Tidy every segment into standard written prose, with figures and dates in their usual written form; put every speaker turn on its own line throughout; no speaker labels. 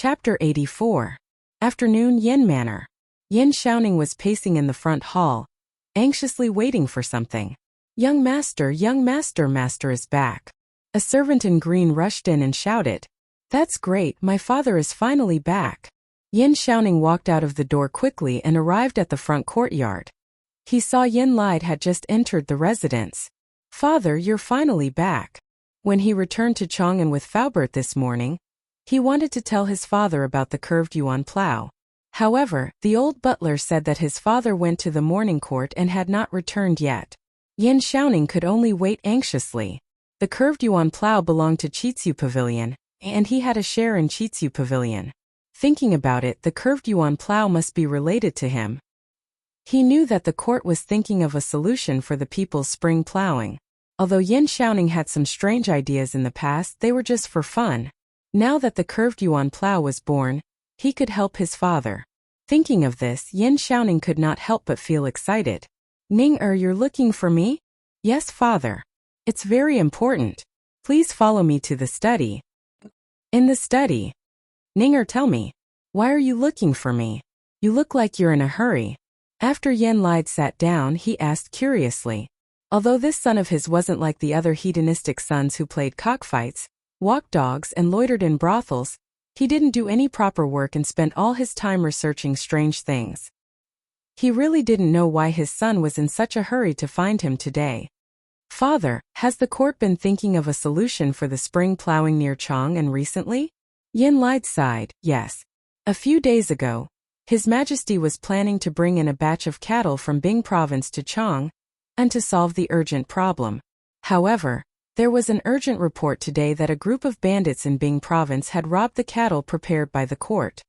Chapter 84. Afternoon Yin Manor. Yin Xiaoning was pacing in the front hall, anxiously waiting for something. Young master, master is back. A servant in green rushed in and shouted, "That's great, my father is finally back." Yin Xiaoning walked out of the door quickly and arrived at the front courtyard. He saw Yin Lide had just entered the residence. "Father, you're finally back." When he returned to Chang'an with Faubert this morning, he wanted to tell his father about the curved yuan plow. However, the old butler said that his father went to the morning court and had not returned yet. Yin Xiaoning could only wait anxiously. The curved yuan plow belonged to Chitsu Pavilion, and he had a share in Chitsu Pavilion. Thinking about it, the curved yuan plow must be related to him. He knew that the court was thinking of a solution for the people's spring plowing. Although Yin Xiaoning had some strange ideas in the past, they were just for fun. Now that the curved yuan plow was born, he could help his father. Thinking of this, Yin Xiaoning could not help but feel excited. "Ning-er, you're looking for me?" "Yes, father. It's very important. Please follow me to the study." "In the study?" "Ning-er, tell me. Why are you looking for me? You look like you're in a hurry." After Yin Lide sat down, he asked curiously. Although this son of his wasn't like the other hedonistic sons who played cockfights, walked dogs and loitered in brothels, he didn't do any proper work and spent all his time researching strange things. He really didn't know why his son was in such a hurry to find him today. "Father, has the court been thinking of a solution for the spring plowing near Chang'an recently?" Yin Lide sighed, "Yes. A few days ago, His Majesty was planning to bring in a batch of cattle from Bing Province to Chang'an to solve the urgent problem. However, there was an urgent report today that a group of bandits in Bing Province had robbed the cattle prepared by the court.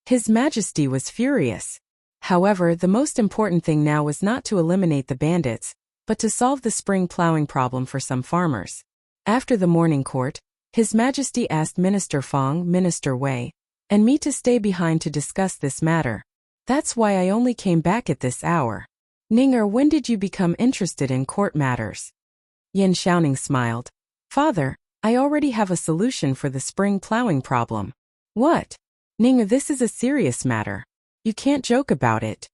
His Majesty was furious. However, the most important thing now was not to eliminate the bandits, but to solve the spring plowing problem for some farmers. After the morning court, His Majesty asked Minister Fong, Minister Wei, and me to stay behind to discuss this matter. That's why I only came back at this hour. Ning-er, when did you become interested in court matters? Yin Xiaoning smiled. "Father, I already have a solution for the spring plowing problem." "What?" "Ning-er, this is a serious matter. You can't joke about it."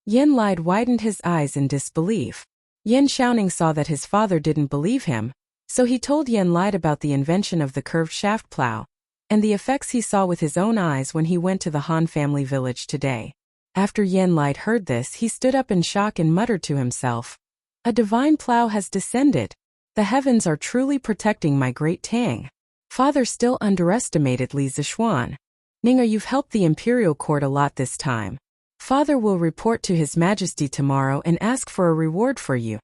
Yin Lide widened his eyes in disbelief. Yin Xiaoning saw that his father didn't believe him, so he told Yin Lide about the invention of the curved shaft plow, and the effects he saw with his own eyes when he went to the Han family village today. After Yin Lide heard this, he stood up in shock and muttered to himself, "A divine plow has descended. The heavens are truly protecting my great Tang." Father still underestimated Li Zishuan. "Ning-er, you've helped the imperial court a lot this time. Father will report to His Majesty tomorrow and ask for a reward for you."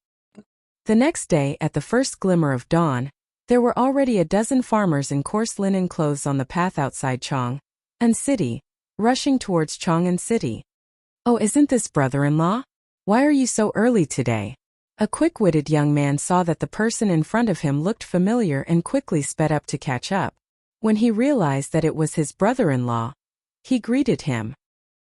The next day, at the first glimmer of dawn, there were already a dozen farmers in coarse linen clothes on the path outside Chang'an City, rushing towards Chang'an City. "Oh, isn't this brother-in-law? Why are you so early today?" A quick-witted young man saw that the person in front of him looked familiar and quickly sped up to catch up. When he realized that it was his brother-in-law, he greeted him.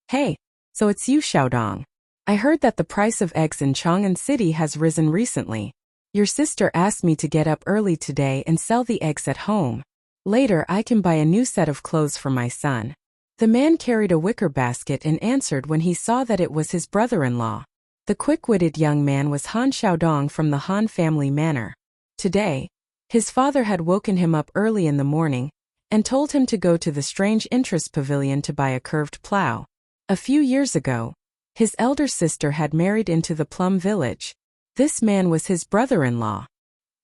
"Hey, so it's you, Xiaodong. I heard that the price of eggs in Chang'an City has risen recently. Your sister asked me to get up early today and sell the eggs at home. Later I can buy a new set of clothes for my son." The man carried a wicker basket and answered when he saw that it was his brother-in-law. The quick-witted young man was Han Xiaodong from the Han family manor. Today, his father had woken him up early in the morning and told him to go to the strange Enchantress pavilion to buy a curved plow. A few years ago, his elder sister had married into the Plum Village. This man was his brother-in-law.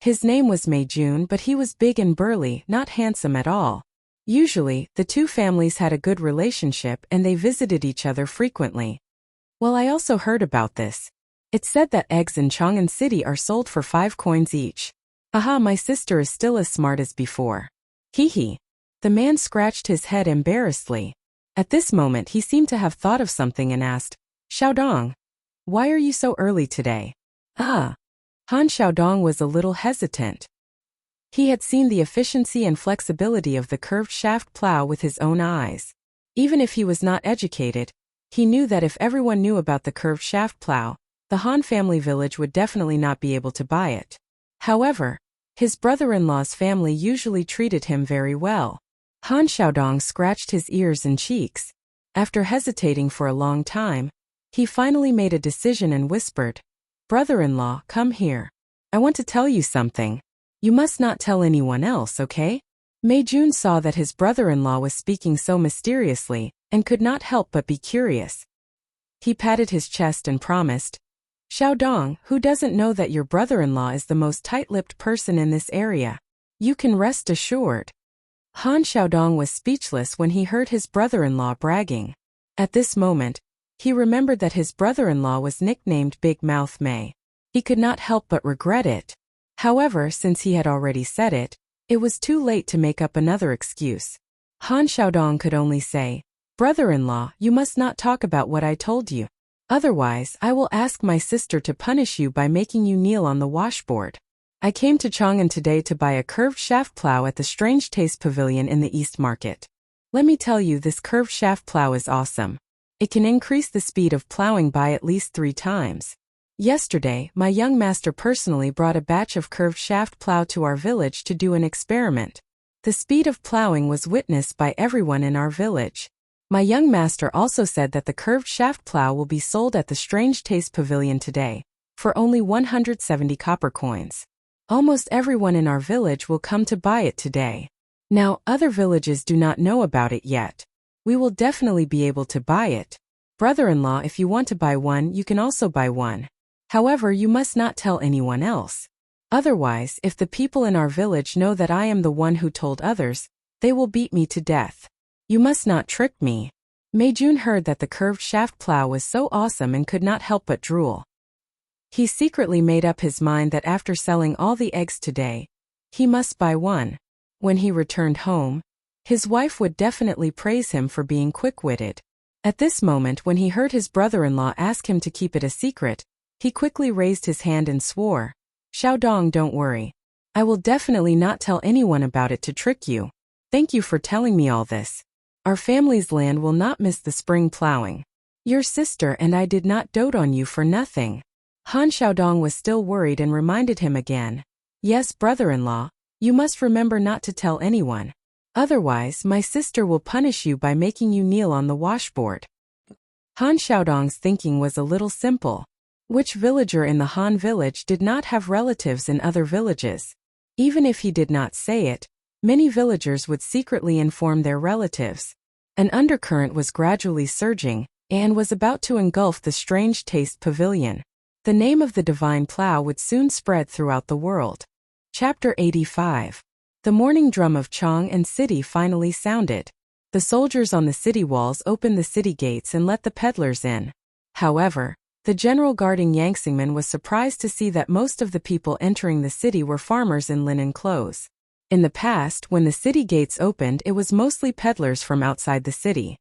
His name was Mei Jun, but he was big and burly, not handsome at all. Usually, the two families had a good relationship and they visited each other frequently. "Well, I also heard about this. It said that eggs in Chang'an City are sold for 5 coins each. Aha, my sister is still as smart as before. Hee. The man scratched his head embarrassedly. At this moment he seemed to have thought of something and asked, "Xiaodong, why are you so early today?" Han Xiaodong was a little hesitant. He had seen the efficiency and flexibility of the curved shaft plow with his own eyes. Even if he was not educated, he knew that if everyone knew about the curved shaft plow, the Han family village would definitely not be able to buy it. However, his brother-in-law's family usually treated him very well. Han Xiaodong scratched his ears and cheeks. After hesitating for a long time, he finally made a decision and whispered, "Brother-in-law, come here. I want to tell you something. You must not tell anyone else, okay?" Mei Jun saw that his brother-in-law was speaking so mysteriously, and could not help but be curious. He patted his chest and promised, "Xiaodong, who doesn't know that your brother-in-law is the most tight-lipped person in this area? You can rest assured." Han Xiaodong was speechless when he heard his brother-in-law bragging. At this moment, he remembered that his brother-in-law was nicknamed Big Mouth Mei. He could not help but regret it. However, since he had already said it, it was too late to make up another excuse. Han Xiaodong could only say, "Brother-in-law, you must not talk about what I told you. Otherwise, I will ask my sister to punish you by making you kneel on the washboard. I came to Chang'an today to buy a curved shaft plow at the Strange Taste Pavilion in the East Market. Let me tell you, this curved shaft plow is awesome. It can increase the speed of plowing by at least 3 times. Yesterday, my young master personally brought a batch of curved shaft plow to our village to do an experiment. The speed of plowing was witnessed by everyone in our village. My young master also said that the curved shaft plow will be sold at the Strange Taste Pavilion today, for only 170 copper coins. Almost everyone in our village will come to buy it today. Now, other villages do not know about it yet. We will definitely be able to buy it. Brother-in-law, if you want to buy one, you can also buy one. However, you must not tell anyone else. Otherwise, if the people in our village know that I am the one who told others, they will beat me to death. You must not trick me." Mei Jun heard that the curved shaft plow was so awesome and could not help but drool. He secretly made up his mind that after selling all the eggs today, he must buy one. When he returned home, his wife would definitely praise him for being quick-witted. At this moment, when he heard his brother-in-law ask him to keep it a secret, he quickly raised his hand and swore, "Xiaodong, don't worry. I will definitely not tell anyone about it to trick you. Thank you for telling me all this. Our family's land will not miss the spring plowing. Your sister and I did not dote on you for nothing." Han Xiaodong was still worried and reminded him again, "Yes, brother-in-law, you must remember not to tell anyone. Otherwise, my sister will punish you by making you kneel on the washboard." Han Xiaodong's thinking was a little simple. Which villager in the Han village did not have relatives in other villages? Even if he did not say it, many villagers would secretly inform their relatives. An undercurrent was gradually surging, and was about to engulf the Strange Taste Pavilion. The name of the divine plow would soon spread throughout the world. Chapter 85. The morning drum of Chang'an City finally sounded. The soldiers on the city walls opened the city gates and let the peddlers in. However, the general guarding Yangxingmen was surprised to see that most of the people entering the city were farmers in linen clothes. In the past, when the city gates opened, it was mostly peddlers from outside the city.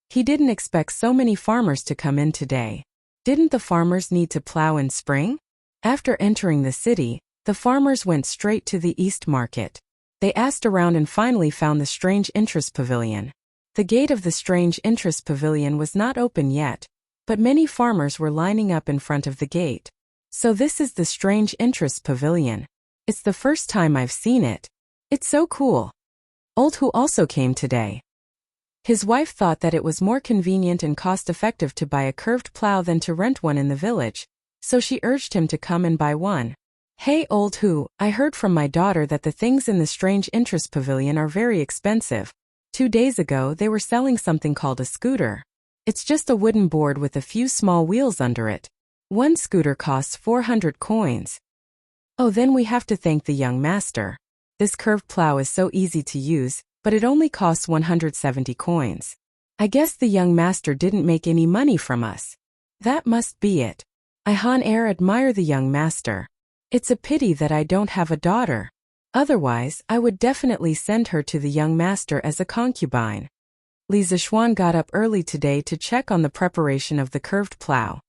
He didn't expect so many farmers to come in today. Didn't the farmers need to plow in spring? After entering the city, the farmers went straight to the East Market. They asked around and finally found the Strange Interest Pavilion. The gate of the Strange Interest Pavilion was not open yet, but many farmers were lining up in front of the gate. So this is the Strange Interest Pavilion. It's the first time I've seen it. It's so cool. Old Hu also came today. His wife thought that it was more convenient and cost-effective to buy a curved plow than to rent one in the village, so she urged him to come and buy one. "Hey, Old Hu, I heard from my daughter that the things in the Strange Interest Pavilion are very expensive. 2 days ago, they were selling something called a scooter. It's just a wooden board with a few small wheels under it. One scooter costs 400 coins. Oh, then we have to thank the young master. This curved plow is so easy to use, but it only costs 170 coins. I guess the young master didn't make any money from us. That must be it. I Han Er admire the young master. It's a pity that I don't have a daughter. Otherwise, I would definitely send her to the young master as a concubine." Li Zixuan got up early today to check on the preparation of the curved plow.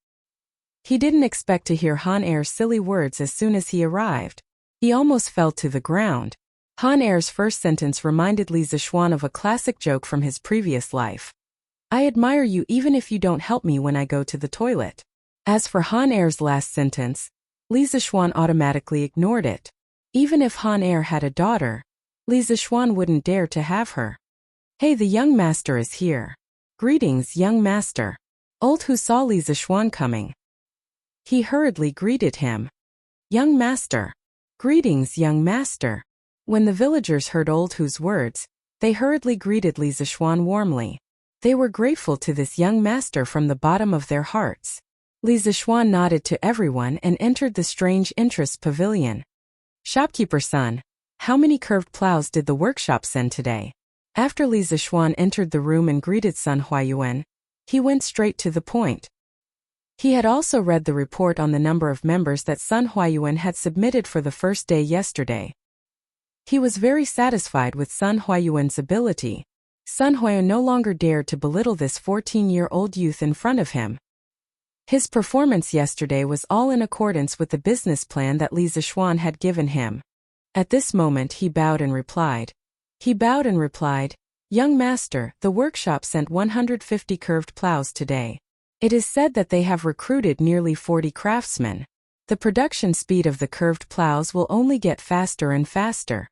He didn't expect to hear Han Er's silly words as soon as he arrived. He almost fell to the ground. Han Er's first sentence reminded Li Zixuan of a classic joke from his previous life. "I admire you even if you don't help me when I go to the toilet." As for Han Er's last sentence, Li Zixuan automatically ignored it. Even if Han Er had a daughter, Li Zixuan wouldn't dare to have her. Hey, the young master is here. Greetings, young master. Old Hu saw Li Zixuan coming. He hurriedly greeted him. Young master. Greetings, young master. When the villagers heard Old Hu's words, they hurriedly greeted Li Zixuan warmly. They were grateful to this young master from the bottom of their hearts. Li Zixuan nodded to everyone and entered the strange interest pavilion. Shopkeeper son, how many curved plows did the workshop send today? After Li Zixuan entered the room and greeted Sun Huayuan, he went straight to the point. He had also read the report on the number of members that Sun Huayuan had submitted for the first day yesterday. He was very satisfied with Sun Huayuan's ability. Sun Huayuan no longer dared to belittle this 14-year-old youth in front of him. His performance yesterday was all in accordance with the business plan that Li Zixuan had given him. At this moment he bowed and replied. Young master, the workshop sent 150 curved plows today. It is said that they have recruited nearly 40 craftsmen. The production speed of the curved plows will only get faster and faster.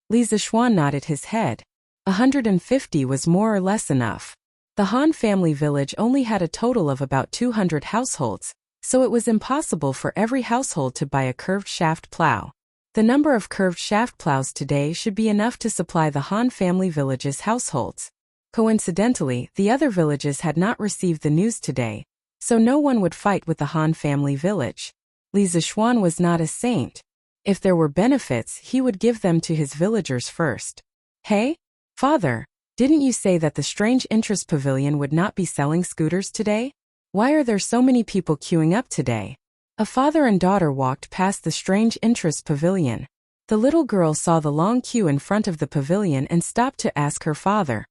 Li Zixuan nodded his head. 150 was more or less enough. The Han family village only had a total of about 200 households, so it was impossible for every household to buy a curved shaft plow. The number of curved shaft plows today should be enough to supply the Han family village's households. Coincidentally, the other villages had not received the news today, so no one would fight with the Han family village. Li Zixuan was not a saint. If there were benefits, he would give them to his villagers first. Hey, father, didn't you say that the strange interest pavilion would not be selling scooters today? Why are there so many people queuing up today? A father and daughter walked past the strange interest pavilion. The little girl saw the long queue in front of the pavilion and stopped to ask her father.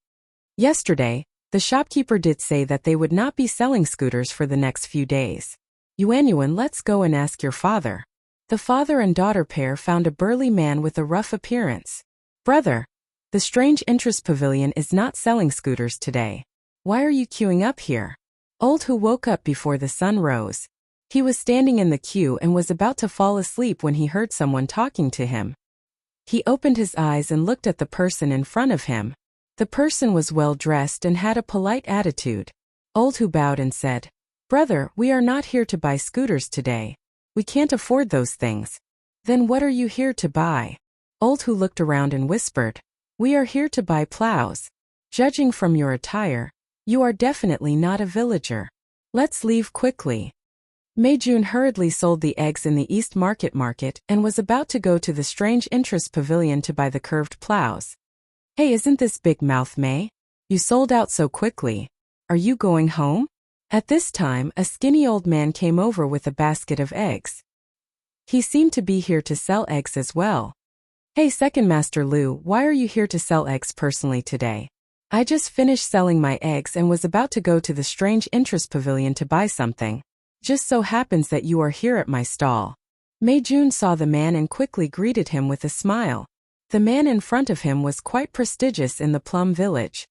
Yesterday, the shopkeeper did say that they would not be selling scooters for the next few days. Yuanyuan, let's go and ask your father. The father and daughter pair found a burly man with a rough appearance. Brother, the strange interest pavilion is not selling scooters today. Why are you queuing up here? Old Hu woke up before the sun rose. He was standing in the queue and was about to fall asleep when he heard someone talking to him. He opened his eyes and looked at the person in front of him. The person was well dressed and had a polite attitude. Old Hu bowed and said, Brother, we are not here to buy scooters today. We can't afford those things. Then what are you here to buy? Old Hu looked around and whispered, We are here to buy plows. Judging from your attire, you are definitely not a villager. Let's leave quickly. Mei Jun hurriedly sold the eggs in the East Market and was about to go to the strange interest pavilion to buy the curved plows. Hey, isn't this big mouth Mei? You sold out so quickly. Are you going home? At this time, a skinny old man came over with a basket of eggs. He seemed to be here to sell eggs as well. Hey, Second Master Lu, why are you here to sell eggs personally today? I just finished selling my eggs and was about to go to the strange interest pavilion to buy something. Just so happens that you are here at my stall. Mei Jun saw the man and quickly greeted him with a smile. The man in front of him was quite prestigious in the Plum Village.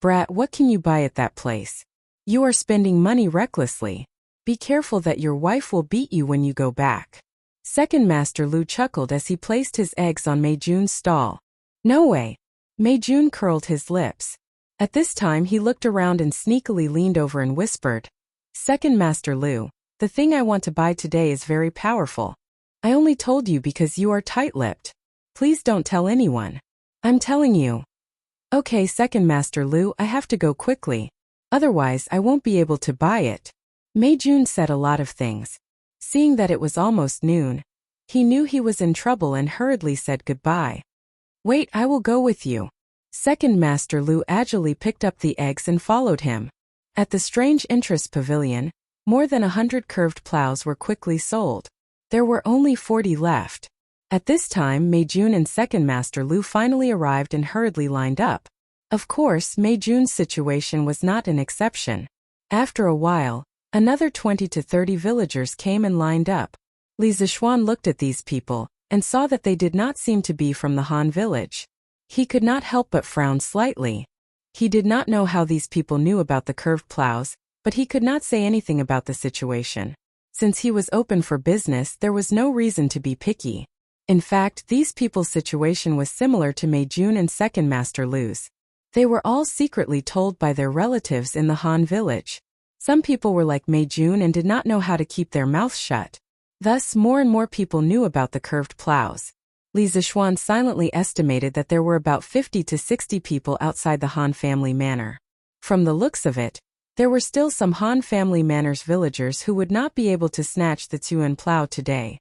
Brat, what can you buy at that place? You are spending money recklessly. Be careful that your wife will beat you when you go back. Second Master Lu chuckled as he placed his eggs on Mei Jun's stall. No way. Mei Jun curled his lips. At this time he looked around and sneakily leaned over and whispered, Second Master Lu, the thing I want to buy today is very powerful. I only told you because you are tight-lipped. Please don't tell anyone. I'm telling you. Okay, Second Master Lu, I have to go quickly. Otherwise I won't be able to buy it. Mei Jun said a lot of things. Seeing that it was almost noon, he knew he was in trouble and hurriedly said goodbye. Wait, I will go with you. Second Master Lu agilely picked up the eggs and followed him. At the strange interest pavilion, more than 100 curved plows were quickly sold. There were only 40 left. At this time Mei Jun and Second Master Lu finally arrived and hurriedly lined up. Of course, Mei Jun's situation was not an exception. After a while, another 20 to 30 villagers came and lined up. Li Zixuan looked at these people and saw that they did not seem to be from the Han village. He could not help but frown slightly. He did not know how these people knew about the curved plows, but he could not say anything about the situation. Since he was open for business, there was no reason to be picky. In fact, these people's situation was similar to Mei Jun and Second Master Lu's. They were all secretly told by their relatives in the Han village. Some people were like Mei Jun and did not know how to keep their mouths shut. Thus, more and more people knew about the curved plows. Li Zishuan silently estimated that there were about 50 to 60 people outside the Han family manor. From the looks of it, there were still some Han family manor's villagers who would not be able to snatch the Tsuan plow today.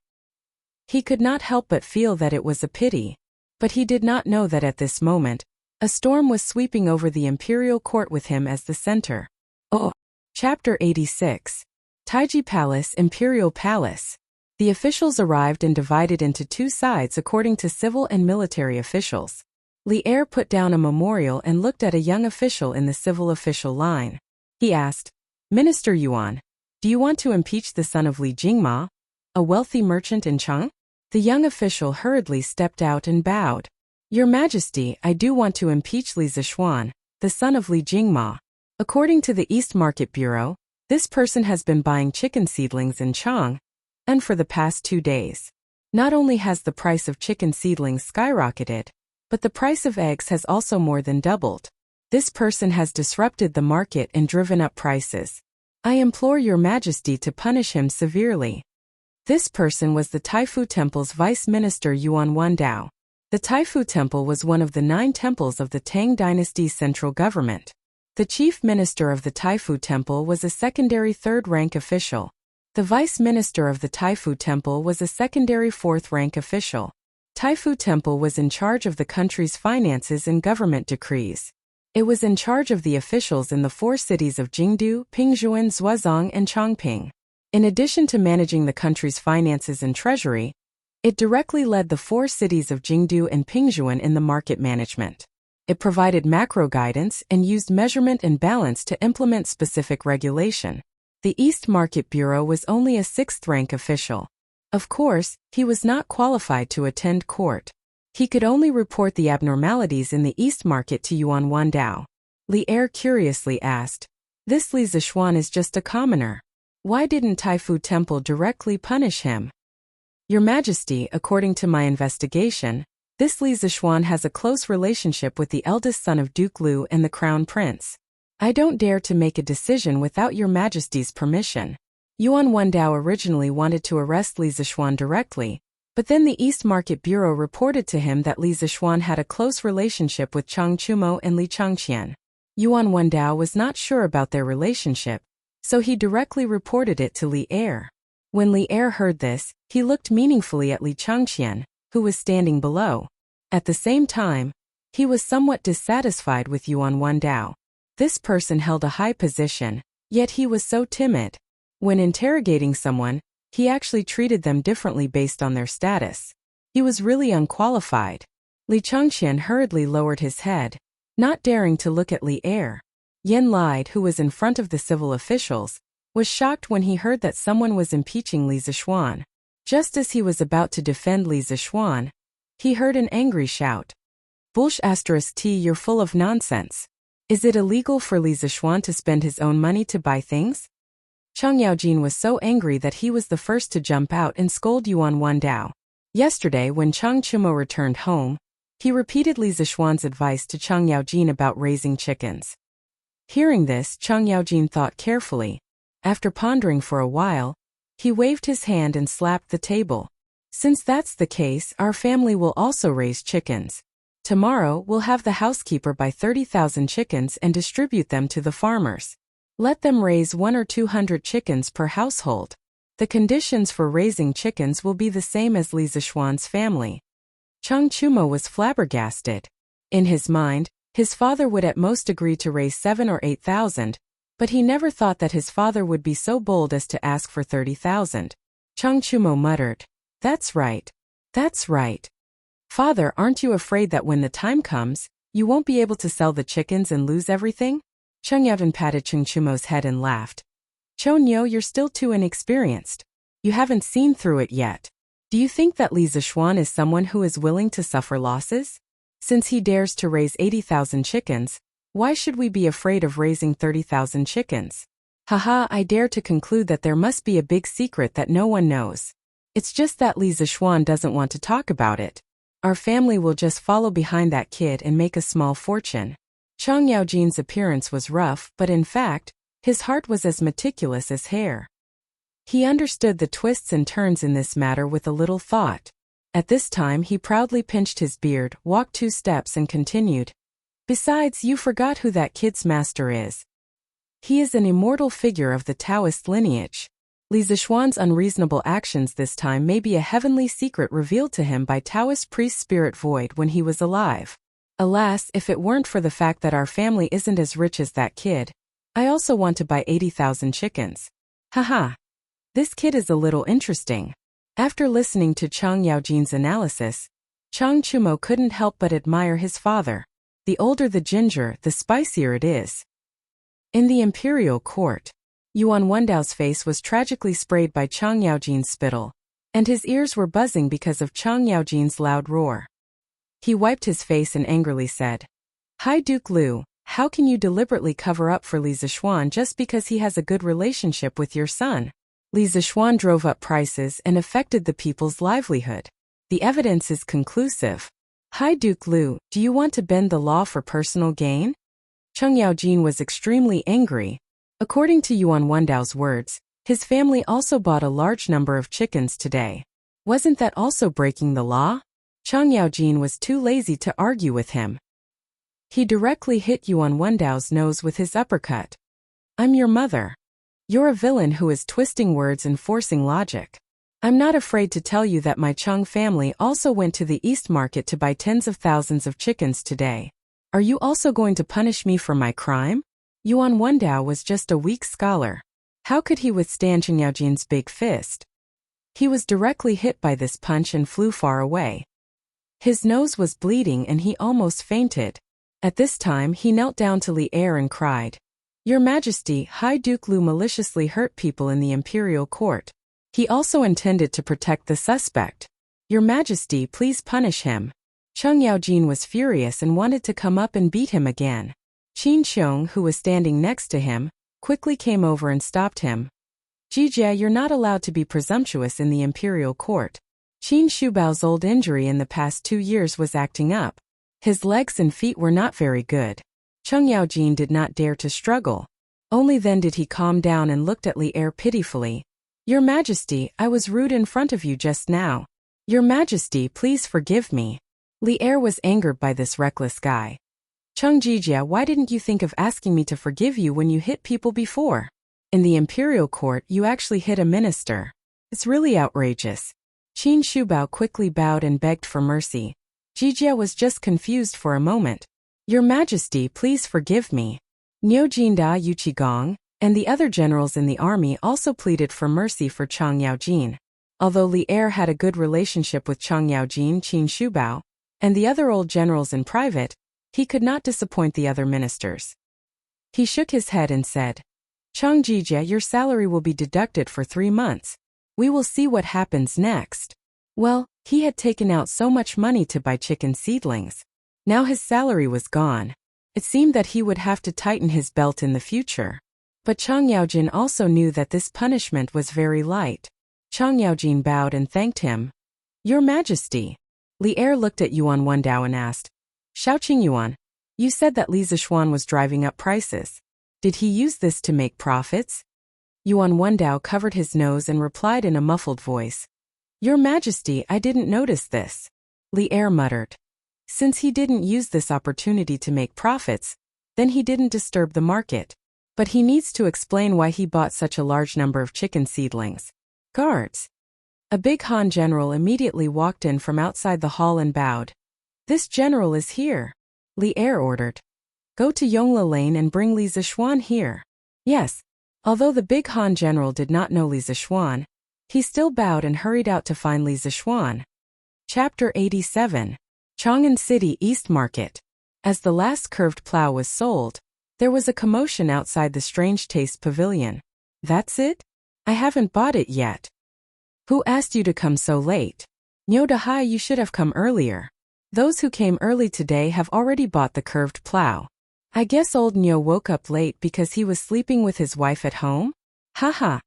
He could not help but feel that it was a pity. But he did not know that at this moment, a storm was sweeping over the imperial court with him as the center. Oh! Chapter 86. Taiji Palace, Imperial Palace. The officials arrived and divided into two sides according to civil and military officials. Li Er put down a memorial and looked at a young official in the civil official line. He asked, Minister Yuan, do you want to impeach the son of Li Jingma, a wealthy merchant in Chang? The young official hurriedly stepped out and bowed. Your Majesty, I do want to impeach Li Zishuan, the son of Li Jingma. According to the East Market Bureau, this person has been buying chicken seedlings in Chang, and for the past 2 days. Not only has the price of chicken seedlings skyrocketed, but the price of eggs has also more than doubled. This person has disrupted the market and driven up prices. I implore your Majesty to punish him severely. This person was the Taifu Temple's Vice Minister Yuan Wandao. The Taifu Temple was one of the 9 temples of the Tang Dynasty's central government. The chief minister of the Taifu Temple was a secondary 3rd-rank official. The vice minister of the Taifu Temple was a secondary 4th-rank official. Taifu Temple was in charge of the country's finances and government decrees. It was in charge of the officials in the 4 cities of Jingdu, Pingzhuan, Zhuozong, and Chongping. In addition to managing the country's finances and treasury, it directly led the 4 cities of Jingdu and Pingzhuan in the market management. It provided macro guidance and used measurement and balance to implement specific regulation. The East Market Bureau was only a 6th-rank official. Of course, he was not qualified to attend court. He could only report the abnormalities in the East Market to Yuan Wandao. Li Er curiously asked, This Li Zishuan is just a commoner. Why didn't Taifu Temple directly punish him? Your Majesty, according to my investigation, this Li Zishuan has a close relationship with the eldest son of Duke Lu and the Crown Prince. I don't dare to make a decision without your Majesty's permission. Yuan Wandao originally wanted to arrest Li Zishuan directly, but then the East Market Bureau reported to him that Li Zishuan had a close relationship with Chang Chumo and Li Changqian. Yuan Wandao was not sure about their relationship, so he directly reported it to Li Er. When Li Er heard this, he looked meaningfully at Li Changqian, who was standing below. At the same time, he was somewhat dissatisfied with Yuan Wandao. This person held a high position, yet he was so timid. When interrogating someone, he actually treated them differently based on their status. He was really unqualified. Li Changqian hurriedly lowered his head, not daring to look at Li Er. Yen Lide, who was in front of the civil officials, was shocked when he heard that someone was impeaching Li Zishuan. Just as he was about to defend Li Zishuan, he heard an angry shout. Bullsh *T, you're full of nonsense. Is it illegal for Li Zishuan to spend his own money to buy things? Chang Yaojin was so angry that he was the first to jump out and scold Yuan Wandao. Yesterday, when Chang Chumo returned home, he repeated Li Zishuan's advice to Chang Yaojin about raising chickens. Hearing this, Chang Yaojin thought carefully. After pondering for a while, he waved his hand and slapped the table. Since that's the case, our family will also raise chickens. Tomorrow, we'll have the housekeeper buy 30,000 chickens and distribute them to the farmers. Let them raise 100 or 200 chickens per household. The conditions for raising chickens will be the same as Li Zishuan's family. Chang Chumo was flabbergasted. In his mind, his father would at most agree to raise 7,000 or 8,000, but he never thought that his father would be so bold as to ask for 30,000. Chang Chumo muttered, That's right. That's right. Father, aren't you afraid that when the time comes, you won't be able to sell the chickens and lose everything? Chang Yaojin patted Chang Chumo's head and laughed. Chonyo, you're still too inexperienced. You haven't seen through it yet. Do you think that Li Zishuan is someone who is willing to suffer losses? Since he dares to raise 80,000 chickens, why should we be afraid of raising 30,000 chickens? Haha, I dare to conclude that there must be a big secret that no one knows. It's just that Li Zishuan doesn't want to talk about it. Our family will just follow behind that kid and make a small fortune. Chang Yaojin's appearance was rough, but in fact, his heart was as meticulous as hair. He understood the twists and turns in this matter with a little thought. At this time he proudly pinched his beard, walked 2 steps and continued. Besides, you forgot who that kid's master is. He is an immortal figure of the Taoist lineage. Li Zixuan's unreasonable actions this time may be a heavenly secret revealed to him by Taoist priest Spirit Void when he was alive. Alas, if it weren't for the fact that our family isn't as rich as that kid. I also want to buy 80,000 chickens. Haha. This kid is a little interesting. After listening to Chang Yaojin's analysis, Chang Chumo couldn't help but admire his father. The older the ginger, the spicier it is. In the imperial court, Yuan Wendao's face was tragically sprayed by Chang Yaojin's spittle, and his ears were buzzing because of Chang Yaojin's loud roar. He wiped his face and angrily said, Hi Duke Liu, how can you deliberately cover up for Li Zixuan just because he has a good relationship with your son? Li Zixuan drove up prices and affected the people's livelihood. The evidence is conclusive. Hi Duke Liu, do you want to bend the law for personal gain? Chang Yaojin was extremely angry. According to Yuan Wendao's words, his family also bought a large number of chickens today. Wasn't that also breaking the law? Chang Yaojin was too lazy to argue with him. He directly hit Yuan Wendao's nose with his uppercut. I'm your mother. You're a villain who is twisting words and forcing logic. I'm not afraid to tell you that my Chang family also went to the East Market to buy tens of thousands of chickens today. Are you also going to punish me for my crime? Yuan Wendao was just a weak scholar. How could he withstand Chang Yaojin's big fist? He was directly hit by this punch and flew far away. His nose was bleeding and he almost fainted. At this time he knelt down to Li Er and cried, Your Majesty, High Duke Liu maliciously hurt people in the imperial court. He also intended to protect the suspect. Your Majesty, please punish him. Chang Yaojin was furious and wanted to come up and beat him again. Qin Xiong, who was standing next to him, quickly came over and stopped him. Jijia, you're not allowed to be presumptuous in the imperial court. Qin Shubao's old injury in the past 2 years was acting up. His legs and feet were not very good. Chang Yaojin did not dare to struggle. Only then did he calm down and looked at Li Er pitifully. Your Majesty, I was rude in front of you just now. Your Majesty, please forgive me. Li Er was angered by this reckless guy. Chang Jijia, why didn't you think of asking me to forgive you when you hit people before? In the imperial court, you actually hit a minister. It's really outrageous. Qin Shubao quickly bowed and begged for mercy. Jijia was just confused for a moment. Your Majesty, please forgive me. Niu Jinda Yuqigong and the other generals in the army also pleaded for mercy for Chang Yaojin. Although Li Er had a good relationship with Chang Yaojin, Qin Shubao, and the other old generals in private, he could not disappoint the other ministers. He shook his head and said, Chang Jijia, your salary will be deducted for 3 months. We will see what happens next. Well, he had taken out so much money to buy chicken seedlings. Now his salary was gone. It seemed that he would have to tighten his belt in the future. But Chang Yaojin also knew that this punishment was very light. Chang Yaojin bowed and thanked him. Your Majesty. Li Er looked at Yuan Wendao and asked, Shaoqing Yuan, you said that Li Zixuan was driving up prices. Did he use this to make profits? Yuan Wendao covered his nose and replied in a muffled voice. Your Majesty, I didn't notice this. Li Er muttered. Since he didn't use this opportunity to make profits, then he didn't disturb the market. But he needs to explain why he bought such a large number of chicken seedlings. Guards. A big Han general immediately walked in from outside the hall and bowed. This general is here. Li Er ordered. Go to Yongla Lane and bring Li Zixuan here. Yes. Although the big Han general did not know Li Zixuan, he still bowed and hurried out to find Li Zixuan. Chapter 87. Chang'an City East Market. As the last curved plow was sold, there was a commotion outside the Strange Taste Pavilion. That's it? I haven't bought it yet. Who asked you to come so late? Niu Dahai, you should have come earlier. Those who came early today have already bought the curved plow. I guess old Niu woke up late because he was sleeping with his wife at home? Haha.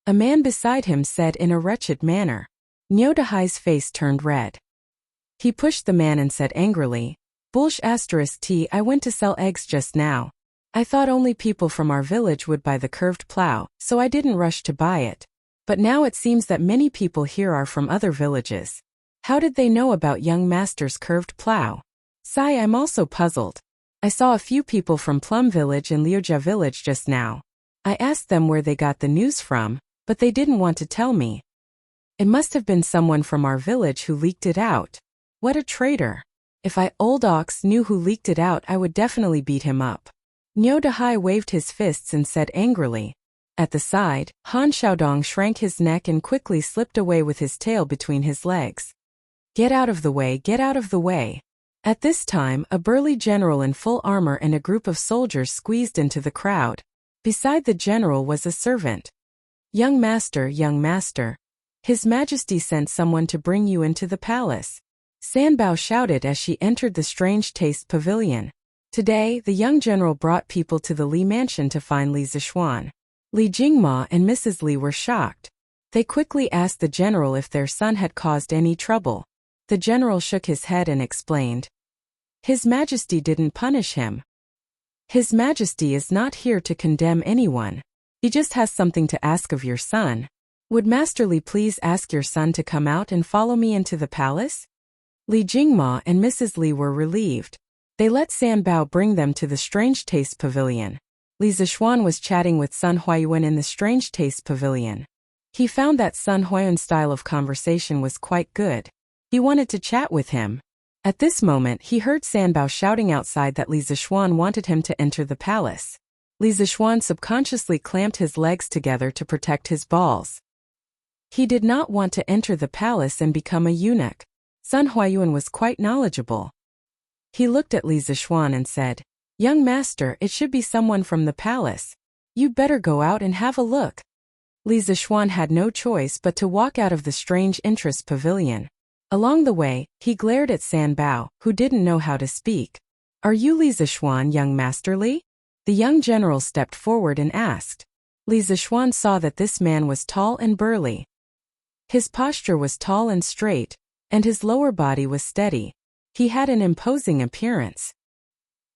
A man beside him said in a wretched manner. Niu Dahai's face turned red. He pushed the man and said angrily, Bulsh asterisk T. I went to sell eggs just now. I thought only people from our village would buy the curved plow, so I didn't rush to buy it. But now it seems that many people here are from other villages. How did they know about young master's curved plow? Sigh, I'm also puzzled. I saw a few people from Plum Village and Liuja Village just now. I asked them where they got the news from, but they didn't want to tell me. It must have been someone from our village who leaked it out. What a traitor. If Old Ox knew who leaked it out, I would definitely beat him up. Niu Dahai waved his fists and said angrily. At the side, Han Xiaodong shrank his neck and quickly slipped away with his tail between his legs. Get out of the way, get out of the way. At this time, a burly general in full armor and a group of soldiers squeezed into the crowd. Beside the general was a servant. Young master, His Majesty sent someone to bring you into the palace. Sanbao shouted as she entered the Strange Taste Pavilion. Today, the young general brought people to the Li mansion to find Li Zishuan. Li Jingma and Mrs. Li were shocked. They quickly asked the general if their son had caused any trouble. The general shook his head and explained. His Majesty didn't punish him. His Majesty is not here to condemn anyone. He just has something to ask of your son. Would Master Li please ask your son to come out and follow me into the palace? Li Jingma and Mrs. Li were relieved. They let Sanbao bring them to the Strange Taste Pavilion. Li Zishuan was chatting with Sun Huayuan in the Strange Taste Pavilion. He found that Sun Huayuan's style of conversation was quite good. He wanted to chat with him. At this moment, he heard Sanbao shouting outside that Li Zishuan wanted him to enter the palace. Li Zishuan subconsciously clamped his legs together to protect his balls. He did not want to enter the palace and become a eunuch. Sun Huayuan was quite knowledgeable. He looked at Li Zishuan and said, Young master, it should be someone from the palace. You'd better go out and have a look. Li Zishuan had no choice but to walk out of the Strange Interest Pavilion. Along the way, he glared at Sanbao, who didn't know how to speak. Are you Li Zishuan, young master Li? The young general stepped forward and asked. Li Zishuan saw that this man was tall and burly. His posture was tall and straight, and his lower body was steady. He had an imposing appearance.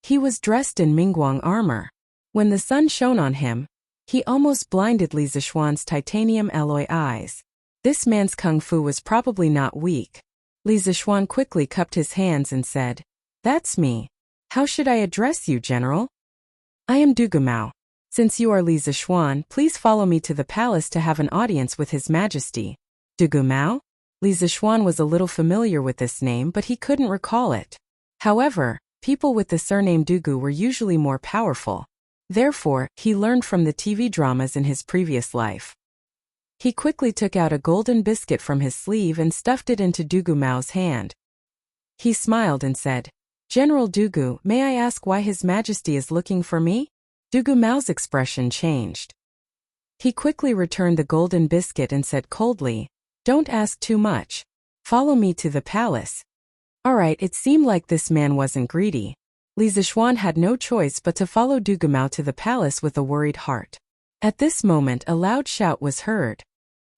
He was dressed in Mingguang armor. When the sun shone on him, he almost blinded Li Zishuan's titanium alloy eyes. This man's kung fu was probably not weak. Li Zishuan quickly cupped his hands and said, That's me. How should I address you, General? I am Dugumao. Since you are Li Zishuan, please follow me to the palace to have an audience with His Majesty. Dugumao? Li Zishuan was a little familiar with this name, but he couldn't recall it. However, people with the surname Dugu were usually more powerful. Therefore, he learned from the TV dramas in his previous life. He quickly took out a golden biscuit from his sleeve and stuffed it into Dugu Mao's hand. He smiled and said, General Dugu, may I ask why His Majesty is looking for me? Dugu Mao's expression changed. He quickly returned the golden biscuit and said coldly, Don't ask too much. Follow me to the palace. Alright, it seemed like this man wasn't greedy. Li Zishuan had no choice but to follow Dugu Mao to the palace with a worried heart. At this moment a loud shout was heard.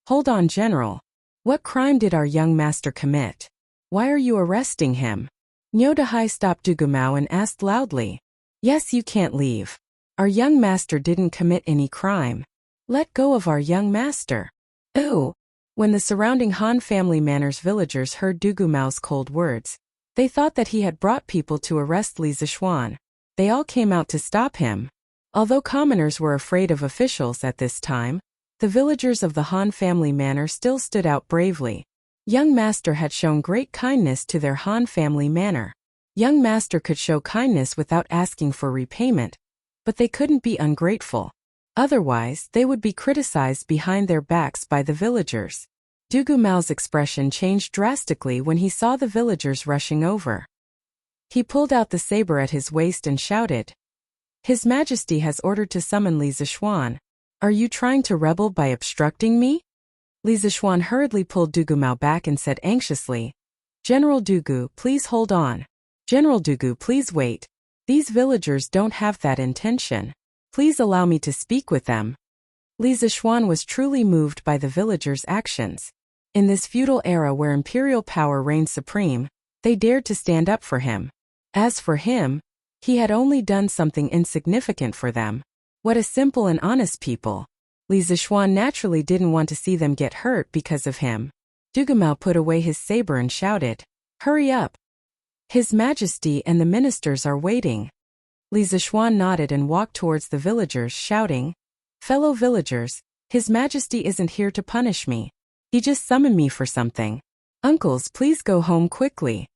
Hold on, General. What crime did our young master commit? Why are you arresting him? Niu Dahai stopped Dugu Mao and asked loudly. Yes, you can't leave. Our young master didn't commit any crime. Let go of our young master. Ooh. When the surrounding Han family manors villagers heard Dugu Mao's cold words, they thought that he had brought people to arrest Li Zishuan. They all came out to stop him. Although commoners were afraid of officials at this time, the villagers of the Han family manor still stood out bravely. Young master had shown great kindness to their Han family manor. Young master could show kindness without asking for repayment, but they couldn't be ungrateful. Otherwise, they would be criticized behind their backs by the villagers. Dugu Mao's expression changed drastically when he saw the villagers rushing over. He pulled out the saber at his waist and shouted, His Majesty has ordered to summon Li Zishuan. Are you trying to rebel by obstructing me? Li Zishuan hurriedly pulled Dugu Mao back and said anxiously, General Dugu, please hold on. General Dugu, please wait. These villagers don't have that intention. Please allow me to speak with them. Li Zishuan was truly moved by the villagers' actions. In this feudal era where imperial power reigned supreme, they dared to stand up for him. As for him, he had only done something insignificant for them. What a simple and honest people. Li Zixuan naturally didn't want to see them get hurt because of him. Dugumao put away his saber and shouted, "Hurry up! His Majesty and the ministers are waiting." Li Zixuan nodded and walked towards the villagers, shouting, "Fellow villagers, His Majesty isn't here to punish me. He just summoned me for something. Uncles, please go home quickly."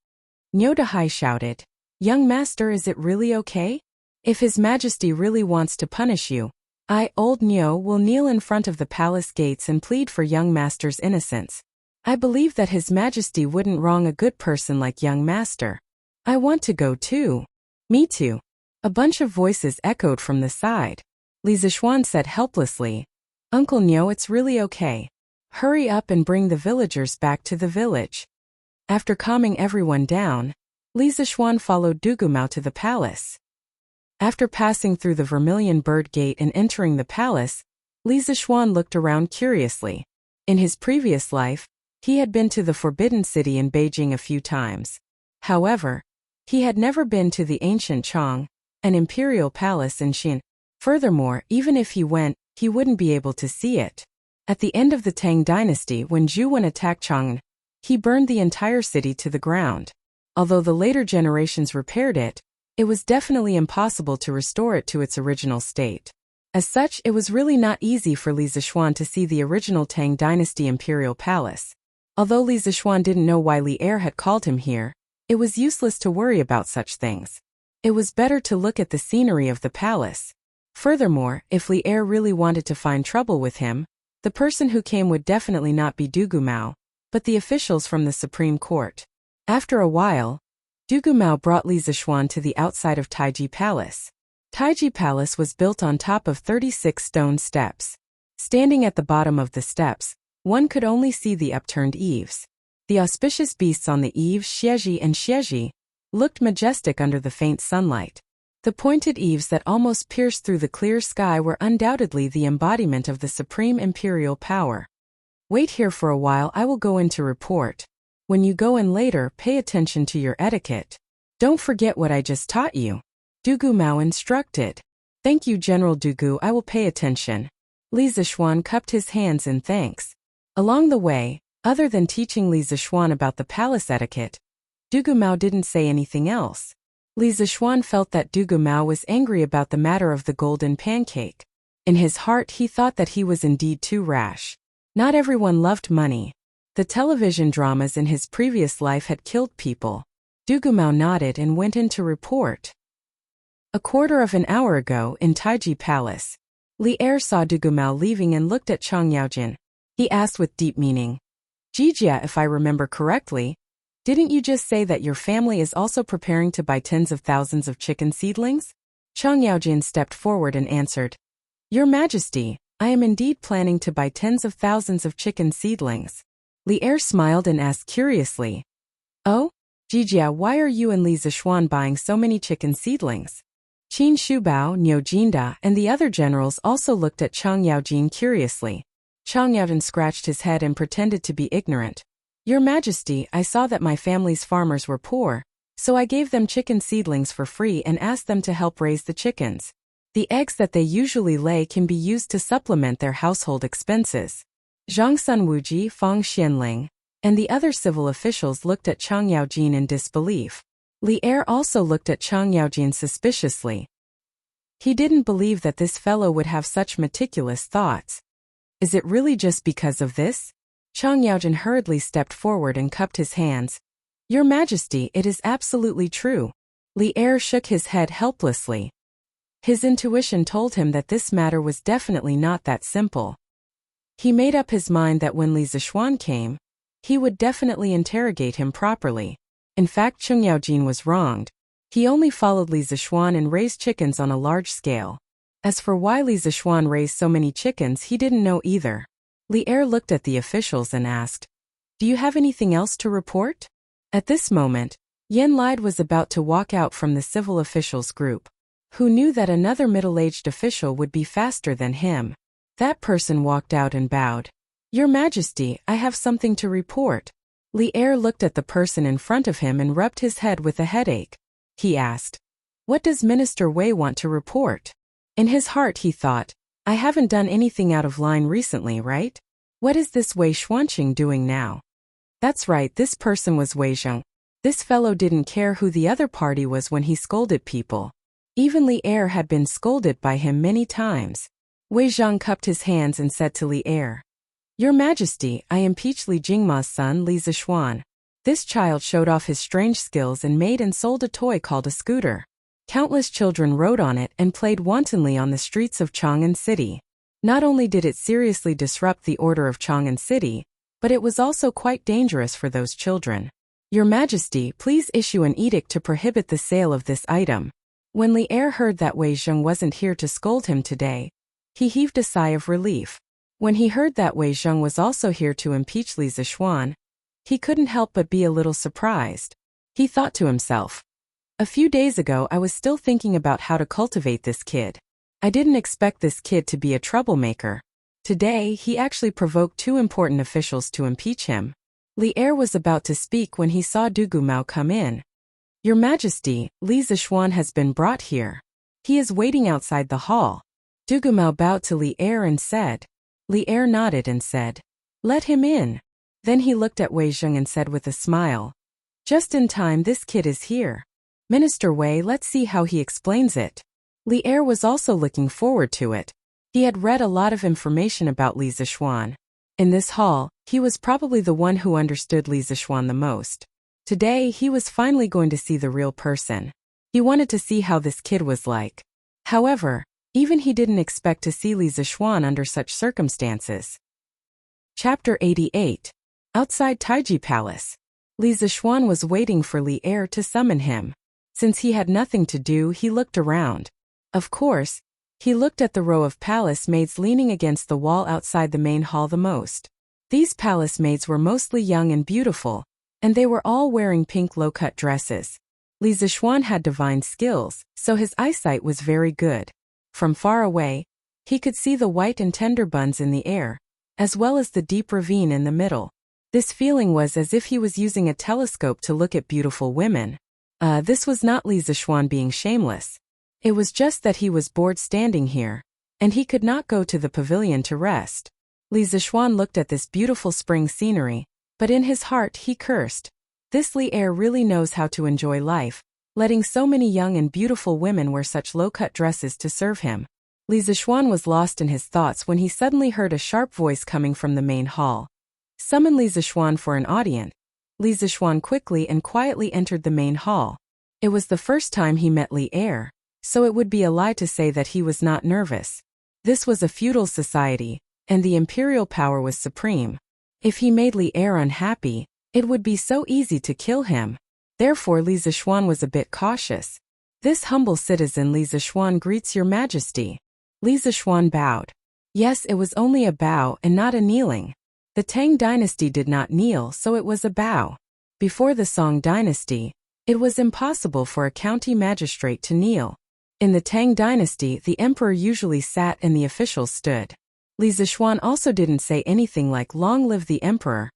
Niu Dahai shouted, "Young master, is it really okay? If His Majesty really wants to punish you, I, old Niu, will kneel in front of the palace gates and plead for young master's innocence. I believe that His Majesty wouldn't wrong a good person like young master. I want to go too." "Me too." A bunch of voices echoed from the side. Li Zixuan said helplessly, "Uncle Niu, it's really okay. Hurry up and bring the villagers back to the village." After calming everyone down, Li Zixuan followed Dugumao to the palace. After passing through the Vermilion Bird Gate and entering the palace, Li Zixuan looked around curiously. In his previous life, he had been to the Forbidden City in Beijing a few times. However, he had never been to the ancient Chang, an imperial palace in Xin. Furthermore, even if he went, he wouldn't be able to see it. At the end of the Tang dynasty, when Zhu Wen attacked Chang'an, he burned the entire city to the ground. Although the later generations repaired it, it was definitely impossible to restore it to its original state. As such, it was really not easy for Li Zixuan to see the original Tang dynasty imperial palace. Although Li Zixuan didn't know why Li Er had called him here, it was useless to worry about such things. It was better to look at the scenery of the palace. Furthermore, if Li Er really wanted to find trouble with him, the person who came would definitely not be Dugumao, but the officials from the Supreme Court. After a while, Dugumao brought Li Zixuan to the outside of Taiji Palace. Taiji Palace was built on top of 36 stone steps. Standing at the bottom of the steps, one could only see the upturned eaves. The auspicious beasts on the eaves, Xieji and Xieji, looked majestic under the faint sunlight. The pointed eaves that almost pierced through the clear sky were undoubtedly the embodiment of the supreme imperial power. "Wait here for a while, I will go in to report. When you go in later, pay attention to your etiquette. Don't forget what I just taught you," Dugumao instructed. "Thank you, General Dugu, I will pay attention." Li Zixuan cupped his hands in thanks. Along the way, other than teaching Li Zixuan about the palace etiquette, Dugumao didn't say anything else. Li Zixuan felt that Dugumao was angry about the matter of the golden pancake. In his heart, he thought that he was indeed too rash. Not everyone loved money. The television dramas in his previous life had killed people. Dugumao nodded and went in to report. A quarter of an hour ago, in Taiji Palace, Li Er saw Dugumao leaving and looked at Chang Yaojin. He asked with deep meaning, "Jijia, if I remember correctly, didn't you just say that your family is also preparing to buy tens of thousands of chicken seedlings?" Chang Yaojin stepped forward and answered, "Your Majesty, I am indeed planning to buy tens of thousands of chicken seedlings." Li Er smiled and asked curiously, "Oh, Jijia, why are you and Li Zixuan buying so many chicken seedlings?" Qin Shubao, Niu Jinda, and the other generals also looked at Chang Yaojin curiously. Chang Yaojin scratched his head and pretended to be ignorant. "Your Majesty, I saw that my family's farmers were poor, so I gave them chicken seedlings for free and asked them to help raise the chickens. The eggs that they usually lay can be used to supplement their household expenses." Zhang Sunwuji, Fang Xianling, and the other civil officials looked at Chang Yaojin in disbelief. Li Er also looked at Chang Yaojin suspiciously. He didn't believe that this fellow would have such meticulous thoughts. Is it really just because of this? Chang Yaojin hurriedly stepped forward and cupped his hands. "Your Majesty, it is absolutely true." Li Er shook his head helplessly. His intuition told him that this matter was definitely not that simple. He made up his mind that when Li Zixuan came, he would definitely interrogate him properly. In fact, Chang Yaojin was wronged. He only followed Li Zixuan and raised chickens on a large scale. As for why Li Zixuan raised so many chickens, he didn't know either. Li Er looked at the officials and asked, "Do you have anything else to report?" At this moment, Yan Lide was about to walk out from the civil officials group. Who knew that another middle-aged official would be faster than him? That person walked out and bowed. "Your Majesty, I have something to report." Li Er looked at the person in front of him and rubbed his head with a headache. he asked. What does Minister Wei want to report? In his heart he thought, I haven't done anything out of line recently, right? What is this Wei Xuanqing doing now? That's right, this person was Wei Zheng. This fellow didn't care who the other party was when he scolded people. Even Li Er had been scolded by him many times. Wei Zhang cupped his hands and said to Li Er, Your Majesty, I impeach Li Jingma's son Li Zishuan. This child showed off his strange skills and made and sold a toy called a scooter. Countless children rode on it and played wantonly on the streets of Chang'an City. Not only did it seriously disrupt the order of Chang'an City, but it was also quite dangerous for those children. Your Majesty, please issue an edict to prohibit the sale of this item. When Li Er heard that Wei Zheng wasn't here to scold him today, he heaved a sigh of relief. When he heard that Wei Zheng was also here to impeach Li Zishuan, he couldn't help but be a little surprised. He thought to himself, a few days ago I was still thinking about how to cultivate this kid. I didn't expect this kid to be a troublemaker. Today, he actually provoked two important officials to impeach him. Li Er was about to speak when he saw Du Gumao come in. Your Majesty, Li Zishuan has been brought here. He is waiting outside the hall. Du Gumao bowed to Li Er and said. Li Er nodded and said, Let him in. Then he looked at Wei Zheng and said with a smile, Just in time, this kid is here. Minister Wei, let's see how he explains it. Li Er was also looking forward to it. He had read a lot of information about Li Zishuan. In this hall, he was probably the one who understood Li Zishuan the most. Today, he was finally going to see the real person. He wanted to see how this kid was like. However, even he didn't expect to see Li Zishuan under such circumstances. Chapter 88. Outside Taiji Palace. Li Zishuan was waiting for Li Er to summon him. Since he had nothing to do, he looked around. Of course, he looked at the row of palace maids leaning against the wall outside the main hall the most. These palace maids were mostly young and beautiful, and they were all wearing pink low-cut dresses. Li Zishuan had divine skills, so his eyesight was very good. From far away, he could see the white and tender buns in the air, as well as the deep ravine in the middle. This feeling was as if he was using a telescope to look at beautiful women. This was not Li Zishuan being shameless. It was just that he was bored standing here, and he could not go to the pavilion to rest. Li Zishuan looked at this beautiful spring scenery, but in his heart he cursed. This Li Er really knows how to enjoy life, letting so many young and beautiful women wear such low-cut dresses to serve him. Li Zishuan was lost in his thoughts when he suddenly heard a sharp voice coming from the main hall. Summon Li Zishuan for an audience. Li Zishuan quickly and quietly entered the main hall. It was the first time he met Li Er, so it would be a lie to say that he was not nervous. This was a feudal society, and the imperial power was supreme. If he made Li Er unhappy, it would be so easy to kill him. Therefore Li Zishuan was a bit cautious. This humble citizen Li Zishuan greets your majesty. Li Zishuan bowed. Yes, it was only a bow and not a kneeling. The Tang dynasty did not kneel, so it was a bow. Before the Song dynasty, it was impossible for a county magistrate to kneel. In the Tang dynasty, the emperor usually sat and the officials stood. Li Zishuan also didn't say anything like Long live the emperor.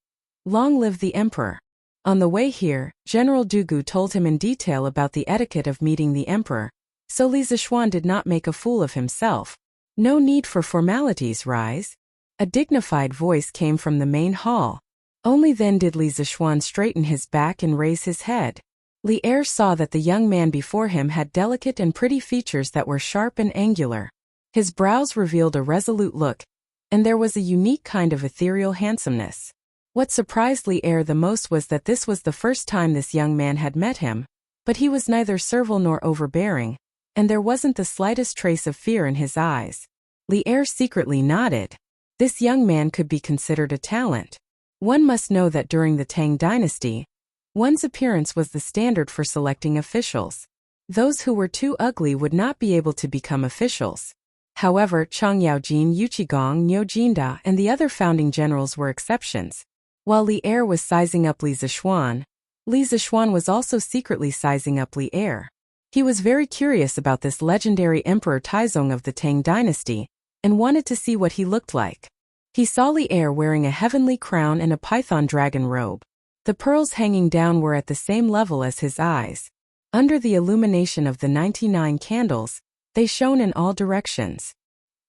Long live the emperor. On the way here, General Dugu told him in detail about the etiquette of meeting the emperor, so Li Zishuan did not make a fool of himself. No need for formalities, rise. A dignified voice came from the main hall. Only then did Li Zishuan straighten his back and raise his head. Li Er saw that the young man before him had delicate and pretty features that were sharp and angular. His brows revealed a resolute look, and there was a unique kind of ethereal handsomeness. What surprised Li Er the most was that this was the first time this young man had met him, but he was neither servile nor overbearing, and there wasn't the slightest trace of fear in his eyes. Li Er secretly nodded. This young man could be considered a talent. One must know that during the Tang dynasty, one's appearance was the standard for selecting officials. Those who were too ugly would not be able to become officials. However, Chang Yaojin, Yuqigong, Niu Jinda, and the other founding generals were exceptions. While Li Er was sizing up Li Zishuan was also secretly sizing up Li Er. He was very curious about this legendary Emperor Taizong of the Tang dynasty, and wanted to see what he looked like. He saw Li Er wearing a heavenly crown and a python dragon robe. The pearls hanging down were at the same level as his eyes. Under the illumination of the 99 candles, they shone in all directions.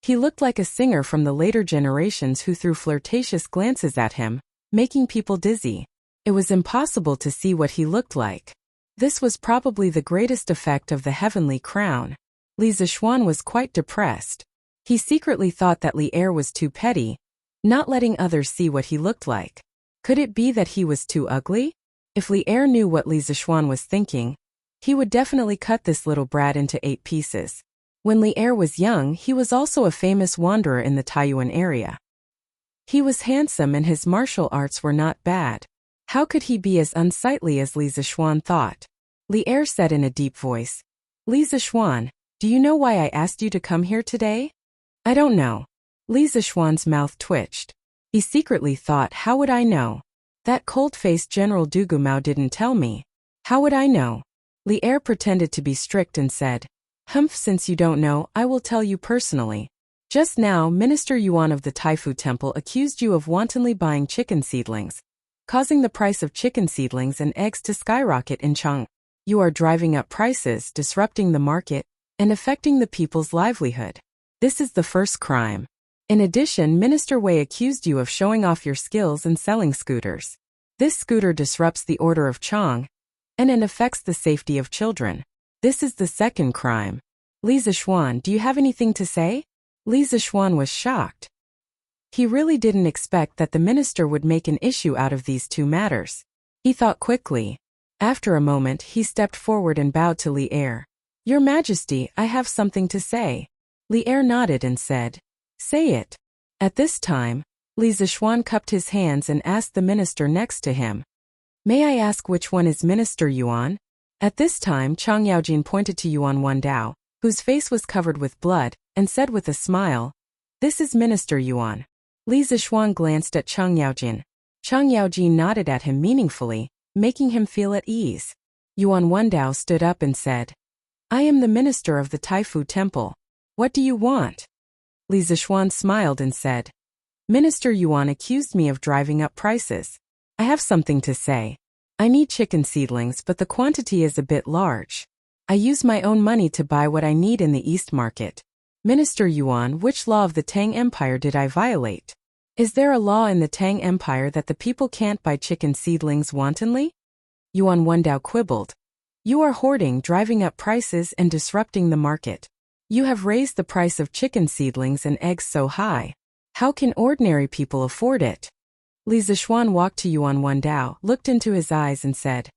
He looked like a singer from the later generations who threw flirtatious glances at him, making people dizzy. It was impossible to see what he looked like. This was probably the greatest effect of the heavenly crown. Li Zixuan was quite depressed. He secretly thought that Li Er was too petty, not letting others see what he looked like. Could it be that he was too ugly? If Li Er knew what Li Zixuan was thinking, he would definitely cut this little brat into 8 pieces. When Li Er was young, he was also a famous wanderer in the Taiyuan area. He was handsome and his martial arts were not bad. How could he be as unsightly as Li Zixuan thought? Li Er said in a deep voice, "Li Zixuan, do you know why I asked you to come here today?" "I don't know." Li Zixuan's mouth twitched. He secretly thought, how would I know? That cold-faced General Dugu Mao didn't tell me. How would I know? Li Er pretended to be strict and said, "Humph, since you don't know, I will tell you personally. Just now, Minister Yuan of the Taifu Temple accused you of wantonly buying chicken seedlings, causing the price of chicken seedlings and eggs to skyrocket in Chang. You are driving up prices, disrupting the market, and affecting the people's livelihood. This is the first crime. In addition, Minister Wei accused you of showing off your skills and selling scooters. This scooter disrupts the order of Chang, and it affects the safety of children. This is the second crime. Li Zixuan, do you have anything to say?" Li Zixuan was shocked. He really didn't expect that the minister would make an issue out of these two matters. He thought quickly. After a moment, he stepped forward and bowed to Li Er. "Your Majesty, I have something to say." Li Er nodded and said, "Say it." At this time, Li Zixuan cupped his hands and asked the minister next to him, "May I ask which one is Minister Yuan?" At this time, Chang Yaojin pointed to Yuan Wandao, whose face was covered with blood, and said with a smile, "This is Minister Yuan." Li Zixuan glanced at Chang Yaojin. Chang Yaojin nodded at him meaningfully, making him feel at ease. Yuan Wandao stood up and said, "I am the minister of the Taifu Temple. What do you want?" Li Zixuan smiled and said, "Minister Yuan accused me of driving up prices. I have something to say. I need chicken seedlings, but the quantity is a bit large. I use my own money to buy what I need in the East Market. Minister Yuan, which law of the Tang Empire did I violate? Is there a law in the Tang Empire that the people can't buy chicken seedlings wantonly?" Yuan Wandao quibbled. "You are hoarding, driving up prices, and disrupting the market. You have raised the price of chicken seedlings and eggs so high. How can ordinary people afford it?" Li Zixuan walked to Yuan Wandao, looked into his eyes and said,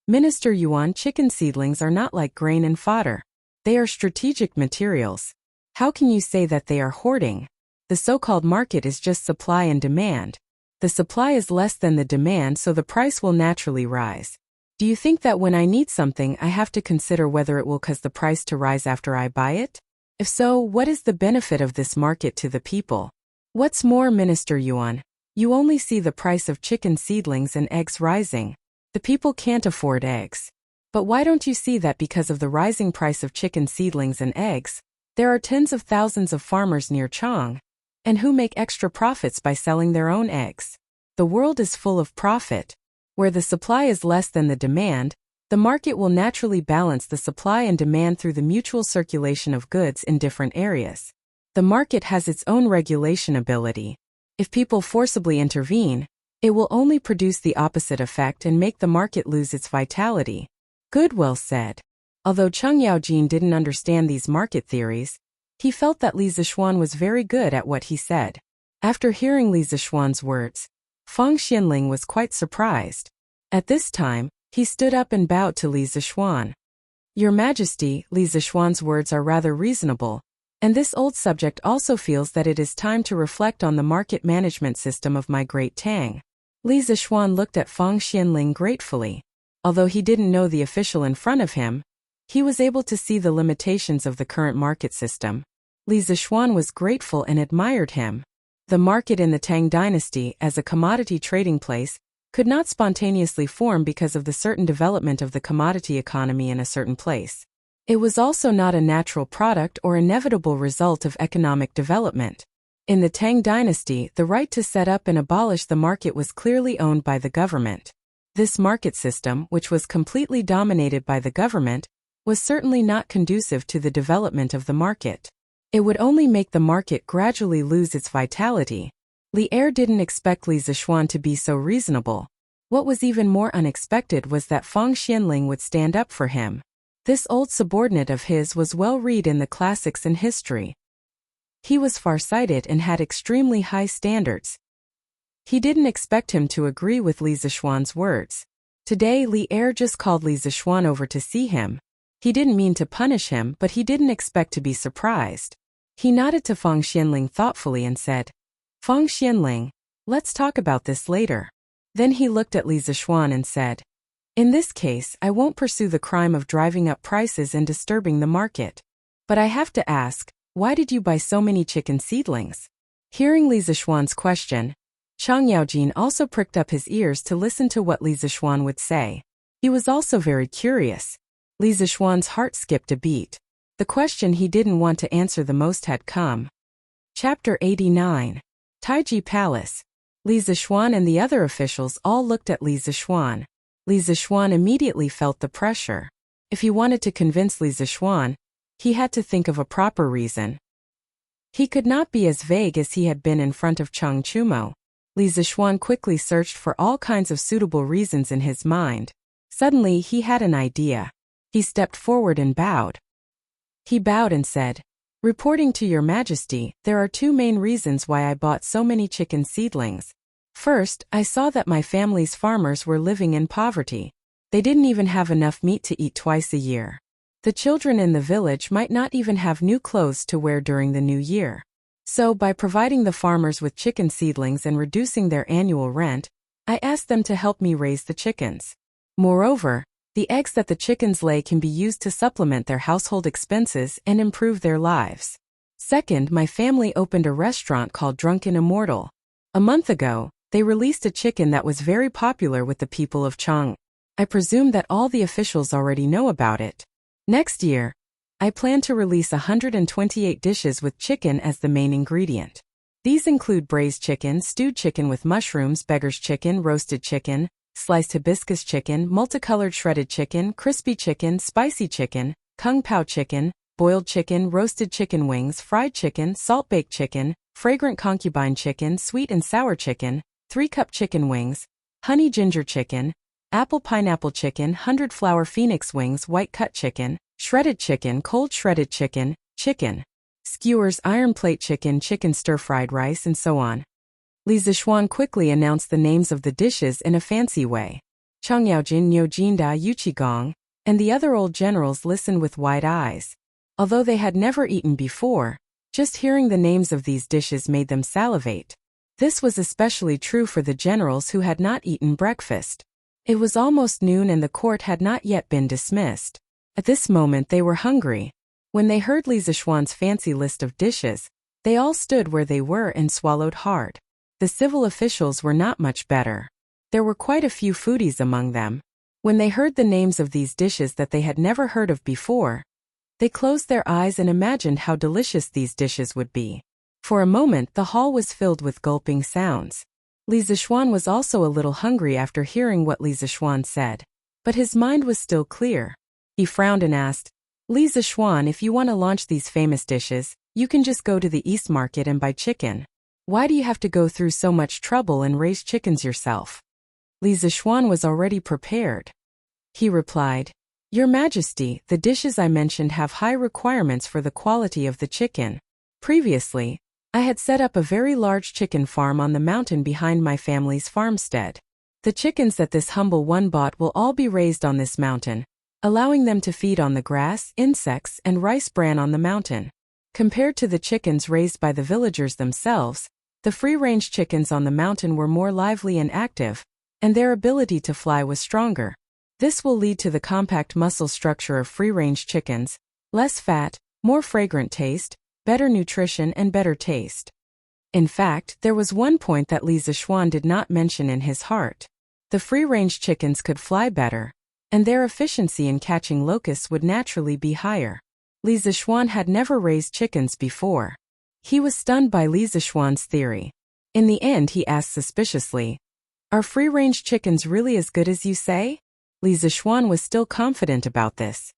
"Minister Yuan, chicken seedlings are not like grain and fodder. They are strategic materials. How can you say that they are hoarding? The so-called market is just supply and demand. The supply is less than the demand, so the price will naturally rise. Do you think that when I need something, I have to consider whether it will cause the price to rise after I buy it? If so, what is the benefit of this market to the people? What's more, Minister Yuan, you only see the price of chicken seedlings and eggs rising. The people can't afford eggs. But why don't you see that because of the rising price of chicken seedlings and eggs, there are tens of thousands of farmers near Chang, and who make extra profits by selling their own eggs? The world is full of profit. Where the supply is less than the demand, the market will naturally balance the supply and demand through the mutual circulation of goods in different areas. The market has its own regulation ability. If people forcibly intervene, it will only produce the opposite effect and make the market lose its vitality." "Good, well said." Although Chang Yaojin didn't understand these market theories, he felt that Li Zixuan was very good at what he said. After hearing Li Zixuan's words, Fang Xianling was quite surprised. At this time, he stood up and bowed to Li Zixuan. "Your Majesty, Li Zixuan's words are rather reasonable, and this old subject also feels that it is time to reflect on the market management system of my great Tang." Li Zixuan looked at Fang Xianling gratefully. Although he didn't know the official in front of him, he was able to see the limitations of the current market system. Li Zixuan was grateful and admired him. The market in the Tang dynasty, as a commodity trading place, could not spontaneously form because of the certain development of the commodity economy in a certain place. It was also not a natural product or inevitable result of economic development. In the Tang dynasty, the right to set up and abolish the market was clearly owned by the government. This market system, which was completely dominated by the government, was certainly not conducive to the development of the market. It would only make the market gradually lose its vitality. Li Er didn't expect Li Zixuan to be so reasonable. What was even more unexpected was that Fang Xianling would stand up for him. This old subordinate of his was well read in the classics and history. He was farsighted and had extremely high standards. He didn't expect him to agree with Li Zixuan's words. Today Li Er just called Li Zixuan over to see him. He didn't mean to punish him, but he didn't expect to be surprised. He nodded to Fang Xianling thoughtfully and said, "Fang Xianling, let's talk about this later." Then he looked at Li Zixuan and said, "In this case, I won't pursue the crime of driving up prices and disturbing the market. But I have to ask, why did you buy so many chicken seedlings?" Hearing Li Zixuan's question, Chang Yaojin also pricked up his ears to listen to what Li Zixuan would say. He was also very curious. Li Zixuan's heart skipped a beat. The question he didn't want to answer the most had come. Chapter 89. Taiji Palace. Li Zixuan and the other officials all looked at Li Zixuan. Li Zixuan immediately felt the pressure. If he wanted to convince Li Zixuan, he had to think of a proper reason. He could not be as vague as he had been in front of Chang Chumo. Li Zixuan quickly searched for all kinds of suitable reasons in his mind. Suddenly he had an idea. He stepped forward and bowed. He bowed and said, "Reporting to Your Majesty, there are two main reasons why I bought so many chicken seedlings. First, I saw that my family's farmers were living in poverty. They didn't even have enough meat to eat twice a year. The children in the village might not even have new clothes to wear during the new year. So, by providing the farmers with chicken seedlings and reducing their annual rent, I asked them to help me raise the chickens. Moreover, the eggs that the chickens lay can be used to supplement their household expenses and improve their lives. Second, my family opened a restaurant called Drunken Immortal. A month ago, they released a chicken that was very popular with the people of Chang. I presume that all the officials already know about it. Next year, I plan to release 128 dishes with chicken as the main ingredient. These include braised chicken, stewed chicken with mushrooms, beggar's chicken, roasted chicken, sliced hibiscus chicken, multicolored shredded chicken, crispy chicken, spicy chicken, kung pao chicken, boiled chicken, roasted chicken wings, fried chicken, salt-baked chicken, fragrant concubine chicken, sweet and sour chicken, 3-cup chicken wings, honey ginger chicken, apple pineapple chicken, 100-flower phoenix wings, white cut chicken, shredded chicken, cold shredded chicken, chicken skewers, iron plate chicken, chicken stir-fried rice, and so on. Li Zixuan quickly announced the names of the dishes in a fancy way. Chang Yaojin, Niu Jinda, Yuqigong, and the other old generals listened with wide eyes. Although they had never eaten before, just hearing the names of these dishes made them salivate. This was especially true for the generals who had not eaten breakfast. It was almost noon and the court had not yet been dismissed. At this moment they were hungry. When they heard Li Zixuan's fancy list of dishes, they all stood where they were and swallowed hard. The civil officials were not much better. There were quite a few foodies among them. When they heard the names of these dishes that they had never heard of before, they closed their eyes and imagined how delicious these dishes would be. For a moment the hall was filled with gulping sounds. Li Zixuan was also a little hungry after hearing what Li Zixuan said. But his mind was still clear. He frowned and asked, "Li Zixuan, if you want to launch these famous dishes, you can just go to the East Market and buy chicken. Why do you have to go through so much trouble and raise chickens yourself?" Li Zixuan was already prepared. He replied, "Your Majesty, the dishes I mentioned have high requirements for the quality of the chicken. Previously, I had set up a very large chicken farm on the mountain behind my family's farmstead. The chickens that this humble one bought will all be raised on this mountain, allowing them to feed on the grass, insects, and rice bran on the mountain. Compared to the chickens raised by the villagers themselves, the free-range chickens on the mountain were more lively and active, and their ability to fly was stronger. This will lead to the compact muscle structure of free-range chickens, less fat, more fragrant taste, better nutrition and better taste." In fact, there was one point that Li Zixuan did not mention in his heart. The free-range chickens could fly better, and their efficiency in catching locusts would naturally be higher. Li Zixuan had never raised chickens before. He was stunned by Li Zixuan's theory. In the end he asked suspiciously, Are free-range chickens really as good as you say? Li Zixuan was still confident about this.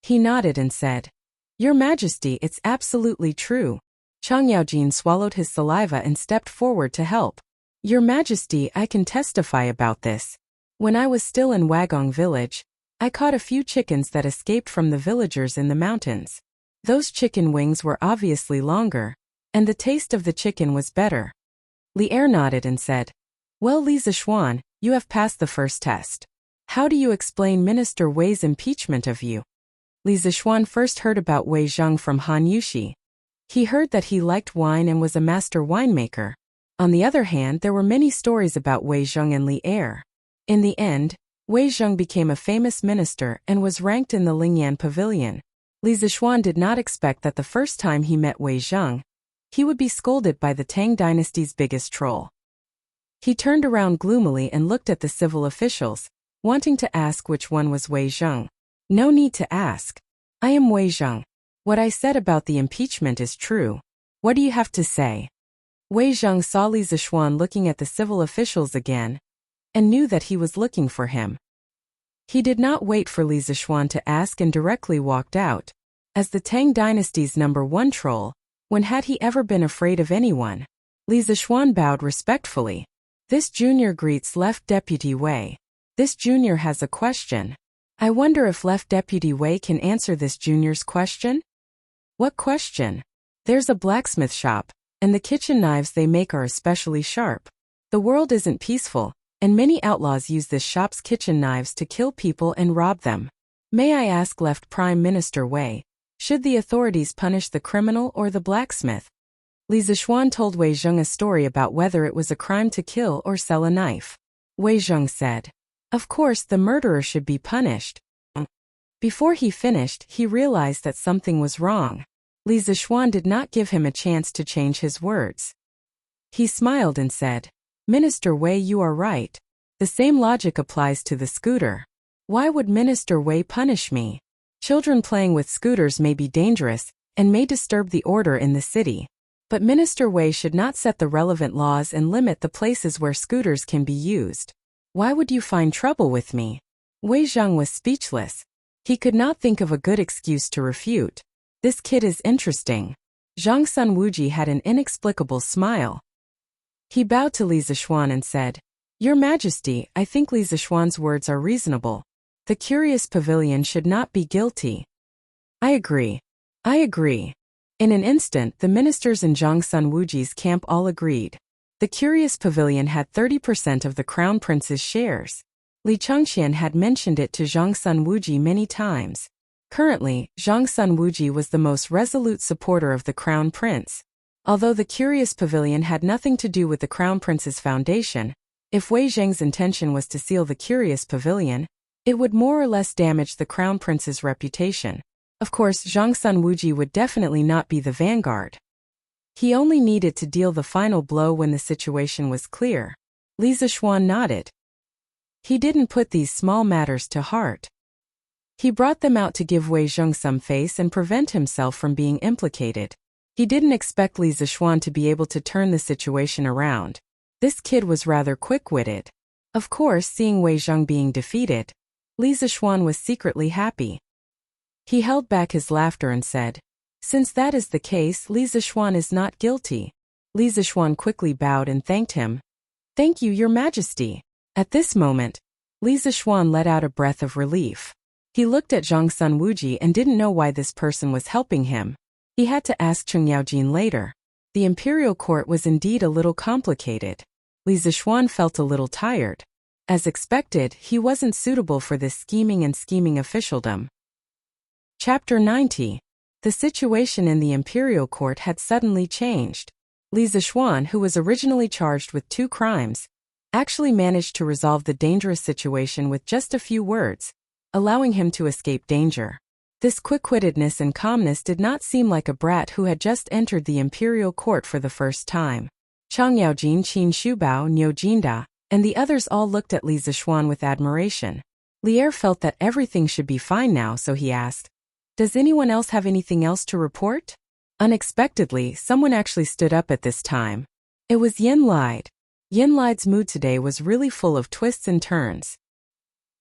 He nodded and said, Your Majesty, it's absolutely true. Chang Yaojin swallowed his saliva and stepped forward to help. Your Majesty, I can testify about this. When I was still in Wagong village, I caught a few chickens that escaped from the villagers in the mountains. Those chicken wings were obviously longer, and the taste of the chicken was better. Li Er nodded and said, Well, Li Zixuan, you have passed the first test. How do you explain Minister Wei's impeachment of you? Li Zixuan first heard about Wei Zheng from Han Yushi. He heard that he liked wine and was a master winemaker. On the other hand, there were many stories about Wei Zheng and Li Er. In the end, Wei Zheng became a famous minister and was ranked in the Lingyan Pavilion. Li Zixuan did not expect that the first time he met Wei Zheng, he would be scolded by the Tang dynasty's biggest troll. He turned around gloomily and looked at the civil officials, wanting to ask which one was Wei Zheng. No need to ask. I am Wei Zheng. What I said about the impeachment is true. What do you have to say? Wei Zheng saw Li Zixuan looking at the civil officials again, and knew that he was looking for him. He did not wait for Li Zixuan to ask and directly walked out. As the Tang dynasty's #1 troll, when had he ever been afraid of anyone? Li Zixuan bowed respectfully. This junior greets Left Deputy Wei. This junior has a question. I wonder if Left Deputy Wei can answer this junior's question? What question? There's a blacksmith shop, and the kitchen knives they make are especially sharp. The world isn't peaceful, and many outlaws use this shop's kitchen knives to kill people and rob them. May I ask Left Prime Minister Wei, should the authorities punish the criminal or the blacksmith? Li Zixuan told Wei Zheng a story about whether it was a crime to kill or sell a knife. Wei Zheng said, Of course the murderer should be punished. Before he finished, he realized that something was wrong. Li Zixuan did not give him a chance to change his words. He smiled and said, Minister Wei, you are right. The same logic applies to the scooter. Why would Minister Wei punish me? Children playing with scooters may be dangerous and may disturb the order in the city. But Minister Wei should not set the relevant laws and limit the places where scooters can be used. Why would you find trouble with me? Wei Zheng was speechless. He could not think of a good excuse to refute. This kid is interesting. Zhang Sun Wuji had an inexplicable smile. He bowed to Li Zixuan and said, Your Majesty, I think Li Zixuan's words are reasonable. The Curious Pavilion should not be guilty. I agree. I agree. In an instant, the ministers in Zhang Sun Wuji's camp all agreed. The Curious Pavilion had 30% of the Crown Prince's shares. Li Chengqian had mentioned it to Zhang Sun Wuji many times. Currently, Zhang Sun Wuji was the most resolute supporter of the Crown Prince. Although the Curious Pavilion had nothing to do with the Crown Prince's foundation, if Wei Zheng's intention was to seal the Curious Pavilion, it would more or less damage the Crown Prince's reputation. Of course, Zhang Sun Wuji would definitely not be the vanguard. He only needed to deal the final blow when the situation was clear. Li Zixuan nodded. He didn't put these small matters to heart. He brought them out to give Wei Zheng some face and prevent himself from being implicated. He didn't expect Li Zixuan to be able to turn the situation around. This kid was rather quick-witted. Of course, seeing Wei Zheng being defeated, Li Zixuan was secretly happy. He held back his laughter and said, Since that is the case, Li Zixuan is not guilty. Li Zixuan quickly bowed and thanked him. Thank you, Your Majesty. At this moment, Li Zixuan let out a breath of relief. He looked at Zhang Sun Wuji and didn't know why this person was helping him. He had to ask Cheng Yaojin later. The imperial court was indeed a little complicated. Li Zixuan felt a little tired. As expected, he wasn't suitable for this scheming officialdom. Chapter 90. The situation in the imperial court had suddenly changed. Li Zixuan, who was originally charged with 2 crimes, actually managed to resolve the dangerous situation with just a few words, allowing him to escape danger. This quick-wittedness and calmness did not seem like a brat who had just entered the imperial court for the first time. Chang Yaojin, Qin Shubao, Niu Jinda, and the others all looked at Li Zixuan with admiration. Li Er felt that everything should be fine now, so he asked, Does anyone else have anything else to report? Unexpectedly, someone actually stood up at this time. It was Yin Lied. Yin Lide's mood today was really full of twists and turns.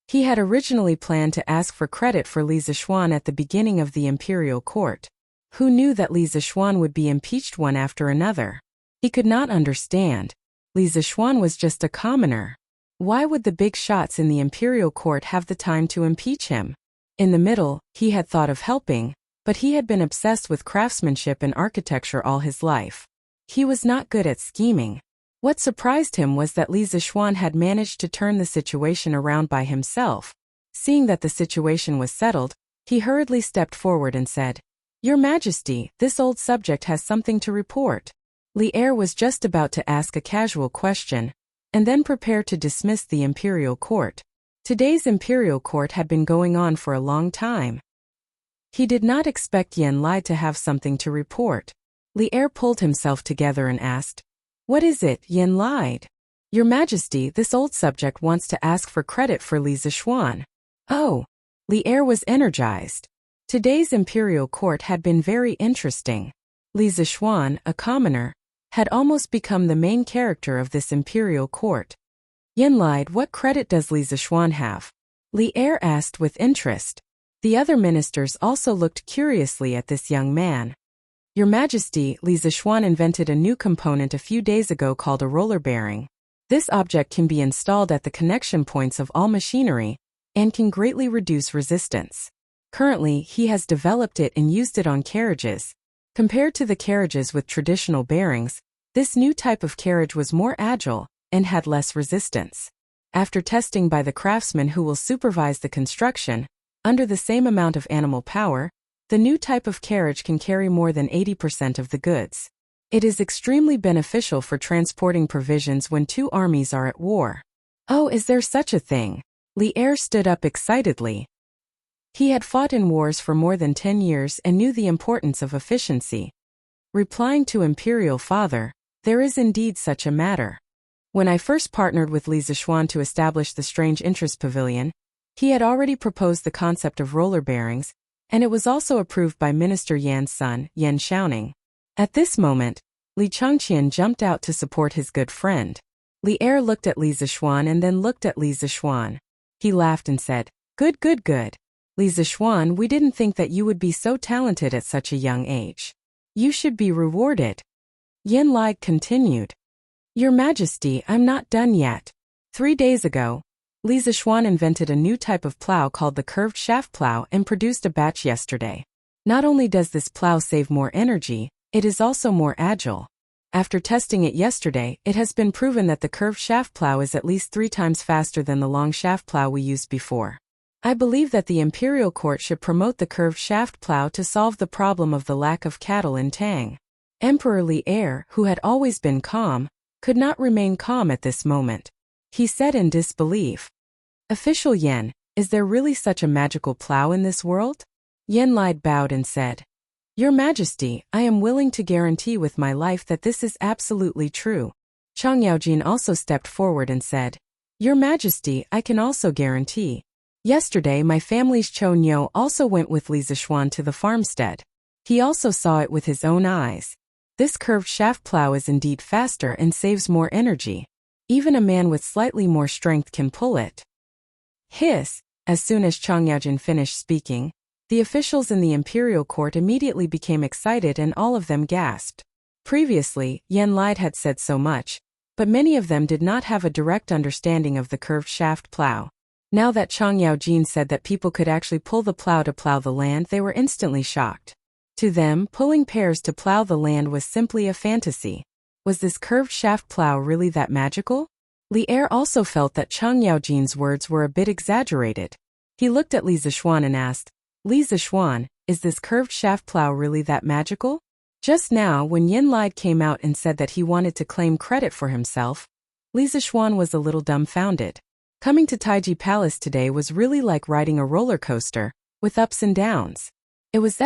He had originally planned to ask for credit for Li Zixuan at the beginning of the imperial court. Who knew that Li Zixuan would be impeached one after another? He could not understand. Li Zixuan was just a commoner. Why would the big shots in the imperial court have the time to impeach him? In the middle, he had thought of helping, but he had been obsessed with craftsmanship and architecture all his life. He was not good at scheming. What surprised him was that Li Zixuan had managed to turn the situation around by himself. Seeing that the situation was settled, he hurriedly stepped forward and said, "Your Majesty, this old subject has something to report." Li Er was just about to ask a casual question, and then prepare to dismiss the imperial court. Today's imperial court had been going on for a long time. He did not expect Yin Lide to have something to report. Li Er pulled himself together and asked, "What is it, Yin Lide?" "Your Majesty, this old subject wants to ask for credit for Li Zixuan." Oh! Li Er was energized. Today's imperial court had been very interesting. Li Zixuan, a commoner, had almost become the main character of this imperial court. "Yin Lide, what credit does Li Zixuan have?" Li Er asked with interest. The other ministers also looked curiously at this young man. "Your Majesty, Li Zixuan invented a new component a few days ago called a roller bearing. This object can be installed at the connection points of all machinery and can greatly reduce resistance. Currently, he has developed it and used it on carriages. Compared to the carriages with traditional bearings, this new type of carriage was more agile and had less resistance. After testing by the craftsman who will supervise the construction, under the same amount of animal power, the new type of carriage can carry more than 80% of the goods. It is extremely beneficial for transporting provisions when two armies are at war." "Oh, is there such a thing?" Li Er stood up excitedly. He had fought in wars for more than 10 years and knew the importance of efficiency. Replying to Imperial Father, "There is indeed such a matter. When I first partnered with Li Zixuan to establish the Strange Interest Pavilion, he had already proposed the concept of roller bearings, and it was also approved by Minister Yan's son, Yan Xiaoning." At this moment, Li Changqian jumped out to support his good friend. Li Er looked at Li Zixuan and then looked at Li Zixuan. He laughed and said, "Good, good, good. Li Zixuan, we didn't think that you would be so talented at such a young age. You should be rewarded." Yin Lide continued, "Your Majesty, I'm not done yet. 3 days ago, Li Zixuan invented a new type of plow called the curved shaft plow and produced a batch yesterday. Not only does this plow save more energy, it is also more agile. After testing it yesterday, it has been proven that the curved shaft plow is at least 3 times faster than the long shaft plow we used before. I believe that the imperial court should promote the curved shaft plow to solve the problem of the lack of cattle in Tang." Emperor Li Er, who had always been calm, could not remain calm at this moment. He said in disbelief, "Official Yen, is there really such a magical plow in this world?" Yin Lide bowed and said, "Your Majesty, I am willing to guarantee with my life that this is absolutely true." Chang Yaojin also stepped forward and said, "Your Majesty, I can also guarantee. Yesterday my family's Chou Nyo also went with Li Zixuan to the farmstead. He also saw it with his own eyes. This curved shaft plow is indeed faster and saves more energy. Even a man with slightly more strength can pull it." Hiss! As soon as Chang Yaojin finished speaking, the officials in the imperial court immediately became excited and all of them gasped. Previously, Yin Lide had said so much, but many of them did not have a direct understanding of the curved shaft plow. Now that Chang Yaojin said that people could actually pull the plow to plow the land, they were instantly shocked. To them, pulling pears to plow the land was simply a fantasy. Was this curved shaft plow really that magical? Li Er also felt that Chang Yaojin's words were a bit exaggerated. He looked at Li Zixuan and asked, "Li Zixuan, is this curved shaft plow really that magical?" Just now, when Yin Lide came out and said that he wanted to claim credit for himself, Li Zixuan was a little dumbfounded. Coming to Taiji Palace today was really like riding a roller coaster, with ups and downs. It was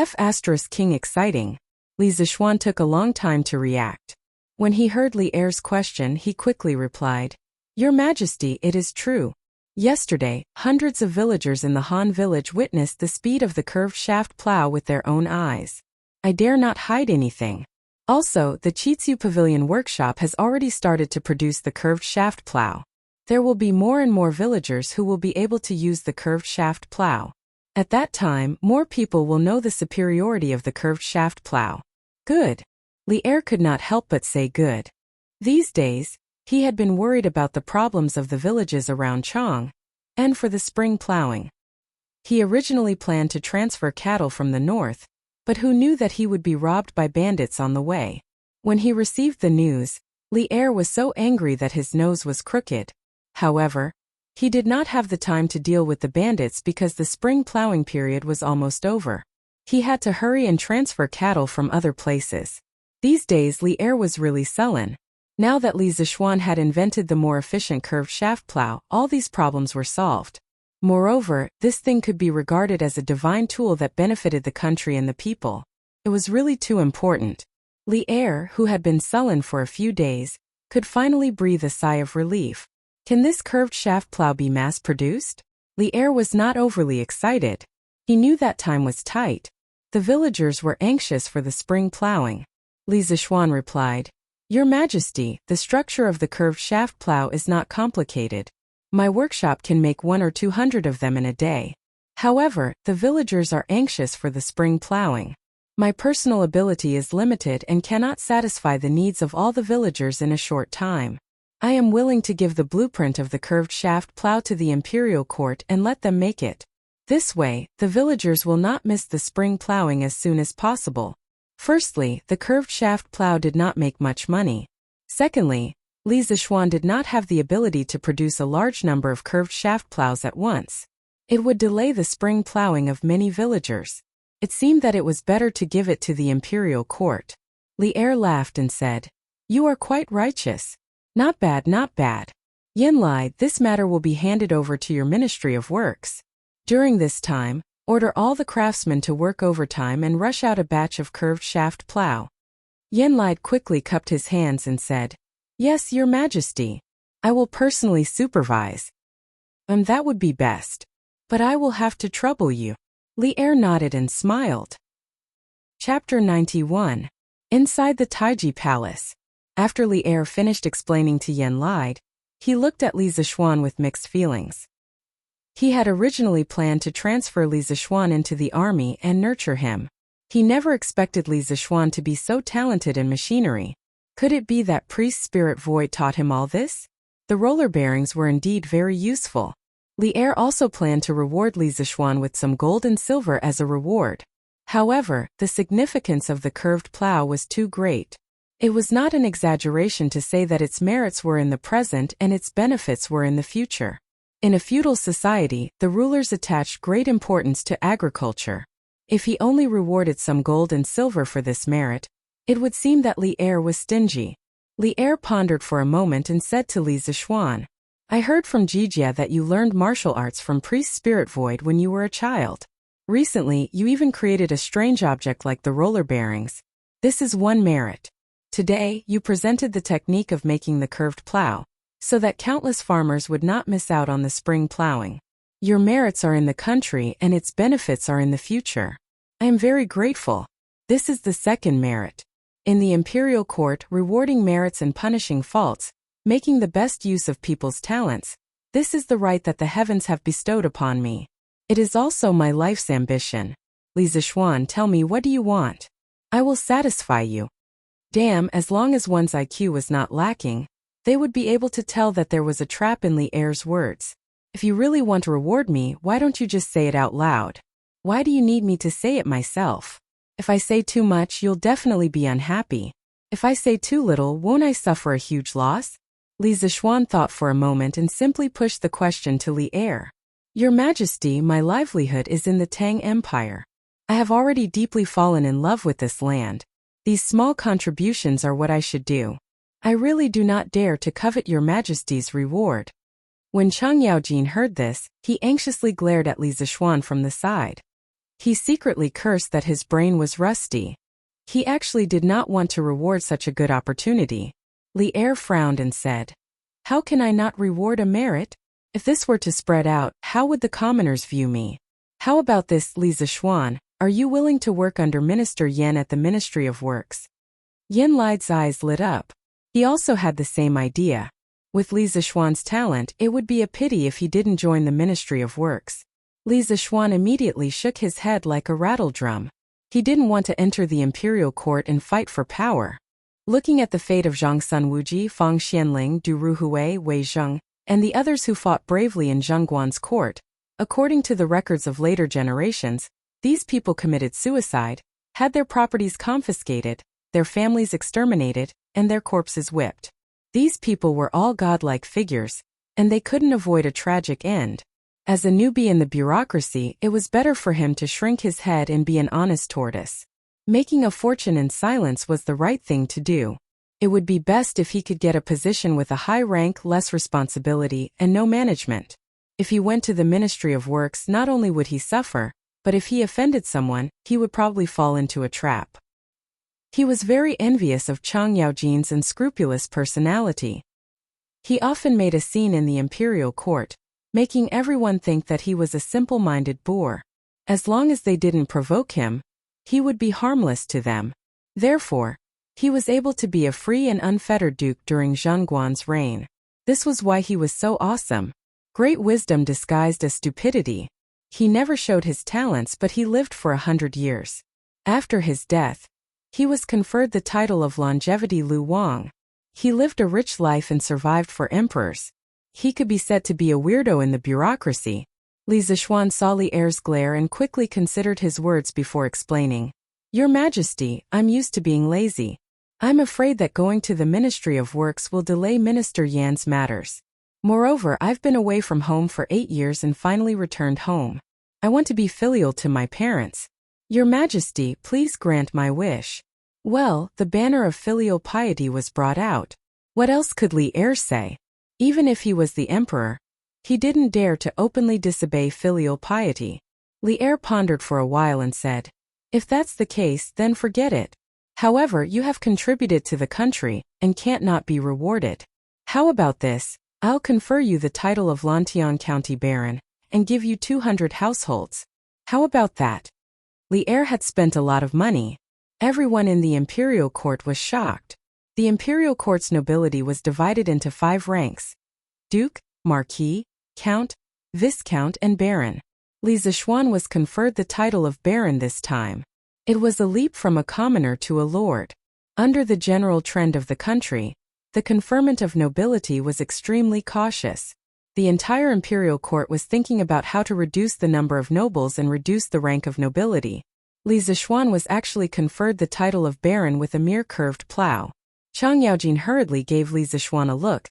King exciting. Li Zixuan took a long time to react. When he heard Li Er's question, he quickly replied, "Your Majesty, it is true. Yesterday, hundreds of villagers in the Han village witnessed the speed of the curved shaft plow with their own eyes. I dare not hide anything. Also, the Chitsu Pavilion workshop has already started to produce the curved shaft plow. There will be more and more villagers who will be able to use the curved shaft plow. At that time, more people will know the superiority of the curved shaft plow. Good. Li'er could not help but say good. These days, he had been worried about the problems of the villages around Chang, and for the spring plowing. He originally planned to transfer cattle from the north, but who knew that he would be robbed by bandits on the way? When he received the news, Li'er was so angry that his nose was crooked. However, he did not have the time to deal with the bandits because the spring plowing period was almost over. He had to hurry and transfer cattle from other places. These days Li'er was really sullen. Now that Li Zishuan had invented the more efficient curved shaft plow, all these problems were solved. Moreover, this thing could be regarded as a divine tool that benefited the country and the people. It was really too important. Li'er, who had been sullen for a few days, could finally breathe a sigh of relief. Can this curved shaft plow be mass-produced? Li'er was not overly excited. He knew that time was tight. The villagers were anxious for the spring plowing. Li Zishuan replied, "Your Majesty, the structure of the curved shaft plow is not complicated. My workshop can make 100 or 200 of them in a day. However, the villagers are anxious for the spring plowing. My personal ability is limited and cannot satisfy the needs of all the villagers in a short time. I am willing to give the blueprint of the curved shaft plow to the imperial court and let them make it. This way, the villagers will not miss the spring plowing as soon as possible." Firstly, the curved shaft plow did not make much money. Secondly, Li Zishuan did not have the ability to produce a large number of curved shaft plows at once. It would delay the spring plowing of many villagers. It seemed that it was better to give it to the imperial court. Li'er laughed and said, "You are quite righteous. Not bad, not bad. Yanlai, this matter will be handed over to your Ministry of Works. During this time, order all the craftsmen to work overtime and rush out a batch of curved shaft plow." Yanlai quickly cupped his hands and said, "Yes, Your Majesty. I will personally supervise." That would be best. But I will have to trouble you." Li'er nodded and smiled. Chapter 91. Inside the Taiji Palace. After Li'er finished explaining to Yanlai, he looked at Li Zishuan with mixed feelings. He had originally planned to transfer Li Zishuan into the army and nurture him. He never expected Li Zishuan to be so talented in machinery. Could it be that priest spirit void taught him all this? The roller bearings were indeed very useful. Li'er also planned to reward Li Zishuan with some gold and silver as a reward. However, the significance of the curved plow was too great. It was not an exaggeration to say that its merits were in the present and its benefits were in the future. In a feudal society, the rulers attached great importance to agriculture. If he only rewarded some gold and silver for this merit, it would seem that Li'er was stingy. Li'er pondered for a moment and said to Li Zishuan, "I heard from Jijia that you learned martial arts from Priest Spirit Void when you were a child. Recently, you even created a strange object like the roller bearings. This is one merit. Today, you presented the technique of making the curved plow, so that countless farmers would not miss out on the spring plowing. Your merits are in the country and its benefits are in the future. I am very grateful." This is the second merit. In the imperial court, rewarding merits and punishing faults, making the best use of people's talents, this is the right that the heavens have bestowed upon me. It is also my life's ambition. Li Zishuan, tell me, what do you want? I will satisfy you. Damn, as long as one's IQ was not lacking, they would be able to tell that there was a trap in Li'er's words. If you really want to reward me, why don't you just say it out loud? Why do you need me to say it myself? If I say too much, you'll definitely be unhappy. If I say too little, won't I suffer a huge loss? Li Zishuan thought for a moment and simply pushed the question to Li'er. Your Majesty, my livelihood is in the Tang Empire. I have already deeply fallen in love with this land. These small contributions are what I should do. I really do not dare to covet your Majesty's reward. When Chang Yaojin heard this, he anxiously glared at Li Zishuan from the side. He secretly cursed that his brain was rusty. He actually did not want to reward such a good opportunity. Li'er frowned and said, "How can I not reward a merit? If this were to spread out, how would the commoners view me? How about this, Li Zishuan? Are you willing to work under Minister Yan at the Ministry of Works?" Yin Li's eyes lit up. He also had the same idea. With Li Zixuan's talent, it would be a pity if he didn't join the Ministry of Works. Li Zixuan immediately shook his head like a rattledrum. He didn't want to enter the imperial court and fight for power. Looking at the fate of Zhang Sunwuji, Fang Xianling, Du Ruhui, Wei Zheng, and the others who fought bravely in Zhengguan's court, according to the records of later generations, these people committed suicide, had their properties confiscated, their families exterminated, and their corpses whipped. These people were all godlike figures, and they couldn't avoid a tragic end. As a newbie in the bureaucracy, it was better for him to shrink his head and be an honest tortoise. Making a fortune in silence was the right thing to do. It would be best if he could get a position with a high rank, less responsibility, and no management. If he went to the Ministry of Works, not only would he suffer, but if he offended someone, he would probably fall into a trap. He was very envious of Chang Yaojin's unscrupulous personality. He often made a scene in the imperial court, making everyone think that he was a simple-minded boor. As long as they didn't provoke him, he would be harmless to them. Therefore, he was able to be a free and unfettered duke during Zhengguan's reign. This was why he was so awesome. Great wisdom disguised as stupidity. He never showed his talents, but he lived for 100 years. After his death, he was conferred the title of Longevity Lu Wang. He lived a rich life and survived for emperors. He could be said to be a weirdo in the bureaucracy. Li Zixuan saw Li Er's glare and quickly considered his words before explaining. Your Majesty, I'm used to being lazy. I'm afraid that going to the Ministry of Works will delay Minister Yan's matters. Moreover, I've been away from home for 8 years and finally returned home. I want to be filial to my parents. Your Majesty, please grant my wish. Well, the banner of filial piety was brought out. What else could Li Er say? Even if he was the emperor, he didn't dare to openly disobey filial piety. Li Er pondered for a while and said, if that's the case, then forget it. However, you have contributed to the country, and can't not be rewarded. How about this? I'll confer you the title of Lantian County Baron, and give you 200 households. How about that? Li Er had spent a lot of money. Everyone in the imperial court was shocked. The imperial court's nobility was divided into 5 ranks: Duke, Marquis, Count, Viscount, and Baron. Li Zixuan was conferred the title of Baron this time. It was a leap from a commoner to a lord. Under the general trend of the country, the conferment of nobility was extremely cautious. The entire imperial court was thinking about how to reduce the number of nobles and reduce the rank of nobility. Li Zixuan was actually conferred the title of Baron with a mere curved plow. Chang Yaojin hurriedly gave Li Zixuan a look,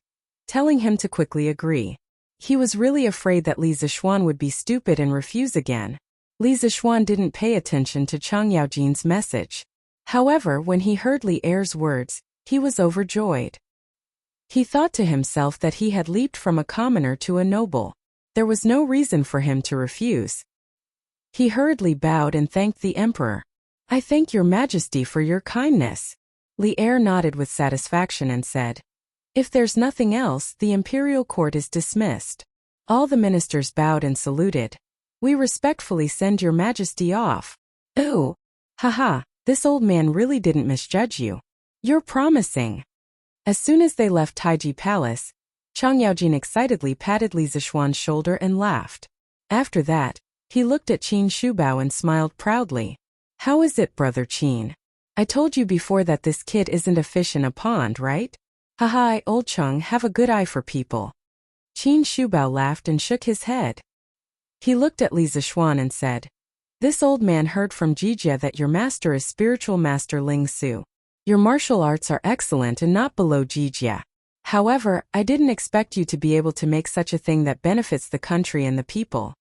telling him to quickly agree. He was really afraid that Li Zixuan would be stupid and refuse again. Li Zixuan didn't pay attention to Chang Yaojin's message. However, when he heard Li Er's words, he was overjoyed. He thought to himself that he had leaped from a commoner to a noble. There was no reason for him to refuse. He hurriedly bowed and thanked the emperor. I thank your Majesty for your kindness. Li Er nodded with satisfaction and said, if there's nothing else, the imperial court is dismissed. All the ministers bowed and saluted. We respectfully send your Majesty off. Oh, haha, this old man really didn't misjudge you. You're promising. As soon as they left Taiji Palace, Chang Yaojin excitedly patted Li Zixuan's shoulder and laughed. After that, he looked at Qin Shubao and smiled proudly. How is it, Brother Qin? I told you before that this kid isn't a fish in a pond, right? Haha, old Cheng, have a good eye for people. Qin Shubao laughed and shook his head. He looked at Li Zixuan and said, this old man heard from Jijia that your master is spiritual master Ling Su. Your martial arts are excellent and not below Jijia. However, I didn't expect you to be able to make such a thing that benefits the country and the people.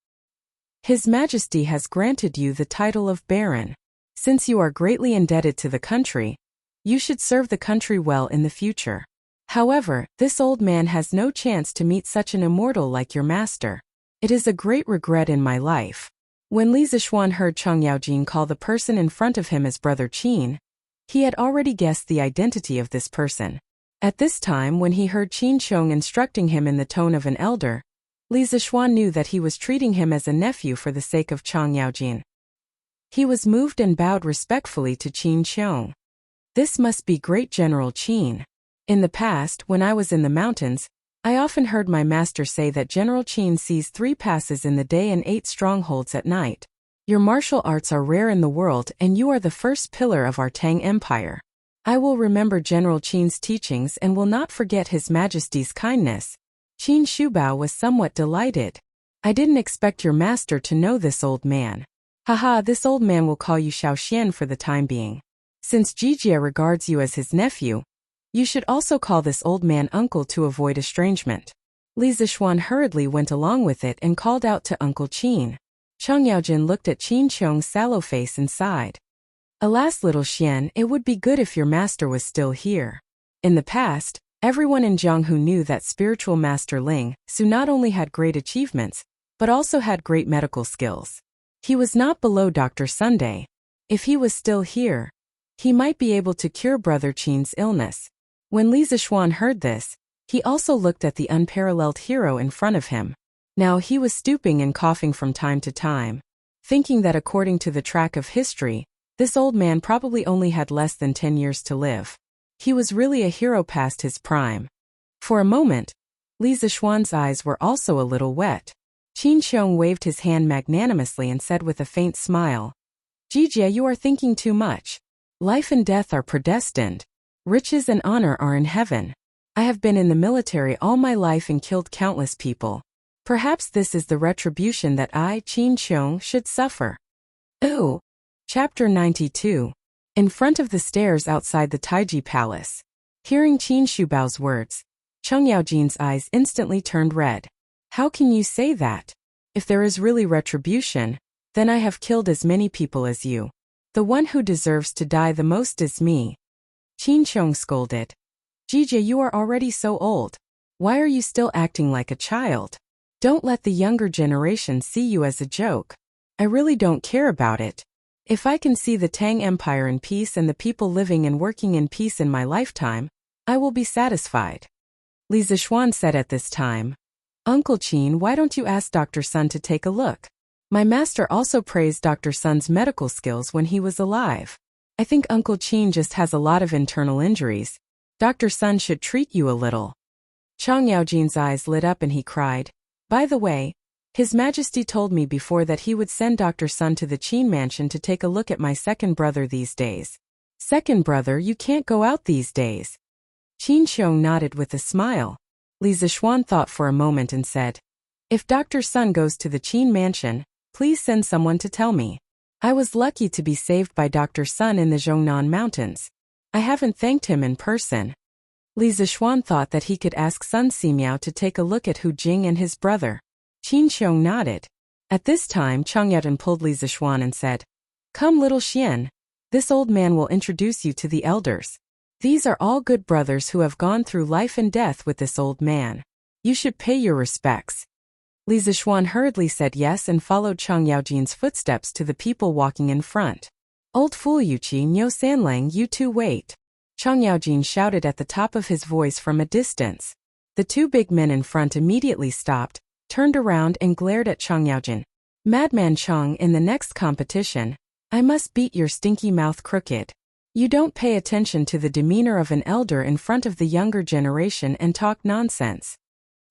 His Majesty has granted you the title of Baron. Since you are greatly indebted to the country, you should serve the country well in the future. However, this old man has no chance to meet such an immortal like your master. It is a great regret in my life. When Li Zixuan heard Chang Yaojin call the person in front of him as Brother Qin, he had already guessed the identity of this person. At this time, when he heard Qin Chong instructing him in the tone of an elder, Li Zixuan knew that he was treating him as a nephew for the sake of Chang Yaojin. He was moved and bowed respectfully to Qin Chong. This must be great General Qin. In the past, when I was in the mountains, I often heard my master say that General Qin sees 3 passes in the day and 8 strongholds at night. Your martial arts are rare in the world and you are the first pillar of our Tang Empire. I will remember General Qin's teachings and will not forget His Majesty's kindness. Qin Shubao was somewhat delighted. I didn't expect your master to know this old man. Haha, this old man will call you Xiao Xian for the time being. Since Jijia regards you as his nephew, you should also call this old man uncle to avoid estrangement. Li Zixuan hurriedly went along with it and called out to Uncle Qin. Cheng Yaojin looked at Qin Chong's sallow face and sighed. Alas, little Xian, it would be good if your master was still here. In the past, everyone in Jianghu knew that spiritual master Ling Su not only had great achievements, but also had great medical skills. He was not below Dr. Sunday. If he was still here, he might be able to cure Brother Qin's illness. When Li Zixuan heard this, he also looked at the unparalleled hero in front of him. Now he was stooping and coughing from time to time, thinking that according to the track of history, this old man probably only had less than 10 years to live. He was really a hero past his prime. For a moment, Li Zixuan's eyes were also a little wet. Qin Xiong waved his hand magnanimously and said with a faint smile, Jijia, you are thinking too much. Life and death are predestined. Riches and honor are in heaven. I have been in the military all my life and killed countless people. Perhaps this is the retribution that I, Qin Xiong, should suffer. Ooh. Chapter 92. In front of the stairs outside the Taiji Palace. Hearing Qin Shubao's words, Cheng Yaojin's eyes instantly turned red. How can you say that? If there is really retribution, then I have killed as many people as you. The one who deserves to die the most is me. Qin Xiong scolded. Jijia, you are already so old. Why are you still acting like a child? Don't let the younger generation see you as a joke. I really don't care about it. If I can see the Tang Empire in peace and the people living and working in peace in my lifetime, I will be satisfied. Li Zixuan said at this time, Uncle Qin, why don't you ask Dr. Sun to take a look? My master also praised Dr. Sun's medical skills when he was alive. I think Uncle Qin just has a lot of internal injuries. Dr. Sun should treat you a little. Cheng Yaojin's eyes lit up and he cried, by the way, His Majesty told me before that he would send Dr. Sun to the Qin mansion to take a look at my second brother these days. Second brother, you can't go out these days. Qin Xiong nodded with a smile. Li Zixuan thought for a moment and said, if Dr. Sun goes to the Qin mansion, please send someone to tell me. I was lucky to be saved by Dr. Sun in the Zhongnan Mountains. I haven't thanked him in person. Li Zixuan thought that he could ask Sun Simiao to take a look at Hu Jing and his brother. Qin Xiong nodded. At this time, Cheng Yaojin pulled Li Zixuan and said, come, little Xian. This old man will introduce you to the elders. These are all good brothers who have gone through life and death with this old man. You should pay your respects. Li Zixuan hurriedly said yes and followed Cheng Yaojin's footsteps to the people walking in front. Old fool Yuqi, Niu Sanlang, you two wait. Cheng Yaojin shouted at the top of his voice from a distance. The 2 big men in front immediately stopped, turned around and glared at Cheng Yaojin. Madman Cheng, in the next competition, I must beat your stinky mouth crooked. You don't pay attention to the demeanor of an elder in front of the younger generation and talk nonsense.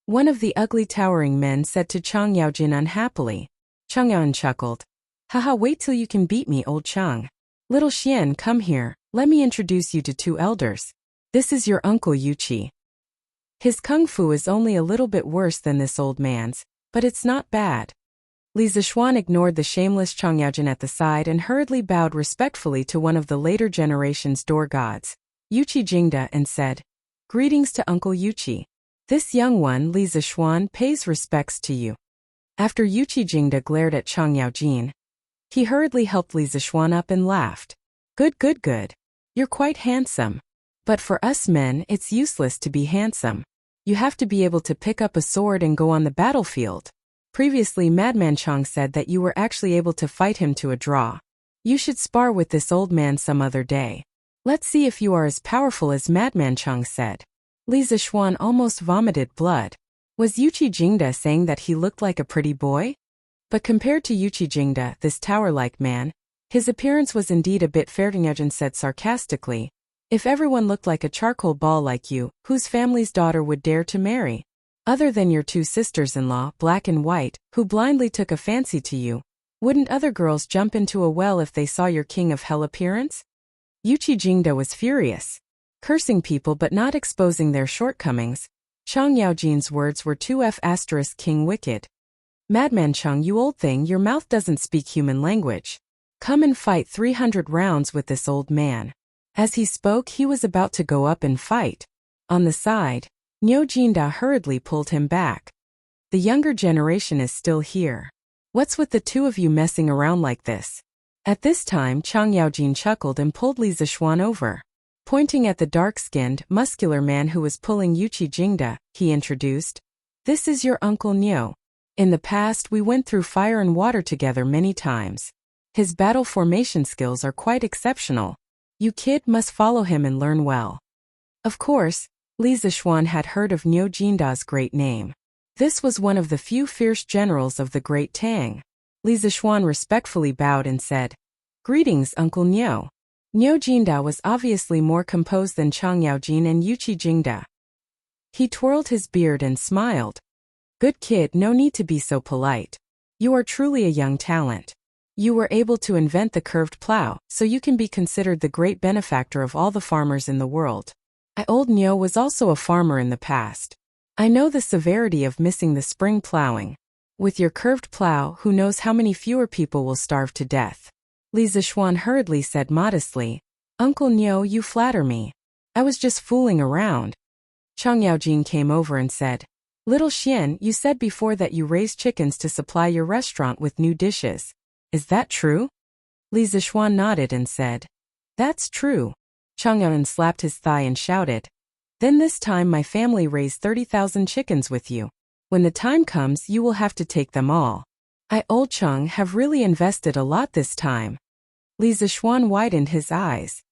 One of the ugly towering men said to Cheng Yaojin unhappily. Cheng Yaojin chuckled. Haha, wait till you can beat me, old Cheng. Little Xian, come here, let me introduce you to 2 elders. This is your uncle Yuqi. His kung fu is only a little bit worse than this old man's, but it's not bad. Li Zixuan ignored the shameless Cheng Yaojin at the side and hurriedly bowed respectfully to one of the later generation's door gods, Yuqi Jingda, and said, greetings to Uncle Yuqi. This young one, Li Zixuan, pays respects to you. After Yuqi Jingda glared at Cheng Yaojin, he hurriedly helped Li Zixuan up and laughed. Good, good, good. You're quite handsome. But for us men, it's useless to be handsome. You have to be able to pick up a sword and go on the battlefield. Previously, Madman Chong said that you were actually able to fight him to a draw. You should spar with this old man some other day. Let's see if you are as powerful as Madman Chong said. Li Zixuan almost vomited blood. Was Yuqi Jingda saying that he looked like a pretty boy? But compared to Yuqi Jingda, this tower-like man, his appearance was indeed a bit fair. Yujin said sarcastically, If everyone looked like a charcoal ball like you, whose family's daughter would dare to marry? Other than your two sisters-in-law, black and white, who blindly took a fancy to you, wouldn't other girls jump into a well if they saw your king of hell appearance? Yuchi Jingda was furious. Cursing people but not exposing their shortcomings. Chang Yaojin's words were 2F** king wicked. Madman Cheng, you old thing, your mouth doesn't speak human language. Come and fight 300 rounds with this old man. As he spoke, he was about to go up and fight. On the side, Niu Jinda hurriedly pulled him back. The younger generation is still here. What's with the two of you messing around like this? At this time, Chang Yaojin chuckled and pulled Li Zixuan over. Pointing at the dark-skinned, muscular man who was pulling Yuchi Jingda, he introduced, "This is your Uncle Niu. In the past, we went through fire and water together many times. His battle formation skills are quite exceptional. You kid must follow him and learn well." Of course, Li Zixuan had heard of Niu Jinda's great name. This was one of the few fierce generals of the Great Tang. Li Zixuan respectfully bowed and said, "Greetings, Uncle Niu." Niu Jinda was obviously more composed than Chang Yaojin and Yuchi Jingda. He twirled his beard and smiled. "Good kid, no need to be so polite. You are truly a young talent. You were able to invent the curved plow, so you can be considered the great benefactor of all the farmers in the world. Old Niu was also a farmer in the past. I know the severity of missing the spring plowing. With your curved plow, who knows how many fewer people will starve to death." Li Zixuan hurriedly said modestly, "Uncle Niu, you flatter me. I was just fooling around." Chang Yaojin came over and said, "Little Xian, you said before that you raised chickens to supply your restaurant with new dishes. Is that true?" Li Zixuan nodded and said, "That's true." Chang Yaojin slapped his thigh and shouted, "Then this time my family raised 30,000 chickens with you. When the time comes, you will have to take them all. Old Cheng, have really invested a lot this time." Li Zixuan widened his eyes.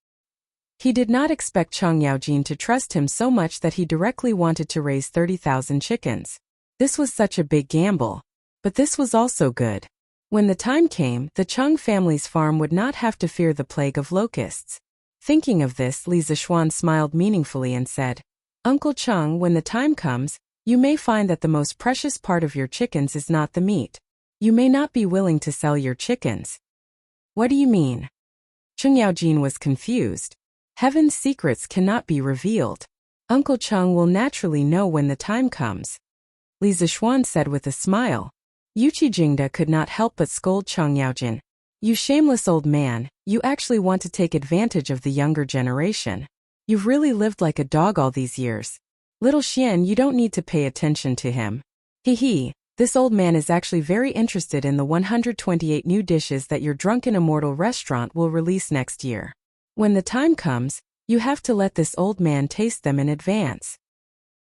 He did not expect Chang Yaojin to trust him so much that he directly wanted to raise 30,000 chickens. This was such a big gamble. But this was also good. When the time came, the Cheng family's farm would not have to fear the plague of locusts. Thinking of this, Li Zixuan smiled meaningfully and said, "Uncle Cheng, when the time comes, you may find that the most precious part of your chickens is not the meat. You may not be willing to sell your chickens." "What do you mean?" Cheng Yaojin was confused. Heaven's secrets cannot be revealed. Uncle Cheng will naturally know when the time comes. Li Zixuan said with a smile. Yuchi Jingda could not help but scold Cheng Yaojin. "You shameless old man, you actually want to take advantage of the younger generation. You've really lived like a dog all these years. Little Xian, you don't need to pay attention to him. Hee. This old man is actually very interested in the 128 new dishes that your Drunken Immortal restaurant will release next year. When the time comes, you have to let this old man taste them in advance."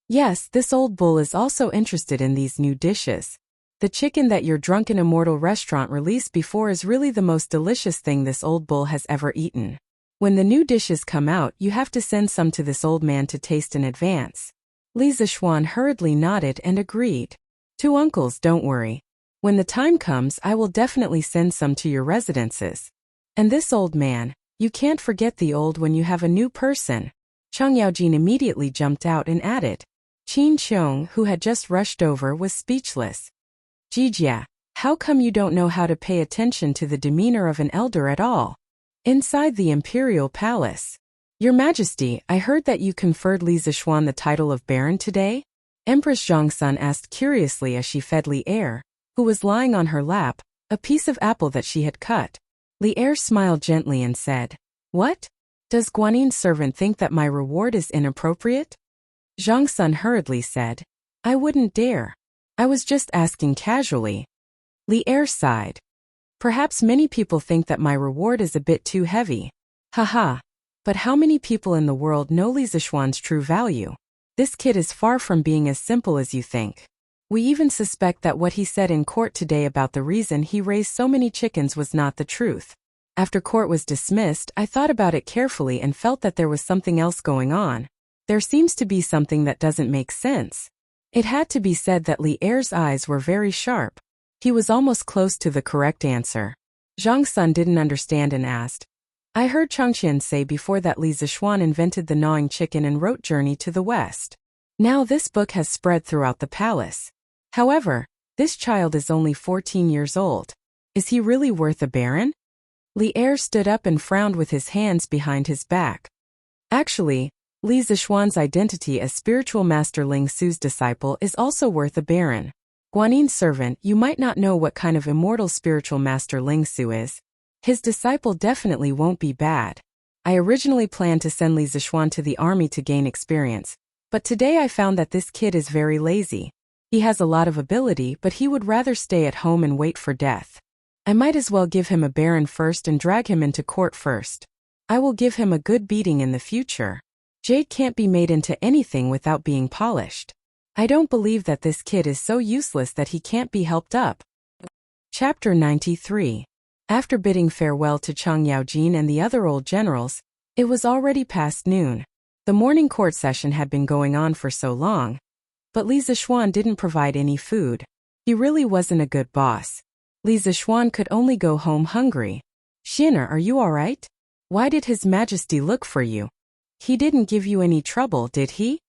Yes, this old bull is also interested in these new dishes. The chicken that your Drunken Immortal restaurant released before is really the most delicious thing this old bull has ever eaten. When the new dishes come out, you have to send some to this old man to taste in advance. Li Zixuan hurriedly nodded and agreed. "Two uncles, don't worry. When the time comes, I will definitely send some to your residences. And this old man, you can't forget the old when you have a new person." Chang Yaojin immediately jumped out and added. Qin Qiong, who had just rushed over, was speechless. "Jijia, how come you don't know how to pay attention to the demeanor of an elder at all? Inside the imperial palace. Your Majesty, I heard that you conferred Li Zixuan the title of Baron today?" Empress Zhongsun asked curiously as she fed Li Er, who was lying on her lap, a piece of apple that she had cut. Li Er smiled gently and said, "What? Does Guanin's servant think that my reward is inappropriate?" Zhongsun hurriedly said, "I wouldn't dare. I was just asking casually." Li Er sighed. "Perhaps many people think that my reward is a bit too heavy. Haha. But how many people in the world know Li Zixuan's true value? This kid is far from being as simple as you think. We even suspect that what he said in court today about the reason he raised so many chickens was not the truth. After court was dismissed, I thought about it carefully and felt that there was something else going on. There seems to be something that doesn't make sense." It had to be said that Li Er's eyes were very sharp. He was almost close to the correct answer. Zhang Sun didn't understand and asked, I heard Changqian say before that Li Zixuan invented the gnawing chicken and wrote Journey to the West. Now this book has spread throughout the palace. However, this child is only 14 years old. Is he really worth a baron? Li Er stood up and frowned with his hands behind his back. Actually, Li Zixuan's identity as spiritual master Ling Su's disciple is also worth a baron. Guanin's servant, you might not know what kind of immortal spiritual master Ling Su is. His disciple definitely won't be bad. I originally planned to send Li Zixuan to the army to gain experience, but today I found that this kid is very lazy. He has a lot of ability, but he would rather stay at home and wait for death. I might as well give him a baron first and drag him into court first. I will give him a good beating in the future. Jade can't be made into anything without being polished. I don't believe that this kid is so useless that he can't be helped up. Chapter 93. After bidding farewell to Chang Yaojin and the other old generals, it was already past noon. The morning court session had been going on for so long, but Li Zixuan didn't provide any food. He really wasn't a good boss. Li Zixuan could only go home hungry. Xin'er, are you alright? Why did His Majesty look for you? He didn't give you any trouble, did he?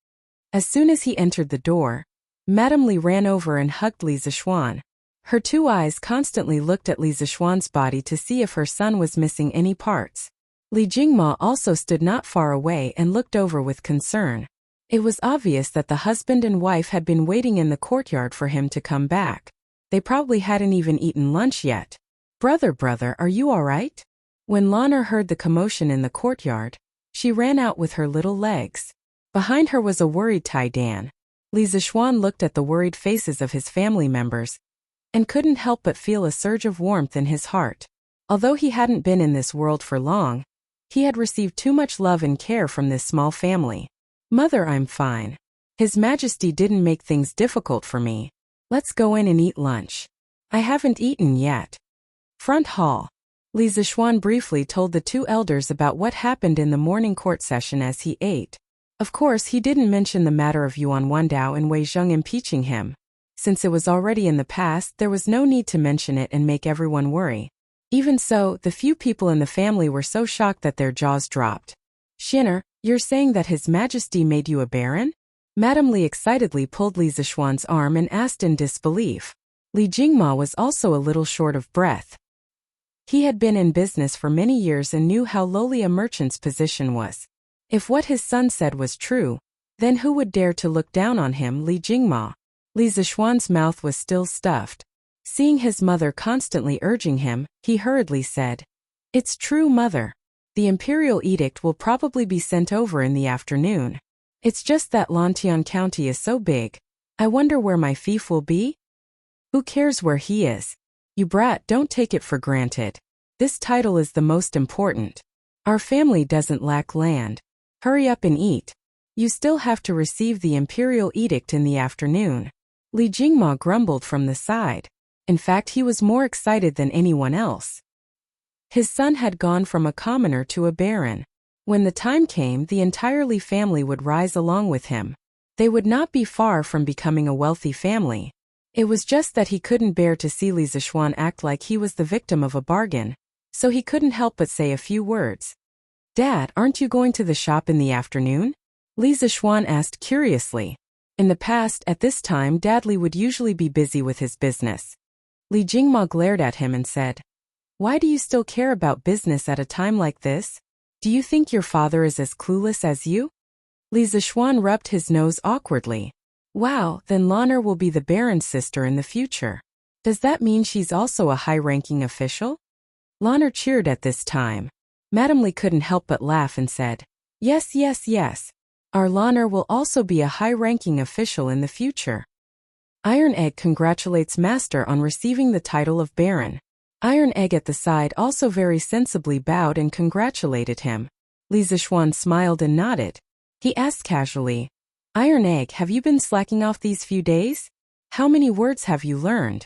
As soon as he entered the door, Madame Li ran over and hugged Li Zixuan. Her two eyes constantly looked at Li Zixuan's body to see if her son was missing any parts. Li Jingma also stood not far away and looked over with concern. It was obvious that the husband and wife had been waiting in the courtyard for him to come back. They probably hadn't even eaten lunch yet. Brother, are you alright? When Lan'er heard the commotion in the courtyard, she ran out with her little legs. Behind her was a worried Tai Dan. Li Zixuan looked at the worried faces of his family members and couldn't help but feel a surge of warmth in his heart. Although he hadn't been in this world for long, he had received too much love and care from this small family. Mother, I'm fine. His Majesty didn't make things difficult for me. Let's go in and eat lunch. I haven't eaten yet. Front hall. Li Zixuan briefly told the two elders about what happened in the morning court session as he ate. Of course, he didn't mention the matter of Yuan Wandao and Wei Zheng impeaching him. Since it was already in the past, there was no need to mention it and make everyone worry. Even so, the few people in the family were so shocked that their jaws dropped. Xin'er, you're saying that His Majesty made you a baron? Madame Li excitedly pulled Li Zixuan's arm and asked in disbelief. Li Jingma was also a little short of breath. He had been in business for many years and knew how lowly a merchant's position was. If what his son said was true, then who would dare to look down on him, Li Jingma? Li Zixuan's mouth was still stuffed. Seeing his mother constantly urging him, he hurriedly said, "It's true, mother. The imperial edict will probably be sent over in the afternoon. It's just that Lantian County is so big. I wonder where my fief will be? Who cares where he is? You brat, don't take it for granted. This title is the most important. Our family doesn't lack land. Hurry up and eat. You still have to receive the imperial edict in the afternoon." Li Jingma grumbled from the side. In fact, he was more excited than anyone else. His son had gone from a commoner to a baron. When the time came, the entire Li family would rise along with him. They would not be far from becoming a wealthy family. It was just that he couldn't bear to see Li Zixuan act like he was the victim of a bargain, so he couldn't help but say a few words. "Dad, aren't you going to the shop in the afternoon?" Li Zixuan asked curiously. In the past, at this time, Dad Li would usually be busy with his business. Li Jingma glared at him and said, "Why do you still care about business at a time like this? Do you think your father is as clueless as you?" Li Zixuan rubbed his nose awkwardly. "Wow, then Lan'er will be the baron's sister in the future. Does that mean she's also a high-ranking official?" Lan'er cheered at this time. Madame Li couldn't help but laugh and said, Yes. Our Lan'er will also be a high-ranking official in the future." Iron Egg congratulates Master on receiving the title of Baron. Iron Egg at the side also very sensibly bowed and congratulated him. Li Zixuan smiled and nodded. He asked casually, "Iron Egg, have you been slacking off these few days? How many words have you learned?"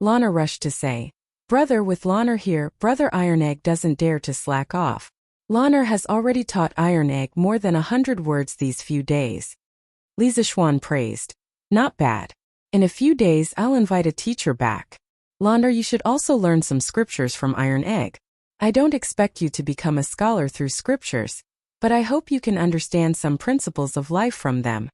Lan'er rushed to say, "Brother, with Lan'er here, Brother Iron Egg doesn't dare to slack off. Lan'er has already taught Iron Egg more than 100 words these few days." Li Zixuan praised. "Not bad. In a few days I'll invite a teacher back. Lan'er, you should also learn some scriptures from Iron Egg." I don't expect you to become a scholar through scriptures, but I hope you can understand some principles of life from them.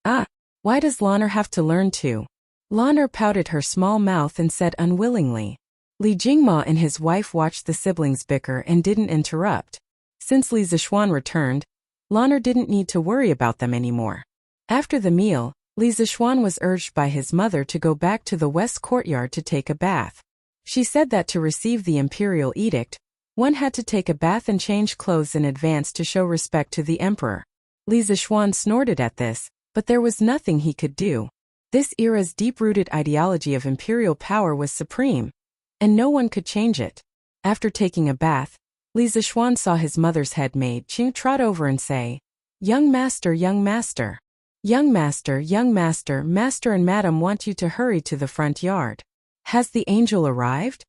Ah, why does Lanner have to learn too? Lanner pouted her small mouth and said unwillingly. Li Jingma and his wife watched the siblings bicker and didn't interrupt. Since Li Zixuan returned, Lanner didn't need to worry about them anymore. After the meal, Li Zixuan was urged by his mother to go back to the west courtyard to take a bath. She said that to receive the imperial edict, one had to take a bath and change clothes in advance to show respect to the emperor. Li Zixuan snorted at this, but there was nothing he could do. This era's deep-rooted ideology of imperial power was supreme, and no one could change it. After taking a bath, Li Zixuan saw his mother's head maid Qing trot over and say, "Young master, young master. Young master, master and madam want you to hurry to the front yard." "Has the angel arrived?"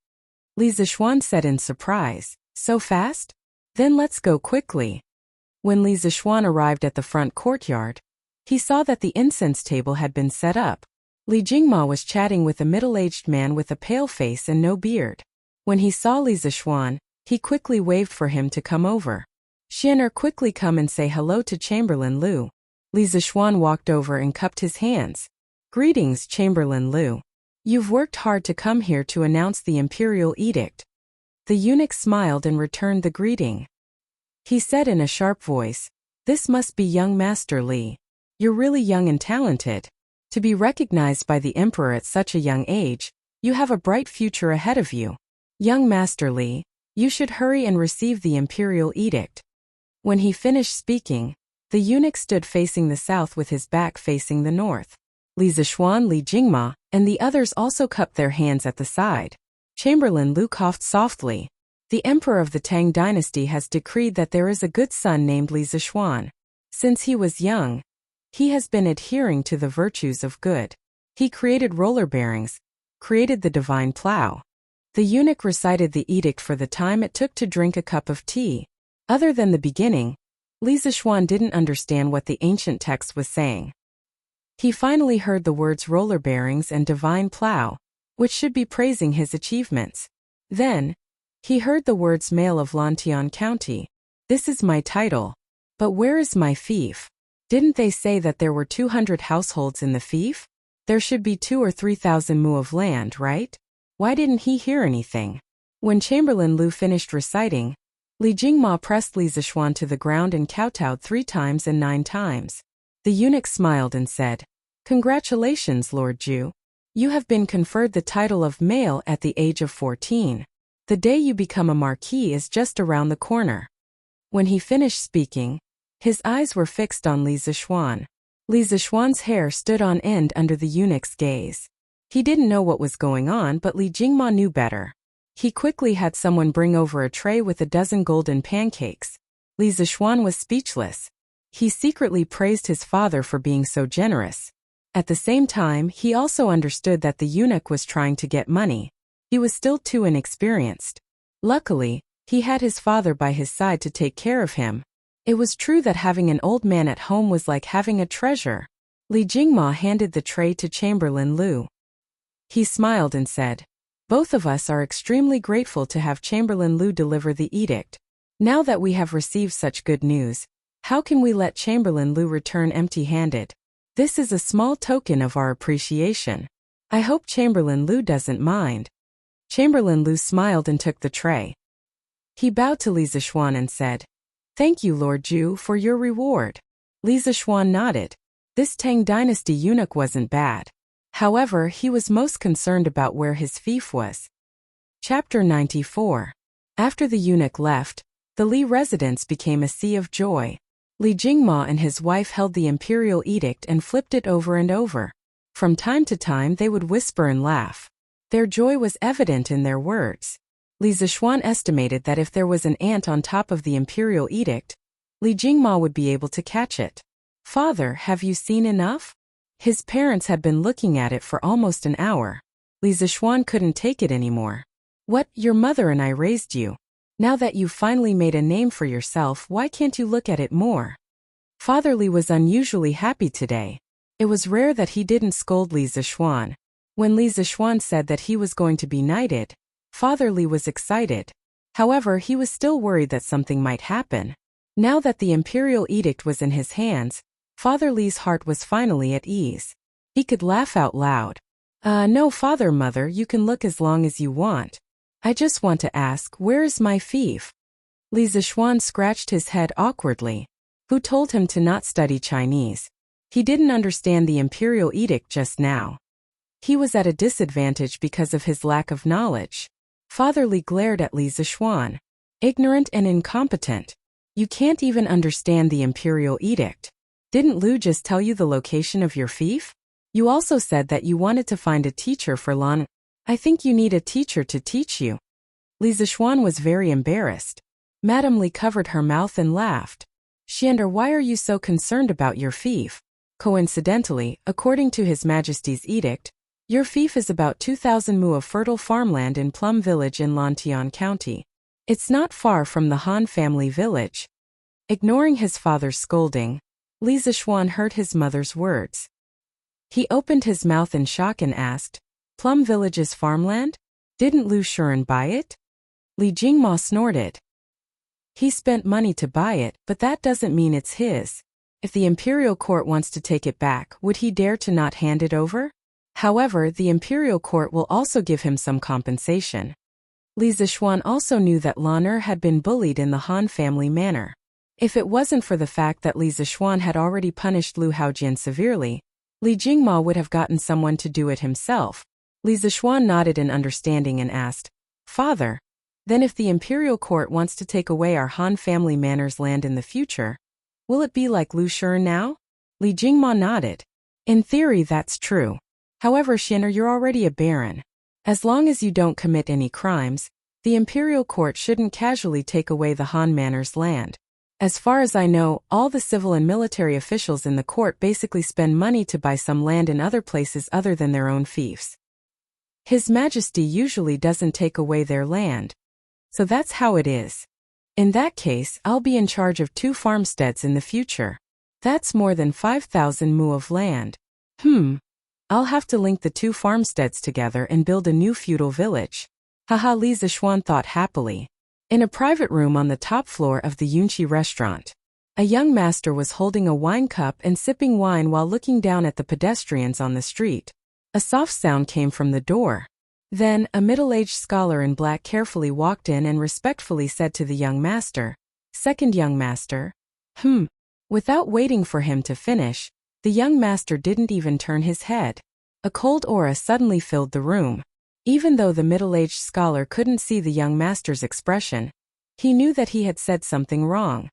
Li Zixuan said in surprise. "So fast? Then let's go quickly." When Li Zixuan arrived at the front courtyard, he saw that the incense table had been set up. Li Jingma was chatting with a middle-aged man with a pale face and no beard. When he saw Li Zixuan, he quickly waved for him to come over. "Xianer, quickly come and say hello to Chamberlain Lu." Li Zixuan walked over and cupped his hands. "Greetings, Chamberlain Lu. You've worked hard to come here to announce the imperial edict." The eunuch smiled and returned the greeting. He said in a sharp voice, "This must be young Master Li. You're really young and talented. To be recognized by the emperor at such a young age, you have a bright future ahead of you. Young Master Li, you should hurry and receive the imperial edict." When he finished speaking, the eunuch stood facing the south with his back facing the north. Li Zixuan, Li Jingma, and the others also cupped their hands at the side. Chamberlain Lu coughed softly. "The emperor of the Tang dynasty has decreed that there is a good son named Li Zixuan. Since he was young, he has been adhering to the virtues of good. He created roller bearings, created the divine plow." The eunuch recited the edict for the time it took to drink a cup of tea. Other than the beginning, Li Zixuan didn't understand what the ancient text was saying. He finally heard the words roller bearings and divine plow, which should be praising his achievements. Then, he heard the words Mail of Lantian County. "This is my title. But where is my fief? Didn't they say that there were 200 households in the fief? There should be 2,000 or 3,000 mu of land, right? Why didn't he hear anything?" When Chamberlain Lu finished reciting, Li Jingma pressed Li Zixuan to the ground and kowtowed 3 times and 9 times. The eunuch smiled and said, "Congratulations, Lord Ju. You have been conferred the title of male at the age of 14. The day you become a marquis is just around the corner." When he finished speaking, his eyes were fixed on Li Zixuan. Li Zixuan's hair stood on end under the eunuch's gaze. He didn't know what was going on, but Li Jingma knew better. He quickly had someone bring over a tray with a dozen golden pancakes. Li Zixuan was speechless. He secretly praised his father for being so generous. At the same time, he also understood that the eunuch was trying to get money. He was still too inexperienced. Luckily, he had his father by his side to take care of him. It was true that having an old man at home was like having a treasure. Li Jingma handed the tray to Chamberlain Lu. He smiled and said, "Both of us are extremely grateful to have Chamberlain Lu deliver the edict. Now that we have received such good news, how can we let Chamberlain Lu return empty-handed? This is a small token of our appreciation. I hope Chamberlain Lu doesn't mind." Chamberlain Lu smiled and took the tray. He bowed to Li Zixuan and said, "Thank you, Lord Ju, for your reward." Li Zixuan nodded. This Tang dynasty eunuch wasn't bad. However, he was most concerned about where his fief was. Chapter 94. After the eunuch left, the Li residence became a sea of joy. Li Jingma and his wife held the imperial edict and flipped it over and over. From time to time they would whisper and laugh. Their joy was evident in their words. Li Zixuan estimated that if there was an ant on top of the imperial edict, Li Jingma would be able to catch it. "Father, have you seen enough?" His parents had been looking at it for almost an hour. Li Zixuan couldn't take it anymore. "What, your mother and I raised you. Now that you've finally made a name for yourself, why can't you look at it more?" Father Li was unusually happy today. It was rare that he didn't scold Li Zixuan. When Li Zixuan said that he was going to be knighted, Father Li was excited. However, he was still worried that something might happen. Now that the imperial edict was in his hands, Father Li's heart was finally at ease. He could laugh out loud. No, Father, Mother, you can look as long as you want. I just want to ask, where is my fief? Li Zixuan scratched his head awkwardly. Who told him to not study Chinese? He didn't understand the imperial edict just now. He was at a disadvantage because of his lack of knowledge. Father Li glared at Li Zixuan. Ignorant and incompetent. You can't even understand the imperial edict. Didn't Lu just tell you the location of your fief? You also said that you wanted to find a teacher for Lan. I think you need a teacher to teach you. Li Zixuan was very embarrassed. Madame Li covered her mouth and laughed. Xiander, why are you so concerned about your fief? Coincidentally, according to His Majesty's edict, your fief is about 2,000 mu of fertile farmland in Plum Village in Lantian County. It's not far from the Han family village. Ignoring his father's scolding, Li Zixuan heard his mother's words. He opened his mouth in shock and asked, Plum Village's farmland? Didn't Lu Shuren buy it? Li Jingma snorted. He spent money to buy it, but that doesn't mean it's his. If the imperial court wants to take it back, would he dare to not hand it over? However, the imperial court will also give him some compensation. Li Zixuan also knew that Lan Er had been bullied in the Han family manor. If it wasn't for the fact that Li Zixuan had already punished Lu Haojian severely, Li Jingma would have gotten someone to do it himself. Li Zixuan nodded in understanding and asked, Father, then if the imperial court wants to take away our Han family manor's land in the future, will it be like Lu Shuren now? Li Jingma nodded. In theory, that's true. However, Xiander, you're already a baron. As long as you don't commit any crimes, the imperial court shouldn't casually take away the Han manor's land. As far as I know, all the civil and military officials in the court basically spend money to buy some land in other places other than their own fiefs. His Majesty usually doesn't take away their land. So that's how it is. In that case, I'll be in charge of 2 farmsteads in the future. That's more than 5,000 mu of land. I'll have to link the 2 farmsteads together and build a new feudal village. Haha, Li Zixuan thought happily. In a private room on the top floor of the Yunqi restaurant, a young master was holding a wine cup and sipping wine while looking down at the pedestrians on the street. A soft sound came from the door. Then, a middle-aged scholar in black carefully walked in and respectfully said to the young master, Second young master. Without waiting for him to finish, the young master didn't even turn his head. A cold aura suddenly filled the room. Even though the middle-aged scholar couldn't see the young master's expression, he knew that he had said something wrong.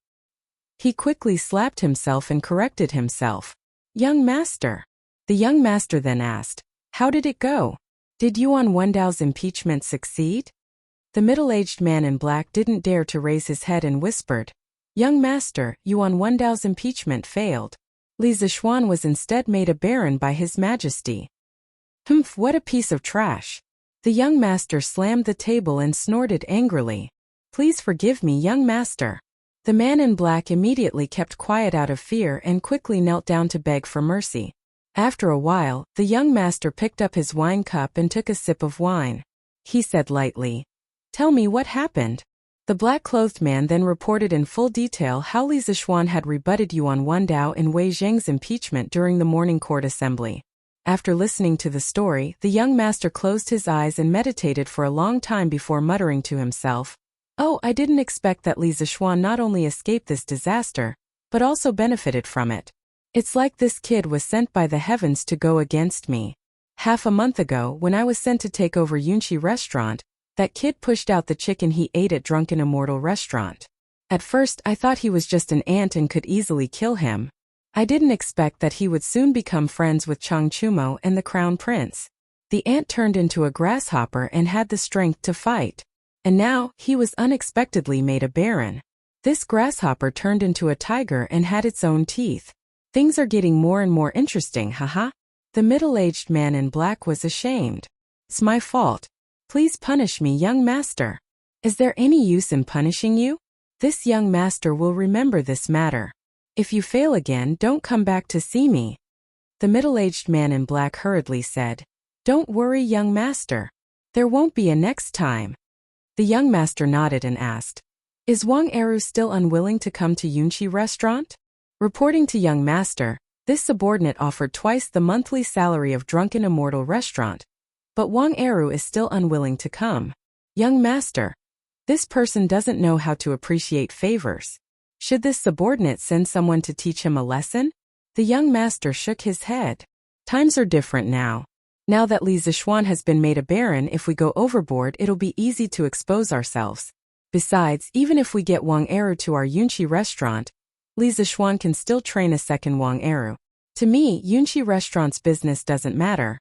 He quickly slapped himself and corrected himself. Young master. The young master then asked, How did it go? Did Yuan Wendao's impeachment succeed? The middle-aged man in black didn't dare to raise his head and whispered, Young master, Yuan Wendao's impeachment failed. Li Zixuan was instead made a baron by His Majesty. What a piece of trash. The young master slammed the table and snorted angrily. Please forgive me, young master. The man in black immediately kept quiet out of fear and quickly knelt down to beg for mercy. After a while, the young master picked up his wine cup and took a sip of wine. He said lightly, Tell me what happened. The black-clothed man then reported in full detail how Li Zixuan had rebutted Yuan Wendao in Wei Zheng's impeachment during the morning court assembly. After listening to the story, the young master closed his eyes and meditated for a long time before muttering to himself, Oh, I didn't expect that Li Zixuan not only escaped this disaster, but also benefited from it. It's like this kid was sent by the heavens to go against me. Half a month ago, when I was sent to take over Yunqi restaurant, that kid pushed out the chicken he ate at Drunken Immortal restaurant. At first, I thought he was just an ant and could easily kill him. I didn't expect that he would soon become friends with Chang Chumo and the Crown Prince. The ant turned into a grasshopper and had the strength to fight. And now, he was unexpectedly made a baron. This grasshopper turned into a tiger and had its own teeth. Things are getting more and more interesting, haha. The middle-aged man in black was ashamed. It's my fault. Please punish me, young master. Is there any use in punishing you? This young master will remember this matter. If you fail again, don't come back to see me. The middle-aged man in black hurriedly said, Don't worry, young master. There won't be a next time. The young master nodded and asked, "Is Wang Eru still unwilling to come to Yunqi restaurant?" Reporting to young master, this subordinate offered twice the monthly salary of Drunken Immortal restaurant, but Wang Eru is still unwilling to come. Young master, this person doesn't know how to appreciate favors. Should this subordinate send someone to teach him a lesson? The young master shook his head. Times are different now. Now that Li Zixuan has been made a baron, if we go overboard it'll be easy to expose ourselves. Besides, even if we get Wang Eru to our Yunqi restaurant, Li Zixuan can still train a second Wang Eru. To me, Yunqi restaurant's business doesn't matter.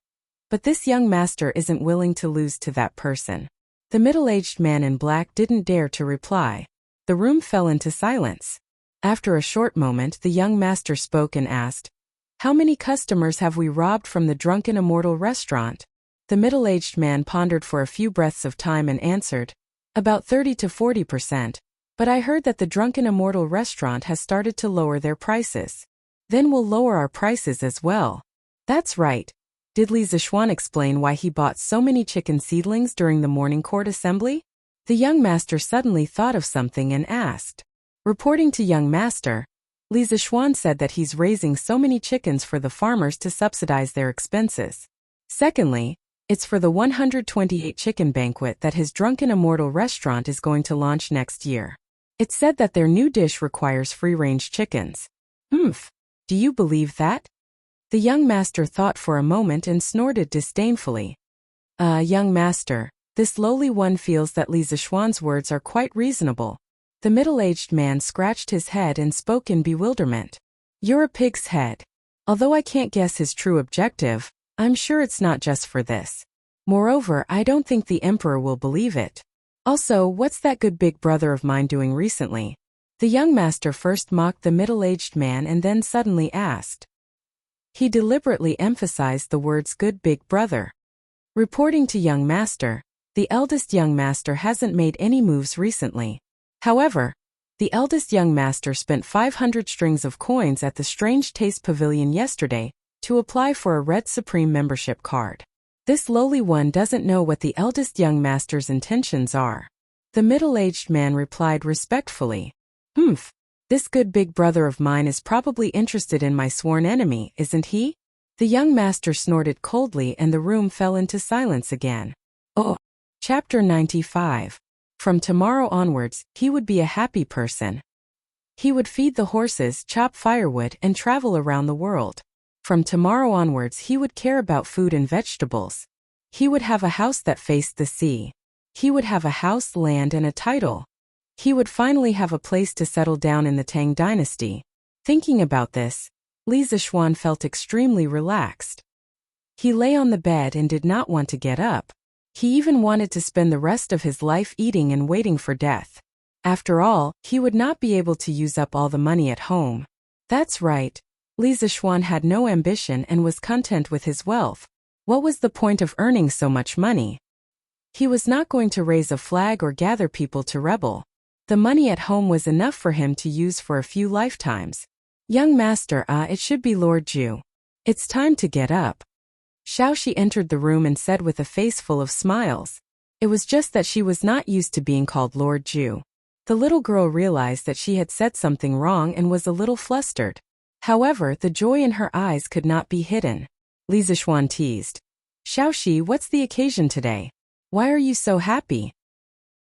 But this young master isn't willing to lose to that person. The middle-aged man in black didn't dare to reply. The room fell into silence. After a short moment, the young master spoke and asked, "How many customers have we robbed from the Drunken Immortal restaurant?" The middle-aged man pondered for a few breaths of time and answered, "About 30 to 40%. But I heard that the Drunken Immortal restaurant has started to lower their prices. Then we'll lower our prices as well." That's right. Did Li Zixuan explain why he bought so many chicken seedlings during the morning court assembly? The young master suddenly thought of something and asked. Reporting to young master, Li Zixuan said that he's raising so many chickens for the farmers to subsidize their expenses. Secondly, it's for the 128 chicken banquet that his Drunken Immortal restaurant is going to launch next year. It's said that their new dish requires free-range chickens. Humph. Do you believe that? The young master thought for a moment and snorted disdainfully. Young master, this lowly one feels that Li Zixuan's words are quite reasonable. The middle-aged man scratched his head and spoke in bewilderment. You're a pig's head. Although I can't guess his true objective, I'm sure it's not just for this. Moreover, I don't think the emperor will believe it. Also, what's that good big brother of mine doing recently? The young master first mocked the middle-aged man and then suddenly asked. He deliberately emphasized the words good big brother. Reporting to young master, the eldest young master hasn't made any moves recently. However, the eldest young master spent 500 strings of coins at the Strange Taste Pavilion yesterday to apply for a Red Supreme membership card. This lowly one doesn't know what the eldest young master's intentions are. The middle-aged man replied respectfully. Humph. This good big brother of mine is probably interested in my sworn enemy, isn't he? The young master snorted coldly and the room fell into silence again. Oh. Chapter 95. From tomorrow onwards, he would be a happy person. He would feed the horses, chop firewood, and travel around the world. From tomorrow onwards, he would care about food and vegetables. He would have a house that faced the sea. He would have a house, land, and a title. He would finally have a place to settle down in the Tang dynasty. Thinking about this, Li Zixuan felt extremely relaxed. He lay on the bed and did not want to get up. He even wanted to spend the rest of his life eating and waiting for death. After all, he would not be able to use up all the money at home. That's right. Li Zixuan had no ambition and was content with his wealth. What was the point of earning so much money? He was not going to raise a flag or gather people to rebel. The money at home was enough for him to use for a few lifetimes. Young master, it should be Lord Ju. It's time to get up. Xiaoxi entered the room and said with a face full of smiles. It was just that she was not used to being called Lord Ju. The little girl realized that she had said something wrong and was a little flustered. However, the joy in her eyes could not be hidden. Li Zixuan teased. Xiaoxi, what's the occasion today? Why are you so happy?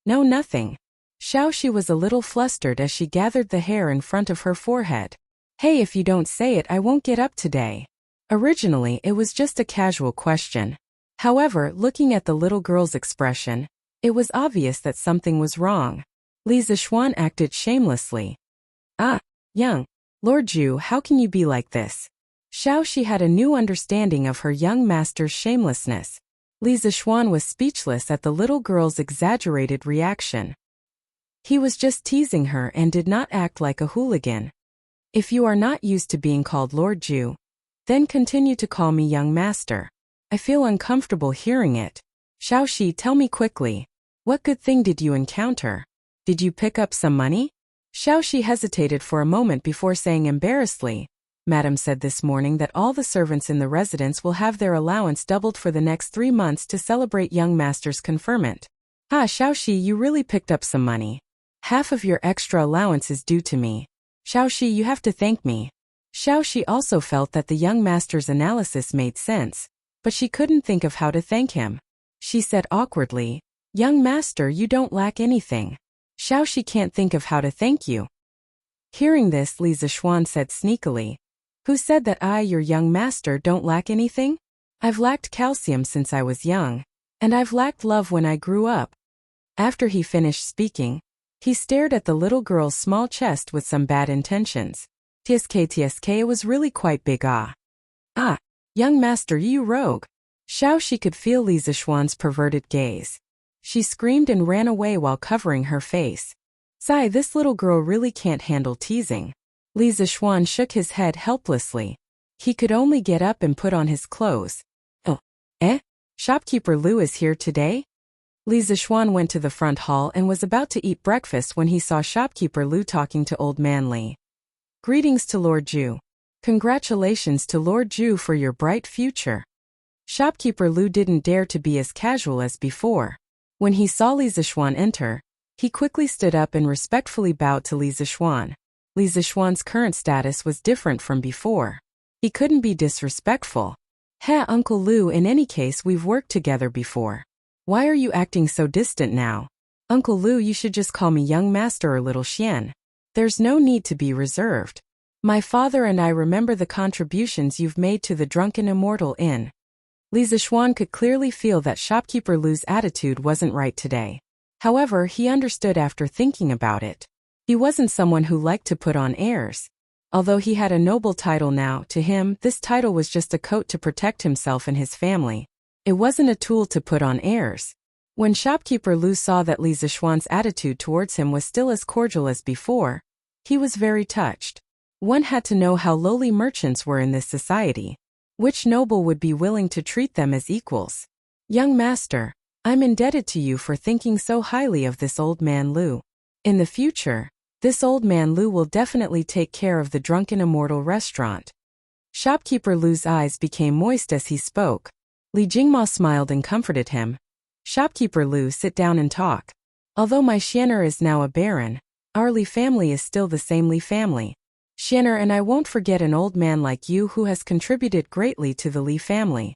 No, nothing. Xiaoxi was a little flustered as she gathered the hair in front of her forehead. Hey, if you don't say it, I won't get up today. Originally, it was just a casual question. However, looking at the little girl's expression, it was obvious that something was wrong. Li Zixuan acted shamelessly. Young Lord Ju, how can you be like this? Xiaoxi had a new understanding of her young master's shamelessness. Li Zixuan was speechless at the little girl's exaggerated reaction. He was just teasing her and did not act like a hooligan. If you are not used to being called Lord Ju, then continue to call me young master. I feel uncomfortable hearing it. Xiaoxi, tell me quickly. What good thing did you encounter? Did you pick up some money? Xiaoxi hesitated for a moment before saying embarrassedly, Madam said this morning that all the servants in the residence will have their allowance doubled for the next 3 months to celebrate young master's conferment. Ah, Xiaoxi, you really picked up some money. Half of your extra allowance is due to me. Xiaoxi, you have to thank me. Xiaoxi also felt that the young master's analysis made sense, but she couldn't think of how to thank him. She said awkwardly, Young master, you don't lack anything. Xiaoxi can't think of how to thank you. Hearing this, Li Zixuan said sneakily, Who said that I, your young master, don't lack anything? I've lacked calcium since I was young, and I've lacked love when I grew up. After he finished speaking, he stared at the little girl's small chest with some bad intentions. Tsk, it was really quite big. Ah, young master, you rogue. Xiaoxi could feel Li Zixuan's perverted gaze. She screamed and ran away while covering her face. Sigh, this little girl really can't handle teasing. Li Zixuan shook his head helplessly. He could only get up and put on his clothes. Oh, Shopkeeper Lu is here today? Li Zixuan went to the front hall and was about to eat breakfast when he saw Shopkeeper Lu talking to Old Man Li. Greetings to Lord Zhu. Congratulations to Lord Zhu for your bright future. Shopkeeper Lu didn't dare to be as casual as before. When he saw Li Zixuan enter, he quickly stood up and respectfully bowed to Li Zixuan. Li Zixuan's current status was different from before. He couldn't be disrespectful. Uncle Lu, in any case we've worked together before. Why are you acting so distant now? Uncle Lu, you should just call me young master or little Xian. There's no need to be reserved. My father and I remember the contributions you've made to the Drunken Immortal Inn. Li Zixuan could clearly feel that Shopkeeper Lu's attitude wasn't right today. However, he understood after thinking about it. He wasn't someone who liked to put on airs. Although he had a noble title now, to him, this title was just a coat to protect himself and his family. It wasn't a tool to put on airs. When Shopkeeper Lu saw that Li Zixuan's attitude towards him was still as cordial as before, he was very touched. One had to know how lowly merchants were in this society. Which noble would be willing to treat them as equals? Young master, I'm indebted to you for thinking so highly of this old man Lu. In the future, this old man Lu will definitely take care of the Drunken Immortal restaurant. Shopkeeper Lu's eyes became moist as he spoke. Li Jingma smiled and comforted him. Shopkeeper Lu, sit down and talk. Although my Xianer is now a baron, our Li family is still the same Li family. Xianer, and I won't forget an old man like you who has contributed greatly to the Li family.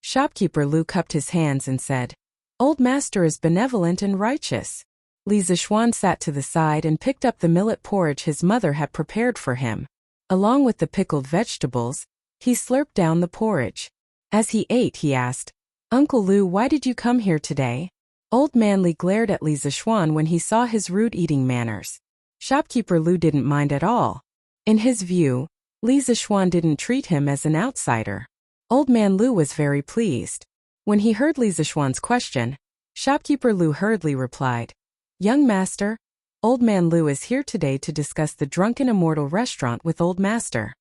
Shopkeeper Lu cupped his hands and said, Old master is benevolent and righteous. Li Zixuan sat to the side and picked up the millet porridge his mother had prepared for him. Along with the pickled vegetables, he slurped down the porridge. As he ate, he asked, Uncle Lu, why did you come here today? Old man Li glared at Li Zixuan when he saw his rude eating manners. Shopkeeper Lu didn't mind at all. In his view, Li Zixuan didn't treat him as an outsider. Old man Lu was very pleased. When he heard Li Zixuan's question, Shopkeeper Lu hurriedly replied, Young master, Old man Lu is here today to discuss the Drunken Immortal restaurant with Old master.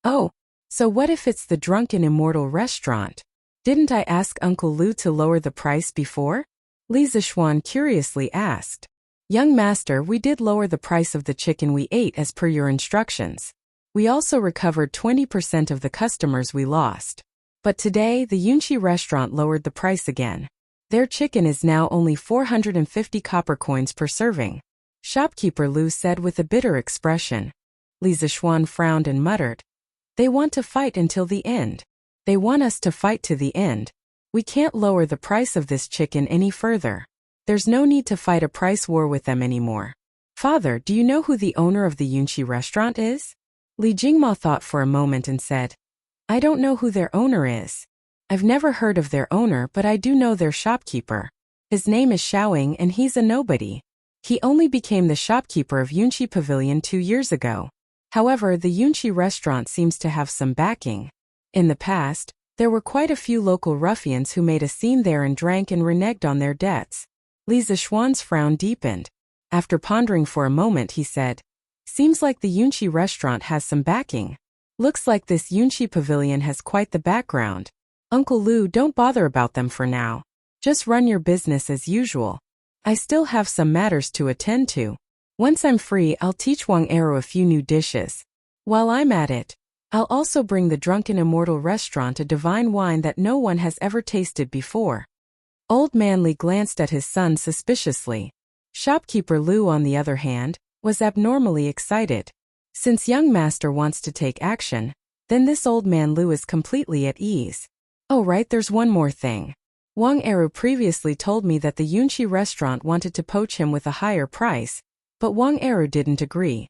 Oh, so what if it's the Drunken Immortal restaurant? Didn't I ask Uncle Lu to lower the price before? Li Zixuan curiously asked. Young master, we did lower the price of the chicken we ate as per your instructions. We also recovered 20% of the customers we lost. But today, the Yunqi restaurant lowered the price again. Their chicken is now only 450 copper coins per serving. Shopkeeper Lu said with a bitter expression. Li Zixuan frowned and muttered. They want to fight until the end. They want us to fight to the end. We can't lower the price of this chicken any further. There's no need to fight a price war with them anymore. Father, do you know who the owner of the Yunqi restaurant is? Li Jingma thought for a moment and said, I don't know who their owner is. I've never heard of their owner, but I do know their shopkeeper. His name is Xiaoying and he's a nobody. He only became the shopkeeper of Yunqi Pavilion 2 years ago. However, the Yunqi restaurant seems to have some backing. In the past, there were quite a few local ruffians who made a scene there and drank and reneged on their debts. Li Zixuan's frown deepened. After pondering for a moment, he said, Seems like the Yunqi restaurant has some backing. Looks like this Yunqi Pavilion has quite the background. Uncle Lu, don't bother about them for now. Just run your business as usual. I still have some matters to attend to. Once I'm free, I'll teach Wang Arrow a few new dishes. While I'm at it, I'll also bring the Drunken Immortal restaurant a divine wine that no one has ever tasted before. Old Man Li glanced at his son suspiciously. Shopkeeper Lu, on the other hand, was abnormally excited. Since young master wants to take action, then this old man Lu is completely at ease. Oh right, there's one more thing. Wang Eru previously told me that the Yunqi restaurant wanted to poach him with a higher price, but Wang Eru didn't agree.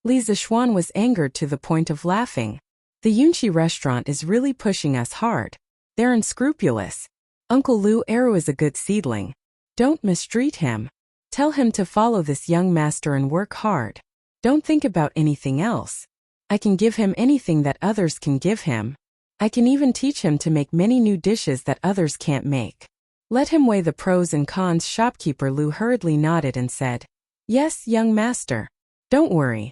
Li Zixuan was angered to the point of laughing. The Yunqi restaurant is really pushing us hard. They're unscrupulous. Uncle Lu Eru is a good seedling. Don't mistreat him. Tell him to follow this young master and work hard. Don't think about anything else. I can give him anything that others can give him. I can even teach him to make many new dishes that others can't make. Let him weigh the pros and cons. Shopkeeper Lu hurriedly nodded and said, Yes, young master. Don't worry.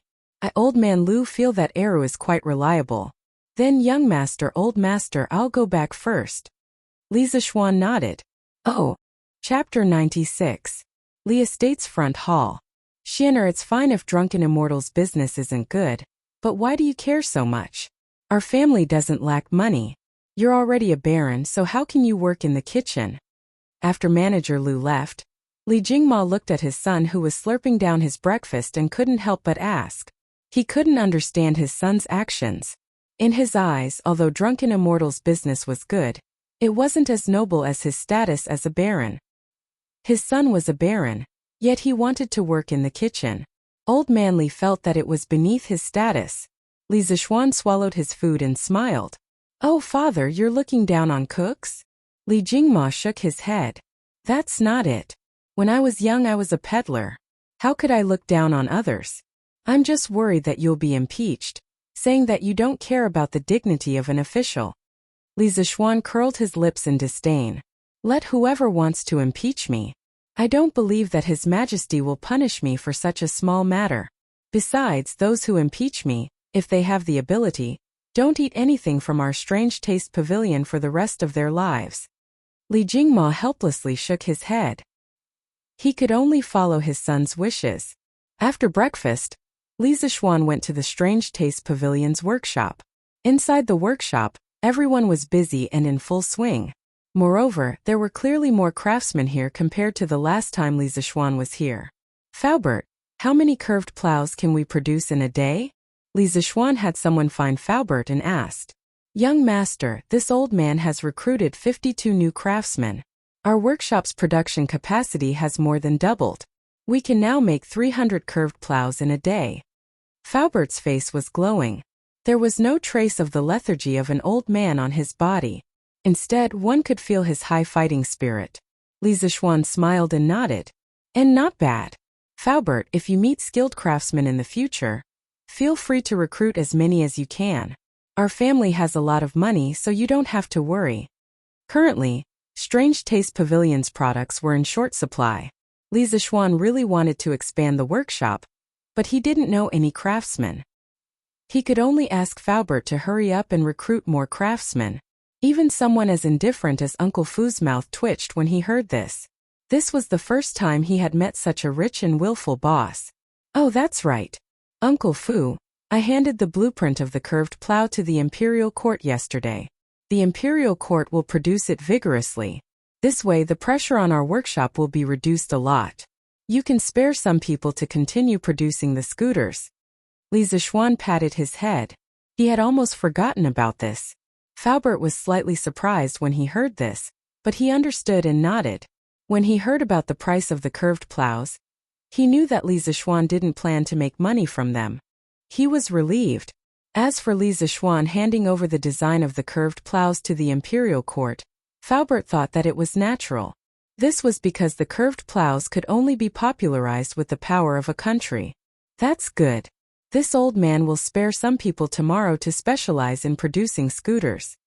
Old man Lu feel that Eru is quite reliable. Then young master, old master, I'll go back first. Li Zixuan nodded. Oh. Chapter 96. Li Estate's front hall. Xianer, it's fine if Drunken Immortal's business isn't good, but why do you care so much? Our family doesn't lack money. You're already a baron, so how can you work in the kitchen? After manager Lu left, Li Jingma looked at his son who was slurping down his breakfast and couldn't help but ask. He couldn't understand his son's actions. In his eyes, although Drunken Immortal's business was good, it wasn't as noble as his status as a baron. His son was a baron, yet he wanted to work in the kitchen. Old Man Li felt that it was beneath his status. Li Zixuan swallowed his food and smiled. Oh father, you're looking down on cooks? Li Jingma shook his head. That's not it. When I was young I was a peddler. How could I look down on others? I'm just worried that you'll be impeached, saying that you don't care about the dignity of an official. Li Zixuan curled his lips in disdain. Let whoever wants to impeach me. I don't believe that His Majesty will punish me for such a small matter. Besides, those who impeach me, if they have the ability, don't eat anything from our strange taste pavilion for the rest of their lives. Li Jingma helplessly shook his head. He could only follow his son's wishes. After breakfast, Li Zixuan went to the Strange Taste Pavilion's workshop. Inside the workshop, everyone was busy and in full swing. Moreover, there were clearly more craftsmen here compared to the last time Li Zixuan was here. Faubert, how many curved plows can we produce in a day? Li Zixuan had someone find Faubert and asked. Young master, this old man has recruited 52 new craftsmen. Our workshop's production capacity has more than doubled. We can now make 300 curved plows in a day. Faubert's face was glowing. There was no trace of the lethargy of an old man on his body. Instead, one could feel his high fighting spirit. Li Zixuan smiled and nodded. And not bad. Faubert, if you meet skilled craftsmen in the future, feel free to recruit as many as you can. Our family has a lot of money, so you don't have to worry. Currently, Strange Taste Pavilion's products were in short supply. Li Zixuan really wanted to expand the workshop, but he didn't know any craftsmen. He could only ask Faubert to hurry up and recruit more craftsmen. Even someone as indifferent as Uncle Fu's mouth twitched when he heard this. This was the first time he had met such a rich and willful boss. Oh, that's right. Uncle Fu, I handed the blueprint of the curved plow to the Imperial Court yesterday. The Imperial Court will produce it vigorously. This way the pressure on our workshop will be reduced a lot. You can spare some people to continue producing the scooters. Li Zixuan patted his head. He had almost forgotten about this. Faubert was slightly surprised when he heard this, but he understood and nodded. When he heard about the price of the curved plows, he knew that Li Zixuan didn't plan to make money from them. He was relieved. As for Li Zixuan handing over the design of the curved plows to the Imperial Court, Faubert thought that it was natural. This was because the curved plows could only be popularized with the power of a country. That's good. This old man will spare some people tomorrow to specialize in producing scooters.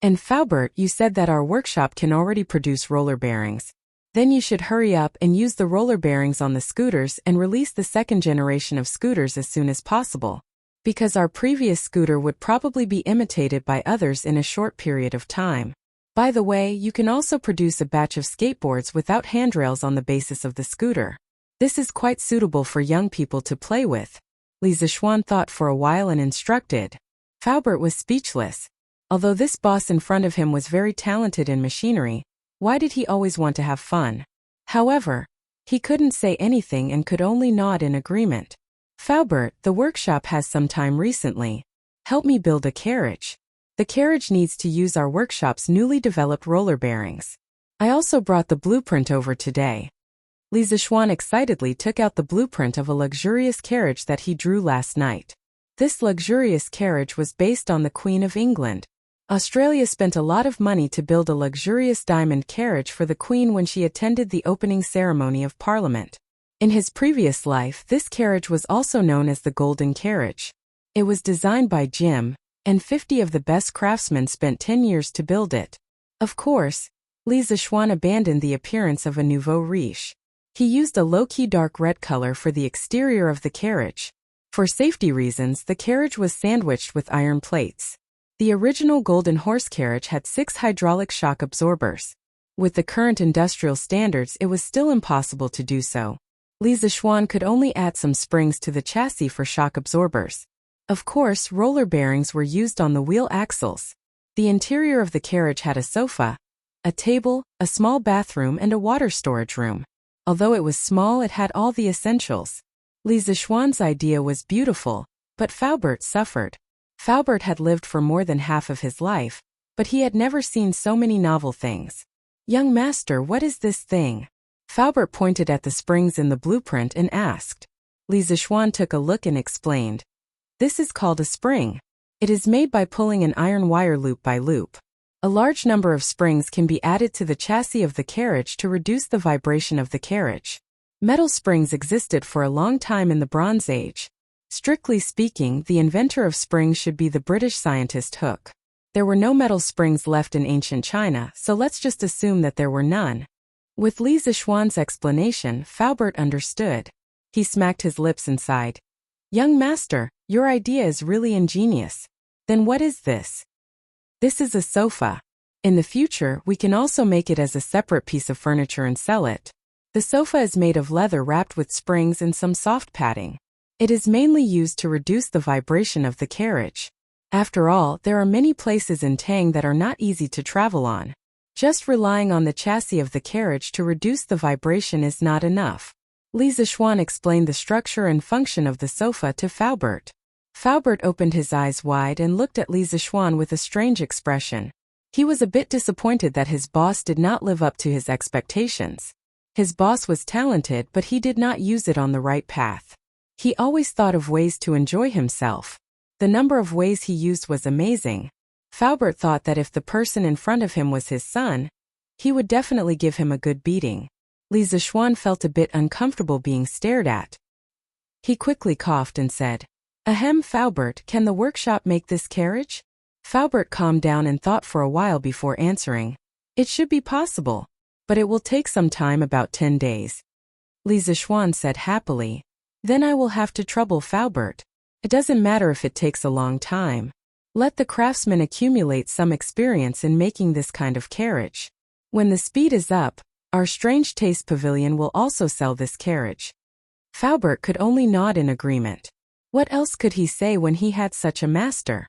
And Faubert, you said that our workshop can already produce roller bearings. Then you should hurry up and use the roller bearings on the scooters and release the second generation of scooters as soon as possible. Because our previous scooter would probably be imitated by others in a short period of time. By the way, you can also produce a batch of skateboards without handrails on the basis of the scooter. This is quite suitable for young people to play with. Li Zixuan thought for a while and instructed. Faubert was speechless. Although this boss in front of him was very talented in machinery, Why did he always want to have fun? However, he couldn't say anything and could only nod in agreement. Faubert, the workshop has some time recently. Help me build a carriage. The carriage needs to use our workshop's newly developed roller bearings. I also brought the blueprint over today. Li Zixuan excitedly took out the blueprint of a luxurious carriage that he drew last night. This luxurious carriage was based on the Queen of England. Australia spent a lot of money to build a luxurious diamond carriage for the Queen when she attended the opening ceremony of Parliament. In his previous life, this carriage was also known as the Golden Carriage. It was designed by Jim, and 50 of the best craftsmen spent 10 years to build it. Of course, Li Zixuan abandoned the appearance of a nouveau riche. He used a low-key dark red color for the exterior of the carriage. For safety reasons, the carriage was sandwiched with iron plates. The original Golden Horse carriage had 6 hydraulic shock absorbers. With the current industrial standards, it was still impossible to do so. Li Zixuan could only add some springs to the chassis for shock absorbers. Of course, roller bearings were used on the wheel axles. The interior of the carriage had a sofa, a table, a small bathroom, and a water storage room. Although it was small, it had all the essentials. Li Zixuan's idea was beautiful, but Faubert suffered. Faubert had lived for more than half of his life, but he had never seen so many novel things. Young master, what is this thing? Faubert pointed at the springs in the blueprint and asked. Li Zixuan took a look and explained. This is called a spring. It is made by pulling an iron wire loop by loop. A large number of springs can be added to the chassis of the carriage to reduce the vibration of the carriage. Metal springs existed for a long time in the Bronze Age. Strictly speaking, the inventor of springs should be the British scientist Hooke. There were no metal springs left in ancient China, so let's just assume that there were none. With Li Zixuan's explanation, Faubert understood. He smacked his lips and sighed. Young master, your idea is really ingenious. Then what is this? This is a sofa. In the future, we can also make it as a separate piece of furniture and sell it. The sofa is made of leather wrapped with springs and some soft padding. It is mainly used to reduce the vibration of the carriage. After all, there are many places in Tang that are not easy to travel on. Just relying on the chassis of the carriage to reduce the vibration is not enough. Li Zixuan explained the structure and function of the sofa to Faubert. Faubert opened his eyes wide and looked at Li Zixuan with a strange expression. He was a bit disappointed that his boss did not live up to his expectations. His boss was talented, but he did not use it on the right path. He always thought of ways to enjoy himself. The number of ways he used was amazing. Faubert thought that if the person in front of him was his son, he would definitely give him a good beating. Li Zixuan felt a bit uncomfortable being stared at. He quickly coughed and said, Ahem, Faubert, can the workshop make this carriage? Faubert calmed down and thought for a while before answering. It should be possible, but it will take some time, about 10 days. Li Zixuan said happily. Then I will have to trouble Faubert. It doesn't matter if it takes a long time. Let the craftsmen accumulate some experience in making this kind of carriage. When the speed is up, our Strange Taste Pavilion will also sell this carriage. Faubert could only nod in agreement. What else could he say when he had such a master?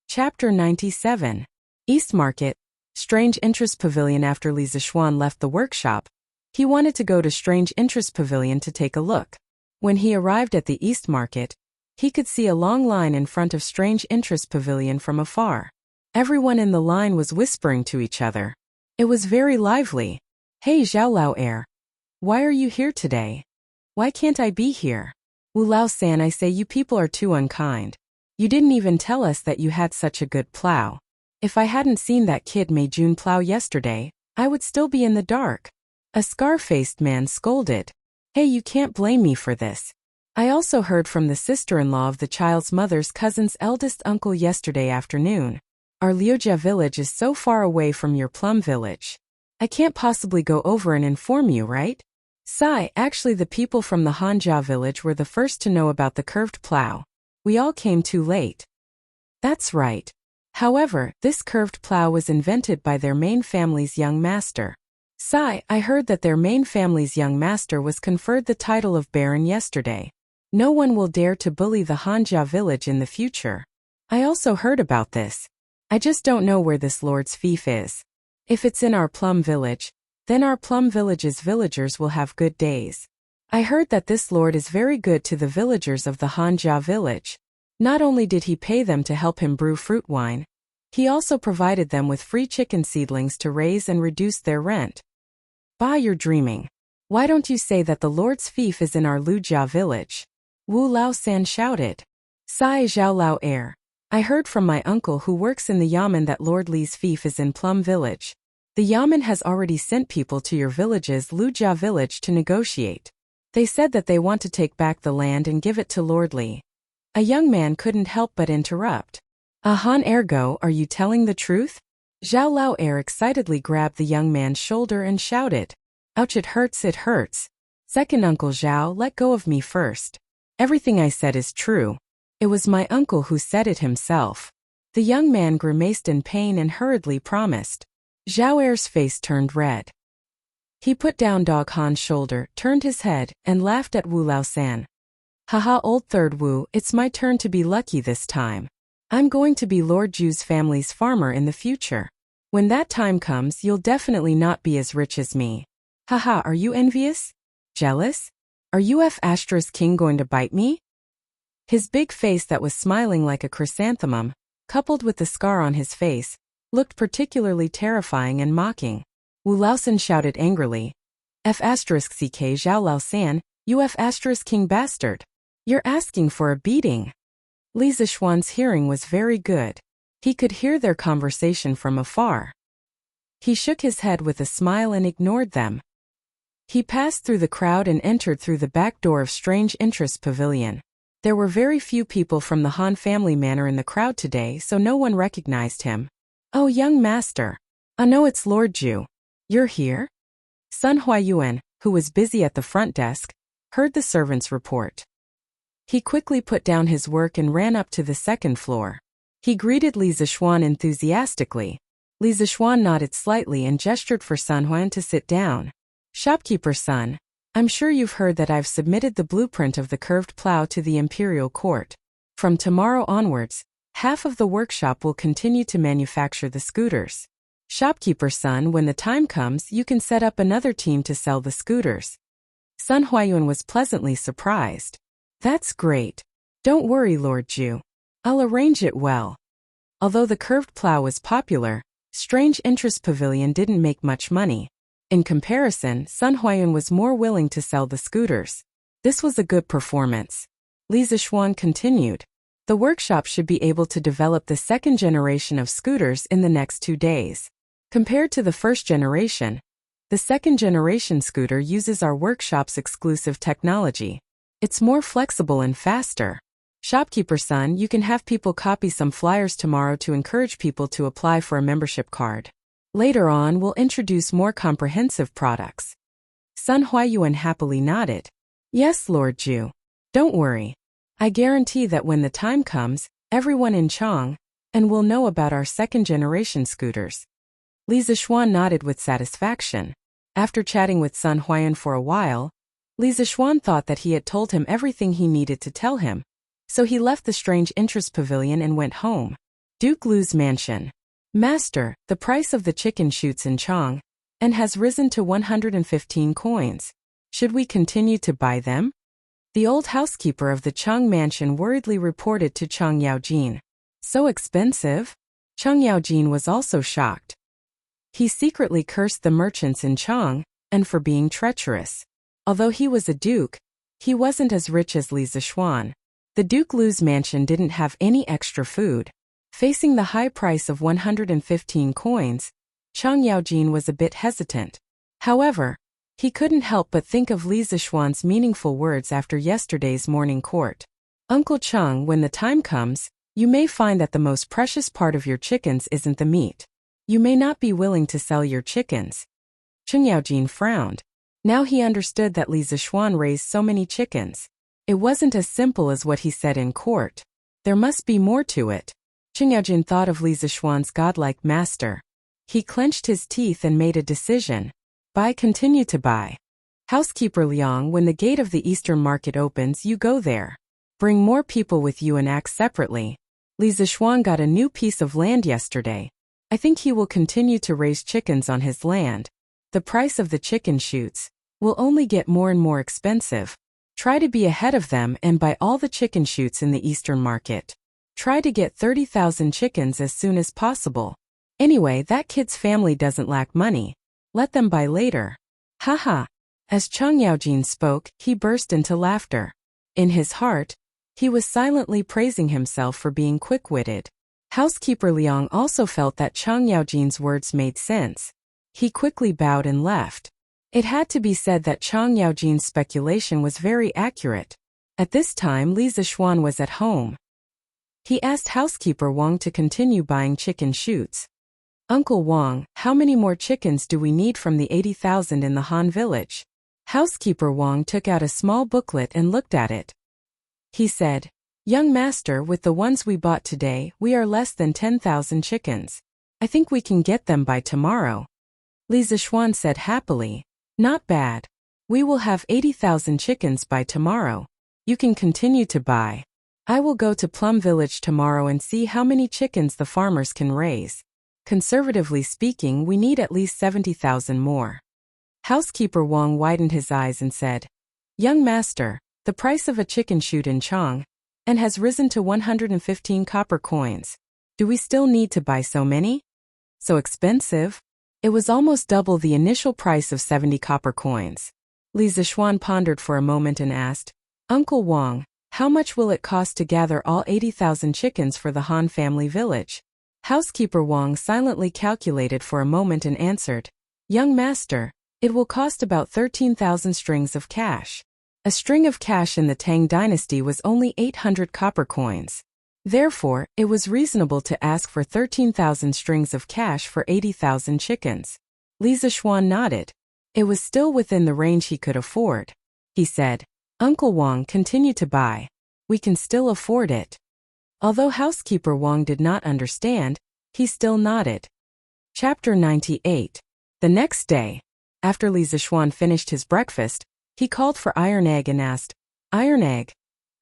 Chapter 97. East Market, Strange Interest Pavilion. After Li Zixuan left the workshop, he wanted to go to Strange Interest Pavilion to take a look. When he arrived at the East Market, he could see a long line in front of Strange Interest Pavilion from afar. Everyone in the line was whispering to each other. It was very lively. Hey Zhao Lao Air. Why are you here today? Why can't I be here? Wu Lao-san, I say you people are too unkind. You didn't even tell us that you had such a good plow. If I hadn't seen that kid Mei Jun plow yesterday, I would still be in the dark. A scar-faced man scolded. Hey, you can't blame me for this. I also heard from the sister-in-law of the child's mother's cousin's eldest uncle yesterday afternoon. Our Liujia village is so far away from your plum village. I can't possibly go over and inform you, right? Sigh, actually the people from the Hanja village were the first to know about the curved plow. We all came too late. That's right. However, this curved plow was invented by their main family's young master. Sigh, I heard that their main family's young master was conferred the title of Baron yesterday. No one will dare to bully the Hanja village in the future. I also heard about this. I just don't know where this lord's fief is. If it's in our plum village, then our plum village's villagers will have good days. I heard that this lord is very good to the villagers of the Hanja village. Not only did he pay them to help him brew fruit wine, he also provided them with free chicken seedlings to raise and reduce their rent. Bah, you're dreaming. Why don't you say that the lord's fief is in our Lujia village? Wu Lao San shouted. Sai Zhao Lao Air. I heard from my uncle who works in the yamen that Lord Li's fief is in Plum Village. The yamen has already sent people to your village's Lujia village to negotiate. They said that they want to take back the land and give it to Lord Li. A young man couldn't help but interrupt. Ahan, ergo, are you telling the truth? Zhao Lao Air excitedly grabbed the young man's shoulder and shouted. Ouch, it hurts, it hurts. Second Uncle Zhao, let go of me first. Everything I said is true. It was my uncle who said it himself. The young man grimaced in pain and hurriedly promised. Zhao Air's face turned red. He put down Dog Han's shoulder, turned his head, and laughed at Wu Lao San. Haha, old third Wu, it's my turn to be lucky this time. I'm going to be Lord Ju's family's farmer in the future. When that time comes, you'll definitely not be as rich as me. Haha, are you envious? Jealous? Are you F***'s king going to bite me? His big face that was smiling like a chrysanthemum, coupled with the scar on his face, looked particularly terrifying and mocking. Wu Laosan shouted angrily. F***ck Zhao Lao San, you F*** king bastard. You're asking for a beating. Li Zishuan's hearing was very good. He could hear their conversation from afar. He shook his head with a smile and ignored them. He passed through the crowd and entered through the back door of Strange Interest Pavilion. There were very few people from the Han family manor in the crowd today, so no one recognized him. Oh, young master. I know it's Lord Ju. You're here? Sun Huayuan, who was busy at the front desk, heard the servant's report. He quickly put down his work and ran up to the second floor. He greeted Li Zishuan enthusiastically. Li Zishuan nodded slightly and gestured for Sun Huan to sit down. Shopkeeper son, I'm sure you've heard that I've submitted the blueprint of the curved plow to the imperial court. From tomorrow onwards, half of the workshop will continue to manufacture the scooters. Shopkeeper son, when the time comes, you can set up another team to sell the scooters. Sun Huayuan was pleasantly surprised. That's great. Don't worry, Lord Ju. I'll arrange it well. Although the curved plow was popular, Strange Interest Pavilion didn't make much money. In comparison, Sun Huayuan was more willing to sell the scooters. This was a good performance. Li Zishuan continued. The workshop should be able to develop the second generation of scooters in the next 2 days. Compared to the first generation, the second generation scooter uses our workshop's exclusive technology. It's more flexible and faster. Shopkeeper son, you can have people copy some flyers tomorrow to encourage people to apply for a membership card. Later on, we'll introduce more comprehensive products. Sun Huayuan happily nodded. Yes, Lord Ju. Don't worry. I guarantee that when the time comes, everyone in Chang and will know about our second-generation scooters. Li Zishuan nodded with satisfaction. After chatting with Sun Huayuan for a while, Li Zishuan thought that he had told him everything he needed to tell him. So he left the Strange Interest Pavilion and went home. Duke Lu's mansion. Master, the price of the chicken shoots in Chang and has risen to 115 coins. Should we continue to buy them? The old housekeeper of the Chang mansion worriedly reported to Chang Yaojin. So expensive? Chang Yaojin was also shocked. He secretly cursed the merchants in Chang and for being treacherous. Although he was a duke, he wasn't as rich as Li Zishuan. The Duke Lu's mansion didn't have any extra food. Facing the high price of 115 coins, Chang Yaojin was a bit hesitant. However, he couldn't help but think of Li Zishuan's meaningful words after yesterday's morning court. Uncle Chang, when the time comes, you may find that the most precious part of your chickens isn't the meat. You may not be willing to sell your chickens. Chang Yaojin frowned. Now he understood that Li Zishuan raised so many chickens. It wasn't as simple as what he said in court. There must be more to it. Chang Yaojin thought of Li Zishuan's godlike master. He clenched his teeth and made a decision. Buy, continue to buy. Housekeeper Liang, when the gate of the Eastern Market opens, you go there. Bring more people with you and act separately. Li Zishuan got a new piece of land yesterday. I think he will continue to raise chickens on his land. The price of the chicken shoots will only get more and more expensive. Try to be ahead of them and buy all the chicken shoots in the Eastern market. Try to get 30,000 chickens as soon as possible. Anyway, that kid's family doesn't lack money. Let them buy later. Haha. As Cheng Yaojin spoke, he burst into laughter. In his heart, he was silently praising himself for being quick-witted. Housekeeper Liang also felt that Cheng Yaojin's words made sense. He quickly bowed and left. It had to be said that Cheng Yaojin's speculation was very accurate. At this time, Li Zixuan was at home. He asked housekeeper Wang to continue buying chicken shoots. Uncle Wang, how many more chickens do we need from the 80,000 in the Han village? Housekeeper Wang took out a small booklet and looked at it. He said, Young master, with the ones we bought today, we are less than 10,000 chickens. I think we can get them by tomorrow. Li Zixuan said happily, Not bad. We will have 80,000 chickens by tomorrow. You can continue to buy. I will go to Plum Village tomorrow and see how many chickens the farmers can raise. Conservatively speaking, we need at least 70,000 more. Housekeeper Wang widened his eyes and said, Young master, the price of a chicken shoot in Chang and has risen to 115 copper coins. Do we still need to buy so many? So expensive? It was almost double the initial price of 70 copper coins. Li Zixuan pondered for a moment and asked, Uncle Wang, how much will it cost to gather all 80,000 chickens for the Han family village? Housekeeper Wang silently calculated for a moment and answered, Young master, it will cost about 13,000 strings of cash. A string of cash in the Tang dynasty was only 800 copper coins. Therefore, it was reasonable to ask for 13,000 strings of cash for 80,000 chickens. Li Zixuan nodded. It was still within the range he could afford. He said, Uncle Wang, continue to buy. We can still afford it. Although housekeeper Wang did not understand, he still nodded. Chapter 98. The next day, after Li Zixuan finished his breakfast, he called for Iron Egg and asked, Iron Egg,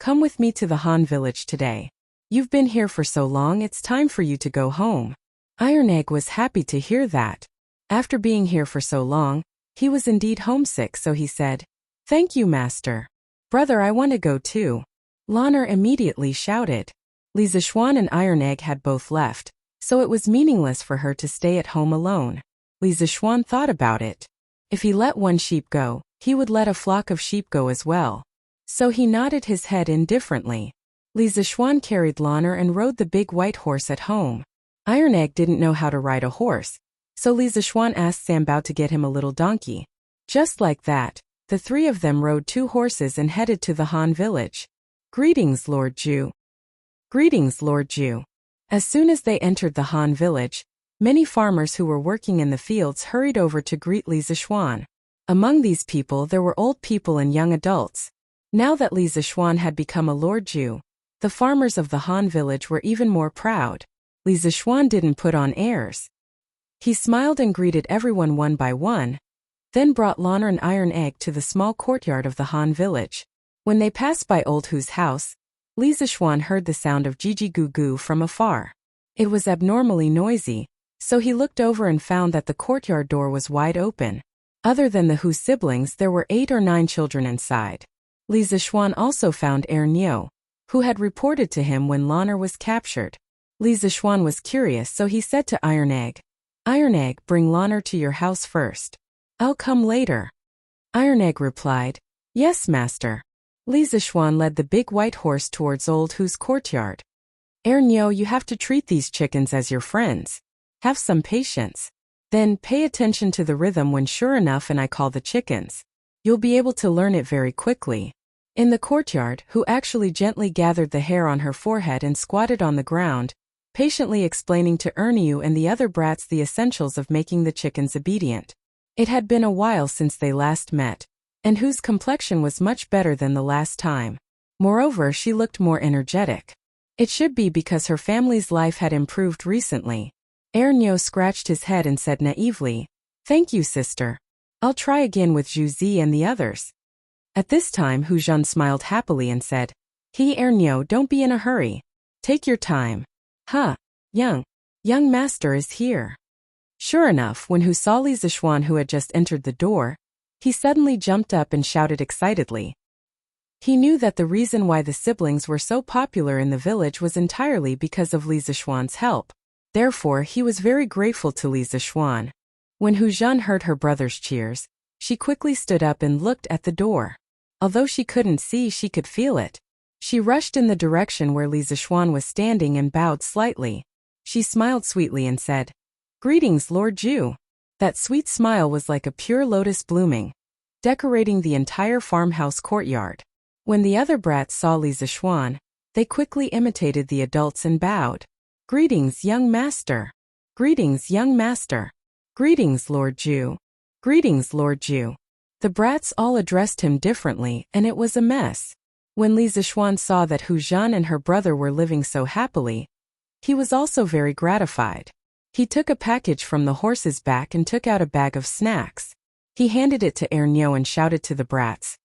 come with me to the Han village today. You've been here for so long, it's time for you to go home. Iron Egg was happy to hear that. After being here for so long, he was indeed homesick, so he said, Thank you, master. Brother, I want to go too. Lanner immediately shouted. Li Zixuan and Iron Egg had both left, so it was meaningless for her to stay at home alone. Li Zixuan thought about it. If he let one sheep go, he would let a flock of sheep go as well. So he nodded his head indifferently. Li Zixuan carried Lanner and rode the big white horse at home. Iron Egg didn't know how to ride a horse, so Li Zixuan asked Sambao to get him a little donkey. Just like that, the three of them rode 2 horses and headed to the Han village. Greetings, Lord Zhu. Greetings, Lord Zhu. As soon as they entered the Han village, many farmers who were working in the fields hurried over to greet Li Zixuan. Among these people there were old people and young adults. Now that Li Zixuan had become a Lord Zhu, the farmers of the Han village were even more proud. Li Zixuan didn't put on airs. He smiled and greeted everyone one by one, then brought Lanner and Iron Egg to the small courtyard of the Han village. When they passed by Old Hu's house, Li Zixuan heard the sound of Gigi Goo Goo from afar. It was abnormally noisy, so he looked over and found that the courtyard door was wide open. Other than the Hu siblings, there were 8 or 9 children inside. Li Zixuan also found Niu, who had reported to him when Lanner was captured. Li Zixuan was curious, so he said to Iron Egg, Iron Egg, bring Lanner to your house first. I'll come later. Iron Egg replied, Yes, master. Li Zixuan led the big white horse towards Old Hu's courtyard. Niu, you have to treat these chickens as your friends. Have some patience. Then pay attention to the rhythm when sure enough and I call the chickens. You'll be able to learn it very quickly. In the courtyard, Hu actually gently gathered the hair on her forehead and squatted on the ground, patiently explaining to Niu and the other brats the essentials of making the chickens obedient. It had been a while since they last met, and Hu's complexion was much better than the last time. Moreover, she looked more energetic. It should be because her family's life had improved recently. Niu scratched his head and said naively, Thank you, sister. I'll try again with Zhu Zi and the others. At this time, Hu Zhan smiled happily and said, Niu, don't be in a hurry. Take your time. Young Young master is here. Sure enough, when Hu saw Li Zixuan who had just entered the door, he suddenly jumped up and shouted excitedly. He knew that the reason why the siblings were so popular in the village was entirely because of Li Zixuan's help. Therefore, he was very grateful to Li Zixuan. When Hu Zhan heard her brother's cheers, she quickly stood up and looked at the door. Although she couldn't see, she could feel it. She rushed in the direction where Li Zixuan was standing and bowed slightly. She smiled sweetly and said, "Greetings, Lord Zhu." That sweet smile was like a pure lotus blooming, decorating the entire farmhouse courtyard. When the other brats saw Li Zixuan, they quickly imitated the adults and bowed. "Greetings, young master. Greetings, young master. Greetings, Lord Zhu. Greetings, Lord Zhu." The brats all addressed him differently, and it was a mess. When Li Zixuan saw that Hu Zhan and her brother were living so happily, he was also very gratified. He took a package from the horse's back and took out a bag of snacks. He handed it to Ernyo and shouted to the brats,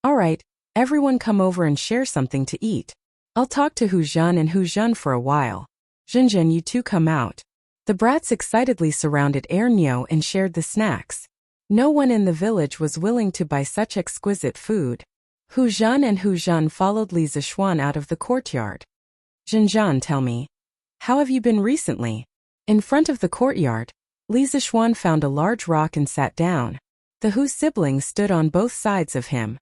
"All right, everyone come over and share something to eat. I'll talk to Hu Zhan and Hu Zhan for a while. Zhinzhen, you two come out." The brats excitedly surrounded Ernyo and shared the snacks. No one in the village was willing to buy such exquisite food. Hu Zhan and Hu Zhan followed Li Zixuan out of the courtyard. "Zhinzhan, tell me, how have you been recently?" In front of the courtyard, Li Zixuan found a large rock and sat down. The Hu siblings stood on both sides of him.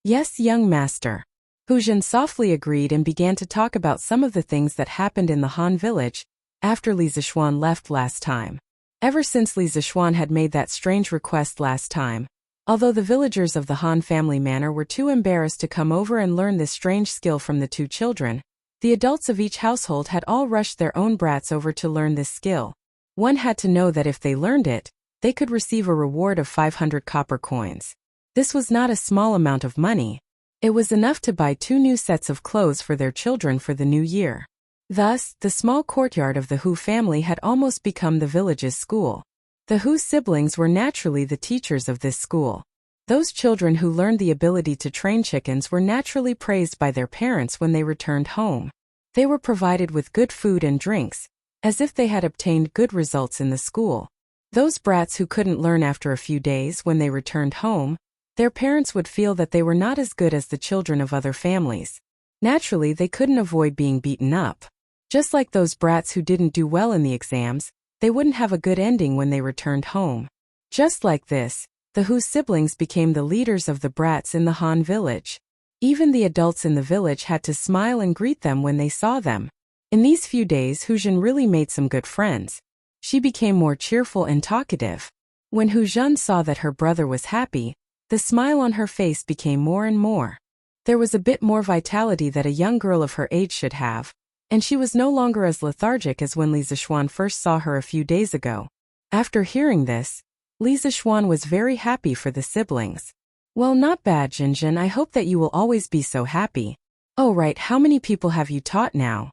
"Yes, young master." Hu Zhan softly agreed and began to talk about some of the things that happened in the Han village after Li Zixuan left last time. Ever since Li Zixuan had made that strange request last time, although the villagers of the Han family manor were too embarrassed to come over and learn this strange skill from the two children, the adults of each household had all rushed their own brats over to learn this skill. One had to know that if they learned it, they could receive a reward of 500 copper coins. This was not a small amount of money. It was enough to buy 2 new sets of clothes for their children for the new year. Thus, the small courtyard of the Hu family had almost become the village's school. The Hu siblings were naturally the teachers of this school. Those children who learned the ability to train chickens were naturally praised by their parents when they returned home. They were provided with good food and drinks, as if they had obtained good results in the school. Those brats who couldn't learn after a few days when they returned home, their parents would feel that they were not as good as the children of other families. Naturally, they couldn't avoid being beaten up. Just like those brats who didn't do well in the exams, they wouldn't have a good ending when they returned home. Just like this, the Hu siblings became the leaders of the brats in the Han village. Even the adults in the village had to smile and greet them when they saw them. In these few days, Hu Zhan really made some good friends. She became more cheerful and talkative. When Hu Zhan saw that her brother was happy, the smile on her face became more and more. There was a bit more vitality that a young girl of her age should have, and she was no longer as lethargic as when Li Zixuan first saw her a few days ago. After hearing this, Li Zixuan was very happy for the siblings. "Well, not bad, Zhinzhen. I hope that you will always be so happy." "Oh right, how many people have you taught now?"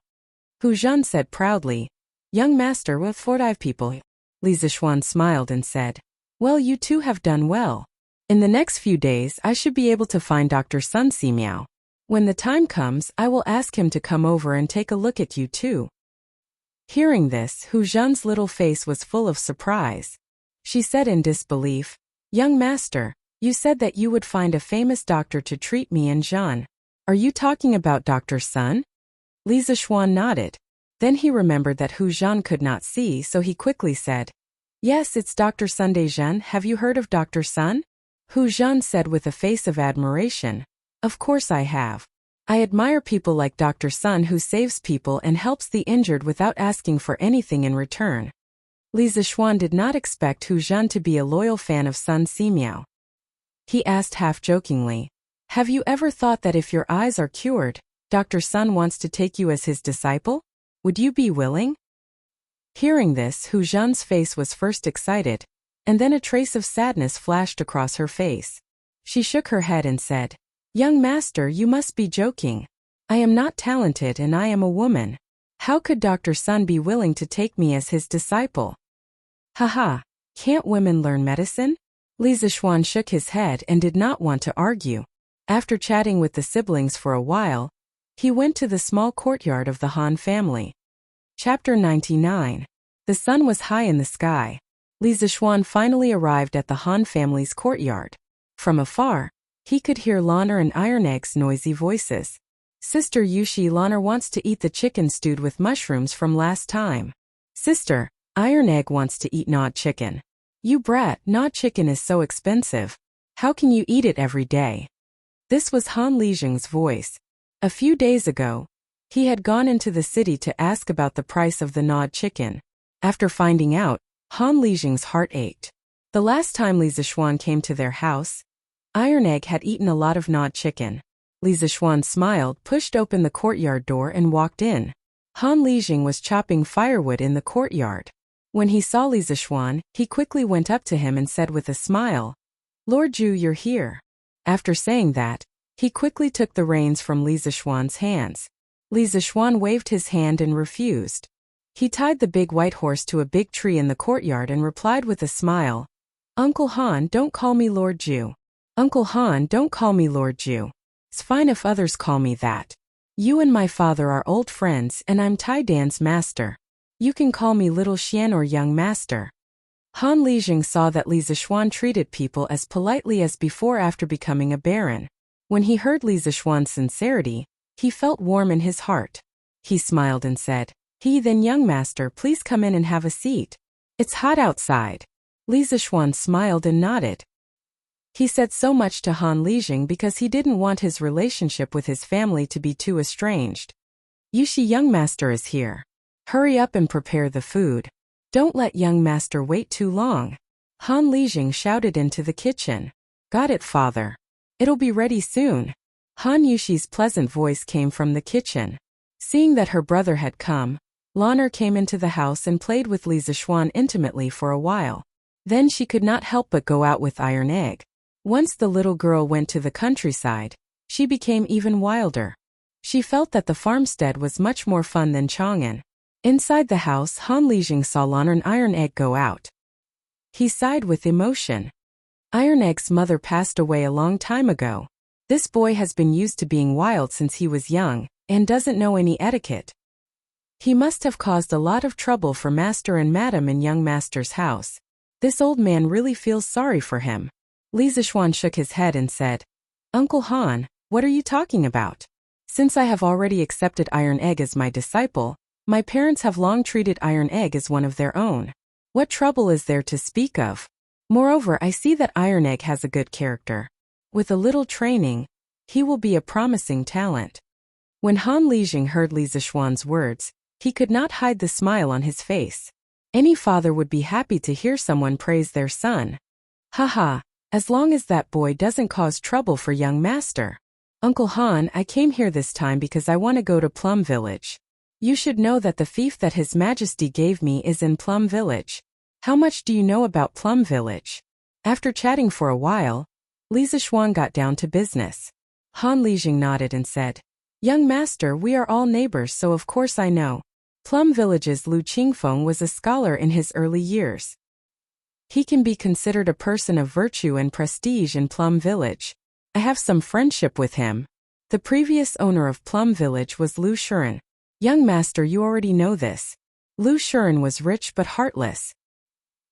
Hu Zhan said proudly. "Young master, with 45 people." Li Zixuan smiled and said, "Well, you two have done well. In the next few days, I should be able to find Dr. Sun Simiao. When the time comes, I will ask him to come over and take a look at you too." Hearing this, Hu Zhan's little face was full of surprise. She said in disbelief, "Young master, you said that you would find a famous doctor to treat me and Zhan. Are you talking about Dr. Sun?" Li Zixuan nodded. Then he remembered that Hu Zhan could not see, so he quickly said, "Yes, it's Dr. Sun De Zhen. Have you heard of Dr. Sun?" Hu Zhan said with a face of admiration, "Of course I have. I admire people like Dr. Sun who saves people and helps the injured without asking for anything in return." Li Zixuan did not expect Hu Zhan to be a loyal fan of Sun Simiao. He asked half-jokingly, "Have you ever thought that if your eyes are cured, Dr. Sun wants to take you as his disciple? Would you be willing?" Hearing this, Hu Zhan's face was first excited, and then a trace of sadness flashed across her face. She shook her head and said, "Young master, you must be joking. I am not talented and I am a woman. How could Dr. Sun be willing to take me as his disciple?" "Haha, can't women learn medicine?" Li Zixuan shook his head and did not want to argue. After chatting with the siblings for a while, he went to the small courtyard of the Han family. Chapter 99. The sun was high in the sky. Li Zixuan finally arrived at the Han family's courtyard. From afar, he could hear Lanner and Iron Egg's noisy voices. Sister Yushi, Lanner wants to eat the chicken stewed with mushrooms from last time. Sister, Iron Egg wants to eat gnawed chicken. You brat, gnawed chicken is so expensive. How can you eat it every day? This was Han Lijing's voice. A few days ago, he had gone into the city to ask about the price of the gnawed chicken. After finding out, Han Lijing's heart ached. The last time Li Zixuan came to their house, Iron Egg had eaten a lot of gnawed chicken. Li Zixuan smiled, pushed open the courtyard door and walked in. Han Lijing was chopping firewood in the courtyard. When he saw Li Zixuan, he quickly went up to him and said with a smile, "Lord Zhu, you're here." After saying that, he quickly took the reins from Li Zixuan's hands. Li Zixuan waved his hand and refused. He tied the big white horse to a big tree in the courtyard and replied with a smile, "Uncle Han, don't call me Lord Zhu. Uncle Han, don't call me Lord Zhu. It's fine if others call me that. You and my father are old friends and I'm Tai Dan's master. You can call me Little Xian or Young Master." Han Lijing saw that Li Zixuan treated people as politely as before after becoming a baron. When he heard Li Zixuan's sincerity, he felt warm in his heart. He smiled and said, Then Young Master, please come in and have a seat. It's hot outside." Li Zixuan smiled and nodded. He said so much to Han Lijing because he didn't want his relationship with his family to be too estranged. "Yushi, Young Master is here. Hurry up and prepare the food. Don't let Young Master wait too long." Han Lijing shouted into the kitchen. "Got it, father. It'll be ready soon." Han Yushi's pleasant voice came from the kitchen. Seeing that her brother had come, Lanner came into the house and played with Li Zixuan intimately for a while. Then she could not help but go out with Iron Egg. Once the little girl went to the countryside, she became even wilder. She felt that the farmstead was much more fun than Chang'an. Inside the house, Han Lijing saw Lanner and Iron Egg go out. He sighed with emotion. Iron Egg's mother passed away a long time ago. This boy has been used to being wild since he was young, and doesn't know any etiquette. He must have caused a lot of trouble for Master and Madam in Young Master's house. This old man really feels sorry for him. Li Zixuan shook his head and said, "Uncle Han, what are you talking about? Since I have already accepted Iron Egg as my disciple, my parents have long treated Iron Egg as one of their own. What trouble is there to speak of? Moreover, I see that Iron Egg has a good character. With a little training, he will be a promising talent." When Han Lijing heard Li Zixuan's words, he could not hide the smile on his face. Any father would be happy to hear someone praise their son. Haha, as long as that boy doesn't cause trouble for Young Master. "Uncle Han, I came here this time because I want to go to Plum Village. You should know that the fief that His Majesty gave me is in Plum Village. How much do you know about Plum Village?" After chatting for a while, Li Zixuan got down to business. Han Lijing nodded and said, "Young Master, we are all neighbors, so of course I know. Plum Village's Lu Qingfeng was a scholar in his early years. He can be considered a person of virtue and prestige in Plum Village. I have some friendship with him. The previous owner of Plum Village was Lu Shuren. Young Master, you already know this. Lu Shuren was rich but heartless.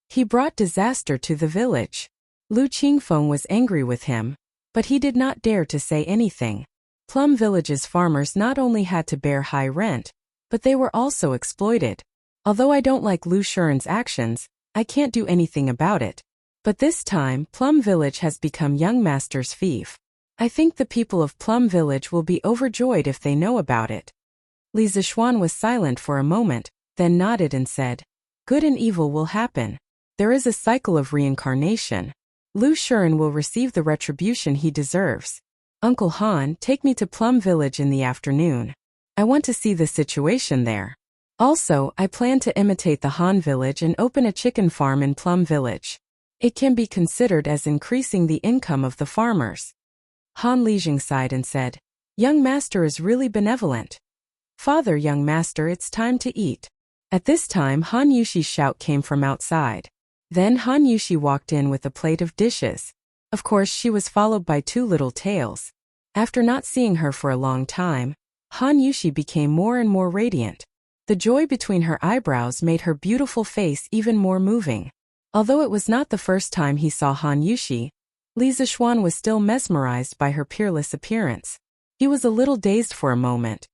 He brought disaster to the village. Lu Qingfeng was angry with him, but he did not dare to say anything. Plum Village's farmers not only had to bear high rent, but they were also exploited. Although I don't like Lu Shuren's actions, I can't do anything about it. But this time, Plum Village has become Young Master's fief. I think the people of Plum Village will be overjoyed if they know about it." Li Zixuan was silent for a moment, then nodded and said, "Good and evil will happen. There is a cycle of reincarnation. Lu Shuren will receive the retribution he deserves. Uncle Han, take me to Plum Village in the afternoon. I want to see the situation there. Also, I plan to imitate the Han village and open a chicken farm in Plum Village. It can be considered as increasing the income of the farmers." Han Lijing sighed and said, "Young Master is really benevolent. Father, Young Master, it's time to eat." At this time, Han Yushi's shout came from outside. Then Han Yushi walked in with a plate of dishes. Of course, she was followed by two little tails. After not seeing her for a long time, Han Yushi became more and more radiant. The joy between her eyebrows made her beautiful face even more moving. Although it was not the first time he saw Han Yushi, Li Zixuan was still mesmerized by her peerless appearance. He was a little dazed for a moment.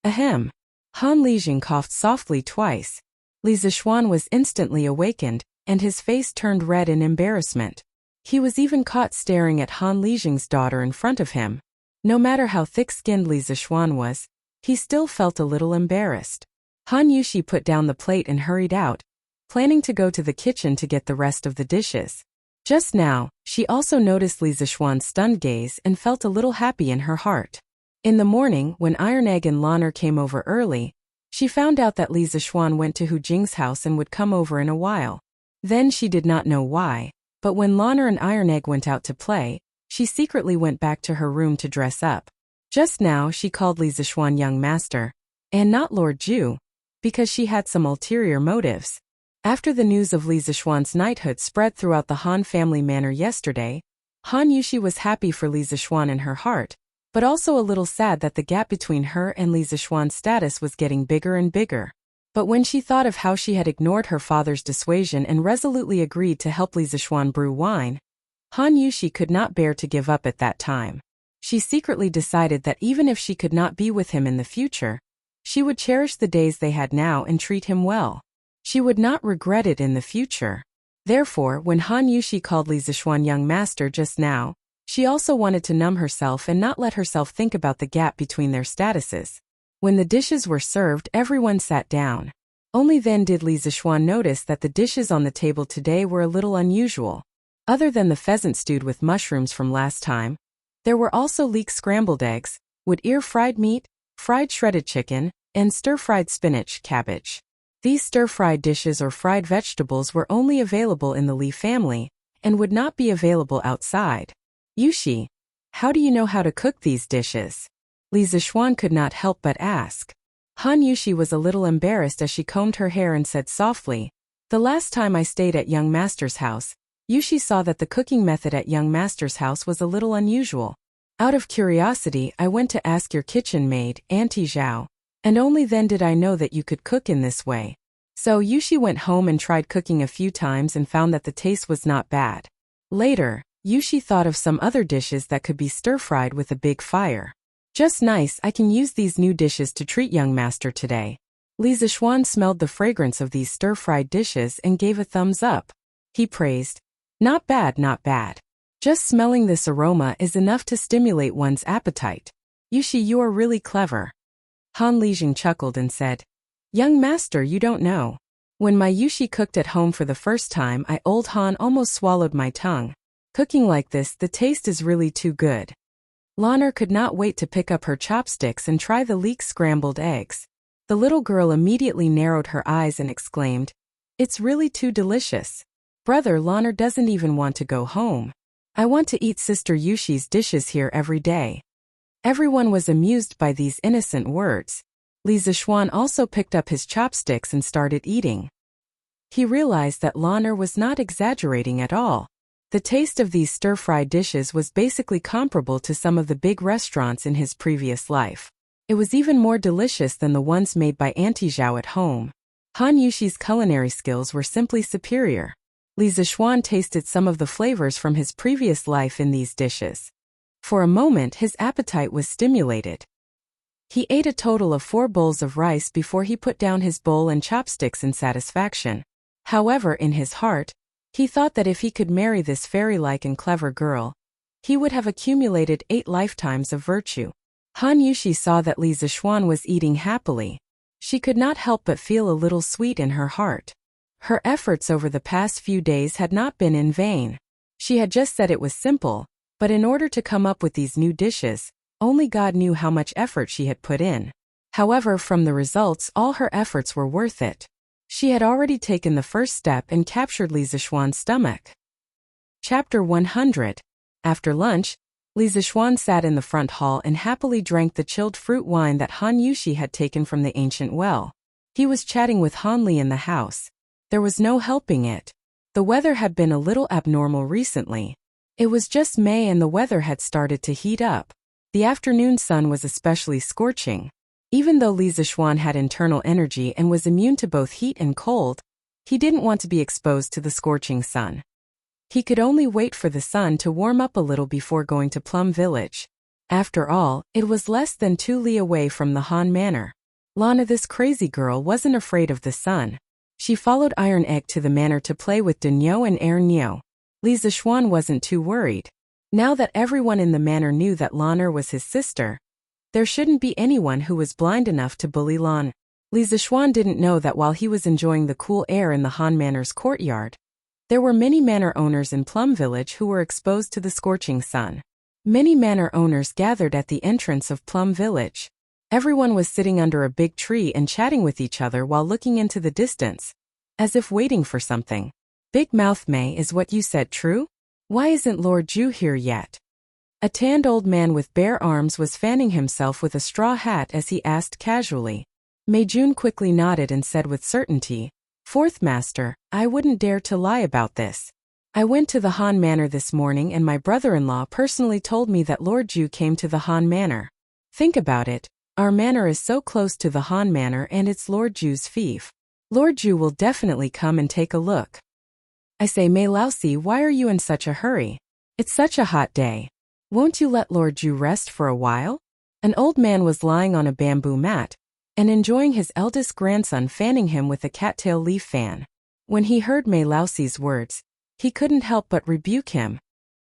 Ahem. Han Lijing coughed softly twice. Li Zixuan was instantly awakened, and his face turned red in embarrassment. He was even caught staring at Han Lijing's daughter in front of him. No matter how thick-skinned Li Zixuan was, he still felt a little embarrassed. Han Yushi put down the plate and hurried out, planning to go to the kitchen to get the rest of the dishes. Just now, she also noticed Li Zixuan's stunned gaze and felt a little happy in her heart. In the morning, when Iron Egg and Lanner came over early, she found out that Li Zixuan went to Hu Jing's house and would come over in a while. Then she did not know why, but when Lanner and Iron Egg went out to play, she secretly went back to her room to dress up. Just now she called Li Zixuan young master, and not Lord Ju, because she had some ulterior motives. After the news of Li Zixuan's knighthood spread throughout the Han family manor yesterday, Han Yushi was happy for Li Zixuan in her heart, but also a little sad that the gap between her and Li Zixuan's status was getting bigger and bigger. But when she thought of how she had ignored her father's dissuasion and resolutely agreed to help Li Zixuan brew wine, Han Yushi could not bear to give up at that time. She secretly decided that even if she could not be with him in the future, she would cherish the days they had now and treat him well. She would not regret it in the future. Therefore, when Han Yushi called Li Zixuan young master just now, she also wanted to numb herself and not let herself think about the gap between their statuses. When the dishes were served, everyone sat down. Only then did Li Zixuan notice that the dishes on the table today were a little unusual. Other than the pheasant stewed with mushrooms from last time, there were also leek scrambled eggs, wood ear fried meat, fried shredded chicken, and stir-fried spinach cabbage. These stir-fried dishes or fried vegetables were only available in the Li family, and would not be available outside. Yushi, how do you know how to cook these dishes? Li Zixuan could not help but ask. Han Yushi was a little embarrassed as she combed her hair and said softly, "The last time I stayed at young master's house, Yushi saw that the cooking method at young master's house was a little unusual. Out of curiosity, I went to ask your kitchen maid, Auntie Zhao, and only then did I know that you could cook in this way." So Yushi went home and tried cooking a few times and found that the taste was not bad. Later, Yushi thought of some other dishes that could be stir-fried with a big fire. "Just nice, I can use these new dishes to treat young master today." Li Zixuan smelled the fragrance of these stir-fried dishes and gave a thumbs up. He praised, "Not bad, not bad. Just smelling this aroma is enough to stimulate one's appetite. Yushi, you are really clever." Han Lijing chuckled and said, "Young master, you don't know. When my Yushi cooked at home for the first time, old Han almost swallowed my tongue. Cooking like this, the taste is really too good." Lanner could not wait to pick up her chopsticks and try the leek scrambled eggs. The little girl immediately narrowed her eyes and exclaimed, "It's really too delicious. Brother Lanner doesn't even want to go home. I want to eat Sister Yushi's dishes here every day." Everyone was amused by these innocent words. Li Zixuan also picked up his chopsticks and started eating. He realized that Lanner was not exaggerating at all. The taste of these stir-fried dishes was basically comparable to some of the big restaurants in his previous life. It was even more delicious than the ones made by Auntie Zhao at home. Han Yushi's culinary skills were simply superior. Li Zixuan tasted some of the flavors from his previous life in these dishes. For a moment, his appetite was stimulated. He ate a total of 4 bowls of rice before he put down his bowl and chopsticks in satisfaction. However, in his heart, he thought that if he could marry this fairy-like and clever girl, he would have accumulated 8 lifetimes of virtue. Han Yushi saw that Li Zixuan was eating happily. She could not help but feel a little sweet in her heart. Her efforts over the past few days had not been in vain. She had just said it was simple, but in order to come up with these new dishes, only God knew how much effort she had put in. However, from the results, all her efforts were worth it. She had already taken the first step and captured Li Zixuan's stomach. Chapter 100. After lunch, Li Zixuan sat in the front hall and happily drank the chilled fruit wine that Han Yushi had taken from the ancient well. He was chatting with Han Li in the house. There was no helping it. The weather had been a little abnormal recently. It was just May and the weather had started to heat up. The afternoon sun was especially scorching. Even though Li Zixuan had internal energy and was immune to both heat and cold, he didn't want to be exposed to the scorching sun. He could only wait for the sun to warm up a little before going to Plum Village. After all, it was less than 2 li away from the Han Manor. Lana, this crazy girl, wasn't afraid of the sun. She followed Iron Egg to the manor to play with Daniel and Ernio. Li Zixuan wasn't too worried. Now that everyone in the manor knew that Lana was his sister, there shouldn't be anyone who was blind enough to bully Lana. Li Zixuan didn't know that while he was enjoying the cool air in the Han Manor's courtyard, there were many manor owners in Plum Village who were exposed to the scorching sun. Many manor owners gathered at the entrance of Plum Village. Everyone was sitting under a big tree and chatting with each other while looking into the distance, as if waiting for something. Big Mouth May, is what you said true? Why isn't Lord Ju here yet? A tanned old man with bare arms was fanning himself with a straw hat as he asked casually. Mei Jun quickly nodded and said with certainty, "Fourth Master, I wouldn't dare to lie about this. I went to the Han Manor this morning and my brother-in-law personally told me that Lord Ju came to the Han Manor. Think about it, our manor is so close to the Han Manor and it's Lord Ju's fief. Lord Ju will definitely come and take a look." I say, Mei Laosi, why are you in such a hurry? It's such a hot day. Won't you let Lord Ju rest for a while? An old man was lying on a bamboo mat and enjoying his eldest grandson fanning him with a cattail leaf fan. When he heard Mei Laosi's words, he couldn't help but rebuke him.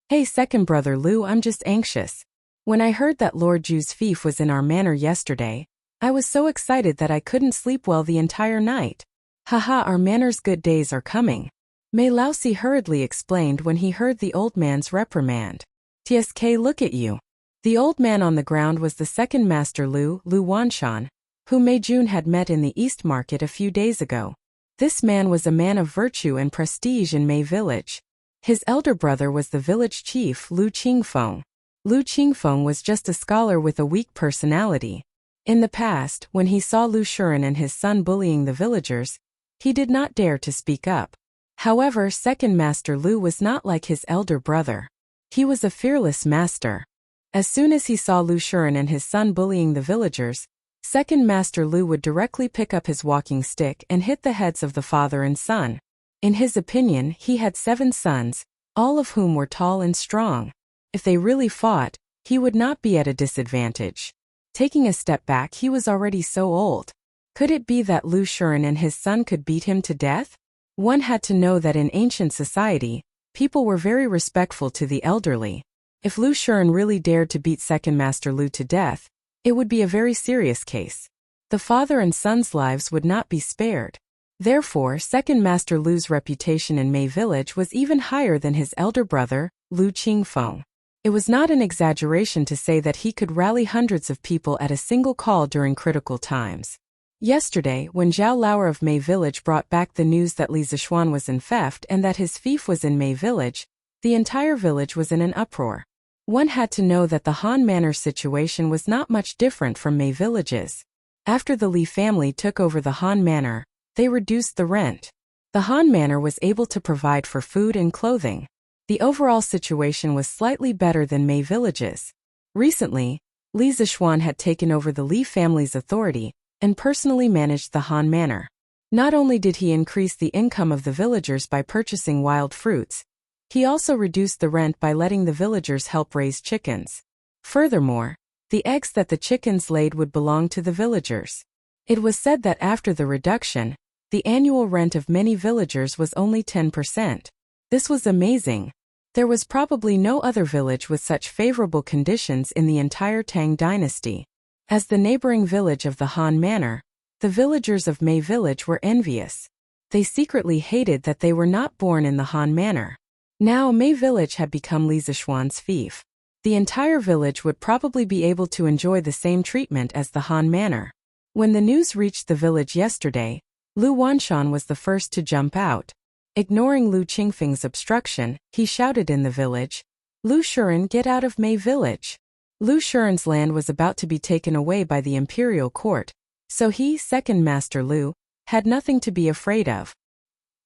"Hey, second brother Lu, I'm just anxious. When I heard that Lord Ju's fief was in our manor yesterday, I was so excited that I couldn't sleep well the entire night. Haha, our manor's good days are coming," Mei Laosi hurriedly explained when he heard the old man's reprimand. "Tsk, look at you." The old man on the ground was the second master Lu Wanshan, whom Mei Jun had met in the East Market a few days ago. This man was a man of virtue and prestige in Mei Village. His elder brother was the village chief Lu Qingfeng. Lu Qingfeng was just a scholar with a weak personality. In the past, when he saw Lu Shuren and his son bullying the villagers, he did not dare to speak up. However, second master Lu was not like his elder brother. He was a fearless master. As soon as he saw Lu Shuren and his son bullying the villagers, second master Lu would directly pick up his walking stick and hit the heads of the father and son. In his opinion, he had 7 sons, all of whom were tall and strong. If they really fought, he would not be at a disadvantage. Taking a step back, he was already so old. Could it be that Lu Shuren and his son could beat him to death? One had to know that in ancient society, people were very respectful to the elderly. If Lu Shuren really dared to beat second master Lu to death, it would be a very serious case. The father and son's lives would not be spared. Therefore, second master Lu's reputation in Mei Village was even higher than his elder brother, Lu Qingfeng. It was not an exaggeration to say that he could rally hundreds of people at a single call during critical times. Yesterday, when Zhao Lauer of Mei Village brought back the news that Li Zixuan was in theft and that his fief was in Mei Village, the entire village was in an uproar. One had to know that the Han Manor situation was not much different from Mei Village's. After the Li family took over the Han Manor, they reduced the rent. The Han Manor was able to provide for food and clothing. The overall situation was slightly better than Mei Village's. Recently, Li Zixuan had taken over the Li family's authority and personally managed the Han Manor. Not only did he increase the income of the villagers by purchasing wild fruits, he also reduced the rent by letting the villagers help raise chickens. Furthermore, the eggs that the chickens laid would belong to the villagers. It was said that after the reduction, the annual rent of many villagers was only 10%. This was amazing. There was probably no other village with such favorable conditions in the entire Tang dynasty. As the neighboring village of the Han Manor, the villagers of Mei Village were envious. They secretly hated that they were not born in the Han Manor. Now Mei Village had become Li Zixuan's fief. The entire village would probably be able to enjoy the same treatment as the Han Manor. When the news reached the village yesterday, Lu Wanshan was the first to jump out. Ignoring Lu Qingfeng's obstruction, he shouted in the village, "Lu Shuren, get out of Mei Village." Lu Shuren's land was about to be taken away by the imperial court, so he, second master Lu, had nothing to be afraid of.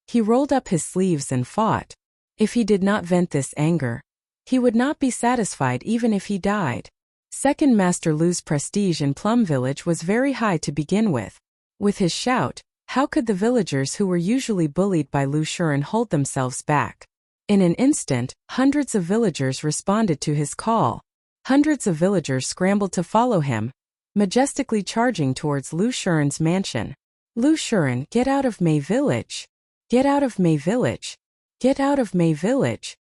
He rolled up his sleeves and fought. If he did not vent this anger, he would not be satisfied even if he died. Second Master Lu's prestige in Plum Village was very high to begin with. With his shout, how could the villagers who were usually bullied by Lu Shuren hold themselves back? In an instant, hundreds of villagers responded to his call. Hundreds of villagers scrambled to follow him, majestically charging towards Lu Shuren's mansion. Lu Shuren, get out of Mei Village! Get out of Mei Village! Get out of Mei Village!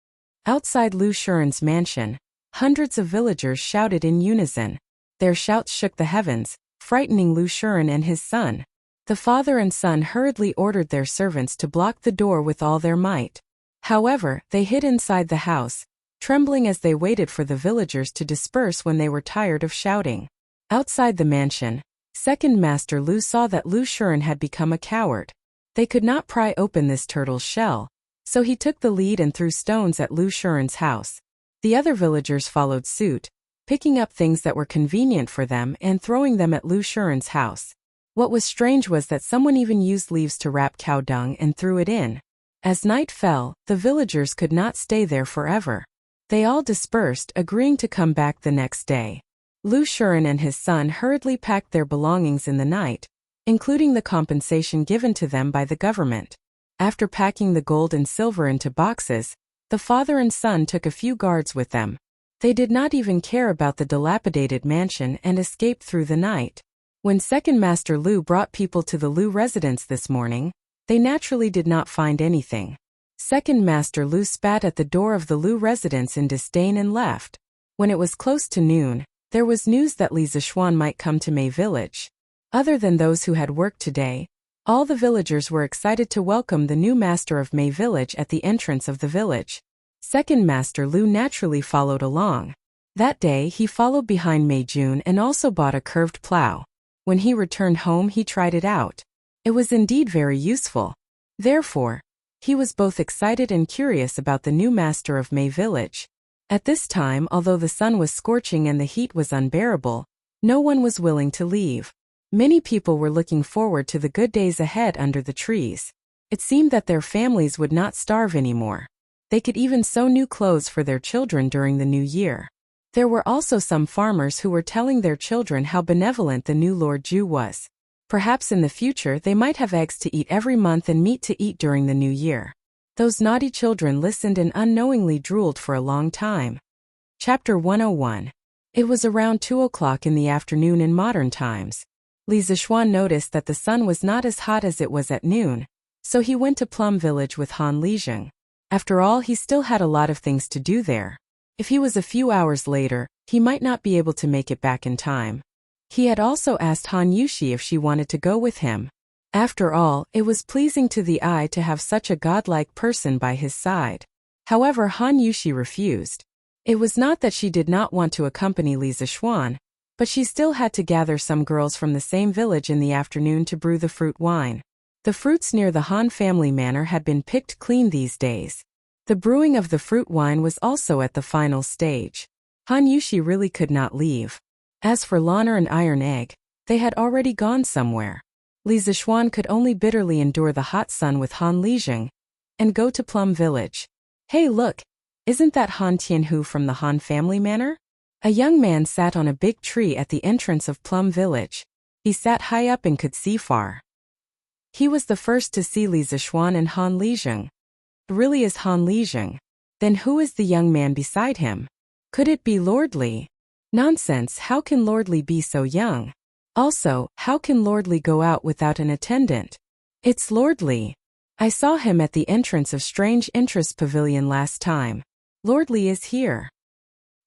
Outside Lu Shuren's mansion, hundreds of villagers shouted in unison. Their shouts shook the heavens, frightening Lu Shuren and his son. The father and son hurriedly ordered their servants to block the door with all their might. However, they hid inside the house, trembling as they waited for the villagers to disperse when they were tired of shouting. Outside the mansion, Second Master Lu saw that Lu Shuren had become a coward. They could not pry open this turtle's shell, so he took the lead and threw stones at Lu Shuren's house. The other villagers followed suit, picking up things that were convenient for them and throwing them at Lu Shuren's house. What was strange was that someone even used leaves to wrap cow dung and threw it in. As night fell, the villagers could not stay there forever. They all dispersed, agreeing to come back the next day. Lu Shuren and his son hurriedly packed their belongings in the night, including the compensation given to them by the government. After packing the gold and silver into boxes, the father and son took a few guards with them. They did not even care about the dilapidated mansion and escaped through the night. When Second Master Lu brought people to the Lu residence this morning, they naturally did not find anything. Second Master Lu spat at the door of the Lu residence in disdain and left. When it was close to noon, there was news that Li Zishuan might come to Mei Village. Other than those who had worked today, all the villagers were excited to welcome the new master of Mei Village at the entrance of the village. Second Master Lu naturally followed along. That day he followed behind Mei Jun and also bought a curved plow. When he returned home he tried it out. It was indeed very useful. Therefore, he was both excited and curious about the new master of Mei Village. At this time, although the sun was scorching and the heat was unbearable, no one was willing to leave. Many people were looking forward to the good days ahead under the trees. It seemed that their families would not starve anymore. They could even sew new clothes for their children during the new year. There were also some farmers who were telling their children how benevolent the new Lord Ju was. Perhaps in the future they might have eggs to eat every month and meat to eat during the new year. Those naughty children listened and unknowingly drooled for a long time. Chapter 101. It was around 2 o'clock in the afternoon in modern times. Li Zishuan noticed that the sun was not as hot as it was at noon, so he went to Plum Village with Han Lijing. After all, he still had a lot of things to do there. If he was a few hours later, he might not be able to make it back in time. He had also asked Han Yushi if she wanted to go with him. After all, it was pleasing to the eye to have such a godlike person by his side. However, Han Yushi refused. It was not that she did not want to accompany Li Zishuan, but she still had to gather some girls from the same village in the afternoon to brew the fruit wine. The fruits near the Han family manor had been picked clean these days. The brewing of the fruit wine was also at the final stage. Han Yushi really could not leave. As for Lanner and Iron Egg, they had already gone somewhere. Li Zishuan could only bitterly endure the hot sun with Han Lijing and go to Plum Village. Hey look, isn't that Han Tianhu from the Han family manor? A young man sat on a big tree at the entrance of Plum Village. He sat high up and could see far. He was the first to see Li Zishuan and Han Lijing. Really is Han Lijing? Then who is the young man beside him? Could it be Lord Li? Nonsense, how can Lord Li be so young? Also, how can Lord Li go out without an attendant? It's Lord Li. I saw him at the entrance of Strange Interest Pavilion last time. Lord Li is here.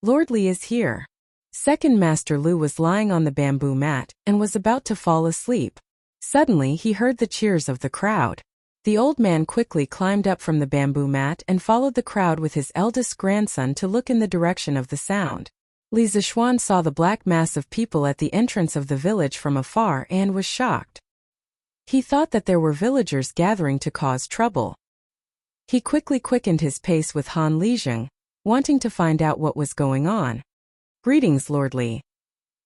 Lord Li is here. Second Master Lu was lying on the bamboo mat and was about to fall asleep. Suddenly he heard the cheers of the crowd. The old man quickly climbed up from the bamboo mat and followed the crowd with his eldest grandson to look in the direction of the sound. Li Zishuan saw the black mass of people at the entrance of the village from afar and was shocked. He thought that there were villagers gathering to cause trouble. He quickly quickened his pace with Han Lijing, wanting to find out what was going on. Greetings, Lord Li.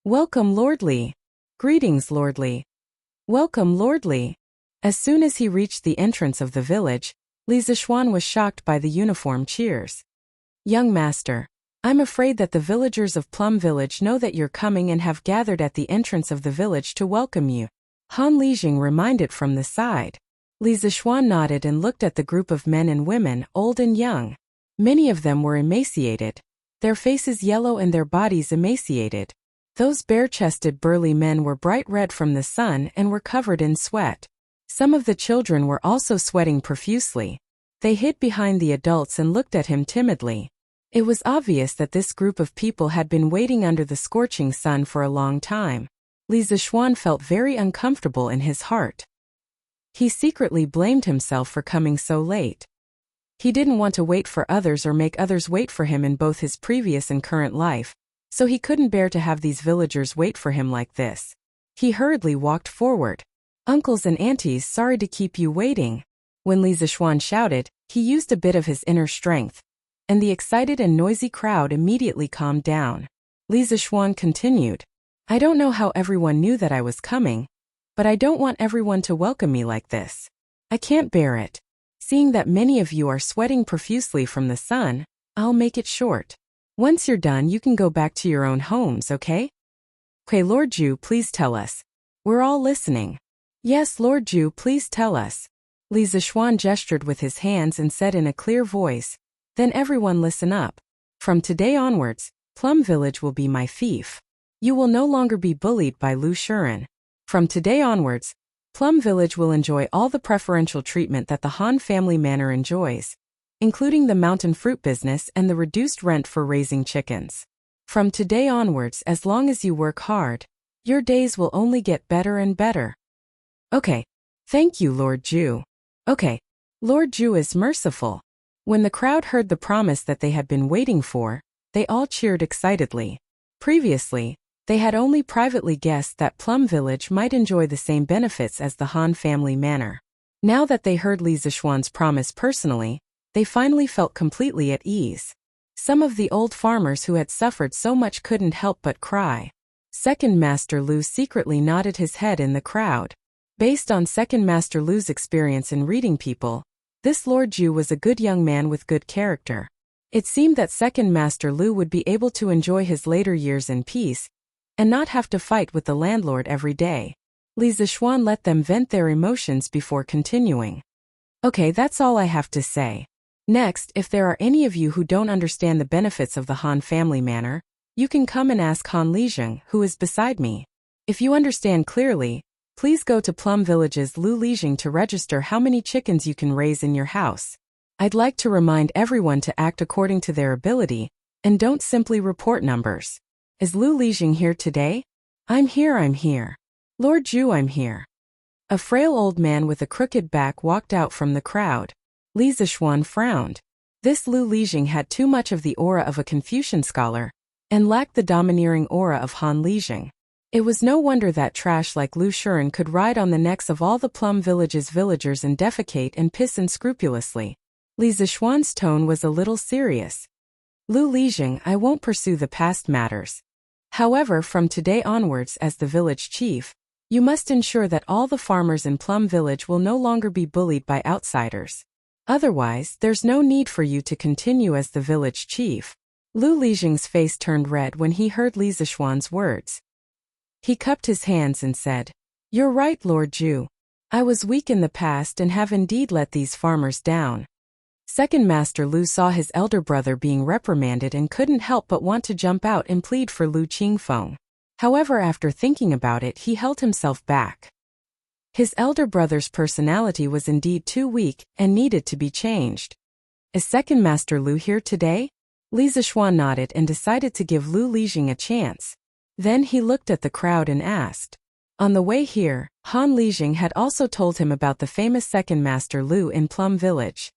Welcome, Lord Li. Greetings, Lord Li. Welcome, Lord Li. As soon as he reached the entrance of the village, Li Zishuan was shocked by the uniform cheers. Young master, I'm afraid that the villagers of Plum Village know that you're coming and have gathered at the entrance of the village to welcome you. Han Lijing reminded from the side. Li Zixuan nodded and looked at the group of men and women, old and young. Many of them were emaciated, their faces yellow and their bodies emaciated. Those bare-chested burly men were bright red from the sun and were covered in sweat. Some of the children were also sweating profusely. They hid behind the adults and looked at him timidly. It was obvious that this group of people had been waiting under the scorching sun for a long time. Li Zixuan felt very uncomfortable in his heart. He secretly blamed himself for coming so late. He didn't want to wait for others or make others wait for him in both his previous and current life, so he couldn't bear to have these villagers wait for him like this. He hurriedly walked forward. Uncles and aunties, sorry to keep you waiting. When Li Zixuan shouted, he used a bit of his inner strength, and the excited and noisy crowd immediately calmed down. Li Zixuan continued, I don't know how everyone knew that I was coming, but I don't want everyone to welcome me like this. I can't bear it. Seeing that many of you are sweating profusely from the sun, I'll make it short. Once you're done, you can go back to your own homes, okay? Okay, Lord Zhu, please tell us. We're all listening. Yes, Lord Zhu, please tell us. Li Zixuan gestured with his hands and said in a clear voice, then everyone listen up. From today onwards, Plum Village will be my fief. You will no longer be bullied by Lu Shuren. From today onwards, Plum Village will enjoy all the preferential treatment that the Han family manor enjoys, including the mountain fruit business and the reduced rent for raising chickens. From today onwards, as long as you work hard, your days will only get better and better. Okay. Thank you, Lord Zhu. Okay. Lord Zhu is merciful. When the crowd heard the promise that they had been waiting for, they all cheered excitedly. Previously, they had only privately guessed that Plum Village might enjoy the same benefits as the Han family manor. Now that they heard Li Zixuan's promise personally, they finally felt completely at ease. Some of the old farmers who had suffered so much couldn't help but cry. Second Master Lu secretly nodded his head in the crowd. Based on Second Master Lu's experience in reading people, this Lord Zhu was a good young man with good character. It seemed that Second Master Lu would be able to enjoy his later years in peace, and not have to fight with the landlord every day. Li Zixuan let them vent their emotions before continuing. Okay, that's all I have to say. Next, if there are any of you who don't understand the benefits of the Han family manor, you can come and ask Han Lijing, who is beside me. If you understand clearly, please go to Plum Village's Lu Lijing to register how many chickens you can raise in your house. I'd like to remind everyone to act according to their ability, and don't simply report numbers. Is Lu Lijing here today? I'm here. Lord Zhu, I'm here. A frail old man with a crooked back walked out from the crowd. Li Zixuan frowned. This Lu Lijing had too much of the aura of a Confucian scholar, and lacked the domineering aura of Han Lijing. It was no wonder that trash like Lu Shuren could ride on the necks of all the Plum Village's villagers and defecate and piss unscrupulously. Li Zixuan's tone was a little serious. Lu Lijing, I won't pursue the past matters. However, from today onwards as the village chief, you must ensure that all the farmers in Plum Village will no longer be bullied by outsiders. Otherwise, there's no need for you to continue as the village chief. Lu Lijing's face turned red when he heard Li Zixuan's words. He cupped his hands and said, You're right, Lord Zhu. I was weak in the past and have indeed let these farmers down. Second Master Lu saw his elder brother being reprimanded and couldn't help but want to jump out and plead for Lu Qingfeng. However, after thinking about it, he held himself back. His elder brother's personality was indeed too weak and needed to be changed. Is Second Master Lu here today? Li Zixuan nodded and decided to give Lu Lijing a chance. Then he looked at the crowd and asked. On the way here, Han Lijing had also told him about the famous Second Master Lu in Plum Village.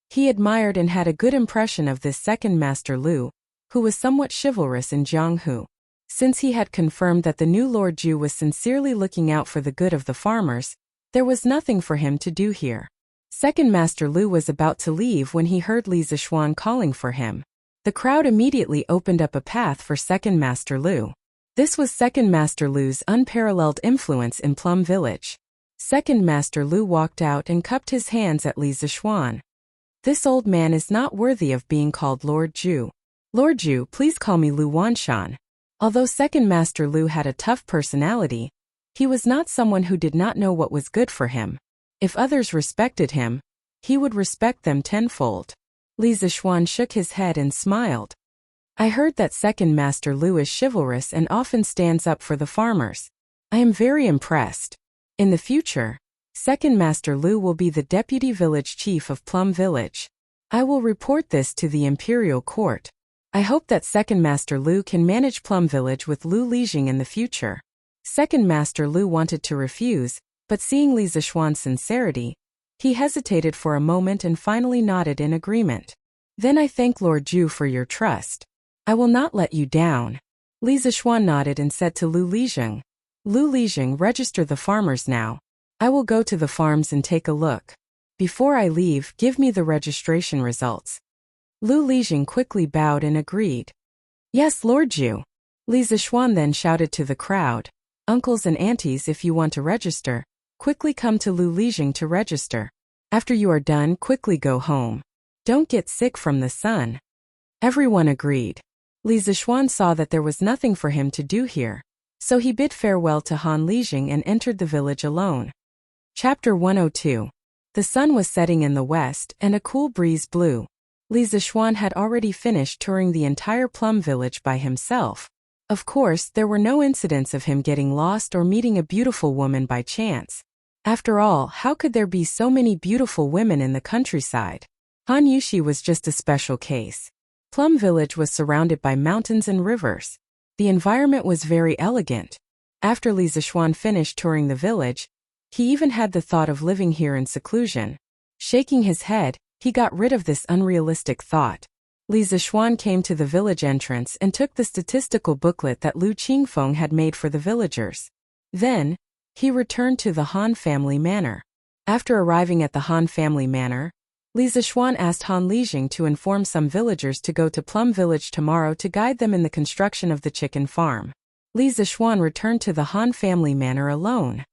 He admired and had a good impression of this Second Master Lu, who was somewhat chivalrous in Jianghu. Since he had confirmed that the new Lord Zhu was sincerely looking out for the good of the farmers, there was nothing for him to do here. Second Master Lu was about to leave when he heard Li Zixuan calling for him. The crowd immediately opened up a path for Second Master Lu. This was Second Master Lu's unparalleled influence in Plum Village. Second Master Lu walked out and cupped his hands at Li Zixuan. This old man is not worthy of being called Lord Zhu. Lord Ju, please call me Lu Wanshan. Although Second Master Lu had a tough personality, he was not someone who did not know what was good for him. If others respected him, he would respect them tenfold. Li Zixuan shook his head and smiled. I heard that Second Master Lu is chivalrous and often stands up for the farmers. I am very impressed. In the future, Second Master Lu will be the deputy village chief of Plum Village. I will report this to the imperial court. I hope that Second Master Lu can manage Plum Village with Lu Lijing in the future. Second Master Lu wanted to refuse, but seeing Li Zixuan's sincerity, he hesitated for a moment and finally nodded in agreement. Then I thank Lord Ju for your trust. I will not let you down. Li Zixuan nodded and said to Lu Lijing, Lu Lijing, register the farmers now. I will go to the farms and take a look. Before I leave, give me the registration results. Lu Lijing quickly bowed and agreed. Yes, Lord Ju. Li Zixuan then shouted to the crowd, uncles and aunties, if you want to register, quickly come to Lu Lijing to register. After you are done, quickly go home. Don't get sick from the sun. Everyone agreed. Li Zixuan saw that there was nothing for him to do here, so he bid farewell to Han Lijing and entered the village alone. Chapter 102. The sun was setting in the west and a cool breeze blew. Li Zixuan had already finished touring the entire Plum Village by himself. Of course, there were no incidents of him getting lost or meeting a beautiful woman by chance. After all, how could there be so many beautiful women in the countryside? Han Yushi was just a special case. Plum Village was surrounded by mountains and rivers. The environment was very elegant. After Li Zixuan finished touring the village, he even had the thought of living here in seclusion. Shaking his head, he got rid of this unrealistic thought. Li Zixuan came to the village entrance and took the statistical booklet that Lu Qingfeng had made for the villagers. Then, he returned to the Han family manor. After arriving at the Han family manor, Li Zixuan asked Han Lijing to inform some villagers to go to Plum Village tomorrow to guide them in the construction of the chicken farm. Li Zixuan returned to the Han family manor alone.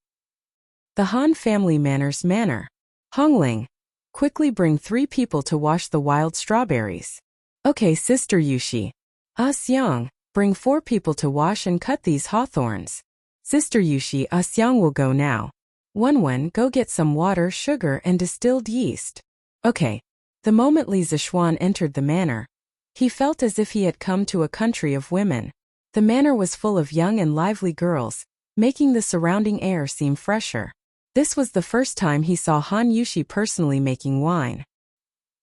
The Han family manor's manor. Hongling, quickly bring 3 people to wash the wild strawberries. Okay, Sister Yushi. Xiang, bring 4 people to wash and cut these hawthorns. Sister Yushi, Xiang will go now. Wen, go get some water, sugar, and distilled yeast. Okay. The moment Li Zixuan entered the manor, he felt as if he had come to a country of women. The manor was full of young and lively girls, making the surrounding air seem fresher. This was the first time he saw Han Yushi personally making wine.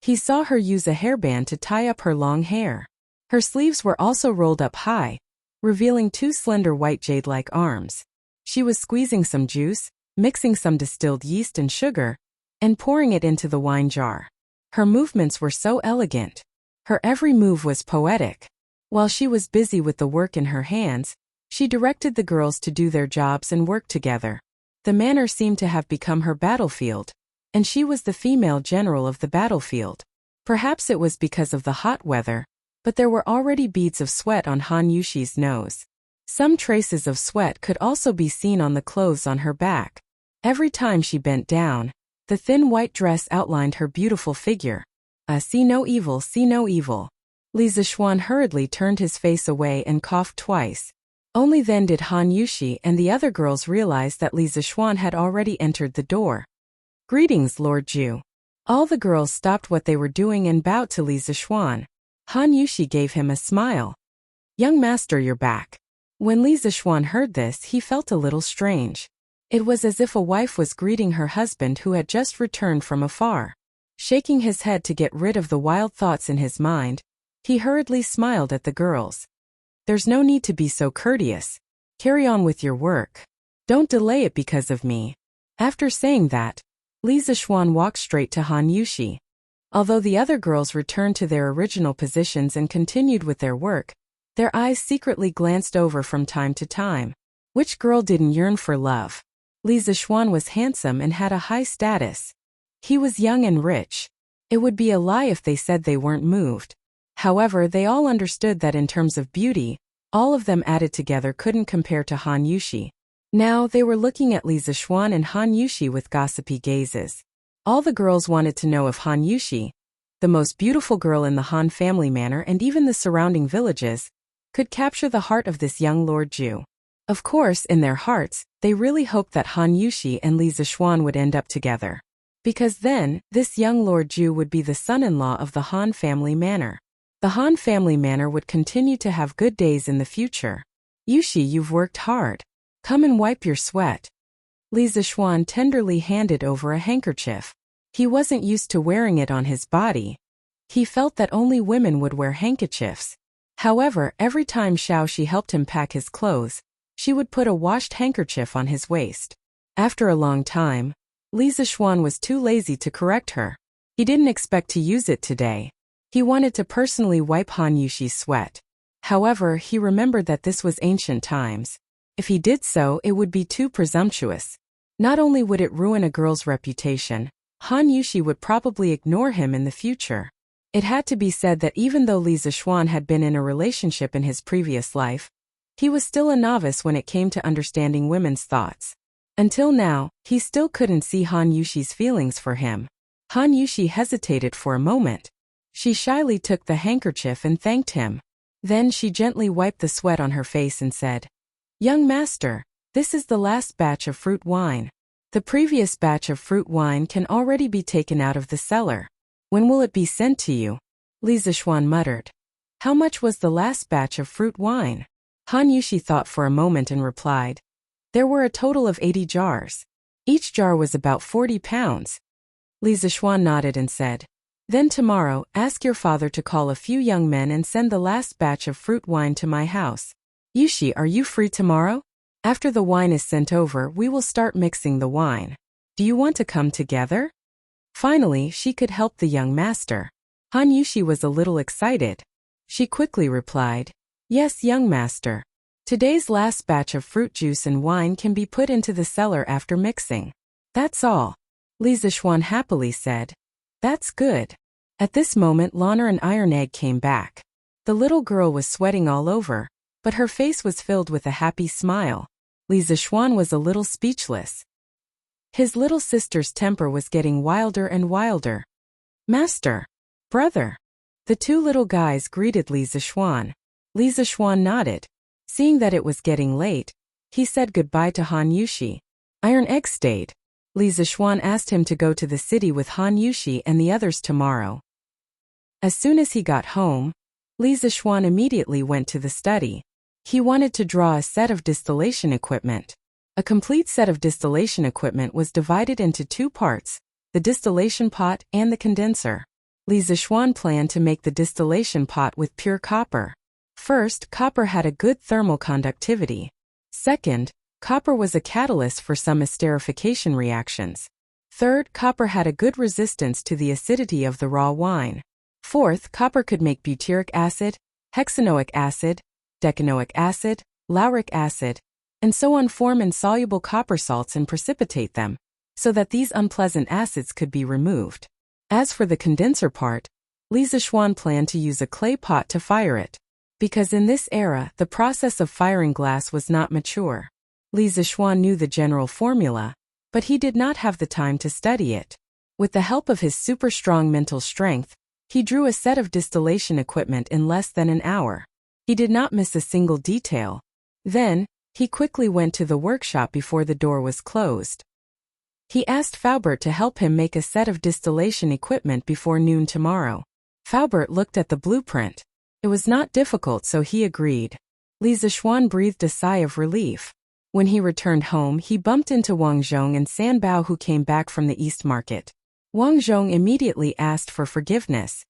He saw her use a hairband to tie up her long hair. Her sleeves were also rolled up high, revealing 2 slender white jade-like arms. She was squeezing some juice, mixing some distilled yeast and sugar, and pouring it into the wine jar. Her movements were so elegant. Her every move was poetic. While she was busy with the work in her hands, she directed the girls to do their jobs and work together. The manor seemed to have become her battlefield, and she was the female general of the battlefield. Perhaps it was because of the hot weather, but there were already beads of sweat on Han Yushi's nose. Some traces of sweat could also be seen on the clothes on her back. Every time she bent down, the thin white dress outlined her beautiful figure. See no evil, see no evil. Li Zixuan hurriedly turned his face away and coughed twice. Only then did Han Yushi and the other girls realize that Li Zixuan had already entered the door. Greetings, Lord Ju. All the girls stopped what they were doing and bowed to Li Zixuan. Han Yushi gave him a smile. Young master, you're back. When Li Zixuan heard this, he felt a little strange. It was as if a wife was greeting her husband who had just returned from afar. Shaking his head to get rid of the wild thoughts in his mind, he hurriedly smiled at the girls. There's no need to be so courteous. Carry on with your work. Don't delay it because of me. After saying that, Li Zixuan walked straight to Han Yushi. Although the other girls returned to their original positions and continued with their work, their eyes secretly glanced over from time to time. Which girl didn't yearn for love? Li Zixuan was handsome and had a high status. He was young and rich. It would be a lie if they said they weren't moved. However, they all understood that in terms of beauty, all of them added together couldn't compare to Han Yushi. Now they were looking at Li Zixuan and Han Yushi with gossipy gazes. All the girls wanted to know if Han Yushi, the most beautiful girl in the Han family manor and even the surrounding villages, could capture the heart of this young Lord Ju. Of course, in their hearts, they really hoped that Han Yushi and Li Zixuan would end up together. Because then, this young Lord Ju would be the son-in-law of the Han family manor. The Han family manor would continue to have good days in the future. Yushi, you've worked hard. Come and wipe your sweat. Li Zixuan tenderly handed over a handkerchief. He wasn't used to wearing it on his body. He felt that only women would wear handkerchiefs. However, every time Xiaoxi helped him pack his clothes, she would put a washed handkerchief on his waist. After a long time, Li Zixuan was too lazy to correct her. He didn't expect to use it today. He wanted to personally wipe Han Yushi's sweat. However, he remembered that this was ancient times. If he did so, it would be too presumptuous. Not only would it ruin a girl's reputation, Han Yushi would probably ignore him in the future. It had to be said that even though Li Zixuan had been in a relationship in his previous life, he was still a novice when it came to understanding women's thoughts. Until now, he still couldn't see Han Yushi's feelings for him. Han Yushi hesitated for a moment. She shyly took the handkerchief and thanked him. Then she gently wiped the sweat on her face and said, "Young master, this is the last batch of fruit wine. The previous batch of fruit wine can already be taken out of the cellar. When will it be sent to you?" Li Zixuan muttered. "How much was the last batch of fruit wine?" Han Yushi thought for a moment and replied, "There were a total of 80 jars. Each jar was about 40 pounds. Li Zixuan nodded and said, "Then tomorrow, ask your father to call a few young men and send the last batch of fruit wine to my house. Yushi, are you free tomorrow? After the wine is sent over, we will start mixing the wine. Do you want to come together?" Finally, she could help the young master. Han Yushi was a little excited. She quickly replied, "Yes, young master. Today's last batch of fruit juice and wine can be put into the cellar after mixing. That's all." Li Zixuan happily said, "That's good." At this moment, Lanner and Iron Egg came back. The little girl was sweating all over, but her face was filled with a happy smile. Li Zixuan was a little speechless. His little sister's temper was getting wilder and wilder. "Master! Brother!" The two little guys greeted Li Zixuan. Li Zixuan nodded. Seeing that it was getting late, he said goodbye to Han Yushi. Iron Egg stayed. Li Zixuan asked him to go to the city with Han Yushi and the others tomorrow. As soon as he got home, Li Zixuan immediately went to the study. He wanted to draw a set of distillation equipment. A complete set of distillation equipment was divided into two parts, the distillation pot and the condenser. Li Zixuan planned to make the distillation pot with pure copper. First, copper had a good thermal conductivity. Second, copper was a catalyst for some esterification reactions. Third, copper had a good resistance to the acidity of the raw wine. Fourth, copper could make butyric acid, hexanoic acid, decanoic acid, lauric acid, and so on form insoluble copper salts and precipitate them, so that these unpleasant acids could be removed. As for the condenser part, Li Zixuan planned to use a clay pot to fire it. Because in this era, the process of firing glass was not mature. Li Zixuan knew the general formula, but he did not have the time to study it. With the help of his super strong mental strength, he drew a set of distillation equipment in less than an hour. He did not miss a single detail. Then, he quickly went to the workshop before the door was closed. He asked Faubert to help him make a set of distillation equipment before noon tomorrow. Faubert looked at the blueprint. It was not difficult, so he agreed. Li Zixuan breathed a sigh of relief. When he returned home, he bumped into Wang Zhong and San Bao, who came back from the East Market. Wang Zhong immediately asked for forgiveness.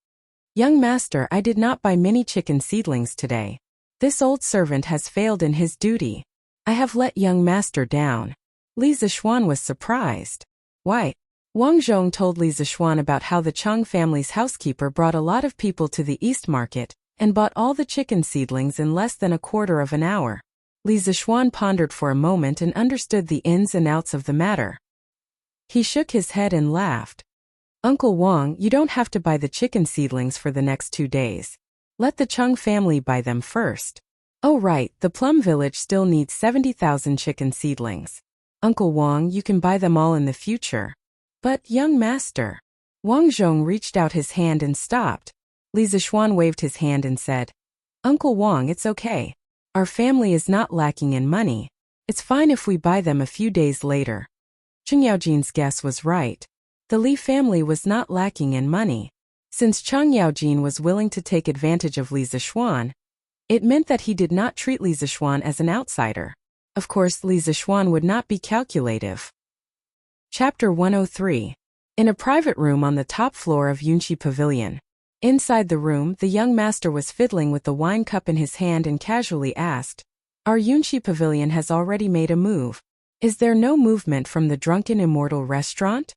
"Young master, I did not buy many chicken seedlings today. This old servant has failed in his duty. I have let young master down." Li Zixuan was surprised. "Why?" Wang Zhong told Li Zixuan about how the Chang family's housekeeper brought a lot of people to the East Market and bought all the chicken seedlings in less than a quarter of an hour. Li Zixuan pondered for a moment and understood the ins and outs of the matter. He shook his head and laughed. "Uncle Wang, you don't have to buy the chicken seedlings for the next 2 days. Let the Chung family buy them first. Oh right, the Plum Village still needs 70,000 chicken seedlings. Uncle Wang, you can buy them all in the future." "But, young master," Wang Zhong reached out his hand and stopped. Li Zishuan waved his hand and said, Uncle Wang, it's okay. Our family is not lacking in money. It's fine if we buy them a few days later. Cheng Yaojin's guess was right. The Li family was not lacking in money. Since Cheng Yaojin was willing to take advantage of Li Zishuan, it meant that he did not treat Li Zishuan as an outsider. Of course, Li Zishuan would not be calculative. Chapter 103. In a private room on the top floor of Yunqi Pavilion. Inside the room, the young master was fiddling with the wine cup in his hand and casually asked, Our Yunqi Pavilion has already made a move. Is there no movement from the Drunken Immortal restaurant?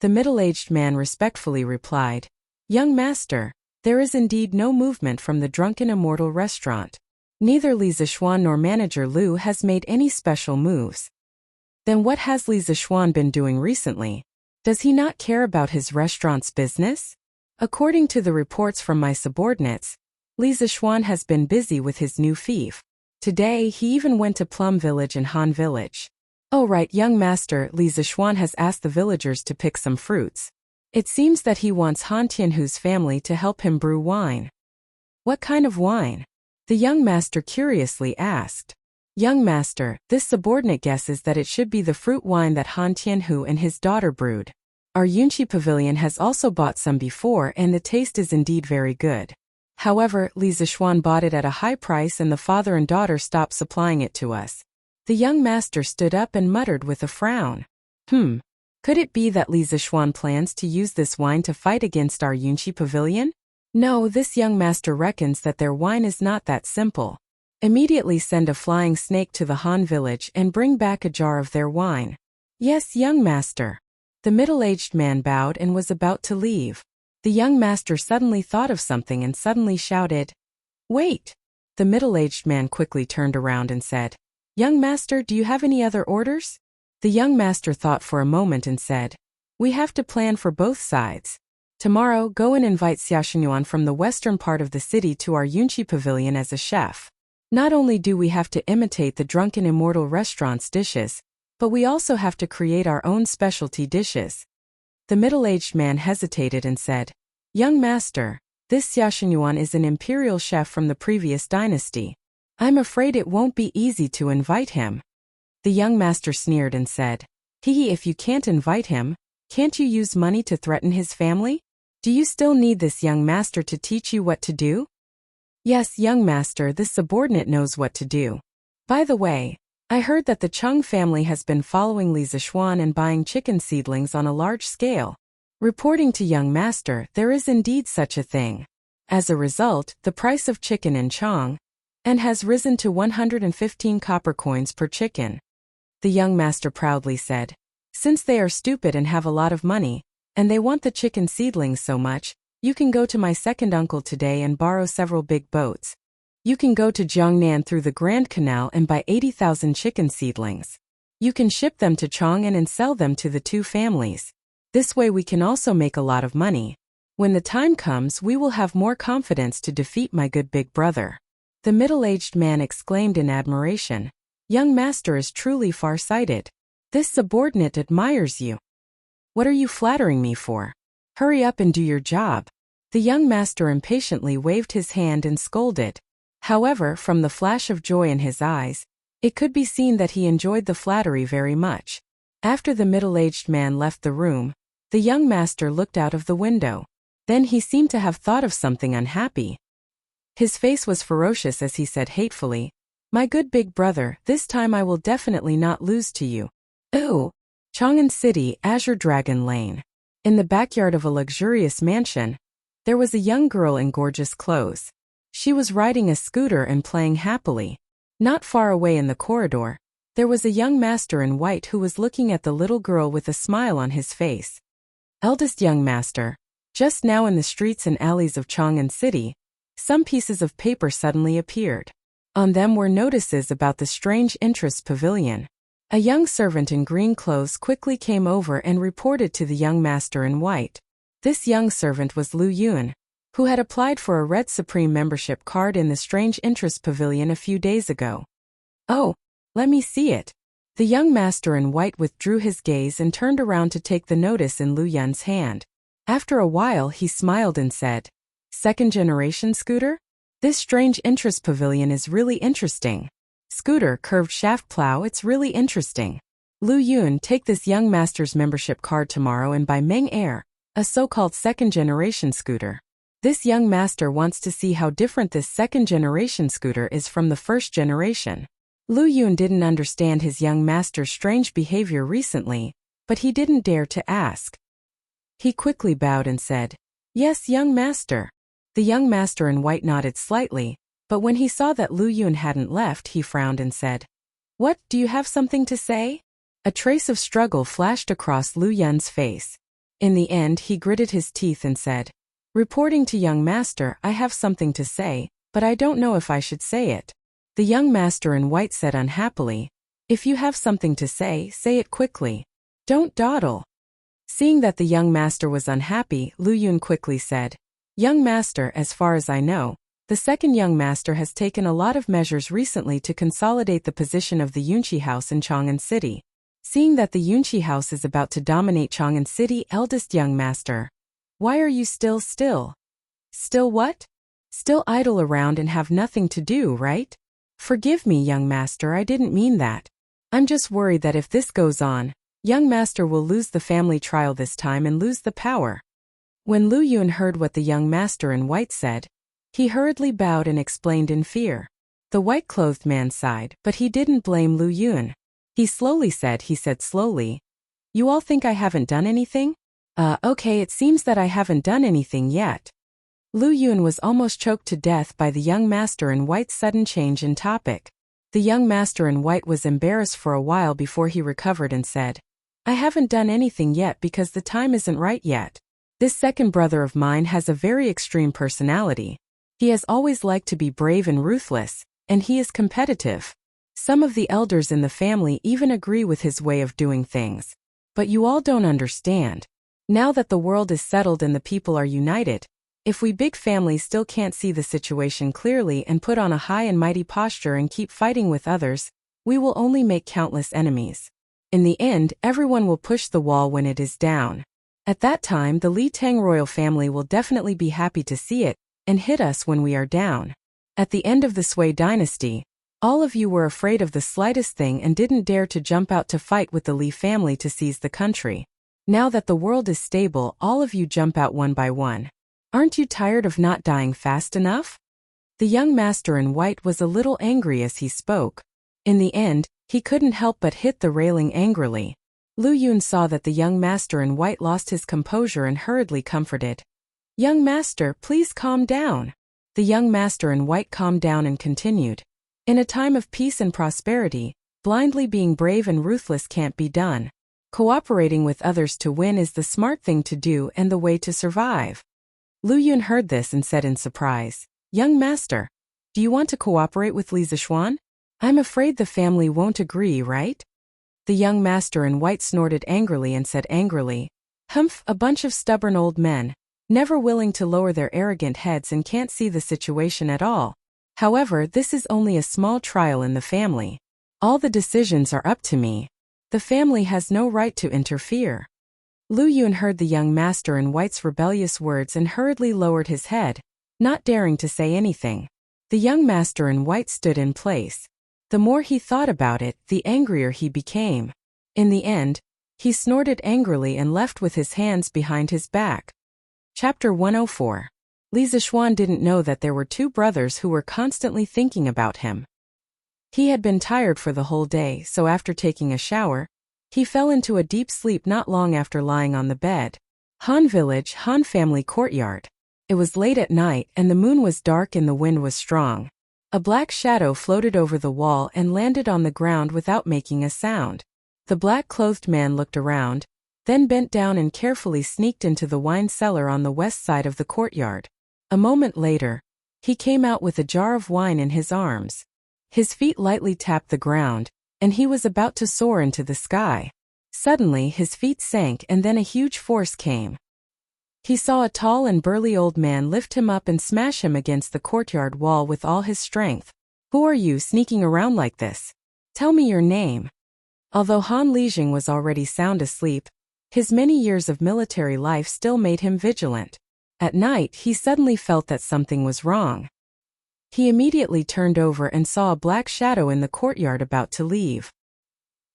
The middle-aged man respectfully replied, Young master, there is indeed no movement from the Drunken Immortal restaurant. Neither Li Zishuan nor manager Lu has made any special moves. Then what has Li Zishuan been doing recently? Does he not care about his restaurant's business? According to the reports from my subordinates, Li Zishuan has been busy with his new fief. Today he even went to Plum Village and Han Village. Oh right, young master, Li Zishuan has asked the villagers to pick some fruits. It seems that he wants Han Tianhu's family to help him brew wine. What kind of wine? The young master curiously asked. Young master, this subordinate guesses that it should be the fruit wine that Han Tianhu and his daughter brewed. Our Yunqi Pavilion has also bought some before and the taste is indeed very good. However, Li Zishuan bought it at a high price and the father and daughter stopped supplying it to us. The young master stood up and muttered with a frown. Could it be that Li Zishuan plans to use this wine to fight against our Yunqi Pavilion? No, this young master reckons that their wine is not that simple. Immediately send a flying snake to the Han village and bring back a jar of their wine. Yes, young master. The middle-aged man bowed and was about to leave. The young master suddenly thought of something and suddenly shouted, Wait! The middle-aged man quickly turned around and said, Young master, do you have any other orders? The young master thought for a moment and said, We have to plan for both sides. Tomorrow, go and invite Xia Xinyuan from the western part of the city to our Yunqi Pavilion as a chef. Not only do we have to imitate the Drunken Immortal restaurant's dishes, but we also have to create our own specialty dishes. The middle-aged man hesitated and said, Young master, this Xia Xinyuan is an imperial chef from the previous dynasty. I'm afraid it won't be easy to invite him. The young master sneered and said, if you can't invite him, can't you use money to threaten his family? Do you still need this young master to teach you what to do? Yes, young master, this subordinate knows what to do. By the way, I heard that the Cheng family has been following Li Zishuan and buying chicken seedlings on a large scale. Reporting to young master, there is indeed such a thing. As a result, the price of chicken in Cheng and has risen to 115 copper coins per chicken. The young master proudly said, Since they are stupid and have a lot of money, and they want the chicken seedlings so much, you can go to my second uncle today and borrow several big boats. You can go to Jiangnan through the Grand Canal and buy 80,000 chicken seedlings. You can ship them to Chang'an and sell them to the two families. This way we can also make a lot of money. When the time comes, we will have more confidence to defeat my good big brother. The middle-aged man exclaimed in admiration, Young master is truly far-sighted. This subordinate admires you. What are you flattering me for? Hurry up and do your job. The young master impatiently waved his hand and scolded. However, from the flash of joy in his eyes, it could be seen that he enjoyed the flattery very much. After the middle-aged man left the room, the young master looked out of the window. Then he seemed to have thought of something unhappy. His face was ferocious as he said hatefully, My good big brother, this time I will definitely not lose to you. Ooh! Chang'an City, Azure Dragon Lane. In the backyard of a luxurious mansion, there was a young girl in gorgeous clothes. She was riding a scooter and playing happily. Not far away in the corridor, there was a young master in white who was looking at the little girl with a smile on his face. Eldest young master, just now in the streets and alleys of Chang'an City, some pieces of paper suddenly appeared. On them were notices about the strange Enchantress pavilion. A young servant in green clothes quickly came over and reported to the young master in white. This young servant was Lu Yun, who had applied for a Red Supreme membership card in the strange Enchantress pavilion a few days ago. Oh, let me see it. The young master in white withdrew his gaze and turned around to take the notice in Lu Yun's hand. After a while he smiled and said, "Second-generation scooter? This strange interest pavilion is really interesting. Scooter, curved shaft plow, it's really interesting. Lu Yun, take this young master's membership card tomorrow and buy Meng Air, a so-called second-generation scooter. This young master wants to see how different this second-generation scooter is from the first generation." Lu Yun didn't understand his young master's strange behavior recently, but he didn't dare to ask. He quickly bowed and said, "Yes, young master." The young master in white nodded slightly, but when he saw that Lu Yun hadn't left, he frowned and said, "What, do you have something to say?" A trace of struggle flashed across Lu Yun's face. In the end, he gritted his teeth and said, "Reporting to young master, I have something to say, but I don't know if I should say it." The young master in white said unhappily, "If you have something to say it quickly. Don't dawdle." Seeing that the young master was unhappy, Lu Yun quickly said, "Young master, as far as I know, the second young master has taken a lot of measures recently to consolidate the position of the Yunqi house in Chang'an City. Seeing that the Yunqi house is about to dominate Chang'an City, eldest young master, why are you still? Still what? Still idle around and have nothing to do, right? Forgive me, young master, I didn't mean that. I'm just worried that if this goes on, young master will lose the family trial this time and lose the power." When Lu Yun heard what the young master in white said, he hurriedly bowed and explained in fear. The white-clothed man sighed, but he didn't blame Lu Yun. He said slowly, "You all think I haven't done anything? Okay, it seems that I haven't done anything yet." Lu Yun was almost choked to death by the young master in white's sudden change in topic. The young master in white was embarrassed for a while before he recovered and said, "I haven't done anything yet because the time isn't right yet. This second brother of mine has a very extreme personality. He has always liked to be brave and ruthless, and he is competitive. Some of the elders in the family even agree with his way of doing things. But you all don't understand. Now that the world is settled and the people are united, if we big families still can't see the situation clearly and put on a high and mighty posture and keep fighting with others, we will only make countless enemies. In the end, everyone will push the wall when it is down. At that time, the Li Tang royal family will definitely be happy to see it and hit us when we are down. At the end of the Sui dynasty, all of you were afraid of the slightest thing and didn't dare to jump out to fight with the Li family to seize the country. Now that the world is stable, all of you jump out one by one. Aren't you tired of not dying fast enough?" The young master in white was a little angry as he spoke. In the end, he couldn't help but hit the railing angrily. Lu Yun saw that the young master in white lost his composure and hurriedly comforted. "Young master, please calm down." The young master in white calmed down and continued, "In a time of peace and prosperity, blindly being brave and ruthless can't be done. Cooperating with others to win is the smart thing to do and the way to survive." Lu Yun heard this and said in surprise, "Young master, do you want to cooperate with Li Zishuan? I'm afraid the family won't agree, right?" The young master in white snorted angrily and said angrily, "Humph, a bunch of stubborn old men, never willing to lower their arrogant heads and can't see the situation at all. However, this is only a small trial in the family. All the decisions are up to me. The family has no right to interfere." Lu Yun heard the young master in white's rebellious words and hurriedly lowered his head, not daring to say anything. The young master in white stood in place. The more he thought about it, the angrier he became. In the end, he snorted angrily and left with his hands behind his back. Chapter 104. Li Zishuan didn't know that there were two brothers who were constantly thinking about him. He had been tired for the whole day, so after taking a shower, he fell into a deep sleep not long after lying on the bed. Han Village, Han family courtyard. It was late at night and the moon was dark and the wind was strong. A black shadow floated over the wall and landed on the ground without making a sound. The black-clothed man looked around, then bent down and carefully sneaked into the wine cellar on the west side of the courtyard. A moment later, he came out with a jar of wine in his arms. His feet lightly tapped the ground, and he was about to soar into the sky. Suddenly his feet sank and then a huge force came. He saw a tall and burly old man lift him up and smash him against the courtyard wall with all his strength. "Who are you sneaking around like this? Tell me your name." Although Han Lijing was already sound asleep, His many years of military life still made him vigilant. At night, he suddenly felt that something was wrong. He immediately turned over and saw a black shadow in the courtyard about to leave.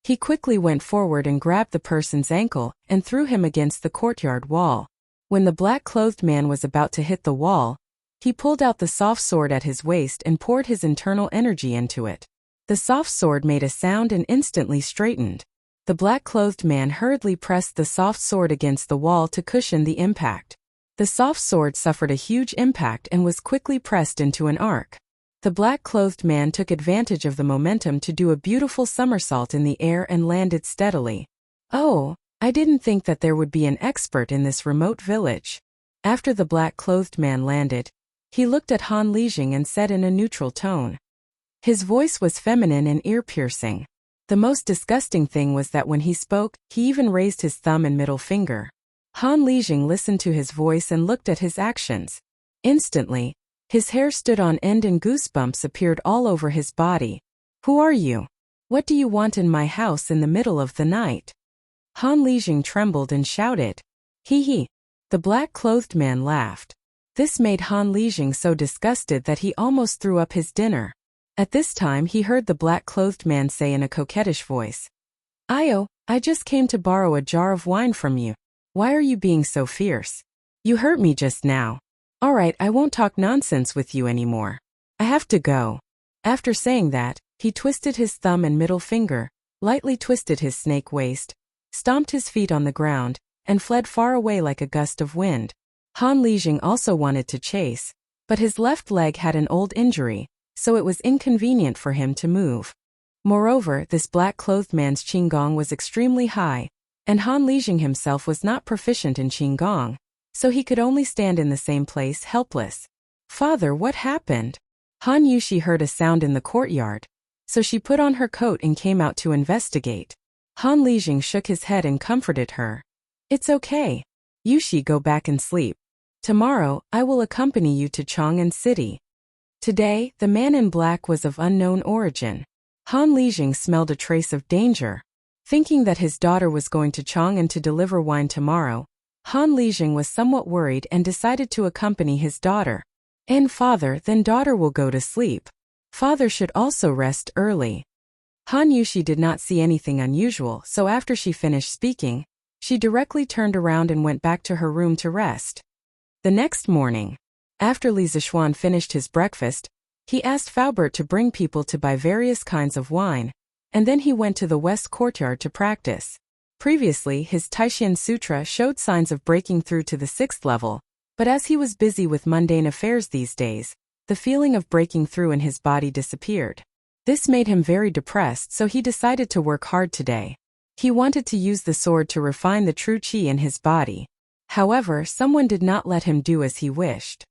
He quickly went forward and grabbed the person's ankle and threw him against the courtyard wall. When the black-clothed man was about to hit the wall, he pulled out the soft sword at his waist and poured his internal energy into it. The soft sword made a sound and instantly straightened. The black-clothed man hurriedly pressed the soft sword against the wall to cushion the impact. The soft sword suffered a huge impact and was quickly pressed into an arc. The black-clothed man took advantage of the momentum to do a beautiful somersault in the air and landed steadily. Oh, I didn't think that there would be an expert in this remote village. After the black-clothed man landed, he looked at Han Lijing and said in a neutral tone. His voice was feminine and ear-piercing. The most disgusting thing was that when he spoke, he even raised his thumb and middle finger. Han Lijing listened to his voice and looked at his actions. Instantly, his hair stood on end and goosebumps appeared all over his body. Who are you? What do you want in my house in the middle of the night? Han Lijing trembled and shouted. Hee. The black-clothed man laughed. This made Han Lijing so disgusted that he almost threw up his dinner. At this time he heard the black-clothed man say in a coquettish voice. I just came to borrow a jar of wine from you. Why are you being so fierce? You hurt me just now. Alright, I won't talk nonsense with you anymore. I have to go. After saying that, he twisted his thumb and middle finger, lightly twisted his snake waist, stomped his feet on the ground, and fled far away like a gust of wind. Han Lijing also wanted to chase, but his left leg had an old injury, so it was inconvenient for him to move. Moreover, this black-clothed man's Qigong was extremely high, and Han Lijing himself was not proficient in Qigong, so he could only stand in the same place helpless. Father, what happened? Han Yushi heard a sound in the courtyard, so she put on her coat and came out to investigate. Han Lijing shook his head and comforted her. It's okay. Yushi, go back and sleep. Tomorrow, I will accompany you to Chang'an City. Today, the man in black was of unknown origin. Han Lijing smelled a trace of danger. Thinking that his daughter was going to Chang'an to deliver wine tomorrow, Han Lijing was somewhat worried and decided to accompany his daughter. And father, then daughter will go to sleep. Father should also rest early. Han Yushi did not see anything unusual, so after she finished speaking, she directly turned around and went back to her room to rest. The next morning, after Li Zixuan finished his breakfast, he asked Faubert to bring people to buy various kinds of wine, and then he went to the west courtyard to practice. Previously, his Taishan Sutra showed signs of breaking through to the 6th level, but as he was busy with mundane affairs these days, the feeling of breaking through in his body disappeared. This made him very depressed, so he decided to work hard today. He wanted to use the sword to refine the true qi in his body. However, someone did not let him do as he wished.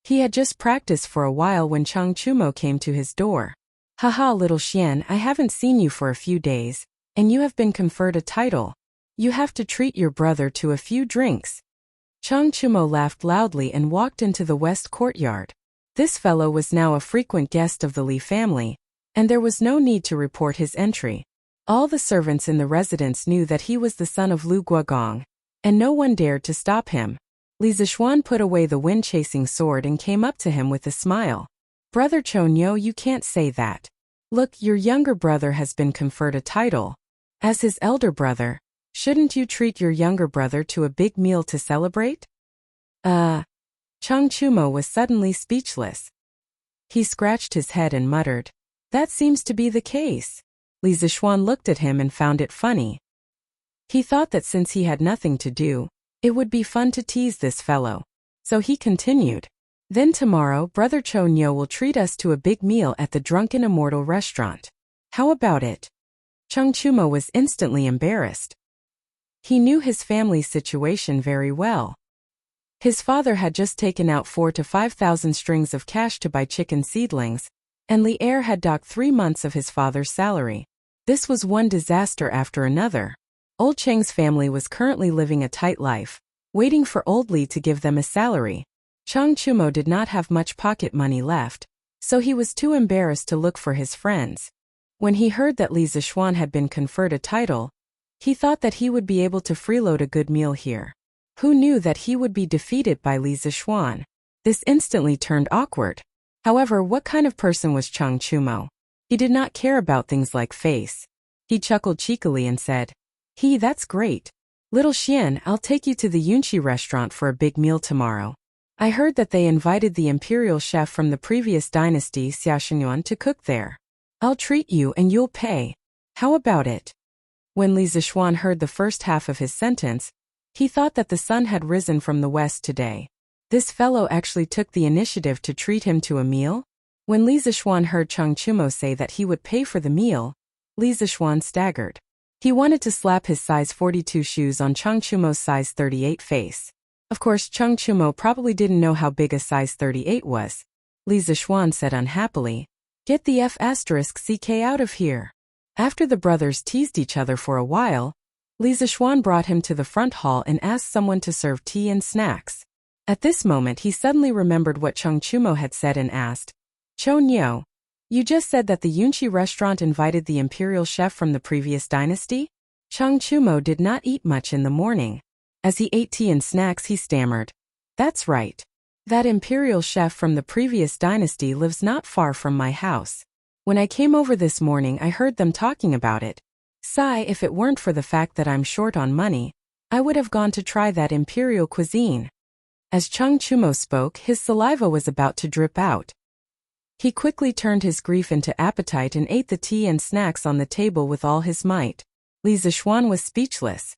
He had just practiced for a while when Chang Chumo came to his door. Haha, little Xian, I haven't seen you for a few days, and you have been conferred a title. You have to treat your brother to a few drinks. Chang Chumo laughed loudly and walked into the west courtyard. This fellow was now a frequent guest of the Li family, and there was no need to report his entry. All the servants in the residence knew that he was the son of Lu Guogong, and no one dared to stop him. Li Zixuan put away the wind-chasing sword and came up to him with a smile. Brother Chonyo, you can't say that. Look, your younger brother has been conferred a title. As his elder brother, shouldn't you treat your younger brother to a big meal to celebrate? Chang Chumo was suddenly speechless. He scratched his head and muttered, that seems to be the case. Li Zixuan looked at him and found it funny. He thought that since he had nothing to do, it would be fun to tease this fellow. So he continued. Then tomorrow, Brother Chonyo will treat us to a big meal at the Drunken Immortal restaurant. How about it? Chang Chumo was instantly embarrassed. He knew his family's situation very well. His father had just taken out 4,000 to 5,000 strings of cash to buy chicken seedlings, and Li Er had docked 3 months of his father's salary. This was one disaster after another. Old Cheng's family was currently living a tight life, waiting for old Li to give them a salary. Chang Chumo did not have much pocket money left, so he was too embarrassed to look for his friends. When he heard that Li Zixuan had been conferred a title, He thought that he would be able to freeload a good meal here. Who knew that he would be defeated by Li Zishuan? This instantly turned awkward. However, what kind of person was Chang Chumo? He did not care about things like face. He chuckled cheekily and said, That's great. Little Xian, I'll take you to the Yunqi restaurant for a big meal tomorrow. I heard that they invited the imperial chef from the previous dynasty Xia Shenyuan to cook there. I'll treat you and you'll pay. How about it? When Li Zishuan heard the first half of his sentence, he thought that the sun had risen from the west today. This fellow actually took the initiative to treat him to a meal? When Li Zishuan heard Chang Chumo say that he would pay for the meal, Li Zishuan staggered. He wanted to slap his size 42 shoes on Chang Chumo's size 38 face. Of course, Chang Chumo probably didn't know how big a size 38 was. Li Zishuan said unhappily, Get the F***ck out of here. After the brothers teased each other for a while, Li Zishuan brought him to the front hall and asked someone to serve tea and snacks. At this moment he suddenly remembered what Chang Chumo had said and asked, Cho Nyo, you just said that the Yunqi restaurant invited the imperial chef from the previous dynasty? Chang Chumo did not eat much in the morning. As he ate tea and snacks he stammered, That's right. That imperial chef from the previous dynasty lives not far from my house. When I came over this morning I heard them talking about it. Sigh, if it weren't for the fact that I'm short on money, I would have gone to try that imperial cuisine. As Chang Chumo spoke, his saliva was about to drip out. He quickly turned his grief into appetite and ate the tea and snacks on the table with all his might. Li Zishuan was speechless.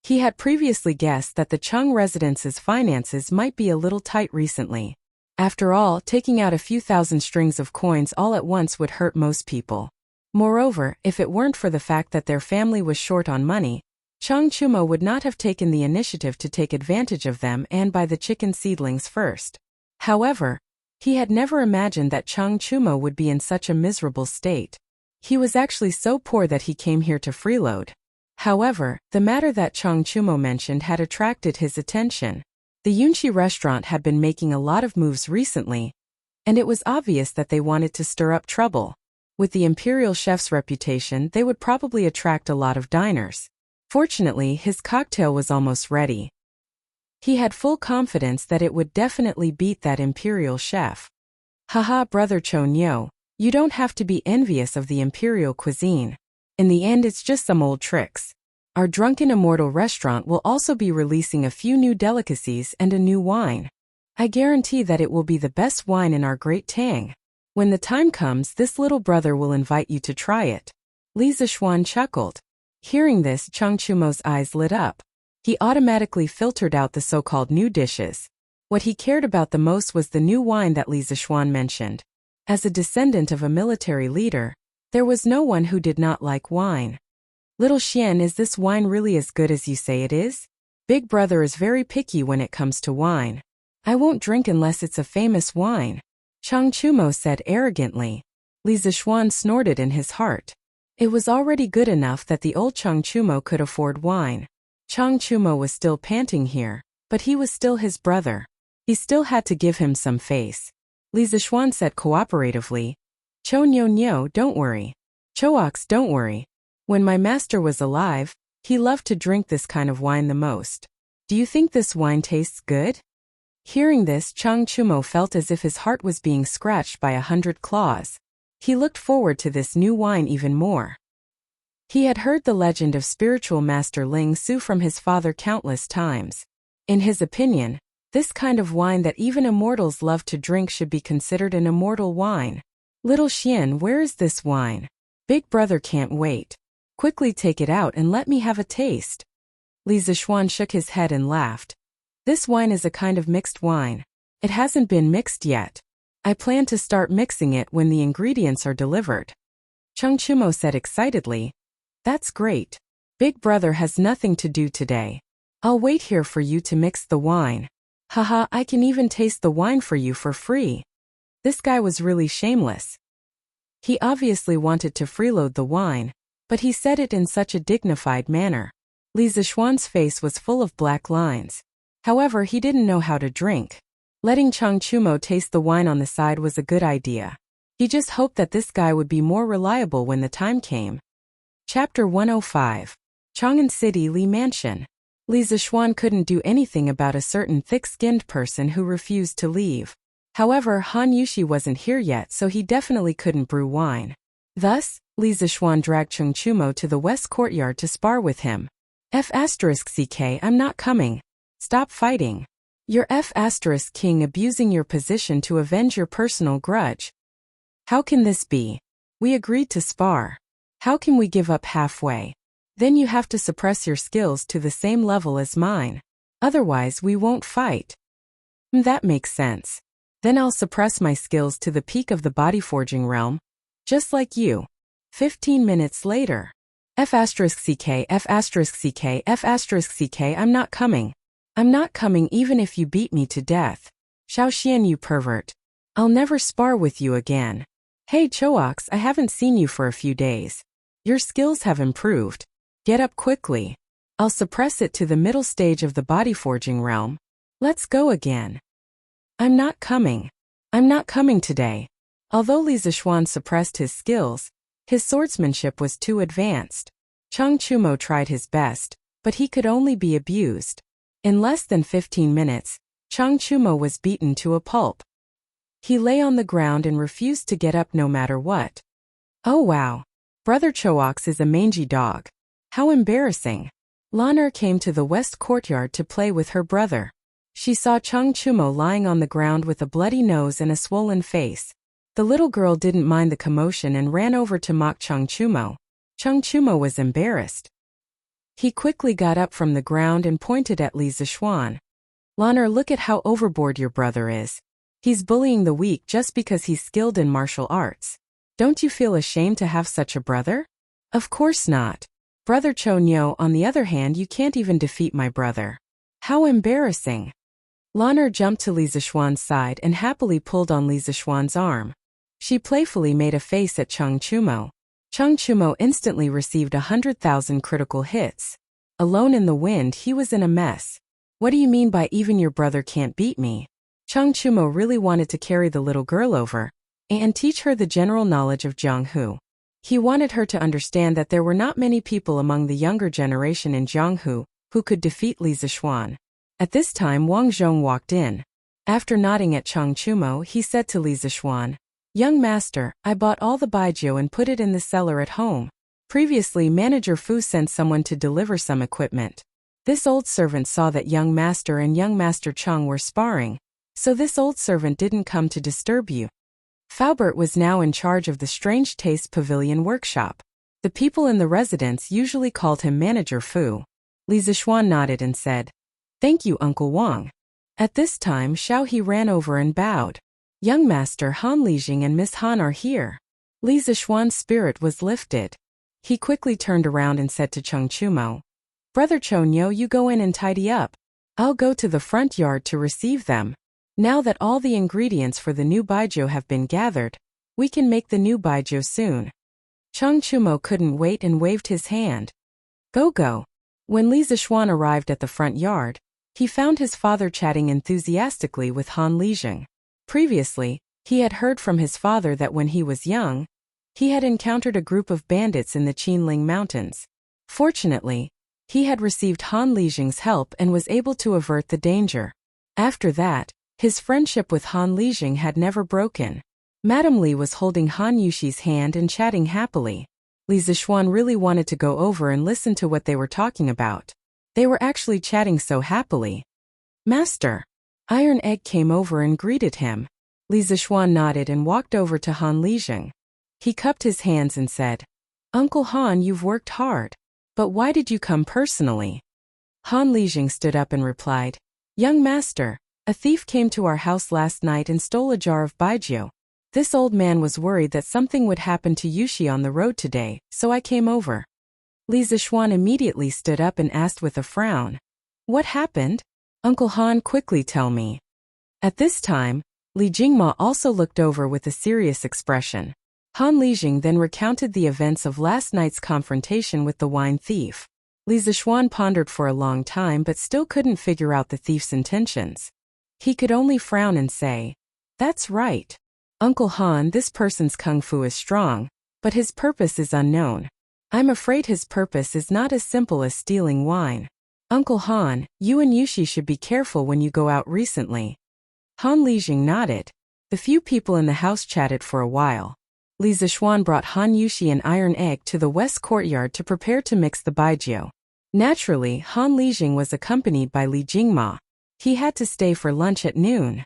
He had previously guessed that the Cheng residence's finances might be a little tight recently. After all, taking out a few thousand strings of coins all at once would hurt most people. Moreover, if it weren't for the fact that their family was short on money, Chang Chumo would not have taken the initiative to take advantage of them and buy the chicken seedlings first. However, he had never imagined that Chang Chumo would be in such a miserable state. He was actually so poor that he came here to freeload. However, the matter that Chang Chumo mentioned had attracted his attention. The Yunqi restaurant had been making a lot of moves recently, and it was obvious that they wanted to stir up trouble. With the imperial chef's reputation, they would probably attract a lot of diners. Fortunately, his cocktail was almost ready. He had full confidence that it would definitely beat that imperial chef. Haha, brother Cho Nyo, you don't have to be envious of the imperial cuisine. In the end, it's just some old tricks. Our Drunken Immortal restaurant will also be releasing a few new delicacies and a new wine. I guarantee that it will be the best wine in our Great Tang. When the time comes, this little brother will invite you to try it. Li Zishuan chuckled. Hearing this, Chang Chumo's eyes lit up. He automatically filtered out the so-called new dishes. What he cared about the most was the new wine that Li Zishuan mentioned. As a descendant of a military leader, there was no one who did not like wine. Little Xian, is this wine really as good as you say it is? Big brother is very picky when it comes to wine. I won't drink unless it's a famous wine, Chang Chumo said arrogantly. Li Zishuan snorted in his heart. It was already good enough that the old Chang Chumo could afford wine. Chang Chumo was still panting here, but he was still his brother. He still had to give him some face. Li Zishuan said cooperatively, Cho Nyo Nyo, don't worry. Choax, don't worry. When my master was alive, he loved to drink this kind of wine the most. Do you think this wine tastes good? Hearing this, Chang Chumo felt as if his heart was being scratched by 100 claws. He looked forward to this new wine even more. He had heard the legend of spiritual master Ling Su from his father countless times. In his opinion, this kind of wine that even immortals love to drink should be considered an immortal wine. Little Xian, where is this wine? Big brother can't wait. Quickly take it out and let me have a taste. Li Zishuan shook his head and laughed. This wine is a kind of mixed wine. It hasn't been mixed yet. I plan to start mixing it when the ingredients are delivered. Chang Chumo said excitedly. That's great. Big brother has nothing to do today. I'll wait here for you to mix the wine. Haha, I can even taste the wine for you for free. This guy was really shameless. He obviously wanted to freeload the wine, but he said it in such a dignified manner. Li Zishuan's face was full of black lines. However, he didn't know how to drink. Letting Chang Chumo taste the wine on the side was a good idea. He just hoped that this guy would be more reliable when the time came. Chapter 105. Chang'an City Li Mansion. Li Zishuan couldn't do anything about a certain thick-skinned person who refused to leave. However, Han Yushi wasn't here yet, so he definitely couldn't brew wine. Thus, Li Zishuan dragged Chung Chumo to the west courtyard to spar with him. F***ck, I'm not coming. Stop fighting. You're F***king abusing your position to avenge your personal grudge. How can this be? We agreed to spar. How can we give up halfway? Then you have to suppress your skills to the same level as mine. Otherwise we won't fight. That makes sense. Then I'll suppress my skills to the peak of the body forging realm. Just like you. 15 minutes later. F***ck, I'm not coming. I'm not coming even if you beat me to death. Xiaoxian, you pervert. I'll never spar with you again. Hey Choax, I haven't seen you for a few days. Your skills have improved. Get up quickly. I'll suppress it to the middle stage of the body forging realm. Let's go again. I'm not coming. I'm not coming today. Although Li Zishuan suppressed his skills, his swordsmanship was too advanced. Chung Chumo tried his best, but he could only be abused. In less than 15 minutes, Chung Chumo was beaten to a pulp. He lay on the ground and refused to get up no matter what. Oh wow. Brother Choax is a mangy dog. How embarrassing. Lan'er came to the west courtyard to play with her brother. She saw Chung Chumo lying on the ground with a bloody nose and a swollen face. The little girl didn't mind the commotion and ran over to mock Chung Chumo. Chung Chumo was embarrassed. He quickly got up from the ground and pointed at Li Zishuan. Lan'er, look at how overboard your brother is. He's bullying the weak just because he's skilled in martial arts. Don't you feel ashamed to have such a brother? Of course not. Brother Cho Nyo, on the other hand, you can't even defeat my brother. How embarrassing. Lan'er jumped to Li Zishuan's side and happily pulled on Li Zishuan's arm. She playfully made a face at Chung Chumo. Chung Chumo instantly received 100,000 critical hits. Alone in the wind, he was in a mess. What do you mean by even your brother can't beat me? Chung Chumo really wanted to carry the little girl over and teach her the general knowledge of Jianghu. He wanted her to understand that there were not many people among the younger generation in Jianghu who could defeat Li Zishuan. At this time, Wang Zhong walked in. After nodding at Chung Chumo, he said to Li Zishuan, "Young master, I bought all the baijiu and put it in the cellar at home. Previously, Manager Fu sent someone to deliver some equipment. This old servant saw that young master and young master Chung were sparring, so this old servant didn't come to disturb you." Faubert was now in charge of the Strange Taste Pavilion workshop. The people in the residence usually called him Manager Fu. Li Zishuan nodded and said, "Thank you, Uncle Wang." At this time, Xiao He ran over and bowed. "Young master Han Lijing and Miss Han are here." Li Zishuan's spirit was lifted. He quickly turned around and said to Chung Chumo, "Brother Chonyo, you go in and tidy up. I'll go to the front yard to receive them. Now that all the ingredients for the new baijiu have been gathered, we can make the new baijiu soon." Chung Chumo couldn't wait and waved his hand. "Go go." When Li Zishuan arrived at the front yard, he found his father chatting enthusiastically with Han Lijing. Previously, he had heard from his father that when he was young, he had encountered a group of bandits in the Qinling Mountains. Fortunately, he had received Han Lijing's help and was able to avert the danger. After that, his friendship with Han Lijing had never broken. Madame Li was holding Han Yushi's hand and chatting happily. Li Zishuan really wanted to go over and listen to what they were talking about. They were actually chatting so happily. "Master." Iron Egg came over and greeted him. Li Zishuan nodded and walked over to Han Lijing. He cupped his hands and said, "Uncle Han, you've worked hard. But why did you come personally?" Han Lijing stood up and replied, "Young master, a thief came to our house last night and stole a jar of baijiu. This old man was worried that something would happen to Yushi on the road today, so I came over." Li Zishuan immediately stood up and asked with a frown, "What happened? Uncle Han, quickly tell me." At this time, Li Jingma also looked over with a serious expression. Han Lijing then recounted the events of last night's confrontation with the wine thief. Li Zishuan pondered for a long time but still couldn't figure out the thief's intentions. He could only frown and say, "That's right. Uncle Han, this person's kung fu is strong, but his purpose is unknown. I'm afraid his purpose is not as simple as stealing wine. Uncle Han, you and Yushi should be careful when you go out recently. Han Lijing nodded. The few people in the house chatted for a while. Li Zixuan brought Han Yushi an iron egg to the west courtyard to prepare to mix the baijiu. Naturally, Han Lijing was accompanied by Li Jingma. He had to stay for lunch at noon.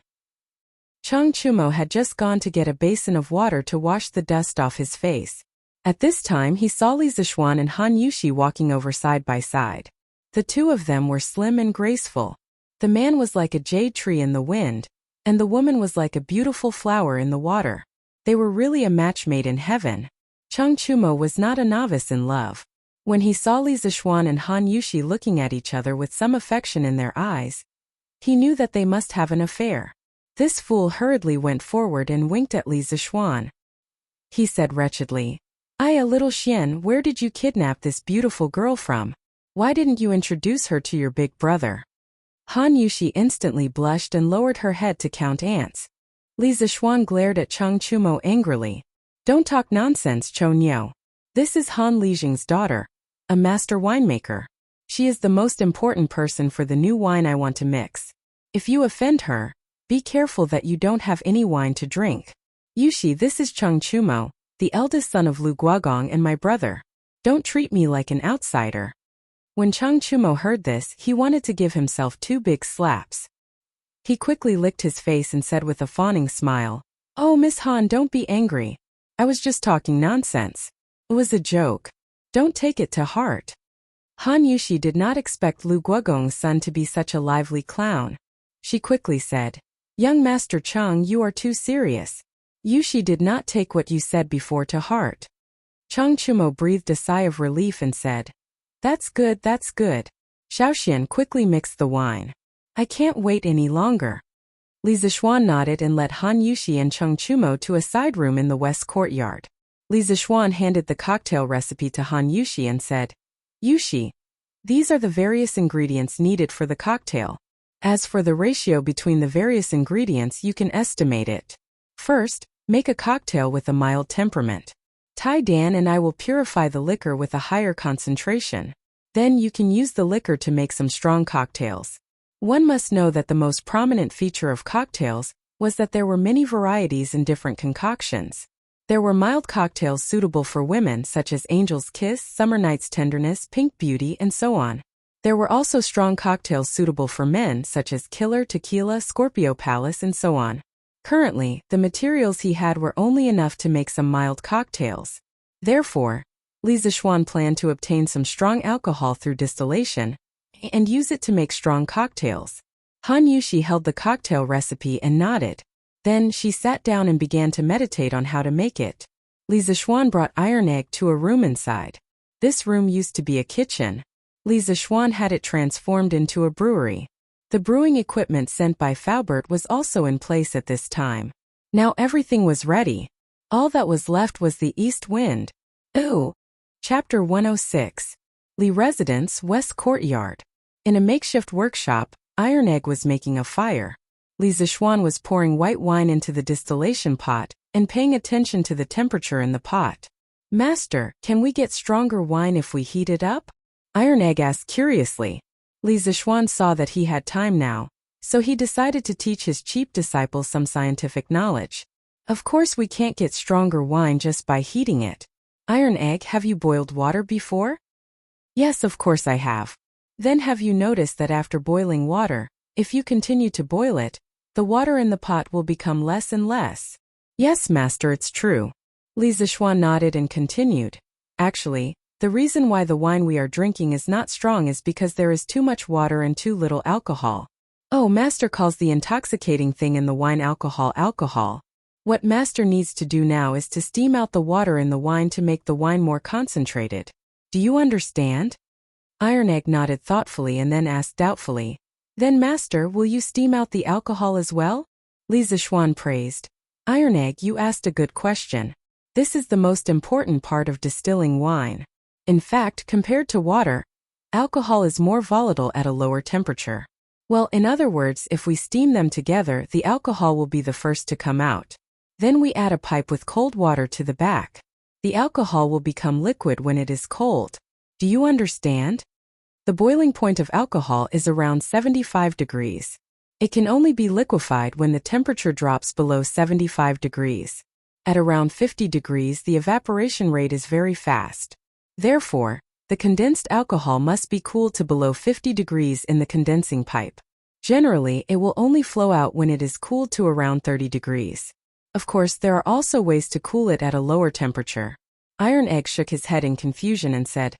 Chang Chumo had just gone to get a basin of water to wash the dust off his face. At this time he saw Li Zixuan and Han Yushi walking over side by side. The two of them were slim and graceful. The man was like a jade tree in the wind, and the woman was like a beautiful flower in the water. They were really a match made in heaven. Chang Chumo was not a novice in love. When he saw Li Zixuan and Han Yushi looking at each other with some affection in their eyes, he knew that they must have an affair. This fool hurriedly went forward and winked at Li Zixuan. He said wretchedly, a little Xian, where did you kidnap this beautiful girl from? Why didn't you introduce her to your big brother? Han Yushi instantly blushed and lowered her head to count ants. Li Zixuan glared at Chang Chumo angrily. Don't talk nonsense, Chou Niu. This is Han Lijing's daughter, a master winemaker. She is the most important person for the new wine I want to mix. If you offend her, be careful that you don't have any wine to drink. Yushi, this is Chang Chumo, the eldest son of Lu Guogong and my brother. Don't treat me like an outsider. When Chang Chumo heard this, he wanted to give himself 2 big slaps. He quickly licked his face and said with a fawning smile, Oh, Miss Han, don't be angry. I was just talking nonsense. It was a joke. Don't take it to heart. Han Yushi did not expect Lu Guogong's son to be such a lively clown. She quickly said, Young Master Chang, you are too serious. Yushi did not take what you said before to heart. Chang Chumo breathed a sigh of relief and said, That's good, that's good. Xiaoxian quickly mixed the wine. I can't wait any longer. Li Zixuan nodded and led Han Yushi and Chang Chumo to a side room in the west courtyard. Li Zixuan handed the cocktail recipe to Han Yushi and said, Yushi, these are the various ingredients needed for the cocktail. As for the ratio between the various ingredients, you can estimate it. First, make a cocktail with a mild temperament. Tai Dan and I will purify the liquor with a higher concentration. Then you can use the liquor to make some strong cocktails. One must know that the most prominent feature of cocktails was that there were many varieties and different concoctions. There were mild cocktails suitable for women such as Angel's Kiss, Summer Night's Tenderness, Pink Beauty, and so on. There were also strong cocktails suitable for men such as Killer, Tequila, Scorpio Palace, and so on. Currently, the materials he had were only enough to make some mild cocktails. Therefore, Li Zixuan planned to obtain some strong alcohol through distillation and use it to make strong cocktails. Han Yushi held the cocktail recipe and nodded. Then she sat down and began to meditate on how to make it. Li Zixuan brought iron egg to a room inside. This room used to be a kitchen. Li Zixuan had it transformed into a brewery. The brewing equipment sent by Faubert was also in place at this time. Now everything was ready. All that was left was the east wind. Ooh! Chapter 106. Li Residence, West Courtyard. In a makeshift workshop, Iron Egg was making a fire. Li Zixuan was pouring white wine into the distillation pot and paying attention to the temperature in the pot. Master, can we get stronger wine if we heat it up? Iron Egg asked curiously. Li Zixuan saw that he had time now, so he decided to teach his cheap disciple some scientific knowledge. Of course we can't get stronger wine just by heating it. Iron Egg, have you boiled water before? Yes, of course I have. Then have you noticed that after boiling water, if you continue to boil it, the water in the pot will become less and less? Yes, master, it's true. Li Zixuan nodded and continued. Actually, the reason why the wine we are drinking is not strong is because there is too much water and too little alcohol. Oh, master calls the intoxicating thing in the wine alcohol alcohol. What master needs to do now is to steam out the water in the wine to make the wine more concentrated. Do you understand? Iron Egg nodded thoughtfully and then asked doubtfully, Then master, will you steam out the alcohol as well? Li Zixuan praised. Iron Egg, you asked a good question. This is the most important part of distilling wine. In fact, compared to water, alcohol is more volatile at a lower temperature. Well, in other words, if we steam them together, the alcohol will be the first to come out. Then we add a pipe with cold water to the back. The alcohol will become liquid when it is cold. Do you understand? The boiling point of alcohol is around 75 degrees. It can only be liquefied when the temperature drops below 75 degrees. At around 50 degrees, the evaporation rate is very fast. Therefore, the condensed alcohol must be cooled to below 50 degrees in the condensing pipe. Generally, it will only flow out when it is cooled to around 30 degrees. Of course, there are also ways to cool it at a lower temperature. Iron Egg shook his head in confusion and said,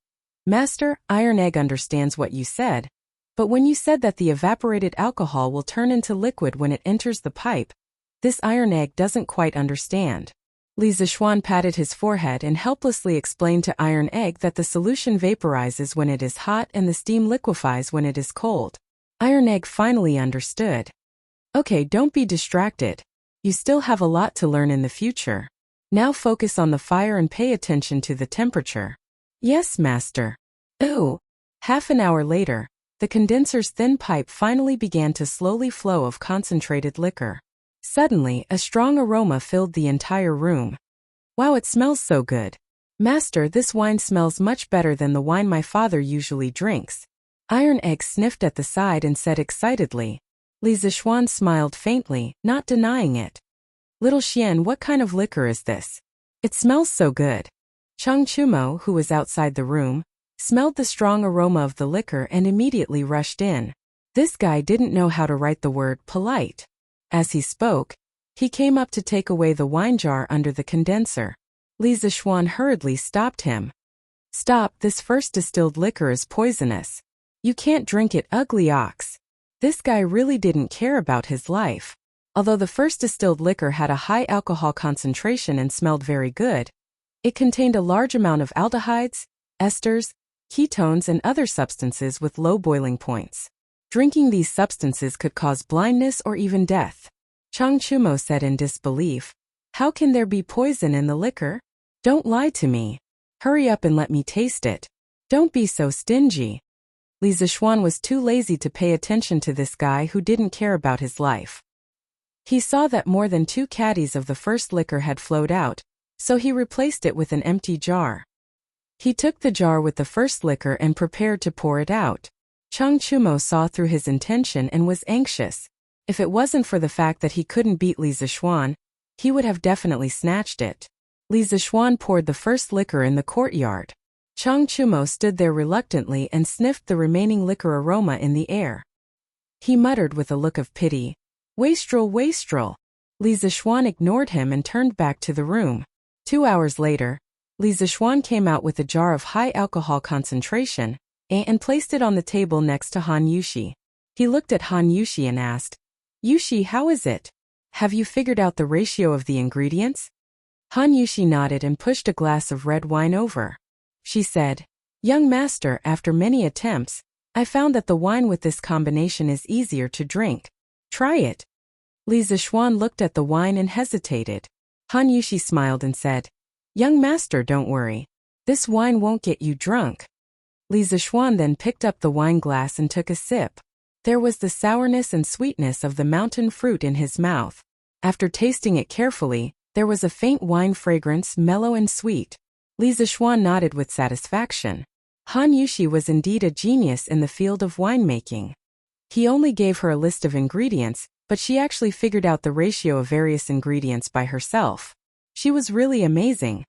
Master, Iron Egg understands what you said, but when you said that the evaporated alcohol will turn into liquid when it enters the pipe, this Iron Egg doesn't quite understand. Li Zishuan patted his forehead and helplessly explained to Iron Egg that the solution vaporizes when it is hot and the steam liquefies when it is cold. Iron Egg finally understood. Okay, don't be distracted. You still have a lot to learn in the future. Now focus on the fire and pay attention to the temperature. Yes, Master. Oh. Half an hour later, the condenser's thin pipe finally began to slowly flow of concentrated liquor. Suddenly, a strong aroma filled the entire room. Wow, it smells so good. Master, this wine smells much better than the wine my father usually drinks. Iron Egg sniffed at the side and said excitedly. Li Zishuan smiled faintly, not denying it. Little Xian, what kind of liquor is this? It smells so good. Chang Chumo, who was outside the room, smelled the strong aroma of the liquor and immediately rushed in. This guy didn't know how to write the word polite. As he spoke, he came up to take away the wine jar under the condenser. Li Zishuan hurriedly stopped him. Stop, this first distilled liquor is poisonous. You can't drink it, ugly ox. This guy really didn't care about his life. Although the first distilled liquor had a high alcohol concentration and smelled very good, it contained a large amount of aldehydes, esters, ketones and other substances with low boiling points. Drinking these substances could cause blindness or even death. Chang Chumo said in disbelief. How can there be poison in the liquor? Don't lie to me. Hurry up and let me taste it. Don't be so stingy. Li Zishuan was too lazy to pay attention to this guy who didn't care about his life. He saw that more than 2 caddies of the first liquor had flowed out, so he replaced it with an empty jar. He took the jar with the first liquor and prepared to pour it out. Chang Chumo saw through his intention and was anxious. If it wasn't for the fact that he couldn't beat Li Zishuan, he would have definitely snatched it. Li Zishuan poured the first liquor in the courtyard. Chang Chumo stood there reluctantly and sniffed the remaining liquor aroma in the air. He muttered with a look of pity, Wastrel, wastrel. Li Zishuan ignored him and turned back to the room. 2 hours later, Li Zishuan came out with a jar of high alcohol concentration and placed it on the table next to Han Yushi. He looked at Han Yushi and asked, Yushi, how is it? Have you figured out the ratio of the ingredients? Han Yushi nodded and pushed a glass of red wine over. She said, Young master, after many attempts, I found that the wine with this combination is easier to drink. Try it. Li Zishuan looked at the wine and hesitated. Han Yushi smiled and said, Young master, don't worry. This wine won't get you drunk. Li Zishuan then picked up the wine glass and took a sip. There was the sourness and sweetness of the mountain fruit in his mouth. After tasting it carefully, there was a faint wine fragrance, mellow and sweet. Li Zishuan nodded with satisfaction. Han Yushi was indeed a genius in the field of winemaking. He only gave her a list of ingredients, but she actually figured out the ratio of various ingredients by herself. She was really amazing.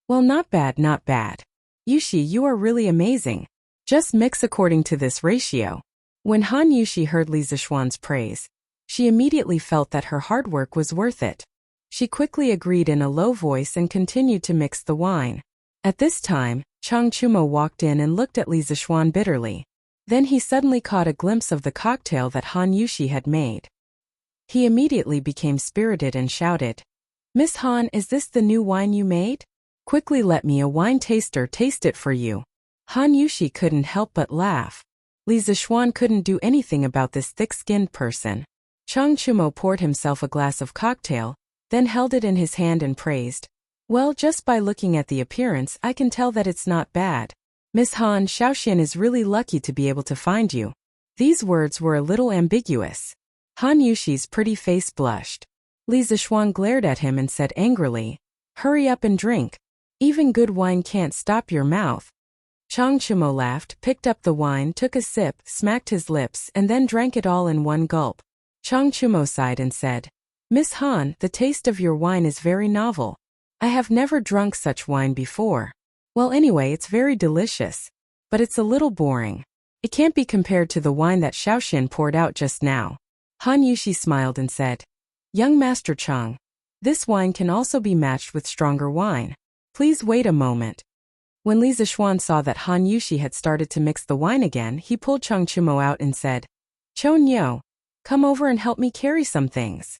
Well, not bad, not bad. Yushi, you are really amazing. Just mix according to this ratio. When Han Yushi heard Li Zishuan's praise, she immediately felt that her hard work was worth it. She quickly agreed in a low voice and continued to mix the wine. At this time, Chang Chumo walked in and looked at Li Zishuan bitterly. Then he suddenly caught a glimpse of the cocktail that Han Yushi had made. He immediately became spirited and shouted, Miss Han, is this the new wine you made? Quickly let me, a wine taster, taste it for you. Han Yushi couldn't help but laugh. Li Zishuan couldn't do anything about this thick-skinned person. Chang Chumo poured himself a glass of cocktail, then held it in his hand and praised, Well, just by looking at the appearance, I can tell that it's not bad. Miss Han, Shaoxian is really lucky to be able to find you. These words were a little ambiguous. Han Yushi's pretty face blushed. Li Zishuan glared at him and said angrily, Hurry up and drink. Even good wine can't stop your mouth. Chang Chumo laughed, picked up the wine, took a sip, smacked his lips, and then drank it all in one gulp. Chang Chumo sighed and said, Miss Han, the taste of your wine is very novel. I have never drunk such wine before. Well, anyway, it's very delicious. But it's a little boring. It can't be compared to the wine that Xiaoxin poured out just now. Han Yushi smiled and said, Young Master Chang, this wine can also be matched with stronger wine. Please wait a moment. When Li Zixuan saw that Han Yushi had started to mix the wine again, he pulled Chang Chumo out and said, Chon Yo, come over and help me carry some things.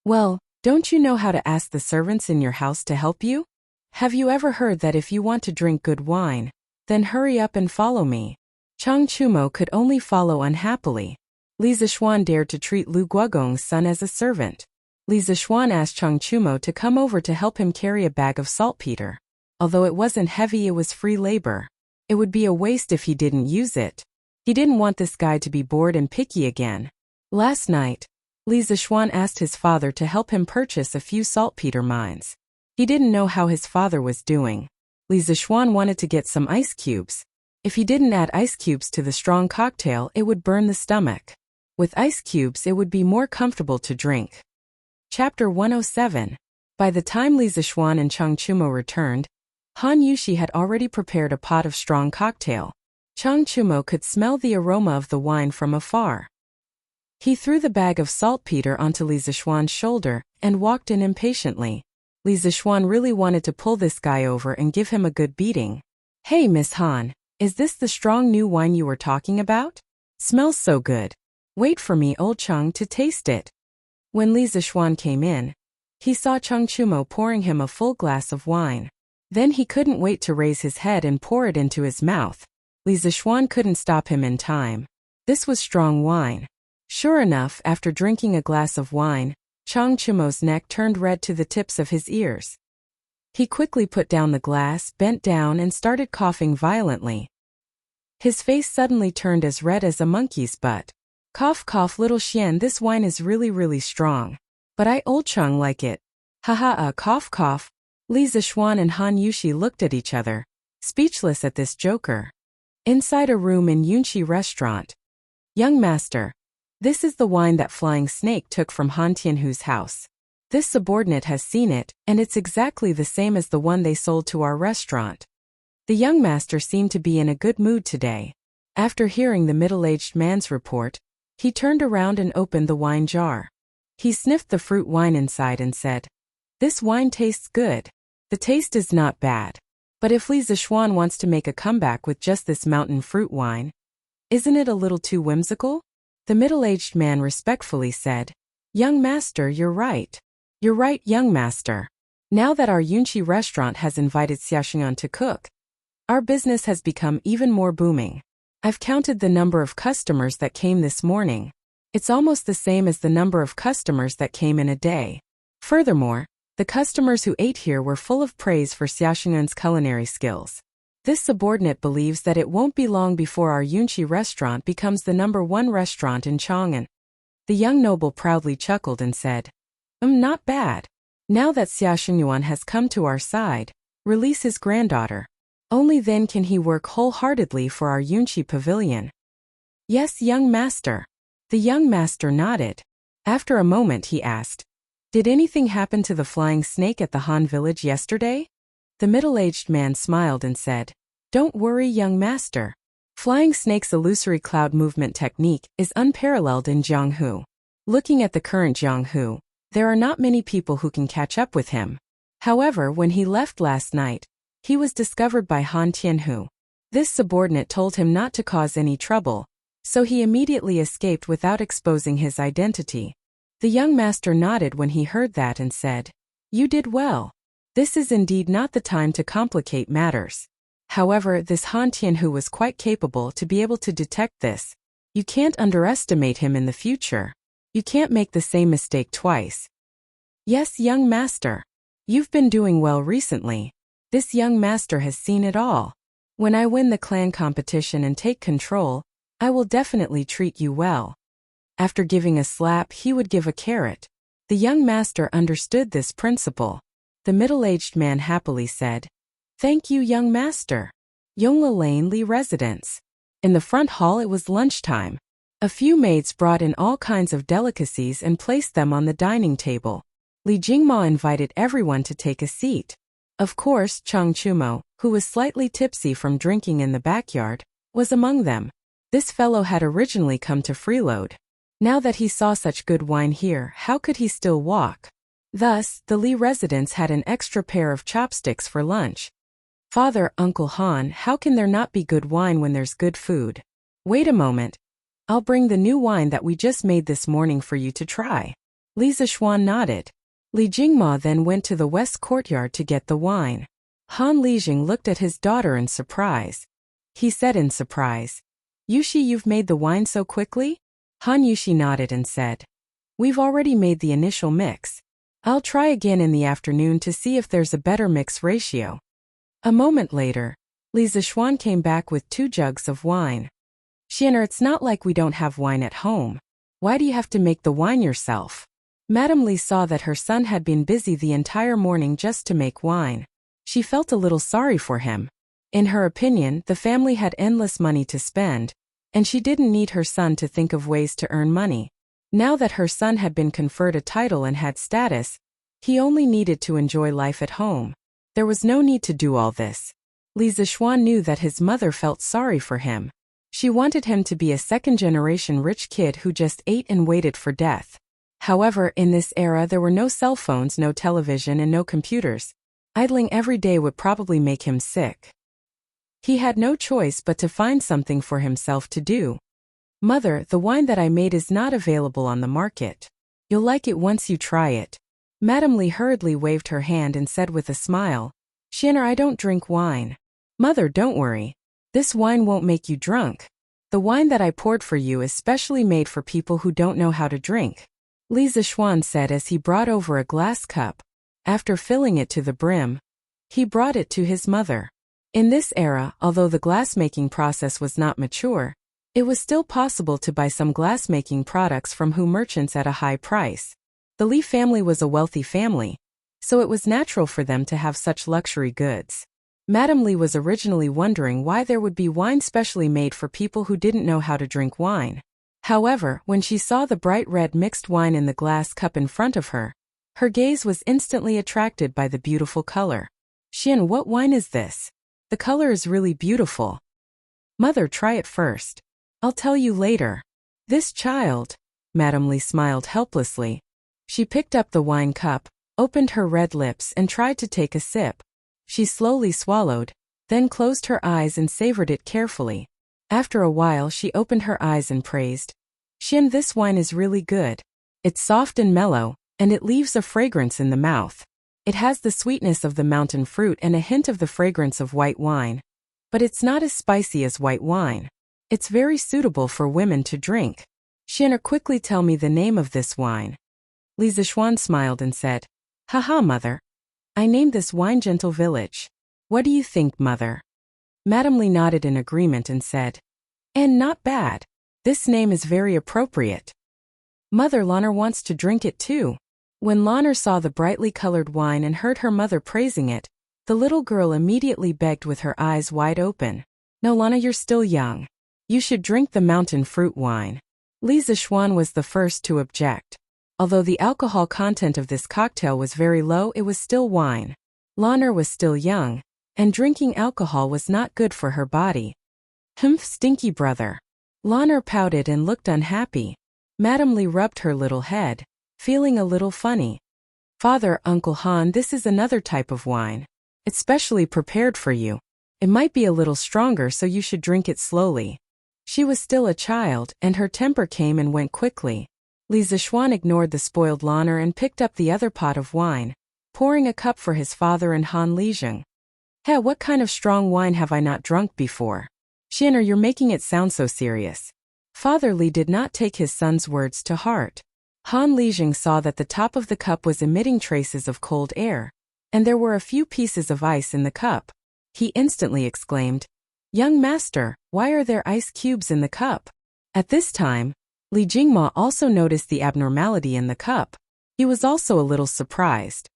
Well, don't you know how to ask the servants in your house to help you? Have you ever heard that if you want to drink good wine, then hurry up and follow me? Chang Chumo could only follow unhappily. Li Zixuan dared to treat Lu Guogong's son as a servant. Li Zixuan asked Chang Chumo to come over to help him carry a bag of saltpeter. Although it wasn't heavy, it was free labor. It would be a waste if he didn't use it. He didn't want this guy to be bored and picky again. Last night, Li Zixuan asked his father to help him purchase a few saltpeter mines. He didn't know how his father was doing. Li Zixuan wanted to get some ice cubes. If he didn't add ice cubes to the strong cocktail, it would burn the stomach. With ice cubes, it would be more comfortable to drink. Chapter 107. By the time Li Zixuan and Chang Chumo returned, Han Yushi had already prepared a pot of strong cocktail. Chang Chumo could smell the aroma of the wine from afar. He threw the bag of saltpeter onto Li Zixuan's shoulder and walked in impatiently. Li Zixuan really wanted to pull this guy over and give him a good beating. Hey, Miss Han, is this the strong new wine you were talking about? Smells so good. Wait for me, old Chang, to taste it. When Li Zixuan came in, he saw Chang Chumo pouring him a full glass of wine. Then he couldn't wait to raise his head and pour it into his mouth. Li Zixuan couldn't stop him in time. This was strong wine. Sure enough, after drinking a glass of wine, Chang Chumo's neck turned red to the tips of his ears. He quickly put down the glass, bent down, and started coughing violently. His face suddenly turned as red as a monkey's butt. Cough, cough, little Xian, this wine is really strong. But I, old Chang, like it. Haha, cough, cough. Li Zixuan and Han Yushi looked at each other, speechless at this joker. Inside a room in Yunxi restaurant. Young master, this is the wine that Flying Snake took from Han Tianhu's house. This subordinate has seen it, and it's exactly the same as the one they sold to our restaurant. The young master seemed to be in a good mood today. After hearing the middle-aged man's report, he turned around and opened the wine jar. He sniffed the fruit wine inside and said, This wine tastes good. The taste is not bad. But if Li Zixuan wants to make a comeback with just this mountain fruit wine, isn't it a little too whimsical? The middle-aged man respectfully said, Young master, you're right. You're right, young master. Now that our Yunxi restaurant has invited Xiaoxinyan to cook, our business has become even more booming. I've counted the number of customers that came this morning. It's almost the same as the number of customers that came in a day. Furthermore, the customers who ate here were full of praise for Xiaoxinyan's culinary skills. This subordinate believes that it won't be long before our Yunxi restaurant becomes the #1 restaurant in Chang'an. The young noble proudly chuckled and said, Not bad. Now that Xiaoxinyan has come to our side, release his granddaughter. Only then can he work wholeheartedly for our Yunxi pavilion. Yes, young master. The young master nodded. After a moment he asked, Did anything happen to the flying snake at the Han village yesterday? The middle-aged man smiled and said, Don't worry, young master. Flying Snake's illusory cloud movement technique is unparalleled in Jianghu. Looking at the current Jianghu, there are not many people who can catch up with him. However, when he left last night, he was discovered by Han Tianhu. This subordinate told him not to cause any trouble, so he immediately escaped without exposing his identity. The young master nodded when he heard that and said, You did well. This is indeed not the time to complicate matters. However, this Han Tianhu was quite capable to be able to detect this. You can't underestimate him in the future. You can't make the same mistake twice. Yes, young master. You've been doing well recently. This young master has seen it all. When I win the clan competition and take control, I will definitely treat you well. After giving a slap, he would give a carrot. The young master understood this principle. The middle-aged man happily said, Thank you, young master. Yongla Lane Li residence. In the front hall it was lunchtime. A few maids brought in all kinds of delicacies and placed them on the dining table. Li Jingma invited everyone to take a seat. Of course, Chang Chumo, who was slightly tipsy from drinking in the backyard, was among them. This fellow had originally come to freeload. Now that he saw such good wine here, how could he still walk? Thus, the Li residents had an extra pair of chopsticks for lunch. Father, Uncle Han, how can there not be good wine when there's good food? Wait a moment. I'll bring the new wine that we just made this morning for you to try. Li Zishuan nodded. Li Jingma then went to the west courtyard to get the wine. Han Lijing looked at his daughter in surprise. He said in surprise, Yushi, you've made the wine so quickly? Han Yushi nodded and said, We've already made the initial mix. I'll try again in the afternoon to see if there's a better mix ratio. A moment later, Li Zishuan came back with 2 jugs of wine. Xianer, it's not like we don't have wine at home. Why do you have to make the wine yourself? Madame Li saw that her son had been busy the entire morning just to make wine. She felt a little sorry for him. In her opinion, the family had endless money to spend, and she didn't need her son to think of ways to earn money. Now that her son had been conferred a title and had status, he only needed to enjoy life at home. There was no need to do all this. Li Zishuan knew that his mother felt sorry for him. She wanted him to be a second-generation rich kid who just ate and waited for death. However, in this era there were no cell phones, no television, and no computers. Idling every day would probably make him sick. He had no choice but to find something for himself to do. Mother, the wine that I made is not available on the market. You'll like it once you try it. Madame Li hurriedly waved her hand and said with a smile, Xianer, I don't drink wine. Mother, don't worry. This wine won't make you drunk. The wine that I poured for you is specially made for people who don't know how to drink. Li Zishuan said as he brought over a glass cup. After filling it to the brim, he brought it to his mother. In this era, although the glassmaking process was not mature, it was still possible to buy some glassmaking products from merchants at a high price. The Li family was a wealthy family, so it was natural for them to have such luxury goods. Madame Li was originally wondering why there would be wine specially made for people who didn't know how to drink wine. However, when she saw the bright red mixed wine in the glass cup in front of her, her gaze was instantly attracted by the beautiful color. Xian, what wine is this? The color is really beautiful. Mother, try it first. I'll tell you later. This child. Madame Li smiled helplessly. She picked up the wine cup, opened her red lips and tried to take a sip. She slowly swallowed, then closed her eyes and savored it carefully. After a while she opened her eyes and praised, Xian, this wine is really good. It's soft and mellow, and it leaves a fragrance in the mouth. It has the sweetness of the mountain fruit and a hint of the fragrance of white wine. But it's not as spicy as white wine. It's very suitable for women to drink. Xianer, quickly tell me the name of this wine. Li Zishuan smiled and said, Haha, mother. I named this wine Gentle Village. What do you think, mother? Madame Li nodded in agreement and said, And not bad. This name is very appropriate. Mother, Lanner wants to drink it too. When Lanner saw the brightly colored wine and heard her mother praising it, the little girl immediately begged with her eyes wide open. No, Lanner, you're still young. You should drink the mountain fruit wine. Li Zishuan was the first to object. Although the alcohol content of this cocktail was very low, it was still wine. Lanner was still young, and drinking alcohol was not good for her body. Humph, stinky brother. Lanner pouted and looked unhappy. Madame Li rubbed her little head, feeling a little funny. Father, Uncle Han, this is another type of wine. It's specially prepared for you. It might be a little stronger, so you should drink it slowly. She was still a child, and her temper came and went quickly. Li Zishuan ignored the spoiled Lanner and picked up the other pot of wine, pouring a cup for his father and Han Lijing. Hey, what kind of strong wine have I not drunk before? Xianer, you're making it sound so serious. Father Li did not take his son's words to heart. Han Lijing saw that the top of the cup was emitting traces of cold air, and there were a few pieces of ice in the cup. He instantly exclaimed, Young master, why are there ice cubes in the cup? At this time, Li Jingma also noticed the abnormality in the cup. He was also a little surprised.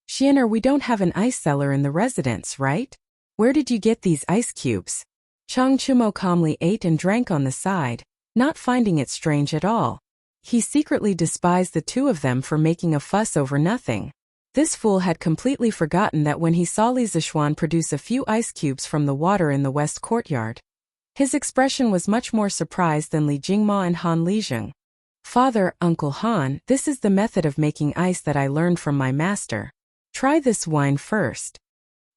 Xianer, we don't have an ice cellar in the residence, right? Where did you get these ice cubes? Chang Chumo calmly ate and drank on the side, not finding it strange at all. He secretly despised the two of them for making a fuss over nothing. This fool had completely forgotten that when he saw Li Zishuan produce a few ice cubes from the water in the west courtyard, his expression was much more surprised than Li Jingma and Han Lijing. Father, Uncle Han, this is the method of making ice that I learned from my master. Try this wine first.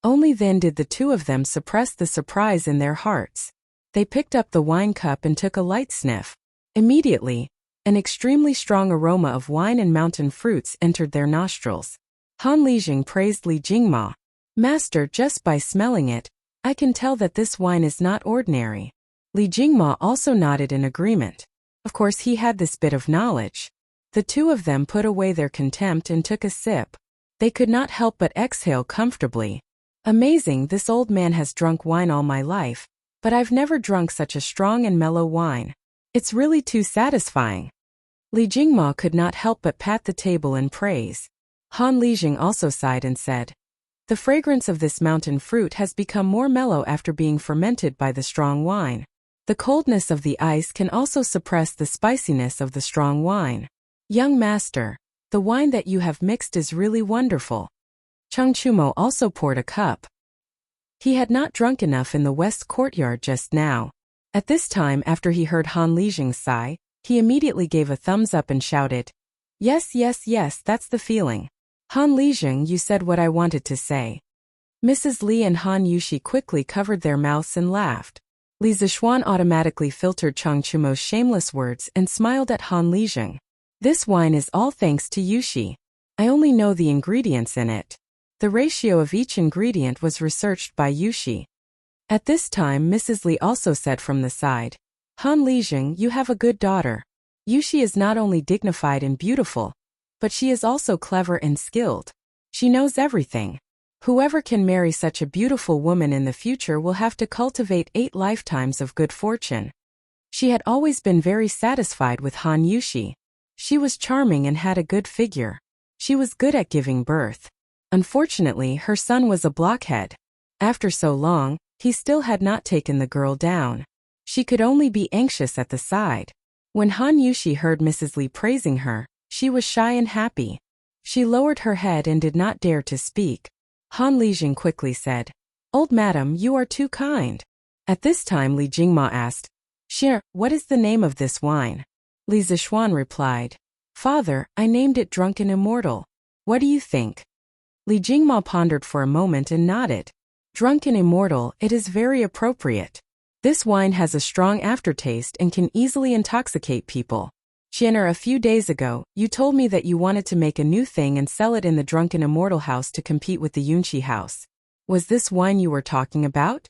Only then did the two of them suppress the surprise in their hearts. They picked up the wine cup and took a light sniff. Immediately, an extremely strong aroma of wine and mountain fruits entered their nostrils. Han Lijing praised Li Jingma. Master, just by smelling it, I can tell that this wine is not ordinary. Li Jingma also nodded in agreement. Of course he had this bit of knowledge. The two of them put away their contempt and took a sip. They could not help but exhale comfortably. Amazing, this old man has drunk wine all my life, but I've never drunk such a strong and mellow wine. It's really too satisfying. Li Jingma could not help but pat the table in praise. Han Lijing also sighed and said, the fragrance of this mountain fruit has become more mellow after being fermented by the strong wine. The coldness of the ice can also suppress the spiciness of the strong wine. Young master, the wine that you have mixed is really wonderful. Chang Chumo also poured a cup. He had not drunk enough in the west courtyard just now. At this time, after he heard Han Lijing's sigh, he immediately gave a thumbs up and shouted, yes, yes, yes, that's the feeling. Han Lijing, you said what I wanted to say. Mrs. Li and Han Yushi quickly covered their mouths and laughed. Li Zishuan automatically filtered Chang Chumo's shameless words and smiled at Han Lijing. This wine is all thanks to Yushi. I only know the ingredients in it. The ratio of each ingredient was researched by Yushi. At this time, Mrs. Li also said from the side, Han Lijing, you have a good daughter. Yushi is not only dignified and beautiful, but she is also clever and skilled. She knows everything. Whoever can marry such a beautiful woman in the future will have to cultivate 8 lifetimes of good fortune. She had always been very satisfied with Han Yushi. She was charming and had a good figure. She was good at giving birth. Unfortunately, her son was a blockhead. After so long, he still had not taken the girl down. She could only be anxious at the side. When Han Yushi heard Mrs. Li praising her, she was shy and happy. She lowered her head and did not dare to speak. Han Lijing quickly said, Old madam, you are too kind. At this time Li Jingma asked, Shir, what is the name of this wine? Li Zishuan replied, Father, I named it Drunken Immortal. What do you think? Li Jingma pondered for a moment and nodded. Drunken Immortal, it is very appropriate. This wine has a strong aftertaste and can easily intoxicate people. Xianer, a few days ago, you told me that you wanted to make a new thing and sell it in the Drunken Immortal house to compete with the Yunqi house. Was this wine you were talking about?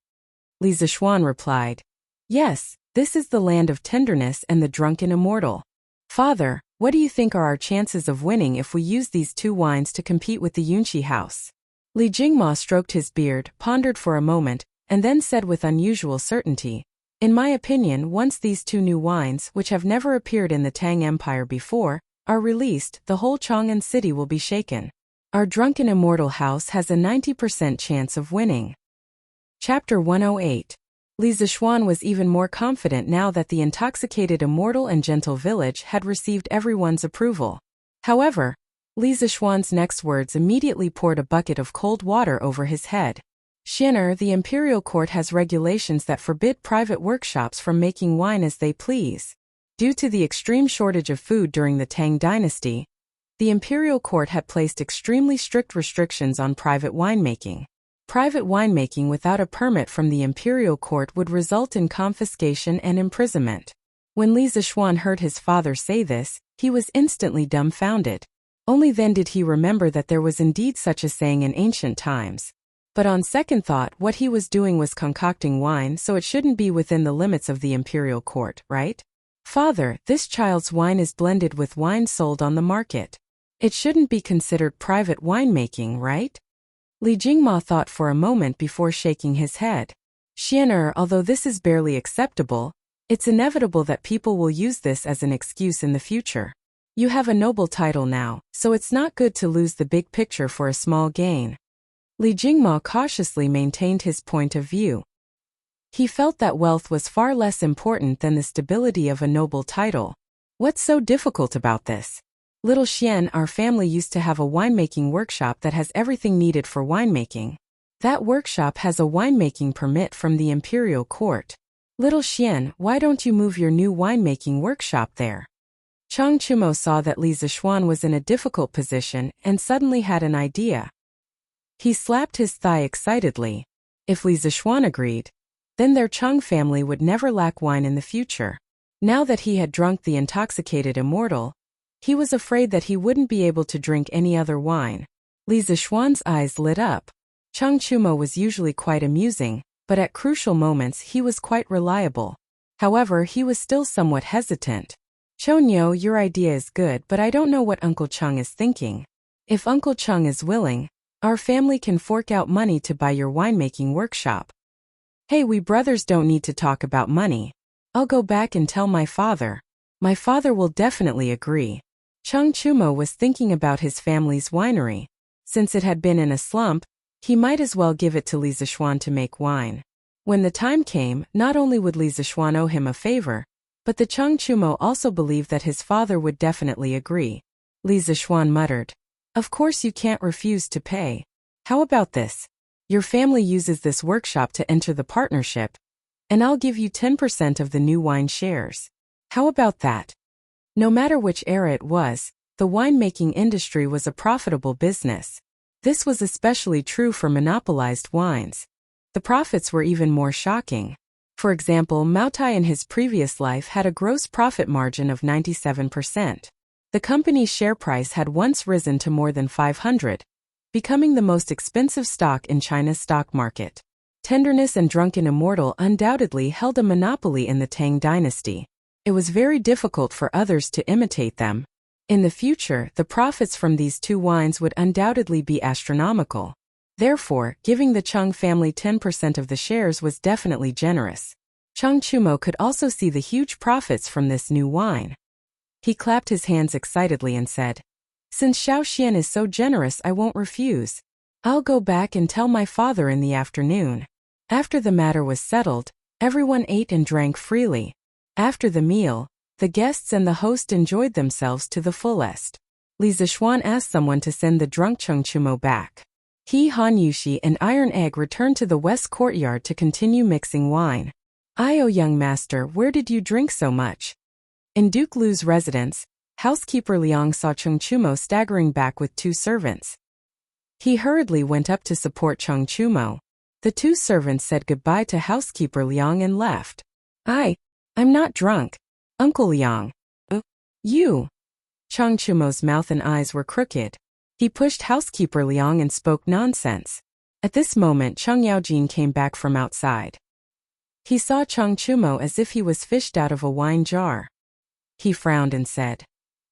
Li Zishuan replied, Yes, this is the land of tenderness and the Drunken Immortal. Father, what do you think are our chances of winning if we use these 2 wines to compete with the Yunqi house? Li Jingma stroked his beard, pondered for a moment, and then said with unusual certainty, In my opinion, once these 2 new wines, which have never appeared in the Tang Empire before, are released, the whole Chang'an city will be shaken. Our Drunken Immortal house has a 90% chance of winning. Chapter 108. Li Zishuan was even more confident now that the intoxicated immortal and gentle village had received everyone's approval. However, Li Zishuan's next words immediately poured a bucket of cold water over his head. Xianer, the imperial court has regulations that forbid private workshops from making wine as they please. Due to the extreme shortage of food during the Tang dynasty, the imperial court had placed extremely strict restrictions on private winemaking. Private winemaking without a permit from the imperial court would result in confiscation and imprisonment. When Li Zishuan heard his father say this, he was instantly dumbfounded. Only then did he remember that there was indeed such a saying in ancient times. But on second thought, what he was doing was concocting wine, so it shouldn't be within the limits of the imperial court, right? Father, this child's wine is blended with wine sold on the market. It shouldn't be considered private winemaking, right? Li Jingma thought for a moment before shaking his head. Xianer, although this is barely acceptable, it's inevitable that people will use this as an excuse in the future. You have a noble title now, so it's not good to lose the big picture for a small gain. Li Jingma cautiously maintained his point of view. He felt that wealth was far less important than the stability of a noble title. What's so difficult about this? Little Xian, our family used to have a winemaking workshop that has everything needed for winemaking. That workshop has a winemaking permit from the imperial court. Little Xian, why don't you move your new winemaking workshop there? Chang Chumo saw that Li Zishuan was in a difficult position and suddenly had an idea. He slapped his thigh excitedly. If Li Zishuan agreed, then their Chang family would never lack wine in the future. Now that he had drunk the intoxicated immortal, he was afraid that he wouldn't be able to drink any other wine. Li Zishuan's eyes lit up. Chang Chumo was usually quite amusing, but at crucial moments he was quite reliable. However, he was still somewhat hesitant. Chonyo, your idea is good, but I don't know what Uncle Chang is thinking. If Uncle Chang is willing, our family can fork out money to buy your winemaking workshop. Hey, we brothers don't need to talk about money. I'll go back and tell my father. My father will definitely agree. Chang Chumo was thinking about his family's winery. Since it had been in a slump, he might as well give it to Li Zishuan to make wine. When the time came, not only would Li Zishuan owe him a favor, but the Chang Chumo also believed that his father would definitely agree. Li Zishuan muttered, "Of course you can't refuse to pay. How about this? Your family uses this workshop to enter the partnership, and I'll give you 10% of the new wine shares. How about that?" No matter which era it was, the winemaking industry was a profitable business. This was especially true for monopolized wines. The profits were even more shocking. For example, Maotai in his previous life had a gross profit margin of 97%. The company's share price had once risen to more than 500, becoming the most expensive stock in China's stock market. Tenderness and Drunken Immortal undoubtedly held a monopoly in the Tang dynasty. It was very difficult for others to imitate them. In the future, the profits from these two wines would undoubtedly be astronomical. Therefore, giving the Chang family 10% of the shares was definitely generous. Chang Chumo could also see the huge profits from this new wine. He clapped his hands excitedly and said, "Since Xiao Xian is so generous, I won't refuse. I'll go back and tell my father in the afternoon." After the matter was settled, everyone ate and drank freely. After the meal, the guests and the host enjoyed themselves to the fullest. Li Zishuan asked someone to send the drunk Chang Chumo back. He, Han Yushi, and Iron Egg returned to the west courtyard to continue mixing wine. "Oh, young master, where did you drink so much?" In Duke Lu's residence, housekeeper Liang saw Chang Chumo staggering back with two servants. He hurriedly went up to support Chang Chumo. The two servants said goodbye to housekeeper Liang and left. I'm not drunk. Uncle Liang." You." Chang Chumo's mouth and eyes were crooked. He pushed housekeeper Liang and spoke nonsense. At this moment, Chang Yaojin came back from outside. He saw Chang Chumo as if he was fished out of a wine jar. He frowned and said,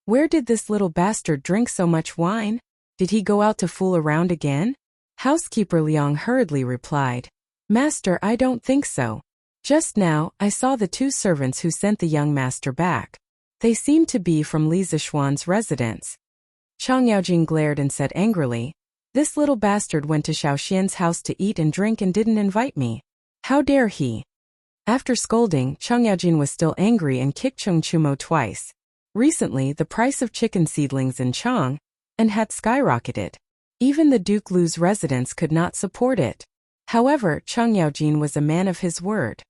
"Where did this little bastard drink so much wine? Did he go out to fool around again?" Housekeeper Liang hurriedly replied, "Master, I don't think so. Just now, I saw the two servants who sent the young master back. They seemed to be from Li Zishuan's residence." Chang Yaojin glared and said angrily, "This little bastard went to Xiao Xian's house to eat and drink and didn't invite me. How dare he?" After scolding, Chang Yaojin was still angry and kicked Chang Chumo twice. Recently, the price of chicken seedlings in Chang and had skyrocketed. Even the Duke Lu's residence could not support it. However, Chang Yaojin was a man of his word.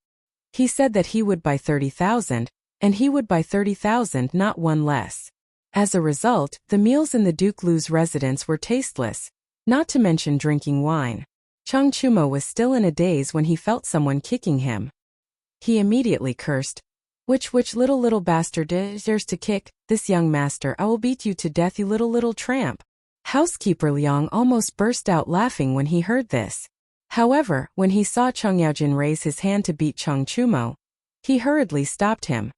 He said that he would buy 30,000, and he would buy 30,000, not one less. As a result, the meals in the Duke Lu's residence were tasteless, not to mention drinking wine. Chang Chumo was still in a daze when he felt someone kicking him. He immediately cursed, Which little bastard dares to kick this young master? I will beat you to death, you little tramp." Housekeeper Liang almost burst out laughing when he heard this. However, when he saw Chang Yaojin raise his hand to beat Chang Chumo, he hurriedly stopped him.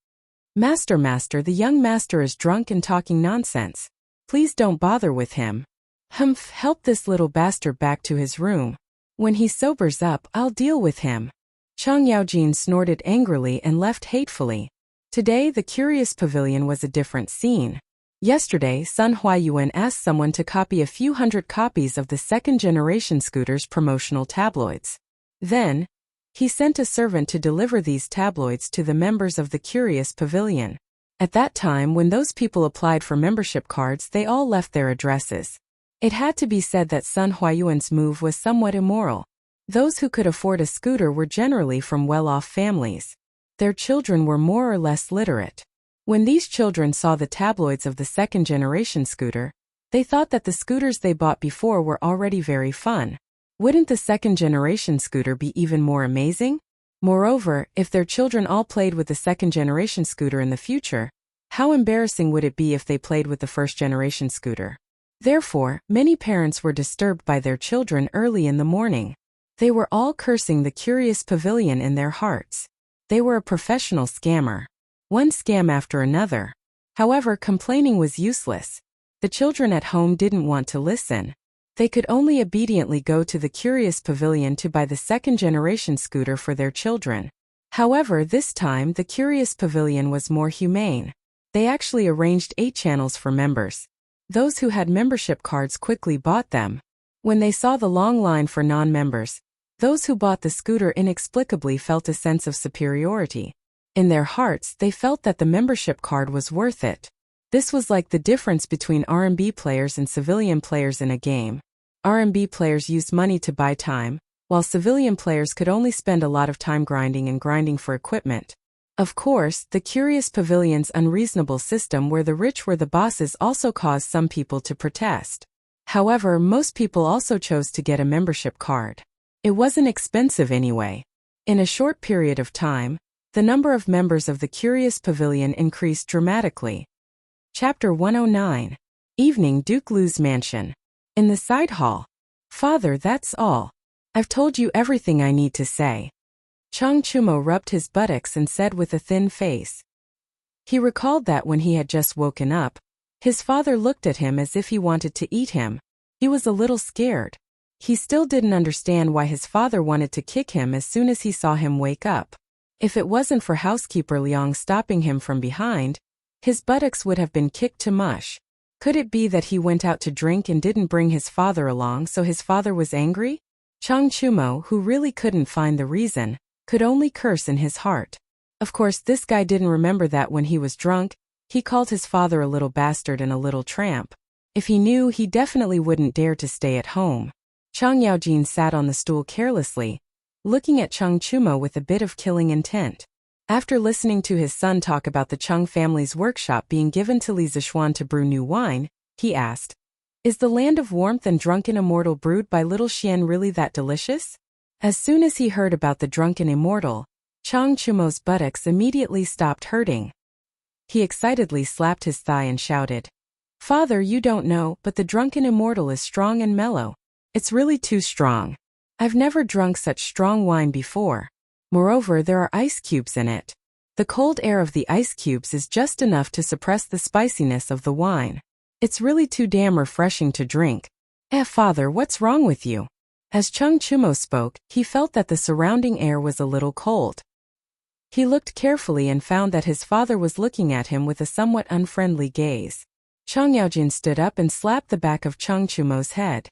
Master, the young master is drunk and talking nonsense. Please don't bother with him. Help this little bastard back to his room. When he sobers up, I'll deal with him." Chang Yaojin snorted angrily and left hatefully. Today the curious pavilion was a different scene. Yesterday, Sun Huayuan asked someone to copy a few hundred copies of the second-generation scooter's promotional tabloids. Then, he sent a servant to deliver these tabloids to the members of the Curious Pavilion. At that time, when those people applied for membership cards, they all left their addresses. It had to be said that Sun Huayuan's move was somewhat immoral. Those who could afford a scooter were generally from well-off families. Their children were more or less literate. When these children saw the tabloids of the second-generation scooter, they thought that the scooters they bought before were already very fun. Wouldn't the second-generation scooter be even more amazing? Moreover, if their children all played with the second-generation scooter in the future, how embarrassing would it be if they played with the first-generation scooter? Therefore, many parents were disturbed by their children early in the morning. They were all cursing the Curious Pavilion in their hearts. They were a professional scammer. One scam after another. However, complaining was useless. The children at home didn't want to listen. They could only obediently go to the Curious Pavilion to buy the second-generation scooter for their children. However, this time the Curious Pavilion was more humane. They actually arranged 8 channels for members. Those who had membership cards quickly bought them. When they saw the long line for non-members, those who bought the scooter inexplicably felt a sense of superiority. In their hearts, they felt that the membership card was worth it. This was like the difference between RMB players and civilian players in a game. RMB players used money to buy time, while civilian players could only spend a lot of time grinding for equipment. Of course, the Curious Pavilion's unreasonable system where the rich were the bosses also caused some people to protest. However, most people also chose to get a membership card. It wasn't expensive anyway. In a short period of time, the number of members of the Curious Pavilion increased dramatically. Chapter 109. Evening, Duke Lu's mansion. In the side hall. Father, that's all. I've told you everything I need to say. Chang Chumo rubbed his buttocks and said with a thin face. He recalled that when he had just woken up, his father looked at him as if he wanted to eat him. He was a little scared. He still didn't understand why his father wanted to kick him as soon as he saw him wake up. If it wasn't for housekeeper Liang stopping him from behind, his buttocks would have been kicked to mush. Could it be that he went out to drink and didn't bring his father along, so his father was angry? Chang Chumo, who really couldn't find the reason, could only curse in his heart. Of course, this guy didn't remember that when he was drunk, he called his father a little bastard and a little tramp. If he knew, he definitely wouldn't dare to stay at home. Chang Yaojin sat on the stool carelessly, looking at Chang Chumo with a bit of killing intent. After listening to his son talk about the Chung family's workshop being given to Li Zishuan to brew new wine, he asked, "Is the land of warmth and drunken immortal brewed by little Xian really that delicious?" As soon as he heard about the drunken immortal, Chang Chumo's buttocks immediately stopped hurting. He excitedly slapped his thigh and shouted, "Father, you don't know, but the drunken immortal is strong and mellow. It's really too strong. I've never drunk such strong wine before. Moreover, there are ice cubes in it. The cold air of the ice cubes is just enough to suppress the spiciness of the wine. It's really too damn refreshing to drink. Father, what's wrong with you?" As Chang Chumo spoke, he felt that the surrounding air was a little cold. He looked carefully and found that his father was looking at him with a somewhat unfriendly gaze. Chang Yaojin stood up and slapped the back of Chang Chumo's head.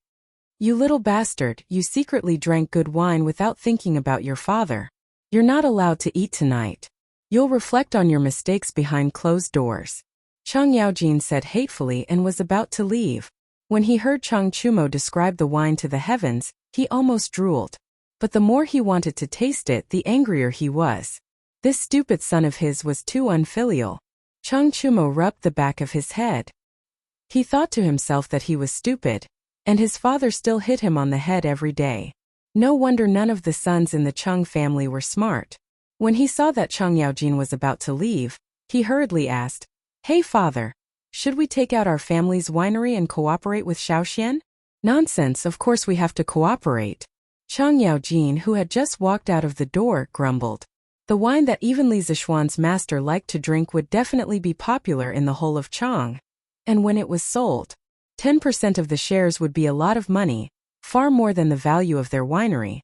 "You little bastard, you secretly drank good wine without thinking about your father. You're not allowed to eat tonight. You'll reflect on your mistakes behind closed doors." Chang Yaojin said hatefully and was about to leave. When he heard Chang Chumo describe the wine to the heavens, he almost drooled. But the more he wanted to taste it, the angrier he was. This stupid son of his was too unfilial. Chang Chumo rubbed the back of his head. He thought to himself that he was stupid, and his father still hit him on the head every day. No wonder none of the sons in the Chung family were smart. When he saw that Chang Yaojin was about to leave, he hurriedly asked, "Hey father, should we take out our family's winery and cooperate with Shaoxian?" "Nonsense, of course we have to cooperate." Chang Yaojin, who had just walked out of the door, grumbled. The wine that even Li Zishuan's master liked to drink would definitely be popular in the whole of Chang. And when it was sold, 10% of the shares would be a lot of money, far more than the value of their winery.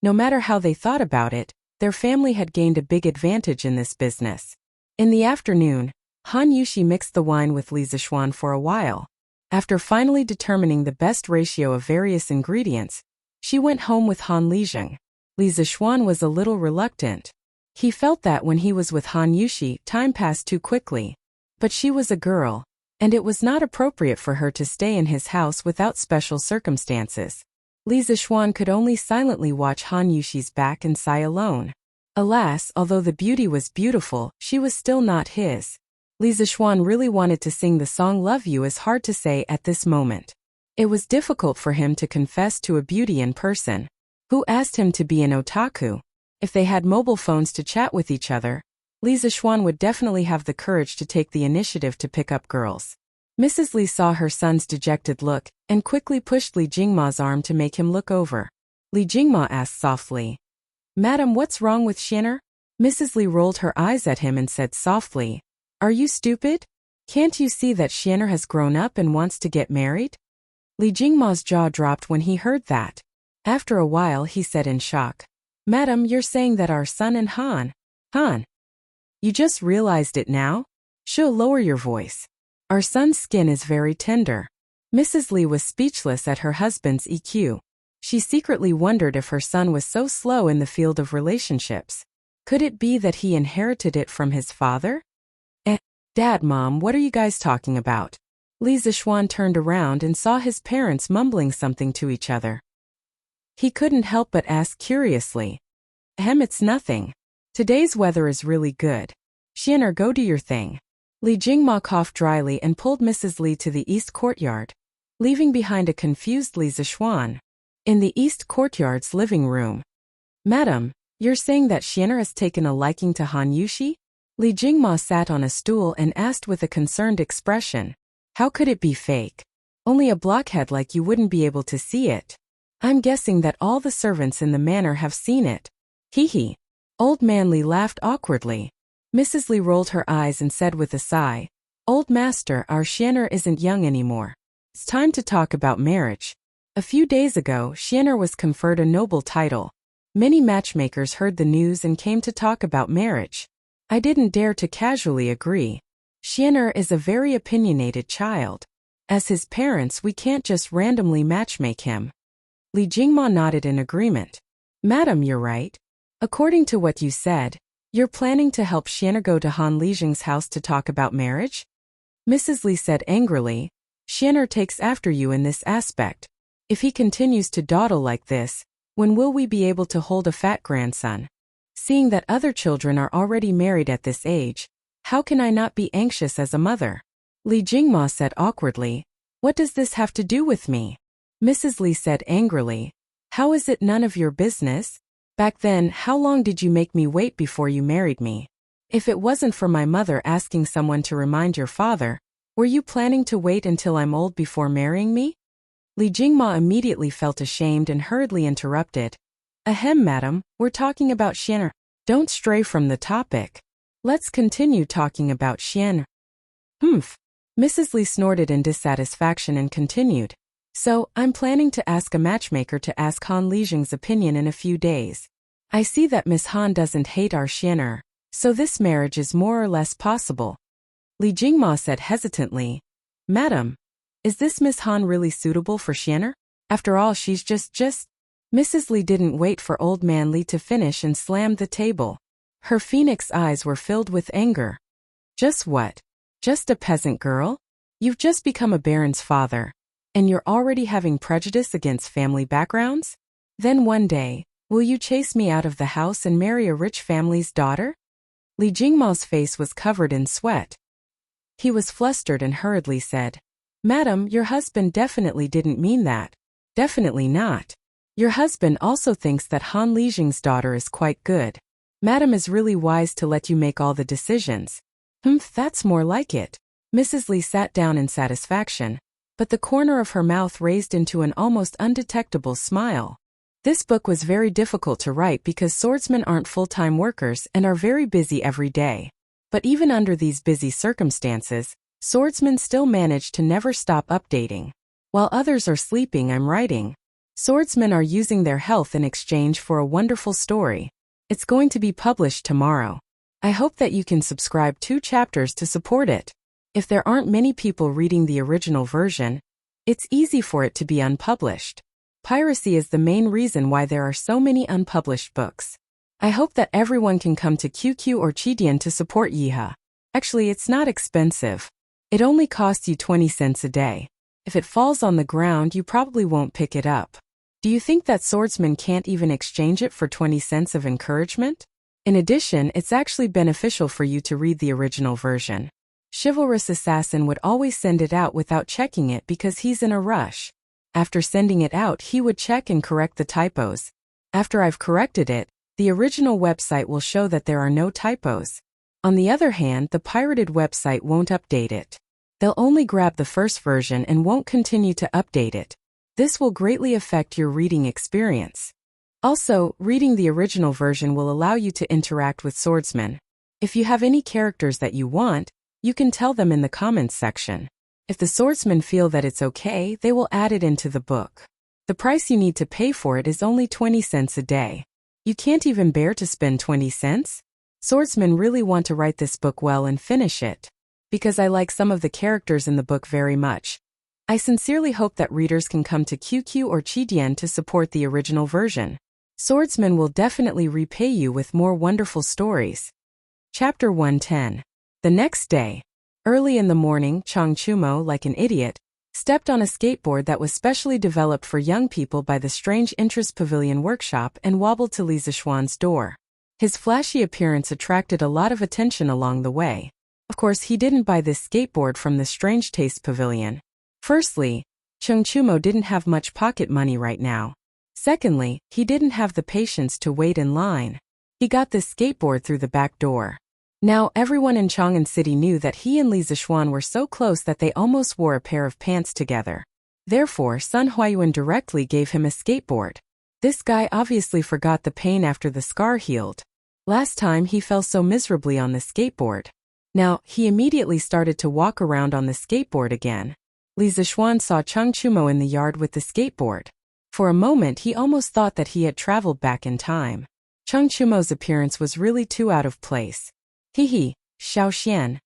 No matter how they thought about it, their family had gained a big advantage in this business. In the afternoon, Han Yushi mixed the wine with Li Zixuan for a while. After finally determining the best ratio of various ingredients, she went home with Han Lizheng. Li Zixuan was a little reluctant. He felt that when he was with Han Yushi, time passed too quickly. But she was a girl, and it was not appropriate for her to stay in his house without special circumstances. Li Zixuan could only silently watch Han Yushi's back and sigh alone. Alas, although the beauty was beautiful, she was still not his. Li Zixuan really wanted to sing the song Love You is hard to say at this moment. It was difficult for him to confess to a beauty in person, who asked him to be an otaku. If they had mobile phones to chat with each other, Li Zixuan would definitely have the courage to take the initiative to pick up girls. Mrs. Li saw her son's dejected look and quickly pushed Li Jingma's arm to make him look over. Li Jingma asked softly, "Madam, what's wrong with Xianer?" Mrs. Li rolled her eyes at him and said softly, "Are you stupid? Can't you see that Xianer has grown up and wants to get married?" Li Jingma's jaw dropped when he heard that. After a while he said in shock, "Madam, you're saying that our son and Han, you just realized it now? She'll lower your voice. Our son's skin is very tender." Mrs. Li was speechless at her husband's EQ. She secretly wondered if her son was so slow in the field of relationships. Could it be that he inherited it from his father? Dad, Mom, what are you guys talking about? Li Zixuan turned around and saw his parents mumbling something to each other. He couldn't help but ask curiously, It's nothing. Today's weather is really good. Xianer, go do your thing." Li Jingma coughed dryly and pulled Mrs. Li to the east courtyard, leaving behind a confused Li Zixuan. In the east courtyard's living room, "Madam, you're saying that Xianer has taken a liking to Han Yushi?" Li Jingma sat on a stool and asked with a concerned expression, "How could it be fake? Only a blockhead like you wouldn't be able to see it. I'm guessing that all the servants in the manor have seen it." Hee. Old man Li laughed awkwardly. Mrs. Li rolled her eyes and said with a sigh, "Old master, our Xianer isn't young anymore. It's time to talk about marriage." A few days ago, Xianer was conferred a noble title. Many matchmakers heard the news and came to talk about marriage. I didn't dare to casually agree. Xianer is a very opinionated child. As his parents, we can't just randomly matchmake him. Li Jingma nodded in agreement. "Madam, you're right. According to what you said, you're planning to help Xianer go to Han Lizheng's house to talk about marriage?" Mrs. Li said angrily, "Xianer takes after you in this aspect. If he continues to dawdle like this, when will we be able to hold a fat grandson? Seeing that other children are already married at this age, how can I not be anxious as a mother?" Li Jingma said awkwardly, "What does this have to do with me?" Mrs. Li said angrily, "How is it none of your business? Back then, how long did you make me wait before you married me? If it wasn't for my mother asking someone to remind your father, were you planning to wait until I'm old before marrying me?" Li Jingma immediately felt ashamed and hurriedly interrupted. Madam, we're talking about Xianer. Don't stray from the topic. Let's continue talking about Xianer." Mrs. Li snorted in dissatisfaction and continued. "So, I'm planning to ask a matchmaker to ask Han Lizheng's opinion in a few days. I see that Miss Han doesn't hate our Xianer, so this marriage is more or less possible." Li Jingma said hesitantly, "Madam, is this Miss Han really suitable for Xianer? After all, she's just... Mrs. Li didn't wait for old man Li to finish and slammed the table. Her phoenix eyes were filled with anger. "Just what? Just a peasant girl? You've just become a baron's father, and you're already having prejudice against family backgrounds? Then one day, will you chase me out of the house and marry a rich family's daughter?" Li Jingma's face was covered in sweat. He was flustered and hurriedly said, "Madam, your husband definitely didn't mean that. Definitely not. Your husband also thinks that Han Lizheng's daughter is quite good. Madam is really wise to let you make all the decisions." That's more like it." Mrs. Li sat down in satisfaction, but the corner of her mouth raised into an almost undetectable smile. This book was very difficult to write because swordsmen aren't full-time workers and are very busy every day. But even under these busy circumstances, swordsmen still manage to never stop updating. While others are sleeping, I'm writing. Swordsmen are using their health in exchange for a wonderful story. It's going to be published tomorrow. I hope that you can subscribe 2 chapters to support it. If there aren't many people reading the original version, it's easy for it to be unpublished. Piracy is the main reason why there are so many unpublished books. I hope that everyone can come to QQ or Chidian to support Yiha. Actually, it's not expensive. It only costs you 20 cents a day. If it falls on the ground, you probably won't pick it up. Do you think that swordsman can't even exchange it for 20 cents of encouragement? In addition, it's actually beneficial for you to read the original version. Chivalrous Assassin would always send it out without checking it because he's in a rush. After sending it out, he would check and correct the typos. After I've corrected it, the original website will show that there are no typos. On the other hand, the pirated website won't update it. They'll only grab the first version and won't continue to update it. This will greatly affect your reading experience. Also, reading the original version will allow you to interact with swordsmen. If you have any characters that you want, you can tell them in the comments section. If the swordsmen feel that it's okay, they will add it into the book. The price you need to pay for it is only 20 cents a day. You can't even bear to spend 20 cents? Swordsmen really want to write this book well and finish it. Because I like some of the characters in the book very much. I sincerely hope that readers can come to QQ or Chidian to support the original version. Swordsmen will definitely repay you with more wonderful stories. Chapter 110. The next day. Early in the morning, Chang Chumo, like an idiot, stepped on a skateboard that was specially developed for young people by the Strange Interest Pavilion workshop and wobbled to Li Zishuan's door. His flashy appearance attracted a lot of attention along the way. Of course, he didn't buy this skateboard from the Strange Taste Pavilion. Firstly, Chang Chumo didn't have much pocket money right now. Secondly, he didn't have the patience to wait in line. He got this skateboard through the back door. Now everyone in Chang'an City knew that he and Li Zishuan were so close that they almost wore a pair of pants together. Therefore, Sun Huayuan directly gave him a skateboard. This guy obviously forgot the pain after the scar healed. Last time he fell so miserably on the skateboard. Now, he immediately started to walk around on the skateboard again. Li Zishuan saw Chang Chumo in the yard with the skateboard. For a moment he almost thought that he had traveled back in time. Chang Chumo's appearance was really too out of place. Hehe, Xiao Xian.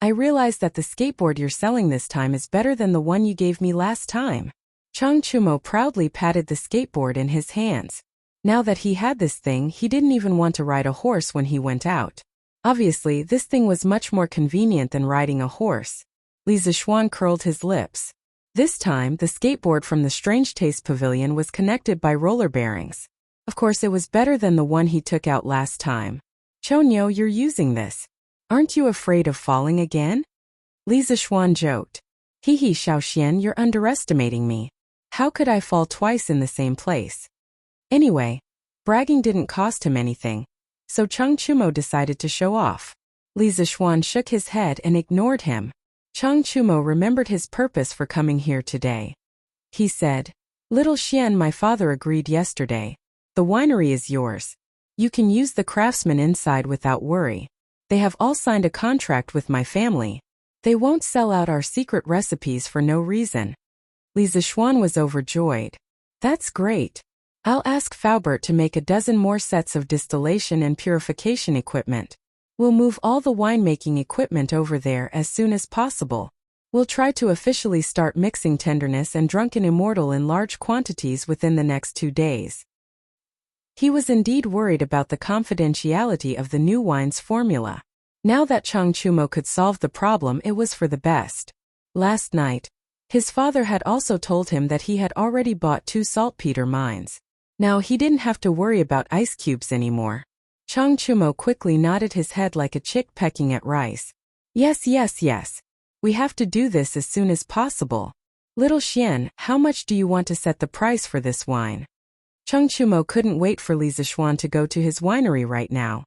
I realized that the skateboard you're selling this time is better than the one you gave me last time. Chang Chumo proudly patted the skateboard in his hands. Now that he had this thing, he didn't even want to ride a horse when he went out. Obviously, this thing was much more convenient than riding a horse. Li Zishuan curled his lips. This time, the skateboard from the Strange Taste Pavilion was connected by roller bearings. Of course, it was better than the one he took out last time. Chonyo, you're using this. Aren't you afraid of falling again? Li Zishuan joked. Hehe, Xiaoxian, you're underestimating me. How could I fall twice in the same place? Anyway, bragging didn't cost him anything, so Chang Chumo decided to show off. Li Zishuan shook his head and ignored him. Chang Chumo remembered his purpose for coming here today. He said, Little Xian, my father agreed yesterday. The winery is yours. You can use the craftsmen inside without worry. They have all signed a contract with my family. They won't sell out our secret recipes for no reason. Li Zishuan was overjoyed. That's great. I'll ask Faubert to make a dozen more sets of distillation and purification equipment. We'll move all the winemaking equipment over there as soon as possible. We'll try to officially start mixing Tenderness and Drunken Immortal in large quantities within the next 2 days. He was indeed worried about the confidentiality of the new wine's formula. Now that Chang Chumo could solve the problem, it was for the best. Last night, his father had also told him that he had already bought 2 saltpeter mines. Now he didn't have to worry about ice cubes anymore. Chang Chumo quickly nodded his head like a chick pecking at rice. Yes. We have to do this as soon as possible. Little Xian, how much do you want to set the price for this wine? Chang Chumo couldn't wait for Li Zishuan to go to his winery right now.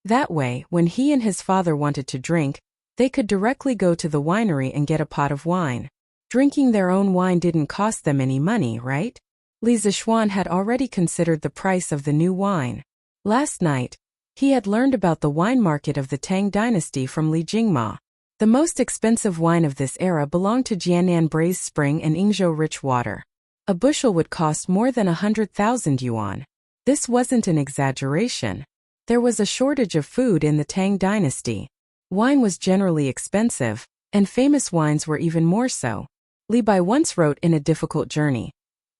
That way, when he and his father wanted to drink, they could directly go to the winery and get a pot of wine. Drinking their own wine didn't cost them any money, right? Li Zishuan had already considered the price of the new wine. Last night, he had learned about the wine market of the Tang dynasty from Li Jingma. The most expensive wine of this era belonged to Jianan Braised Spring and Yingzhou Rich Water. A bushel would cost more than 100,000 yuan. This wasn't an exaggeration. There was a shortage of food in the Tang dynasty. Wine was generally expensive, and famous wines were even more so. Li Bai once wrote in A Difficult Journey,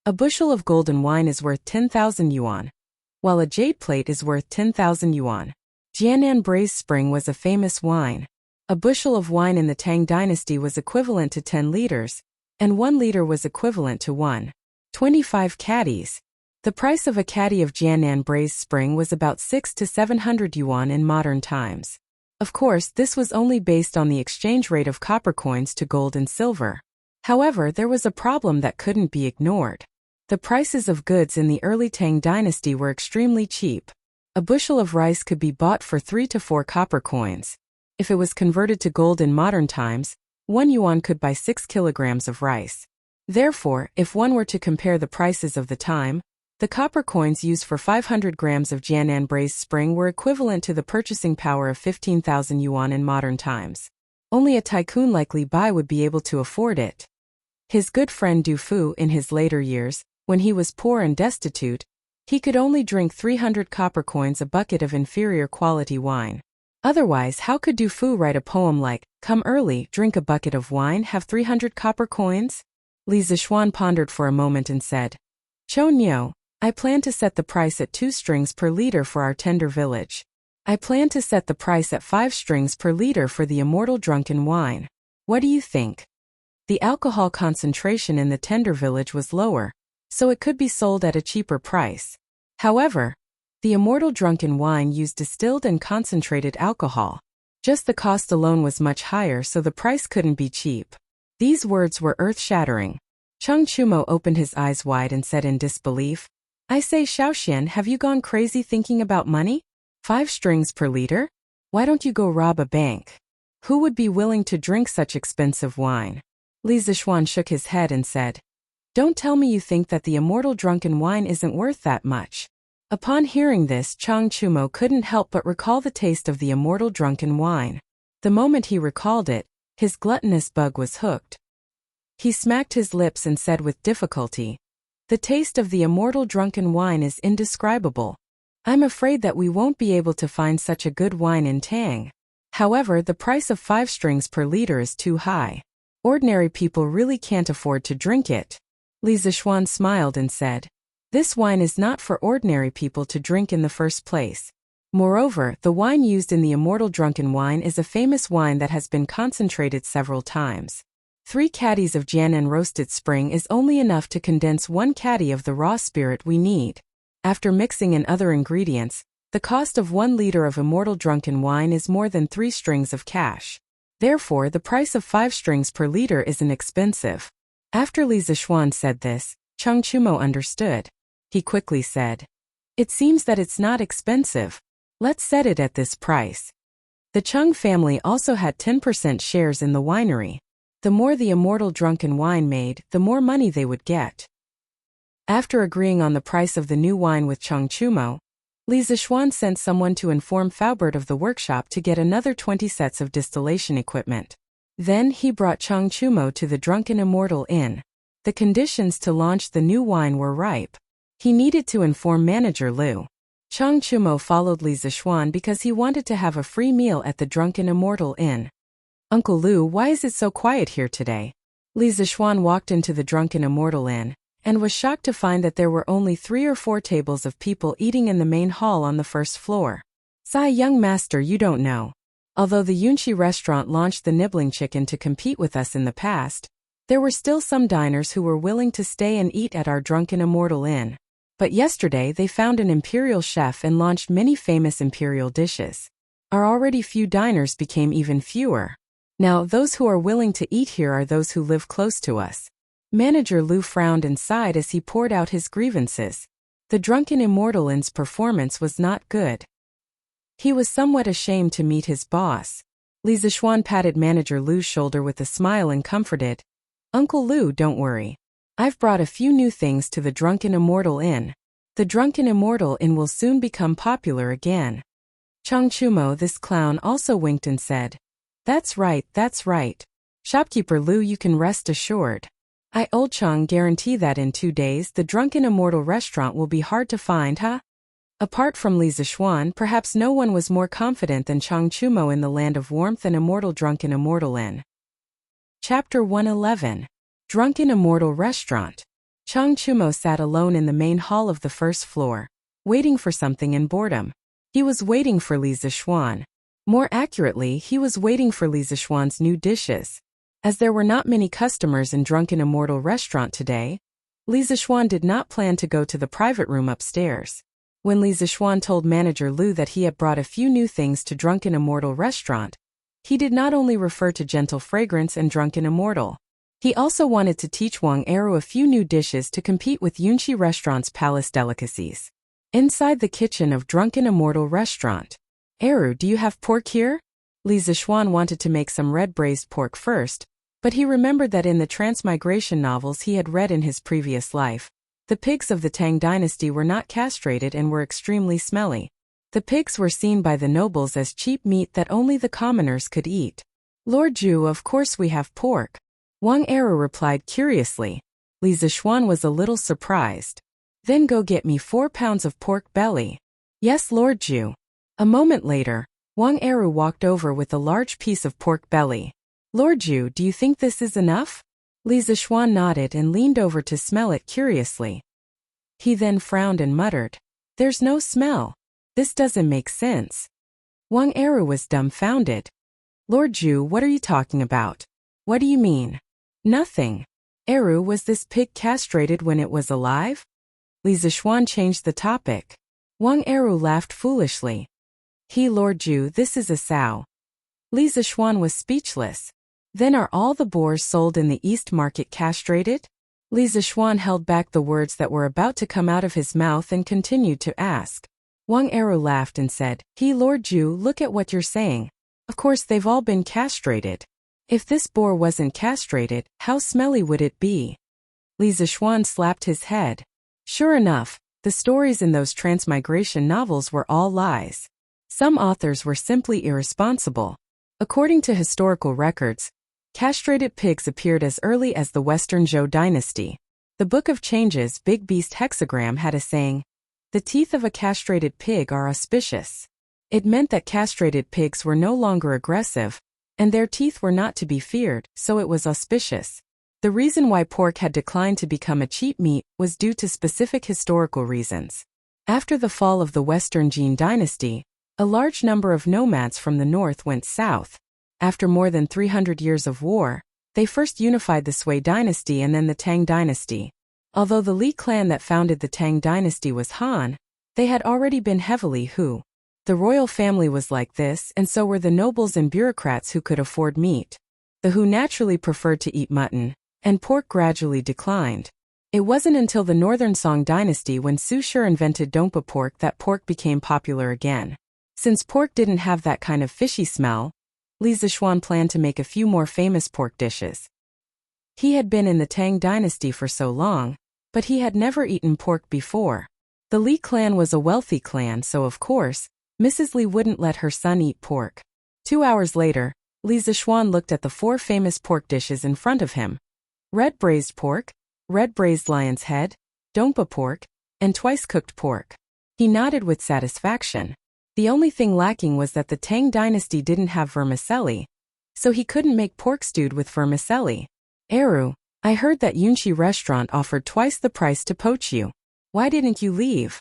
"A bushel of golden wine is worth 10,000 yuan, while a jade plate is worth 10,000 yuan. Jianan Braised Spring was a famous wine. A bushel of wine in the Tang dynasty was equivalent to 10 liters, and 1 liter was equivalent to 1.25 caddies. The price of a caddy of Jianan Braised Spring was about 600 to 700 yuan in modern times. Of course, this was only based on the exchange rate of copper coins to gold and silver. However, there was a problem that couldn't be ignored. The prices of goods in the early Tang dynasty were extremely cheap. A bushel of rice could be bought for 3 to 4 copper coins. If it was converted to gold in modern times, 1 yuan could buy 6 kilograms of rice. Therefore, if one were to compare the prices of the time, the copper coins used for 500 grams of Jianan Braised Spring were equivalent to the purchasing power of 15,000 yuan in modern times. Only a tycoon like Li Bai would be able to afford it. His good friend Du Fu, in his later years, when he was poor and destitute, he could only drink 300 copper coins a bucket of inferior quality wine. Otherwise, how could Du Fu write a poem like, "Come early, drink a bucket of wine, have 300 copper coins"? Li Zishuan pondered for a moment and said, "Chou Niu, I plan to set the price at 2 strings per liter for our tender village. I plan to set the price at 5 strings per liter for the immortal drunken wine. What do you think?" The alcohol concentration in the tender village was lower, so it could be sold at a cheaper price. However, the immortal drunken wine used distilled and concentrated alcohol. Just the cost alone was much higher, so the price couldn't be cheap. These words were earth-shattering. Cheng Chumo opened his eyes wide and said in disbelief, "I say, Xiaoxian, have you gone crazy thinking about money? 5 strings per liter? Why don't you go rob a bank? Who would be willing to drink such expensive wine?" Li Zishuan shook his head and said, "Don't tell me you think that the immortal drunken wine isn't worth that much." Upon hearing this, Chang Chumo couldn't help but recall the taste of the immortal drunken wine. The moment he recalled it, his gluttonous bug was hooked. He smacked his lips and said with difficulty, "The taste of the immortal drunken wine is indescribable. I'm afraid that we won't be able to find such a good wine in Tang. However, the price of 5 strings per liter is too high. Ordinary people really can't afford to drink it." Li Zishuan smiled and said, "This wine is not for ordinary people to drink in the first place. Moreover, the wine used in the immortal drunken wine is a famous wine that has been concentrated several times. 3 caddies of Jianan roasted spring is only enough to condense 1 caddy of the raw spirit we need. After mixing in other ingredients, the cost of 1 liter of immortal drunken wine is more than 3 strings of cash. Therefore, the price of 5 strings per liter isn't expensive." After Li Zishuan said this, Cheng Chumo understood. He quickly said, "It seems that it's not expensive. Let's set it at this price." The Cheng family also had 10% shares in the winery. The more the immortal drunken wine made, the more money they would get. After agreeing on the price of the new wine with Cheng Chumo, Li Zishuan sent someone to inform Faubert of the workshop to get another 20 sets of distillation equipment. Then he brought Cheng Chumo to the Drunken Immortal Inn. The conditions to launch the new wine were ripe. He needed to inform manager Liu. Cheng Chumo followed Li Zishuan because he wanted to have a free meal at the Drunken Immortal Inn. "Uncle Liu, why is it so quiet here today?" Li Zishuan walked into the Drunken Immortal Inn, and was shocked to find that there were only 3 or 4 tables of people eating in the main hall on the first floor. "Sai, young master, you don't know. Although the Yunqi restaurant launched the nibbling chicken to compete with us in the past, there were still some diners who were willing to stay and eat at our Drunken Immortal Inn. But yesterday they found an imperial chef and launched many famous imperial dishes. Our already few diners became even fewer. Now, those who are willing to eat here are those who live close to us." Manager Liu frowned and sighed as he poured out his grievances. The Drunken Immortal Inn's performance was not good. He was somewhat ashamed to meet his boss. Li Zishuan patted Manager Liu's shoulder with a smile and comforted, "Uncle Liu, don't worry. I've brought a few new things to the Drunken Immortal Inn. The Drunken Immortal Inn will soon become popular again." Cheng Chumo, this clown, also winked and said, That's right. Shopkeeper Liu, you can rest assured. I Old Cheng guarantee that in 2 days the Drunken Immortal restaurant will be hard to find, huh?" Apart from Li Zixuan, perhaps no one was more confident than Chang Chumo in the land of warmth and immortal drunken immortal inn. Chapter 111. Drunken Immortal Restaurant. Chang Chumo sat alone in the main hall of the first floor, waiting for something in boredom. He was waiting for Li Zixuan. More accurately, he was waiting for Li Zixuan's new dishes. As there were not many customers in Drunken Immortal Restaurant today, Li Zixuan did not plan to go to the private room upstairs. When Li Zixuan told manager Lu that he had brought a few new things to Drunken Immortal Restaurant, he did not only refer to Gentle Fragrance and Drunken Immortal. He also wanted to teach Wang Eru a few new dishes to compete with Yunqi Restaurant's palace delicacies. Inside the kitchen of Drunken Immortal Restaurant. Eru, do you have pork here? Li Zixuan wanted to make some red braised pork first, but he remembered that in the transmigration novels he had read in his previous life, the pigs of the Tang dynasty were not castrated and were extremely smelly. The pigs were seen by the nobles as cheap meat that only the commoners could eat. Lord Zhu, of course we have pork. Wang Eru replied curiously. Li Zixuan was a little surprised. Then go get me 4 pounds of pork belly. Yes, Lord Zhu. A moment later, Wang Eru walked over with a large piece of pork belly. Lord Zhu, do you think this is enough? Li Zixuan nodded and leaned over to smell it curiously. He then frowned and muttered, "There's no smell. This doesn't make sense." Wang Eru was dumbfounded. Lord Zhu, what are you talking about? What do you mean? Nothing. Eru, was this pig castrated when it was alive? Li Zixuan changed the topic. Wang Eru laughed foolishly. Lord Zhu, this is a sow. Li Zixuan was speechless. Then are all the boars sold in the East Market castrated? Li Zixuan held back the words that were about to come out of his mouth and continued to ask. Wang Eru laughed and said, Lord Zhu, look at what you're saying. Of course they've all been castrated. If this boar wasn't castrated, how smelly would it be? Li Zixuan slapped his head. Sure enough, the stories in those transmigration novels were all lies. Some authors were simply irresponsible. According to historical records, castrated pigs appeared as early as the Western Zhou dynasty. The Book of Changes Big Beast hexagram had a saying, "The teeth of a castrated pig are auspicious." It meant that castrated pigs were no longer aggressive, and their teeth were not to be feared, so it was auspicious. The reason why pork had declined to become a cheap meat was due to specific historical reasons. After the fall of the Western Jin dynasty, a large number of nomads from the north went south. After more than 300 years of war, they first unified the Sui dynasty and then the Tang dynasty. Although the Li clan that founded the Tang dynasty was Han, they had already been heavily Hu. The royal family was like this, and so were the nobles and bureaucrats who could afford meat. The Hu naturally preferred to eat mutton, and pork gradually declined. It wasn't until the Northern Song dynasty when Su Shi invented dongpa pork that pork became popular again. Since pork didn't have that kind of fishy smell, Li Zixuan planned to make a few more famous pork dishes. He had been in the Tang dynasty for so long, but he had never eaten pork before. The Li clan was a wealthy clan, so of course, Mrs. Li wouldn't let her son eat pork. 2 hours later, Li Zixuan looked at the 4 famous pork dishes in front of him. Red braised pork, red braised lion's head, dongpa pork, and twice cooked pork. He nodded with satisfaction. The only thing lacking was that the Tang dynasty didn't have vermicelli, so he couldn't make pork stewed with vermicelli. Eru, I heard that Yunqi restaurant offered twice the price to poach you. Why didn't you leave?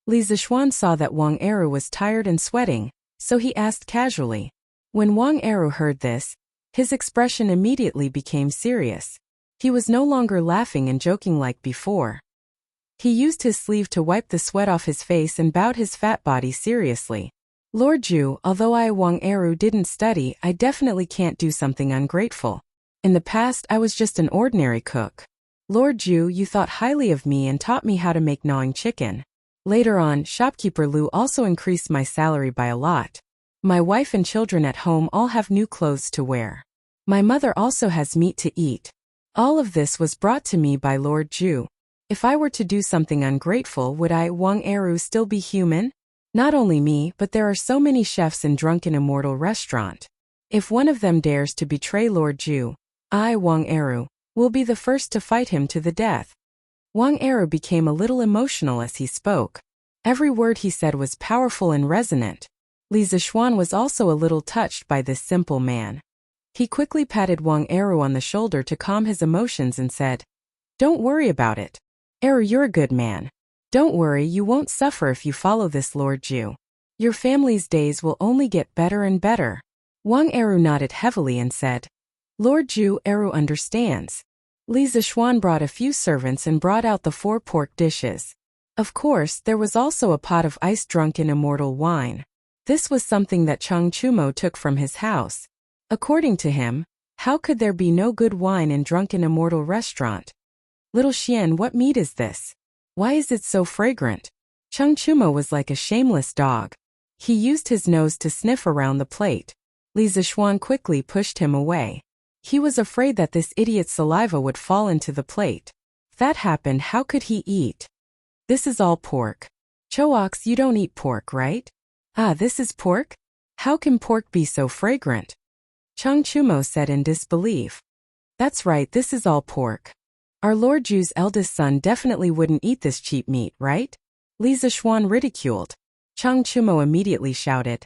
Li Zixuan saw that Wang Eru was tired and sweating, so he asked casually. When Wang Eru heard this, his expression immediately became serious. He was no longer laughing and joking like before. He used his sleeve to wipe the sweat off his face and bowed his fat body seriously. Lord Zhu, although I Wang Eru didn't study, I definitely can't do something ungrateful. In the past I was just an ordinary cook. Lord Zhu, you thought highly of me and taught me how to make gnawing chicken. Later on, shopkeeper Lu also increased my salary by a lot. My wife and children at home all have new clothes to wear. My mother also has meat to eat. All of this was brought to me by Lord Zhu. If I were to do something ungrateful, would I, Wang Eru, still be human? Not only me, but there are so many chefs in Drunken Immortal Restaurant. If one of them dares to betray Lord Zhu, I, Wang Eru, will be the first to fight him to the death. Wang Eru became a little emotional as he spoke. Every word he said was powerful and resonant. Li Zishuan was also a little touched by this simple man. He quickly patted Wang Eru on the shoulder to calm his emotions and said, "Don't worry about it. Eru, you're a good man. Don't worry, you won't suffer if you follow this Lord Ju. Your family's days will only get better and better." Wang Eru nodded heavily and said, "Lord Ju, Eru understands." Li Zishuan brought a few servants and brought out the 4 pork dishes. Of course, there was also a pot of ice-drunken immortal wine. This was something that Chang Chumo took from his house. According to him, how could there be no good wine in drunken immortal restaurant? "Little Xian, what meat is this? Why is it so fragrant?" Chang Chumo was like a shameless dog. He used his nose to sniff around the plate. Li Zishuan quickly pushed him away. He was afraid that this idiot's saliva would fall into the plate. If that happened, how could he eat? "This is all pork. Choax, you don't eat pork, right?" "Ah, this is pork? How can pork be so fragrant?" Chang Chumo said in disbelief. "That's right, this is all pork. Our Lord Ju's eldest son definitely wouldn't eat this cheap meat, right?" Li Zishuan ridiculed. Chang Chumo immediately shouted,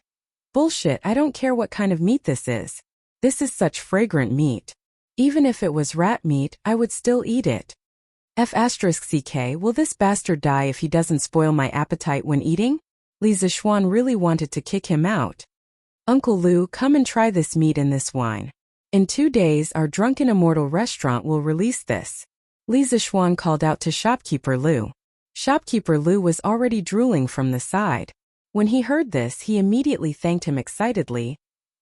"Bullshit, I don't care what kind of meat this is. This is such fragrant meat. Even if it was rat meat, I would still eat it. F***ck, will this bastard die if he doesn't spoil my appetite when eating?" Li Zishuan really wanted to kick him out. "Uncle Lu, come and try this meat and this wine. In 2 days, our drunken immortal restaurant will release this." Li Zishuan called out to shopkeeper Lu. Shopkeeper Lu was already drooling from the side. When he heard this, he immediately thanked him excitedly.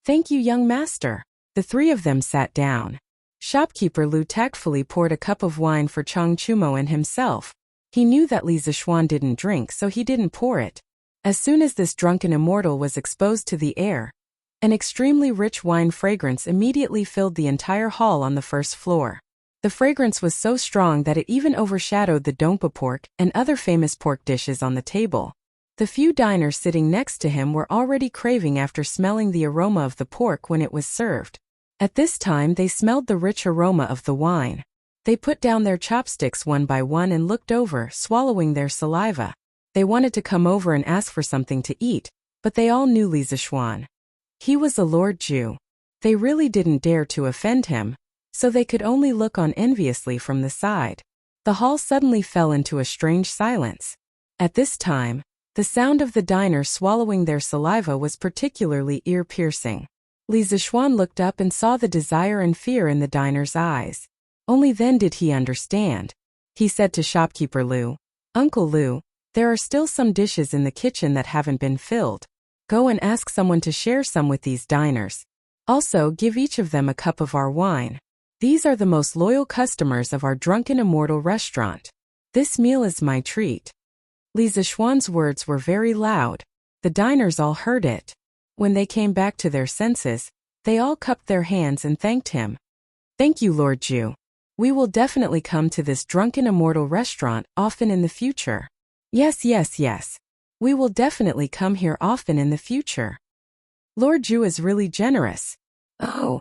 "Thank you, young master." The 3 of them sat down. Shopkeeper Lu tactfully poured a cup of wine for Chang Chumo and himself. He knew that Li Zishuan didn't drink, so he didn't pour it. As soon as this drunken immortal was exposed to the air, an extremely rich wine fragrance immediately filled the entire hall on the first floor. The fragrance was so strong that it even overshadowed the dompa pork and other famous pork dishes on the table. The few diners sitting next to him were already craving after smelling the aroma of the pork when it was served. At this time they smelled the rich aroma of the wine. They put down their chopsticks one by one and looked over, swallowing their saliva. They wanted to come over and ask for something to eat, but they all knew Li Zishuan. He was a Lord Ju. They really didn't dare to offend him, so they could only look on enviously from the side. The hall suddenly fell into a strange silence. At this time, the sound of the diners swallowing their saliva was particularly ear-piercing. Li Zishuan looked up and saw the desire and fear in the diners' eyes. Only then did he understand. He said to shopkeeper Lu, "Uncle Lu, there are still some dishes in the kitchen that haven't been filled. Go and ask someone to share some with these diners. Also, give each of them a cup of our wine. These are the most loyal customers of our drunken immortal restaurant. This meal is my treat." Li Zishuan's words were very loud. The diners all heard it. When they came back to their senses, they all cupped their hands and thanked him. "Thank you, Lord Ju. We will definitely come to this drunken immortal restaurant often in the future." Yes. We will definitely come here often in the future. Lord Ju is really generous. Oh.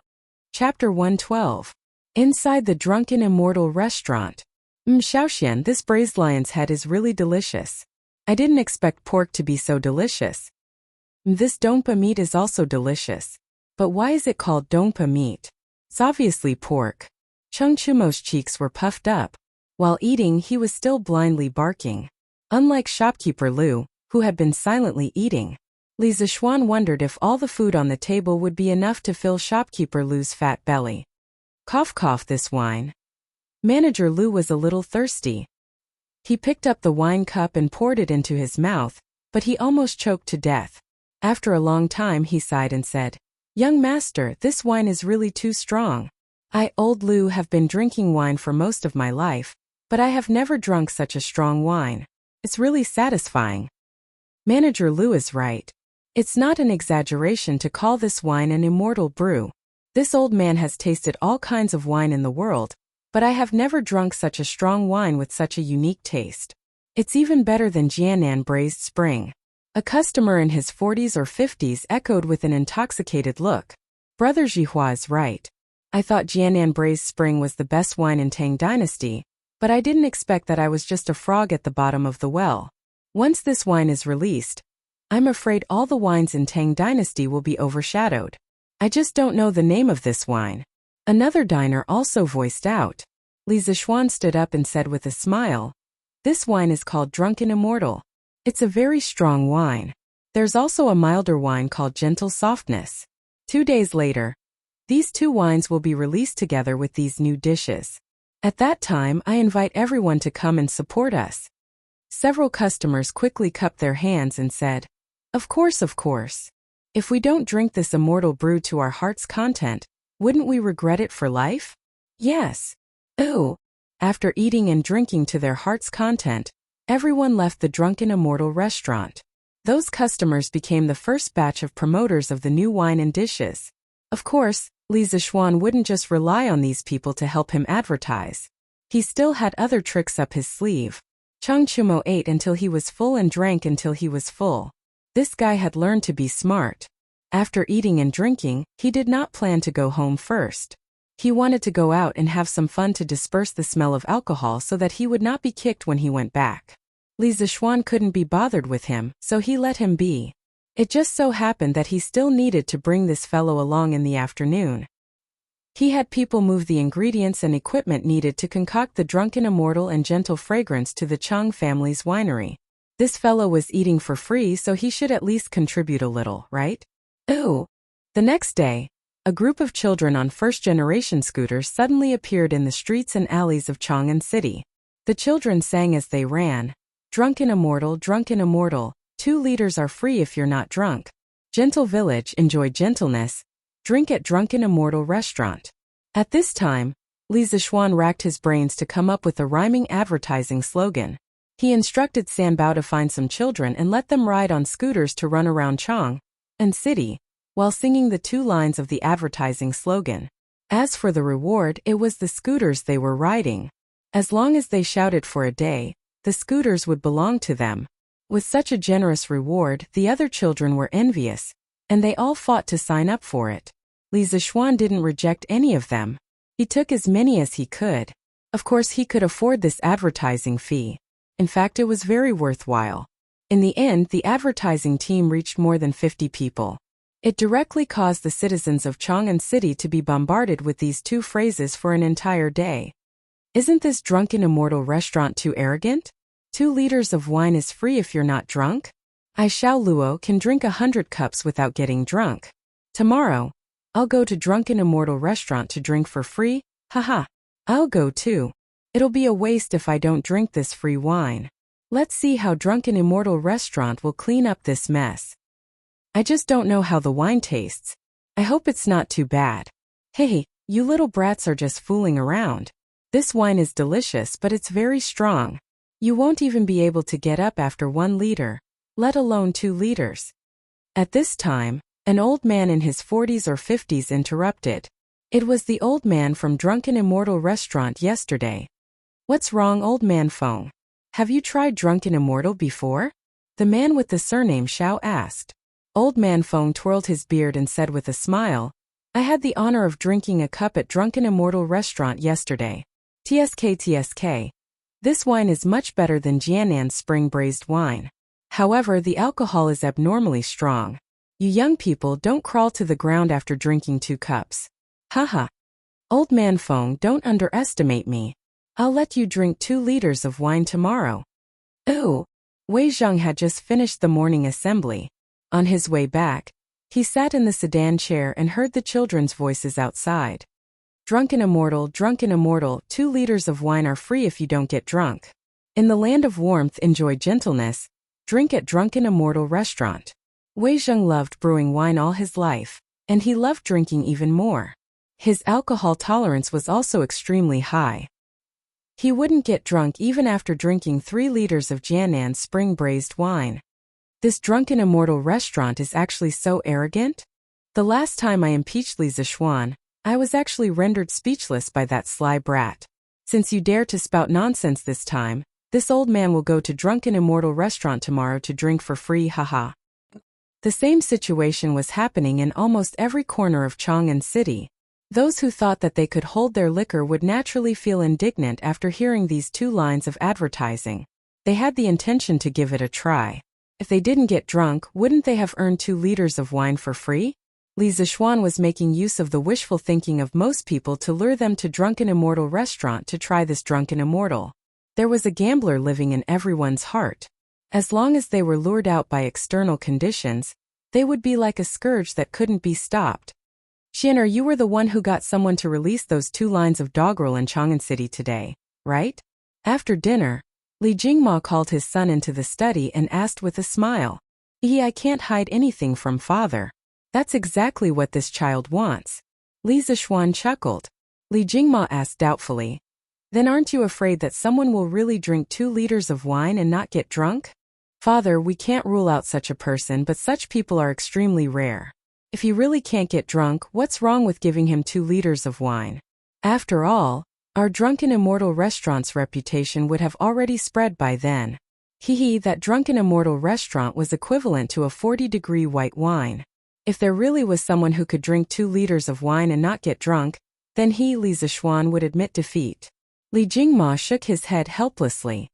Chapter 112. Inside the drunken immortal restaurant. Xiaoxian, this braised lion's head is really delicious. I didn't expect pork to be so delicious. This dompa meat is also delicious. But why is it called dompa meat? It's obviously pork. Chang Chumo's cheeks were puffed up. While eating, he was still blindly barking. Unlike shopkeeper Lu, who had been silently eating, Li Zishuan wondered if all the food on the table would be enough to fill shopkeeper Lu's fat belly. Cough, this wine. Manager Lu was a little thirsty. He picked up the wine cup and poured it into his mouth, but he almost choked to death. After a long time he sighed and said, "Young master, this wine is really too strong. I, old Lu, have been drinking wine for most of my life, but I have never drunk such a strong wine. It's really satisfying." Manager Lu is right. It's not an exaggeration to call this wine an immortal brew. This old man has tasted all kinds of wine in the world, but I have never drunk such a strong wine with such a unique taste. It's even better than Jianan Braised Spring. A customer in his 40s or 50s echoed with an intoxicated look. Brother Jihua is right. I thought Jianan Braised Spring was the best wine in Tang Dynasty, but I didn't expect that I was just a frog at the bottom of the well. Once this wine is released, I'm afraid all the wines in Tang Dynasty will be overshadowed. I just don't know the name of this wine. Another diner also voiced out. Li Zixuan stood up and said with a smile, "This wine is called Drunken Immortal. It's a very strong wine. There's also a milder wine called Gentle Softness." 2 days later, these two wines will be released together with these new dishes. At that time, I invite everyone to come and support us. Several customers quickly cupped their hands and said, Of course, of course. If we don't drink this immortal brew to our heart's content, wouldn't we regret it for life? Yes. Ooh. After eating and drinking to their heart's content, everyone left the Drunken Immortal restaurant. Those customers became the first batch of promoters of the new wine and dishes. Of course, Li Zixuan wouldn't just rely on these people to help him advertise. He still had other tricks up his sleeve. Chang Chumo ate until he was full and drank until he was full. This guy had learned to be smart. After eating and drinking, he did not plan to go home first. He wanted to go out and have some fun to disperse the smell of alcohol so that he would not be kicked when he went back. Li Zixuan couldn't be bothered with him, so he let him be. It just so happened that he still needed to bring this fellow along in the afternoon. He had people move the ingredients and equipment needed to concoct the Drunken Immortal and Gentle Fragrance to the Chang family's winery. This fellow was eating for free, so he should at least contribute a little, right? Ooh. The next day, a group of children on first-generation scooters suddenly appeared in the streets and alleys of Chang'an City. The children sang as they ran, Drunken Immortal, 2 liters are free if you're not drunk. Gentle Village, enjoy gentleness. Drink at Drunken Immortal Restaurant. At this time, Li Zixuan racked his brains to come up with a rhyming advertising slogan. He instructed Sanbao to find some children and let them ride on scooters to run around Chang'an City, while singing the 2 lines of the advertising slogan. As for the reward, it was the scooters they were riding. As long as they shouted for a day, the scooters would belong to them. With such a generous reward, the other children were envious, and they all fought to sign up for it. Li Zixuan didn't reject any of them. He took as many as he could. Of course, he could afford this advertising fee. In fact, it was very worthwhile. In the end, the advertising team reached more than 50 people. It directly caused the citizens of Chang'an City to be bombarded with these 2 phrases for an entire day. Isn't this Drunken Immortal restaurant too arrogant? 2 liters of wine is free if you're not drunk? I Xiao Luo can drink 100 cups without getting drunk. Tomorrow, I'll go to Drunken Immortal restaurant to drink for free, haha. I'll go too. It'll be a waste if I don't drink this free wine. Let's see how Drunken Immortal restaurant will clean up this mess. I just don't know how the wine tastes. I hope it's not too bad. Hey, you little brats are just fooling around. This wine is delicious, but it's very strong. You won't even be able to get up after 1 liter, let alone 2 liters. At this time, an old man in his 40s or 50s interrupted. It was the old man from Drunken Immortal restaurant yesterday. What's wrong, old man Feng? Have you tried Drunken Immortal before? The man with the surname Xiao asked. Old man Feng twirled his beard and said with a smile, I had the honor of drinking a cup at Drunken Immortal restaurant yesterday. TSK. This wine is much better than Jiannan's spring braised wine. However, the alcohol is abnormally strong. You young people don't crawl to the ground after drinking 2 cups. Haha. Old man Feng, don't underestimate me. I'll let you drink 2 liters of wine tomorrow. Ooh. Wei Zheng had just finished the morning assembly. On his way back, he sat in the sedan chair and heard the children's voices outside. Drunken Immortal, 2 liters of wine are free if you don't get drunk. In the land of warmth, enjoy gentleness. Drink at Drunken Immortal restaurant. Wei Zheng loved brewing wine all his life, and he loved drinking even more. His alcohol tolerance was also extremely high. He wouldn't get drunk even after drinking 3 liters of Jiannan's spring braised wine. This Drunken Immortal restaurant is actually so arrogant? The last time I impeached Li Zixuan, I was actually rendered speechless by that sly brat. Since you dare to spout nonsense this time, this old man will go to Drunken Immortal restaurant tomorrow to drink for free, haha. The same situation was happening in almost every corner of Chang'an City. Those who thought that they could hold their liquor would naturally feel indignant after hearing these 2 lines of advertising. They had the intention to give it a try. If they didn't get drunk, wouldn't they have earned 2 liters of wine for free? Li Zixuan was making use of the wishful thinking of most people to lure them to Drunken Immortal restaurant to try this Drunken Immortal. There was a gambler living in everyone's heart. As long as they were lured out by external conditions, they would be like a scourge that couldn't be stopped. Xianer, you were the one who got someone to release those 2 lines of doggerel in Chang'an City today, right? After dinner, Li Jingma called his son into the study and asked with a smile. I can't hide anything from father. That's exactly what this child wants. Li Zixuan chuckled. Li Jingma asked doubtfully. Then aren't you afraid that someone will really drink 2 liters of wine and not get drunk? Father, we can't rule out such a person, but such people are extremely rare. If he really can't get drunk, what's wrong with giving him 2 liters of wine? After all, our Drunken Immortal restaurant's reputation would have already spread by then. That Drunken Immortal restaurant was equivalent to a 40-degree white wine. If there really was someone who could drink 2 liters of wine and not get drunk, then Li Zixuan, would admit defeat. Li Jingma shook his head helplessly.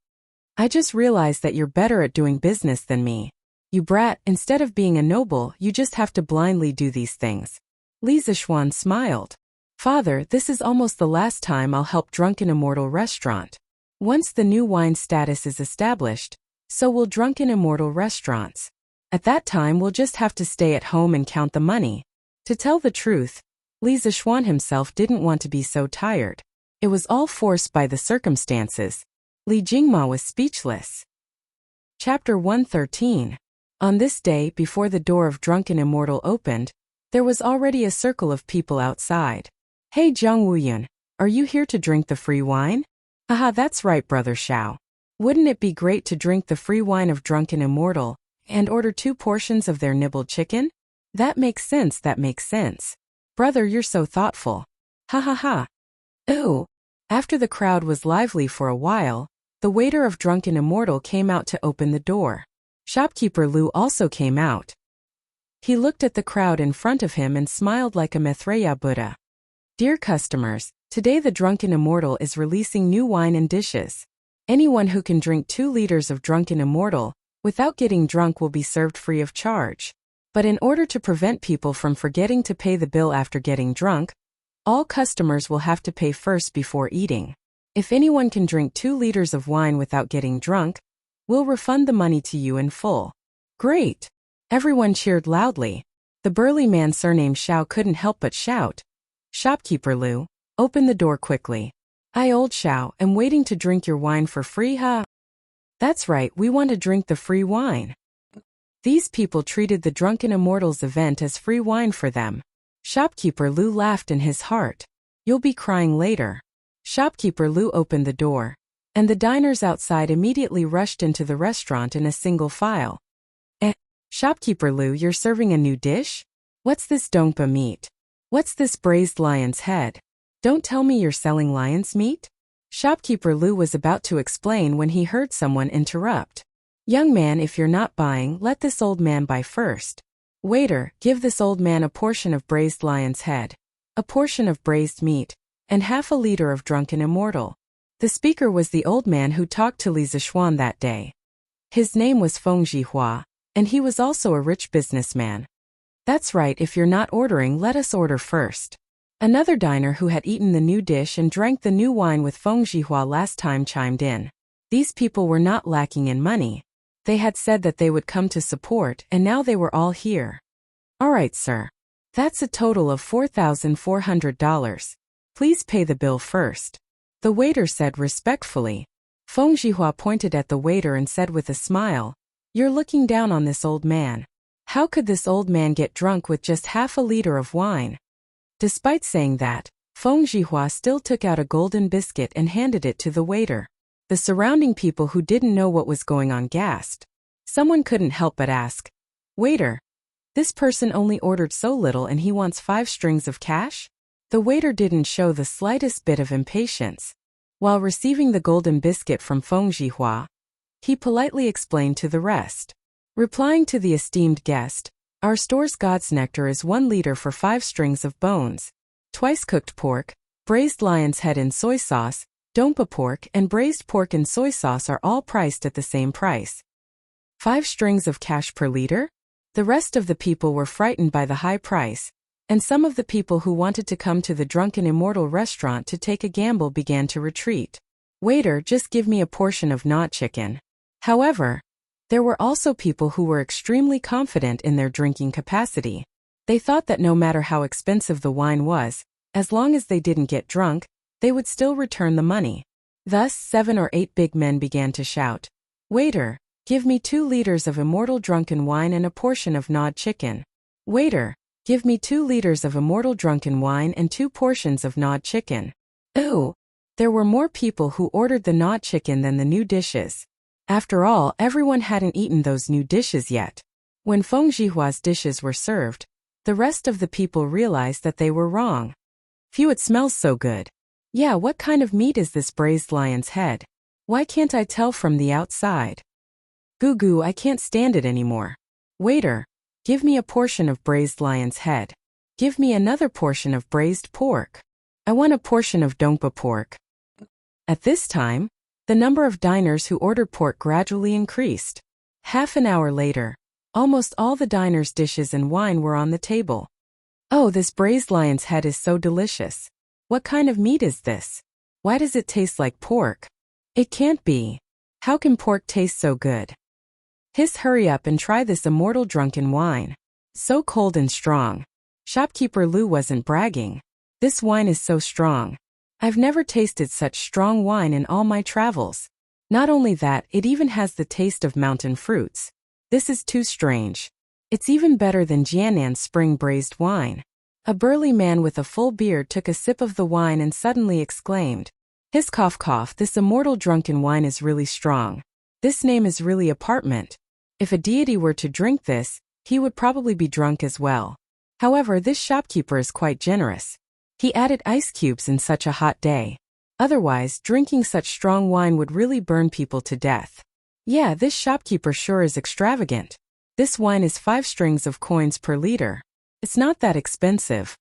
I just realized that you're better at doing business than me. You brat, instead of being a noble, you just have to blindly do these things. Li Zixuan smiled. Father, this is almost the last time I'll help Drunken Immortal restaurant. Once the new wine status is established, so will Drunken Immortal restaurants. At that time we'll just have to stay at home and count the money. To tell the truth, Li Zixuan himself didn't want to be so tired. It was all forced by the circumstances. Li Jingma was speechless. Chapter 113. On this day, before the door of Drunken Immortal opened, there was already a circle of people outside. Hey Zhang Wuyun, are you here to drink the free wine? Haha, that's right, Brother Xiao. Wouldn't it be great to drink the free wine of Drunken Immortal, and order 2 portions of their nibbled chicken? That makes sense, that makes sense. Brother, you're so thoughtful. Ha ha ha. Ooh. After the crowd was lively for a while, the waiter of Drunken Immortal came out to open the door. Shopkeeper Lu also came out. He looked at the crowd in front of him and smiled like a Maitreya Buddha. Dear customers, today the Drunken Immortal is releasing new wine and dishes. Anyone who can drink 2 liters of Drunken Immortal without getting drunk will be served free of charge. But in order to prevent people from forgetting to pay the bill after getting drunk, all customers will have to pay first before eating. If anyone can drink 2 liters of wine without getting drunk, we'll refund the money to you in full. Great! Everyone cheered loudly. The burly man surnamed Xiao couldn't help but shout. Shopkeeper Lu, open the door quickly. I, old Xiao, am waiting to drink your wine for free, huh? That's right, we want to drink the free wine. These people treated the Drunken Immortals event as free wine for them. Shopkeeper Lu laughed in his heart. You'll be crying later. Shopkeeper Lu opened the door, and the diners outside immediately rushed into the restaurant in a single file. Shopkeeper Lu, you're serving a new dish? What's this dongpa meat? What's this braised lion's head? Don't tell me you're selling lion's meat? Shopkeeper Lu was about to explain when he heard someone interrupt. Young man, if you're not buying, let this old man buy first. Waiter, give this old man a portion of braised lion's head, a portion of braised meat, and half a liter of Drunken Immortal. The speaker was the old man who talked to Li Zixuan that day. His name was Feng Zhihua, and he was also a rich businessman. That's right, if you're not ordering, let us order first. Another diner who had eaten the new dish and drank the new wine with Feng Zhihua last time chimed in. These people were not lacking in money. They had said that they would come to support, and now they were all here. All right, sir. That's a total of $4,400. Please pay the bill first. The waiter said respectfully. Feng Zhihua pointed at the waiter and said with a smile, You're looking down on this old man. How could this old man get drunk with just half a liter of wine? Despite saying that, Feng Zhihua still took out a golden biscuit and handed it to the waiter. The surrounding people who didn't know what was going on gasped. Someone couldn't help but ask, Waiter, this person only ordered so little and he wants 5 strings of cash? The waiter didn't show the slightest bit of impatience. While receiving the golden biscuit from Feng Zhihua, he politely explained to the rest. Replying to the esteemed guest, our store's God's nectar is 1 liter for 5 strings of bones, twice cooked pork, braised lion's head in soy sauce, Dompa pork and braised pork and soy sauce are all priced at the same price. 5 strings of cash per liter? The rest of the people were frightened by the high price, and some of the people who wanted to come to the Drunken Immortal restaurant to take a gamble began to retreat. Waiter, just give me a portion of not chicken. However, there were also people who were extremely confident in their drinking capacity. They thought that no matter how expensive the wine was, as long as they didn't get drunk, they would still return the money. Thus, 7 or 8 big men began to shout, "Waiter, give me 2 liters of immortal drunken wine and a portion of gnawed chicken. Waiter, give me 2 liters of immortal drunken wine and 2 portions of gnawed chicken." Ooh! There were more people who ordered the gnawed chicken than the new dishes. After all, everyone hadn't eaten those new dishes yet. When Feng Jihua's dishes were served, the rest of the people realized that they were wrong. Phew, it smells so good. Yeah, what kind of meat is this braised lion's head? Why can't I tell from the outside? Goo goo, I can't stand it anymore. Waiter, give me a portion of braised lion's head. Give me another portion of braised pork. I want a portion of dompa pork. At this time, the number of diners who ordered pork gradually increased. Half an hour later, almost all the diners' dishes and wine were on the table. Oh, this braised lion's head is so delicious. What kind of meat is this? Why does it taste like pork? It can't be. How can pork taste so good? Hiss, hurry up and try this immortal drunken wine. So cold and strong. Shopkeeper Lu wasn't bragging. This wine is so strong. I've never tasted such strong wine in all my travels. Not only that, it even has the taste of mountain fruits. This is too strange. It's even better than Jiannan's spring braised wine. A burly man with a full beard took a sip of the wine and suddenly exclaimed, "Hiss, cough cough, this immortal drunken wine is really strong. This name is really apartment. If a deity were to drink this, he would probably be drunk as well. However, this shopkeeper is quite generous. He added ice cubes in such a hot day. Otherwise, drinking such strong wine would really burn people to death. Yeah, this shopkeeper sure is extravagant. This wine is 5 strings of coins per liter. It's not that expensive.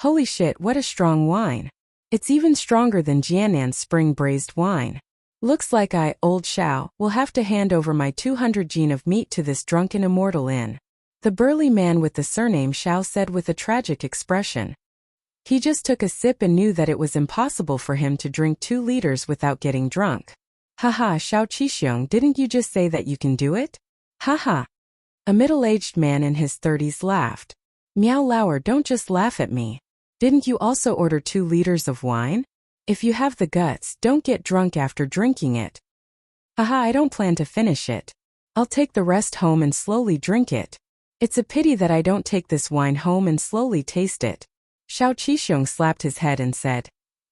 Holy shit, what a strong wine. It's even stronger than Jiannan's spring braised wine. Looks like I, old Xiao, will have to hand over my 200 jin of meat to this drunken immortal inn." The burly man with the surname Xiao said with a tragic expression. He just took a sip and knew that it was impossible for him to drink 2 liters without getting drunk. Haha, Xiao Qixiong, didn't you just say that you can do it? Haha. A middle-aged man in his 30s laughed. Miao Lauer, don't just laugh at me. Didn't you also order 2 liters of wine? If you have the guts, don't get drunk after drinking it. Haha, I don't plan to finish it. I'll take the rest home and slowly drink it. It's a pity that I don't take this wine home and slowly taste it. Xiao Qixiong slapped his head and said,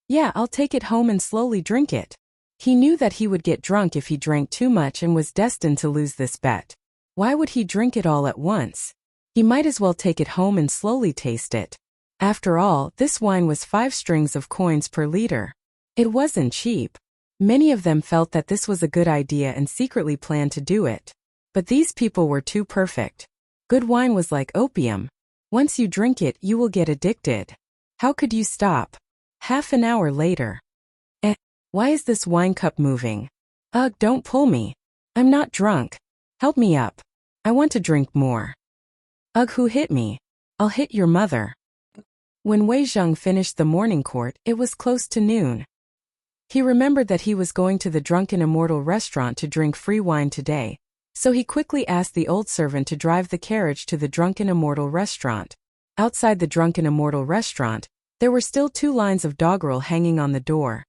"Yeah, I'll take it home and slowly drink it." He knew that he would get drunk if he drank too much and was destined to lose this bet. Why would he drink it all at once? He might as well take it home and slowly taste it. After all, this wine was 5 strings of coins per liter. It wasn't cheap. Many of them felt that this was a good idea and secretly planned to do it. But these people were too perfect. Good wine was like opium. Once you drink it, you will get addicted. How could you stop? Half an hour later. Why is this wine cup moving? Ugh, don't pull me. I'm not drunk. Help me up. I want to drink more. Ugh, who hit me? I'll hit your mother. When Wei Zheng finished the morning court, it was close to noon. He remembered that he was going to the Drunken Immortal restaurant to drink free wine today, so he quickly asked the old servant to drive the carriage to the Drunken Immortal restaurant. Outside the Drunken Immortal restaurant, there were still 2 lines of doggerel hanging on the door.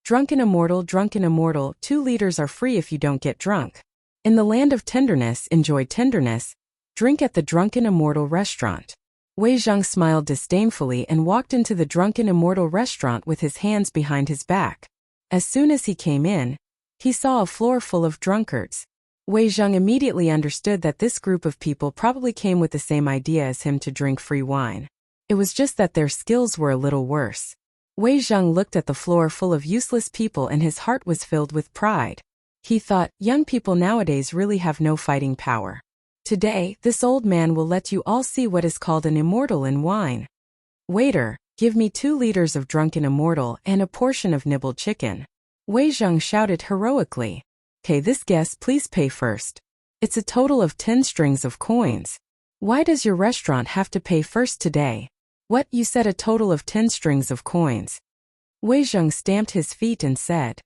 Drunken Immortal, 2 liters are free if you don't get drunk. In the land of tenderness, enjoy tenderness. Drink at the Drunken Immortal restaurant. Wei Zheng smiled disdainfully and walked into the Drunken Immortal restaurant with his hands behind his back. As soon as he came in, he saw a floor full of drunkards. Wei Zheng immediately understood that this group of people probably came with the same idea as him to drink free wine. It was just that their skills were a little worse. Wei Zheng looked at the floor full of useless people and his heart was filled with pride. He thought, young people nowadays really have no fighting power. Today, this old man will let you all see what is called an immortal in wine. Waiter, Give me 2 liters of drunken immortal and a portion of nibbled chicken. Wei Zheng shouted heroically. "Okay, this guest, please pay first. It's a total of 10 strings of coins. Why does your restaurant have to pay first today? What, you said a total of 10 strings of coins?" Wei Zheng stamped his feet and said,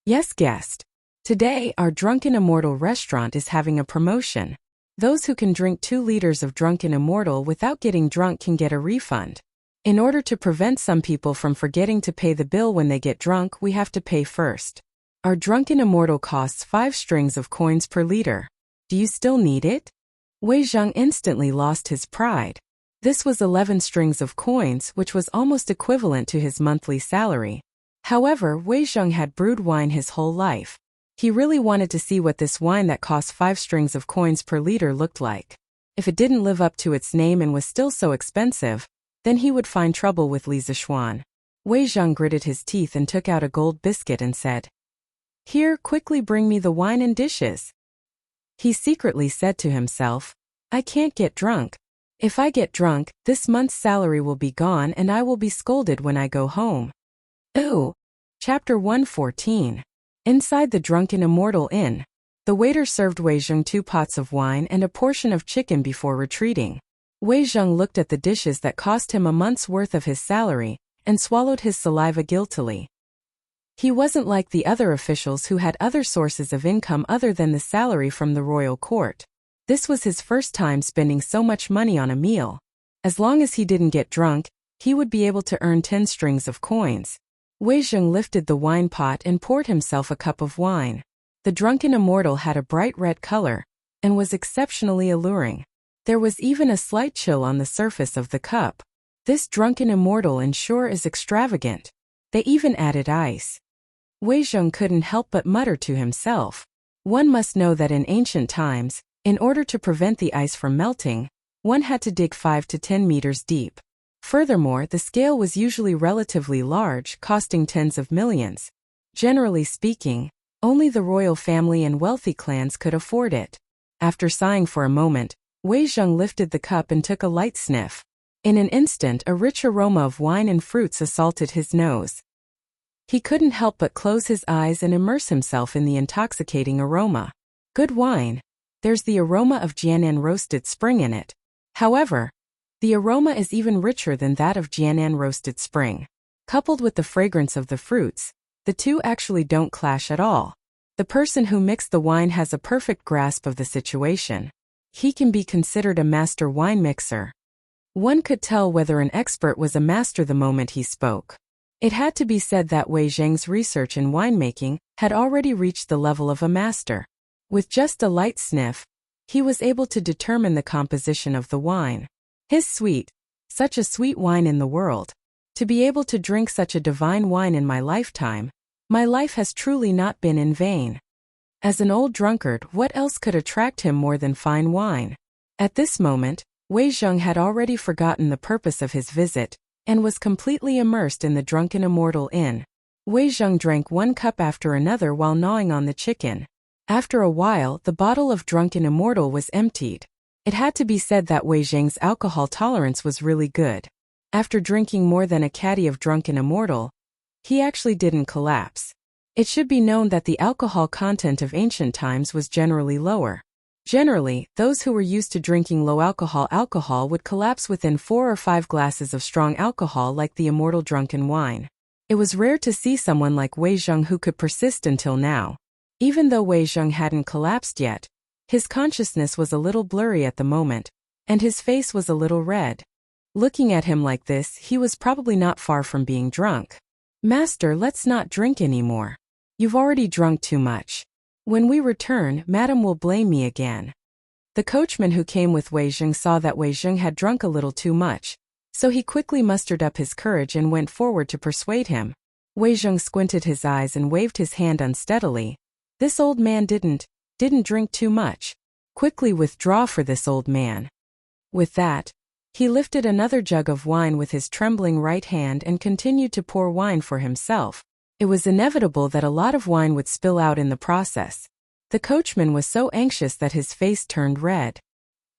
"Yes, guest. Today, our Drunken Immortal restaurant is having a promotion. Those who can drink 2 liters of Drunken Immortal without getting drunk can get a refund. In order to prevent some people from forgetting to pay the bill when they get drunk, we have to pay first. Our Drunken Immortal costs 5 strings of coins per liter. Do you still need it?" Wei Zheng instantly lost his pride. This was 11 strings of coins, which was almost equivalent to his monthly salary. However, Wei Zheng had brewed wine his whole life. He really wanted to see what this wine that cost 5 strings of coins per liter looked like. If it didn't live up to its name and was still so expensive, then he would find trouble with Li Zishuan. Wei Zheng gritted his teeth and took out a gold biscuit and said, "Here, quickly bring me the wine and dishes." He secretly said to himself, "I can't get drunk. If I get drunk, this month's salary will be gone and I will be scolded when I go home." Ooh. Chapter 114. Inside the Drunken Immortal Inn, the waiter served Wei Zheng 2 pots of wine and a portion of chicken before retreating. Wei Zheng looked at the dishes that cost him a month's worth of his salary and swallowed his saliva guiltily. He wasn't like the other officials who had other sources of income other than the salary from the royal court. This was his first time spending so much money on a meal. As long as he didn't get drunk, he would be able to earn 10 strings of coins. Wei Zheng lifted the wine pot and poured himself a cup of wine. The Drunken Immortal had a bright red color and was exceptionally alluring. There was even a slight chill on the surface of the cup. This Drunken Immortal sure is extravagant. They even added ice. Wei Zheng couldn't help but mutter to himself. One must know that in ancient times, in order to prevent the ice from melting, one had to dig 5 to 10 meters deep. Furthermore, the scale was usually relatively large, costing tens of millions. Generally speaking, only the royal family and wealthy clans could afford it. After sighing for a moment, Wei Zheng lifted the cup and took a light sniff. In an instant, a rich aroma of wine and fruits assaulted his nose. He couldn't help but close his eyes and immerse himself in the intoxicating aroma. Good wine. There's the aroma of Jianan roasted spring in it. However, the aroma is even richer than that of Jianan roasted spring. Coupled with the fragrance of the fruits, the two actually don't clash at all. The person who mixed the wine has a perfect grasp of the situation. He can be considered a master wine mixer. One could tell whether an expert was a master the moment he spoke. It had to be said that Wei Zheng's research in winemaking had already reached the level of a master. With just a light sniff, he was able to determine the composition of the wine. His sweet, such a sweet wine in the world. To be able to drink such a divine wine in my lifetime, my life has truly not been in vain. As an old drunkard, what else could attract him more than fine wine? At this moment, Wei Zheng had already forgotten the purpose of his visit and was completely immersed in the Drunken Immortal Inn. Wei Zheng drank 1 cup after another while gnawing on the chicken. After a while, the bottle of Drunken Immortal was emptied. It had to be said that Wei Zheng's alcohol tolerance was really good. After drinking more than a caddy of Drunken Immortal, he actually didn't collapse. It should be known that the alcohol content of ancient times was generally lower. Generally, those who were used to drinking low-alcohol would collapse within 4 or 5 glasses of strong alcohol like the immortal drunken wine. It was rare to see someone like Wei Zheng who could persist until now. Even though Wei Zheng hadn't collapsed yet, his consciousness was a little blurry at the moment, and his face was a little red. Looking at him like this, he was probably not far from being drunk. "Master, let's not drink anymore. You've already drunk too much. When we return, Madam will blame me again." The coachman who came with Wei Zheng saw that Wei Zheng had drunk a little too much, so he quickly mustered up his courage and went forward to persuade him. Wei Zheng squinted his eyes and waved his hand unsteadily. This old man didn't drink too much. Quickly withdraw for this old man. With that, he lifted another jug of wine with his trembling right hand and continued to pour wine for himself. It was inevitable that a lot of wine would spill out in the process. The coachman was so anxious that his face turned red.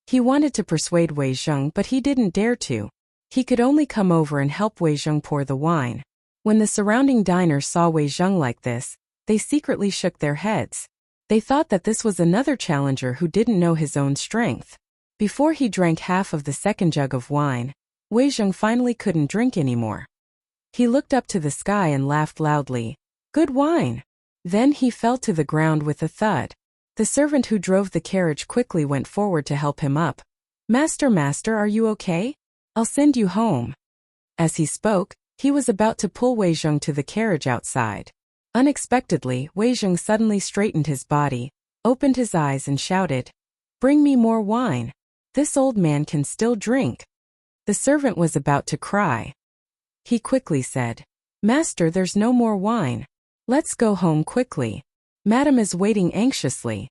He wanted to persuade Wei Zheng, but he didn't dare to. He could only come over and help Wei Zheng pour the wine. When the surrounding diners saw Wei Zheng like this, they secretly shook their heads. They thought that this was another challenger who didn't know his own strength. Before he drank half of the second jug of wine, Wei Zheng finally couldn't drink anymore. He looked up to the sky and laughed loudly. Good wine! Then he fell to the ground with a thud. The servant who drove the carriage quickly went forward to help him up. Master, master, are you okay? I'll send you home. As he spoke, he was about to pull Wei Zheng to the carriage outside. Unexpectedly, Wei Zheng suddenly straightened his body, opened his eyes and shouted, Bring me more wine. This old man can still drink. The servant was about to cry. He quickly said, Master, there's no more wine. Let's go home quickly. Madam is waiting anxiously.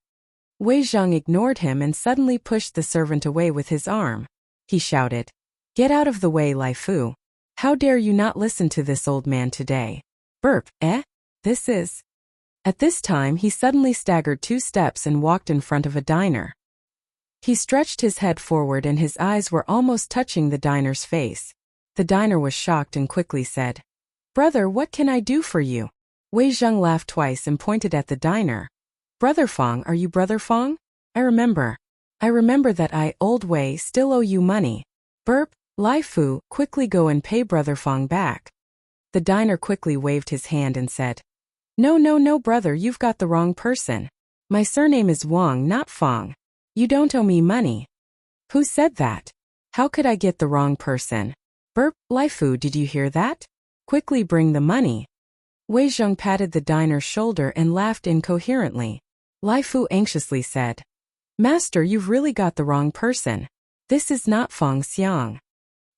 Wei Zheng ignored him and suddenly pushed the servant away with his arm. He shouted, Get out of the way, Lai Fu. How dare you not listen to this old man today? Burp, eh? This is... At this time he suddenly staggered 2 steps and walked in front of a diner. He stretched his head forward and his eyes were almost touching the diner's face. The diner was shocked and quickly said, Brother, what can I do for you? Wei Zheng laughed twice and pointed at the diner. Brother Fong, are you Brother Fong? I remember that I, old Wei, still owe you money. Burp, Lai Fu, quickly go and pay Brother Fong back. The diner quickly waved his hand and said, No, brother, you've got the wrong person. My surname is Wang, not Fong. You don't owe me money. Who said that? How could I get the wrong person? Burp, Lai Fu, did you hear that? Quickly bring the money. Wei Zheng patted the diner's shoulder and laughed incoherently. Lai Fu anxiously said, Master, you've really got the wrong person. This is not Fong Xiang.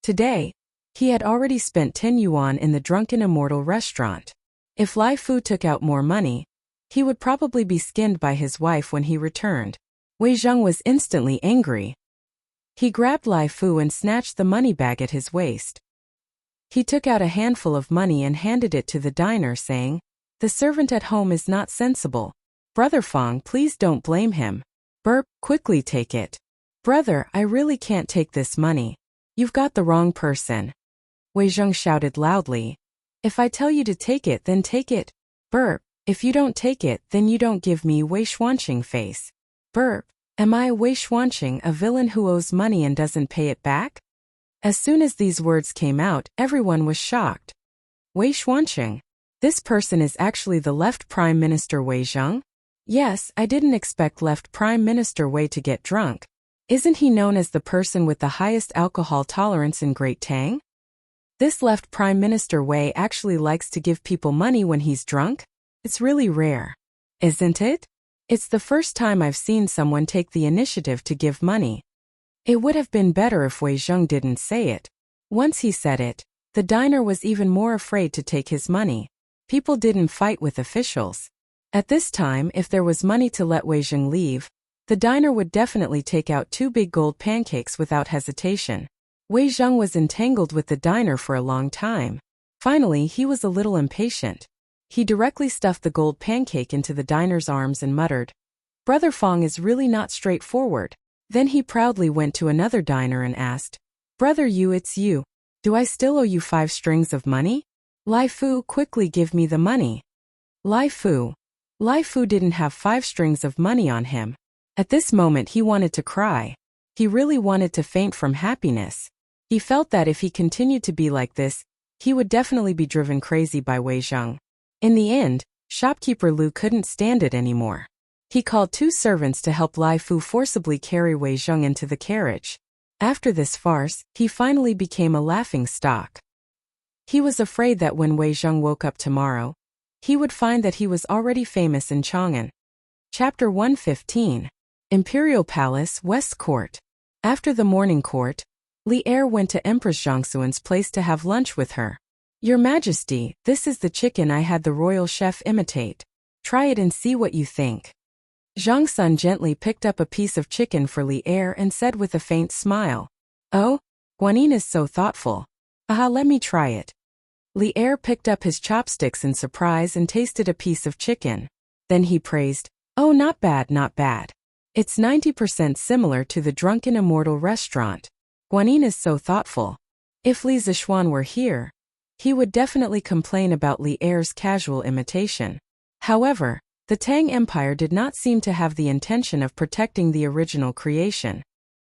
Today, he had already spent 10 yuan in the Drunken Immortal restaurant. If Lai Fu took out more money, he would probably be skinned by his wife when he returned. Wei Zheng was instantly angry. He grabbed Lai Fu and snatched the money bag at his waist. He took out a handful of money and handed it to the diner, saying, The servant at home is not sensible. Brother Fong, please don't blame him. Burp, quickly take it. Brother, I really can't take this money. You've got the wrong person. Wei Zheng shouted loudly. If I tell you to take it, then take it. Burp, if you don't take it, then you don't give me Wei Xuanqing face. Burp, am I Wei Xuanqing, a villain who owes money and doesn't pay it back? As soon as these words came out, everyone was shocked. Wei Xuanqing? This person is actually the left Prime Minister Wei Zheng? Yes, I didn't expect left Prime Minister Wei to get drunk. Isn't he known as the person with the highest alcohol tolerance in Great Tang? This left Prime Minister Wei actually likes to give people money when he's drunk? It's really rare. Isn't it? It's the first time I've seen someone take the initiative to give money. It would have been better if Wei Zheng didn't say it. Once he said it, the diner was even more afraid to take his money. People didn't fight with officials. At this time, if there was money to let Wei Zheng leave, the diner would definitely take out 2 big gold pancakes without hesitation. Wei Zheng was entangled with the diner for a long time. Finally, he was a little impatient. He directly stuffed the gold pancake into the diner's arms and muttered, Brother Fong is really not straightforward. Then he proudly went to another diner and asked, Brother Yu, it's you. Do I still owe you 5 strings of money? Lai Fu, quickly give me the money. Lai Fu didn't have 5 strings of money on him. At this moment he wanted to cry. He really wanted to faint from happiness. He felt that if he continued to be like this, he would definitely be driven crazy by Wei Zheng. In the end, shopkeeper Lu couldn't stand it anymore. He called 2 servants to help Lai Fu forcibly carry Wei Zheng into the carriage. After this farce, he finally became a laughing stock. He was afraid that when Wei Zheng woke up tomorrow, he would find that he was already famous in Chang'an. Chapter 115. Imperial Palace, West Court. After the morning court, Li Er went to Empress Zhangxuan's place to have lunch with her. Your Majesty, this is the chicken I had the royal chef imitate. Try it and see what you think. Zhang Sun gently picked up a piece of chicken for Li Er and said with a faint smile, Oh, Guanyin is so thoughtful. Aha, let me try it. Li Er picked up his chopsticks in surprise and tasted a piece of chicken. Then he praised, Oh, not bad, not bad. It's 90% similar to the Drunken Immortal restaurant. Guanyin is so thoughtful. If Li Zixuan were here, he would definitely complain about Li Er's casual imitation. However, the Tang Empire did not seem to have the intention of protecting the original creation.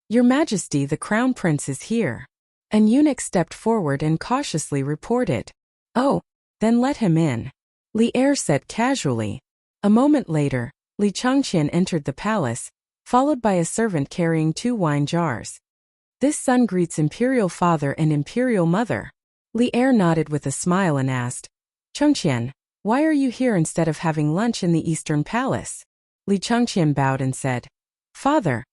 Your Majesty, the Crown Prince is here. An eunuch stepped forward and cautiously reported. Oh, then let him in, Li Er said casually. A moment later, Li Changqian entered the palace, followed by a servant carrying 2 wine jars. This son greets Imperial Father and Imperial Mother. Li Er nodded with a smile and asked, Changqian, why are you here instead of having lunch in the Eastern Palace? Li Changqian bowed and said, Father,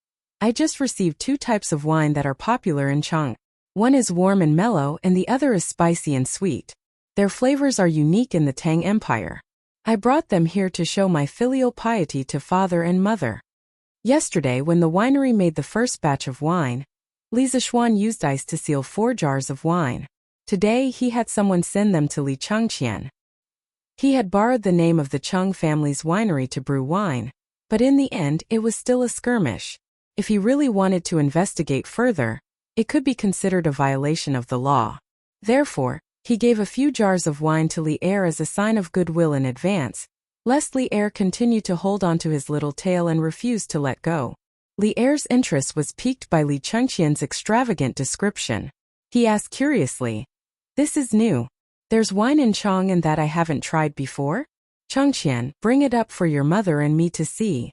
I just received 2 types of wine that are popular in Chang. One is warm and mellow and the other is spicy and sweet. Their flavors are unique in the Tang Empire. I brought them here to show my filial piety to father and mother. Yesterday, when the winery made the first batch of wine, Li Zixuan used ice to seal 4 jars of wine. Today, he had someone send them to Li Changqian. He had borrowed the name of the Cheng family's winery to brew wine, but in the end, it was still a skirmish. If he really wanted to investigate further, it could be considered a violation of the law. Therefore, he gave a few jars of wine to Li Er as a sign of goodwill in advance, lest Li Er continue to hold on to his little tail and refuse to let go. Li Er's interest was piqued by Li Changqian's extravagant description. He asked curiously, This is new. There's wine in Chang and that I haven't tried before? Changqian, bring it up for your mother and me to see.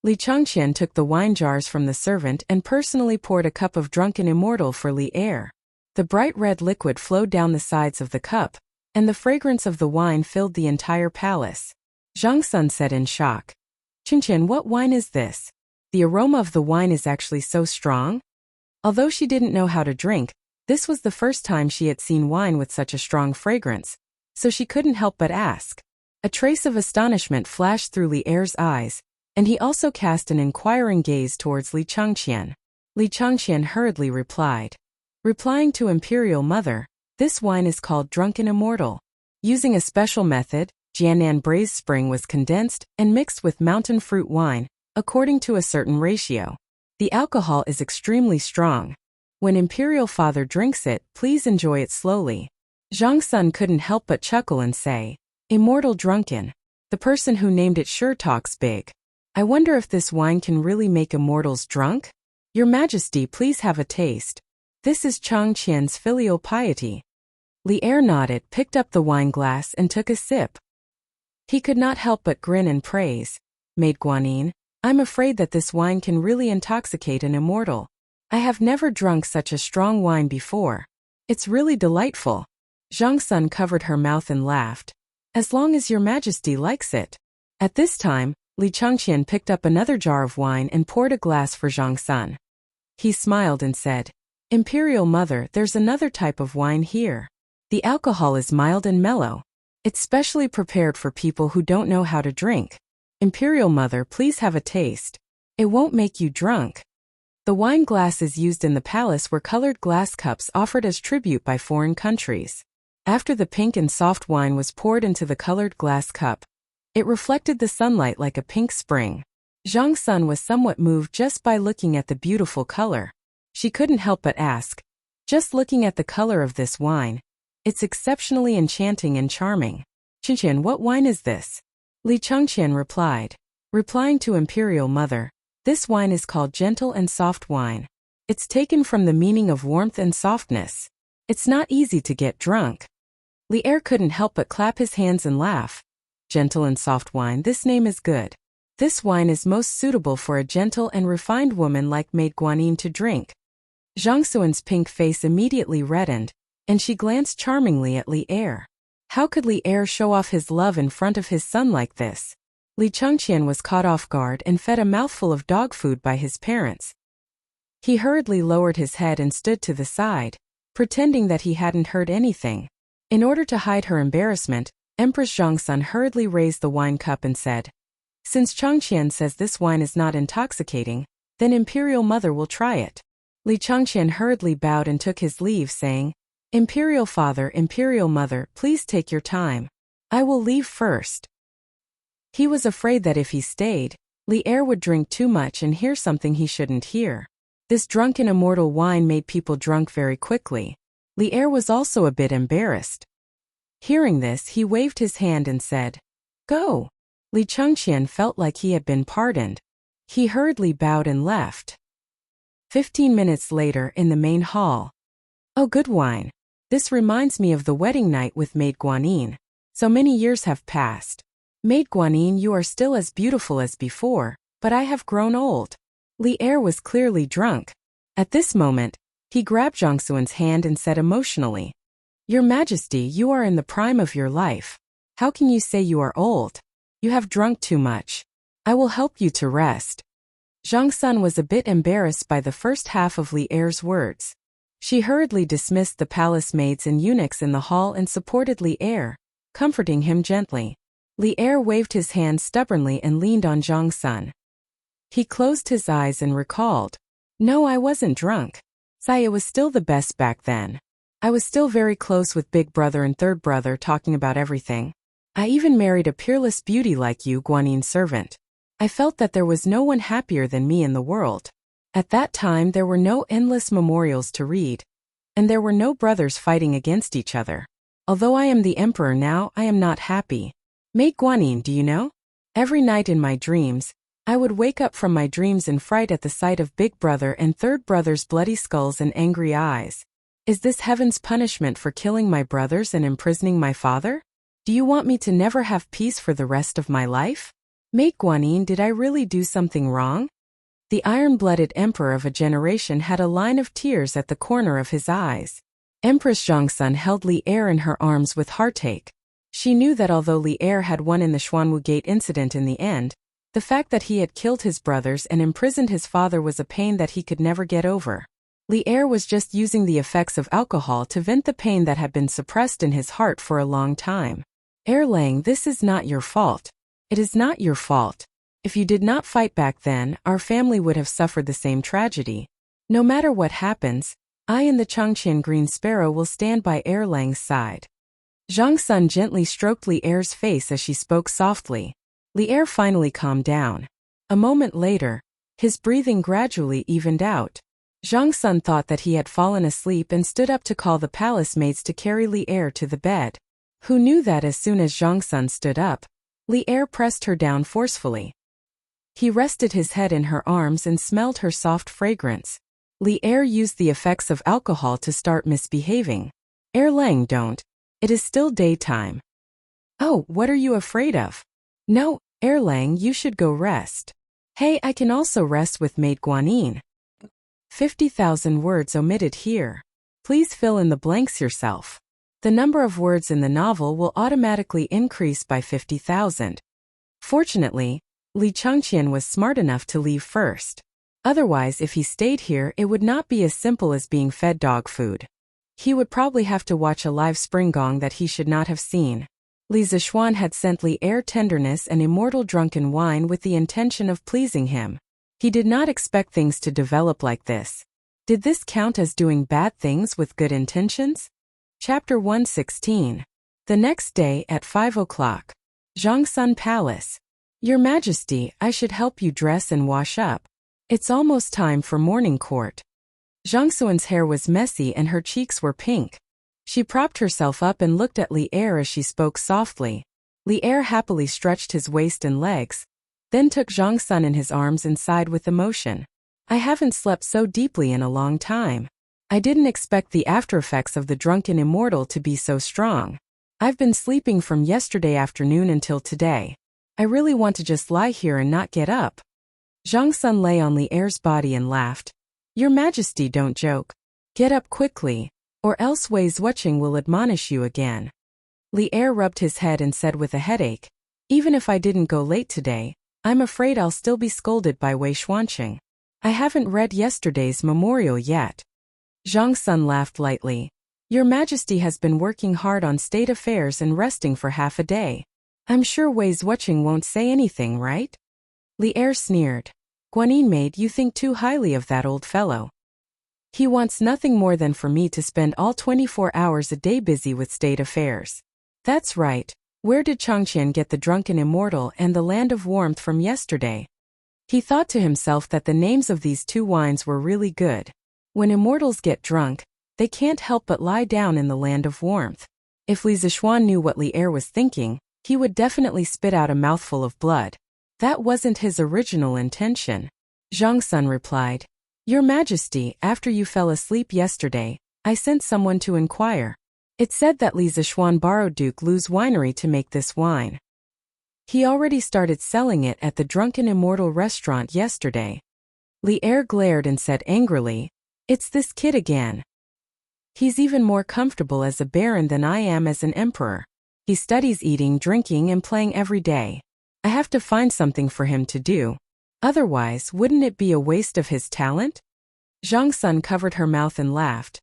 Li Changqian took the wine jars from the servant and personally poured a cup of drunken immortal for Li Er. The bright red liquid flowed down the sides of the cup, and the fragrance of the wine filled the entire palace. Zhang Sun said in shock, Changqian, what wine is this? The aroma of the wine is actually so strong? Although she didn't know how to drink, this was the first time she had seen wine with such a strong fragrance, so she couldn't help but ask. A trace of astonishment flashed through Li Er's eyes, and he also cast an inquiring gaze towards Li Changqian. Li Changqian hurriedly replied. Replying to Imperial Mother, this wine is called Drunken Immortal. Using a special method, Jianan Braised Spring was condensed and mixed with mountain fruit wine, according to a certain ratio. The alcohol is extremely strong. When Imperial Father drinks it, please enjoy it slowly. Zhang Sun couldn't help but chuckle and say, Immortal Drunken. The person who named it sure talks big. I wonder if this wine can really make immortals drunk? Your Majesty, please have a taste. This is Changqian's filial piety. Li Er nodded, picked up the wine glass and took a sip. He could not help but grin and praise. Maid Guanyin, I'm afraid that this wine can really intoxicate an immortal. I have never drunk such a strong wine before. It's really delightful. Zhang Sun covered her mouth and laughed. As long as your Majesty likes it. At this time, Li Changqian picked up another jar of wine and poured a glass for Zhang Sun. He smiled and said, Imperial Mother, there's another type of wine here. The alcohol is mild and mellow. It's specially prepared for people who don't know how to drink. Imperial Mother, please have a taste. It won't make you drunk. The wine glasses used in the palace were colored glass cups offered as tribute by foreign countries. After the pink and soft wine was poured into the colored glass cup, it reflected the sunlight like a pink spring. Zhang Sun was somewhat moved just by looking at the beautiful color. She couldn't help but ask, just looking at the color of this wine, it's exceptionally enchanting and charming. Changqian, what wine is this? Li Changqian replied. Replying to Imperial Mother, this wine is called gentle and soft wine. It's taken from the meaning of warmth and softness. It's not easy to get drunk. Li Er couldn't help but clap his hands and laugh. Gentle and soft wine, this name is good. This wine is most suitable for a gentle and refined woman like Maid Guanyin to drink. Zhang Suan's pink face immediately reddened, and she glanced charmingly at Li Er. How could Li Er show off his love in front of his son like this? Li Changqian was caught off guard and fed a mouthful of dog food by his parents. He hurriedly lowered his head and stood to the side, pretending that he hadn't heard anything. In order to hide her embarrassment, Empress Zhangsun hurriedly raised the wine cup and said, Since Changqian says this wine is not intoxicating, then Imperial Mother will try it. Li Changqian hurriedly bowed and took his leave, saying, Imperial Father, Imperial Mother, please take your time. I will leave first. He was afraid that if he stayed, Li Er would drink too much and hear something he shouldn't hear. This drunken immortal wine made people drunk very quickly. Li Er was also a bit embarrassed. Hearing this, he waved his hand and said, "Go." Li Chengqian felt like he had been pardoned. He hurriedly bowed and left. 15 minutes later, in the main hall. "Oh, good wine. This reminds me of the wedding night with Maid Guanyin. So many years have passed. Maid Guanyin, you are still as beautiful as before, but I have grown old." Li Er was clearly drunk. At this moment, he grabbed Zhang Xuan's hand and said emotionally, "Your Majesty, you are in the prime of your life. How can you say you are old? You have drunk too much. I will help you to rest." Zhang Sun was a bit embarrassed by the first half of Li Er's words. She hurriedly dismissed the palace maids and eunuchs in the hall and supported Li Er, comforting him gently. Li Er waved his hand stubbornly and leaned on Zhang Sun. He closed his eyes and recalled, "No, I wasn't drunk. It was still the best back then. I was still very close with big brother and third brother, talking about everything. I even married a peerless beauty like you, Guanyin's servant. I felt that there was no one happier than me in the world. At that time there were no endless memorials to read, and there were no brothers fighting against each other. Although I am the emperor now, I am not happy. Maid Guanyin, do you know? Every night in my dreams, I would wake up from my dreams in fright at the sight of big brother and third brother's bloody skulls and angry eyes. Is this heaven's punishment for killing my brothers and imprisoning my father? Do you want me to never have peace for the rest of my life? Maid Guanyin, did I really do something wrong?" The iron-blooded emperor of a generation had a line of tears at the corner of his eyes. Empress Zhongsun held Li Er in her arms with heartache. She knew that although Li Er had won in the Xuanwu Gate incident in the end, the fact that he had killed his brothers and imprisoned his father was a pain that he could never get over. Li Er was just using the effects of alcohol to vent the pain that had been suppressed in his heart for a long time. "Erlang, this is not your fault. It is not your fault. If you did not fight back then, our family would have suffered the same tragedy. No matter what happens, I and the Changqian Green Sparrow will stand by Erlang's side." Zhang Sun gently stroked Li Er's face as she spoke softly. Li Er finally calmed down. A moment later, his breathing gradually evened out. Zhang Sun thought that he had fallen asleep and stood up to call the palace maids to carry Li Er to the bed. Who knew that as soon as Zhang Sun stood up, Li Er pressed her down forcefully. He rested his head in her arms and smelled her soft fragrance. Li Er used the effects of alcohol to start misbehaving. "Erlang, don't. It is still daytime." "Oh, what are you afraid of?" "No, Erlang, you should go rest." "Hey, I can also rest with Maid Guanyin." 50,000 words omitted here. Please fill in the blanks yourself. The number of words in the novel will automatically increase by 50,000. Fortunately, Li Chengqian was smart enough to leave first. Otherwise, if he stayed here, it would not be as simple as being fed dog food. He would probably have to watch a live spring gong that he should not have seen. Li Zixuan had sent Li Er tenderness and immortal drunken wine with the intention of pleasing him. He did not expect things to develop like this. Did this count as doing bad things with good intentions? Chapter 116. The next day at 5 o'clock. Zhangsun Palace. "Your Majesty, I should help you dress and wash up. It's almost time for morning court." Zhang Xuan's hair was messy and her cheeks were pink. She propped herself up and looked at Li Er as she spoke softly. Li Er happily stretched his waist and legs, then took Zhang Sun in his arms and sighed with emotion. "I haven't slept so deeply in a long time. I didn't expect the aftereffects of the drunken immortal to be so strong. I've been sleeping from yesterday afternoon until today. I really want to just lie here and not get up." Zhang Sun lay on Li Er's body and laughed. "Your Majesty, don't joke. Get up quickly, or else Wei Zuoqing will admonish you again." Li Er rubbed his head and said with a headache, "Even if I didn't go late today, I'm afraid I'll still be scolded by Wei Xuanqing. I haven't read yesterday's memorial yet." Zhang Sun laughed lightly. "Your Majesty has been working hard on state affairs and resting for half a day. I'm sure Wei Zuoqing won't say anything, right?" Li Er sneered. "Guanyin maid, you think too highly of that old fellow. He wants nothing more than for me to spend all 24 hours a day busy with state affairs." "That's right. Where did Changqian get the drunken immortal and the land of warmth from yesterday?" He thought to himself that the names of these two wines were really good. When immortals get drunk, they can't help but lie down in the land of warmth. If Li Zixuan knew what Li Er was thinking, he would definitely spit out a mouthful of blood. That wasn't his original intention. Zhang Sun replied, Your Majesty, after you fell asleep yesterday, I sent someone to inquire. It said that Li Zixuan borrowed Duke Lu's winery to make this wine. He already started selling it at the Drunken Immortal restaurant yesterday. Li Er glared and said angrily, It's this kid again. He's even more comfortable as a baron than I am as an emperor. He studies eating, drinking, and playing every day. I have to find something for him to do. Otherwise, wouldn't it be a waste of his talent? Zhang Sun covered her mouth and laughed.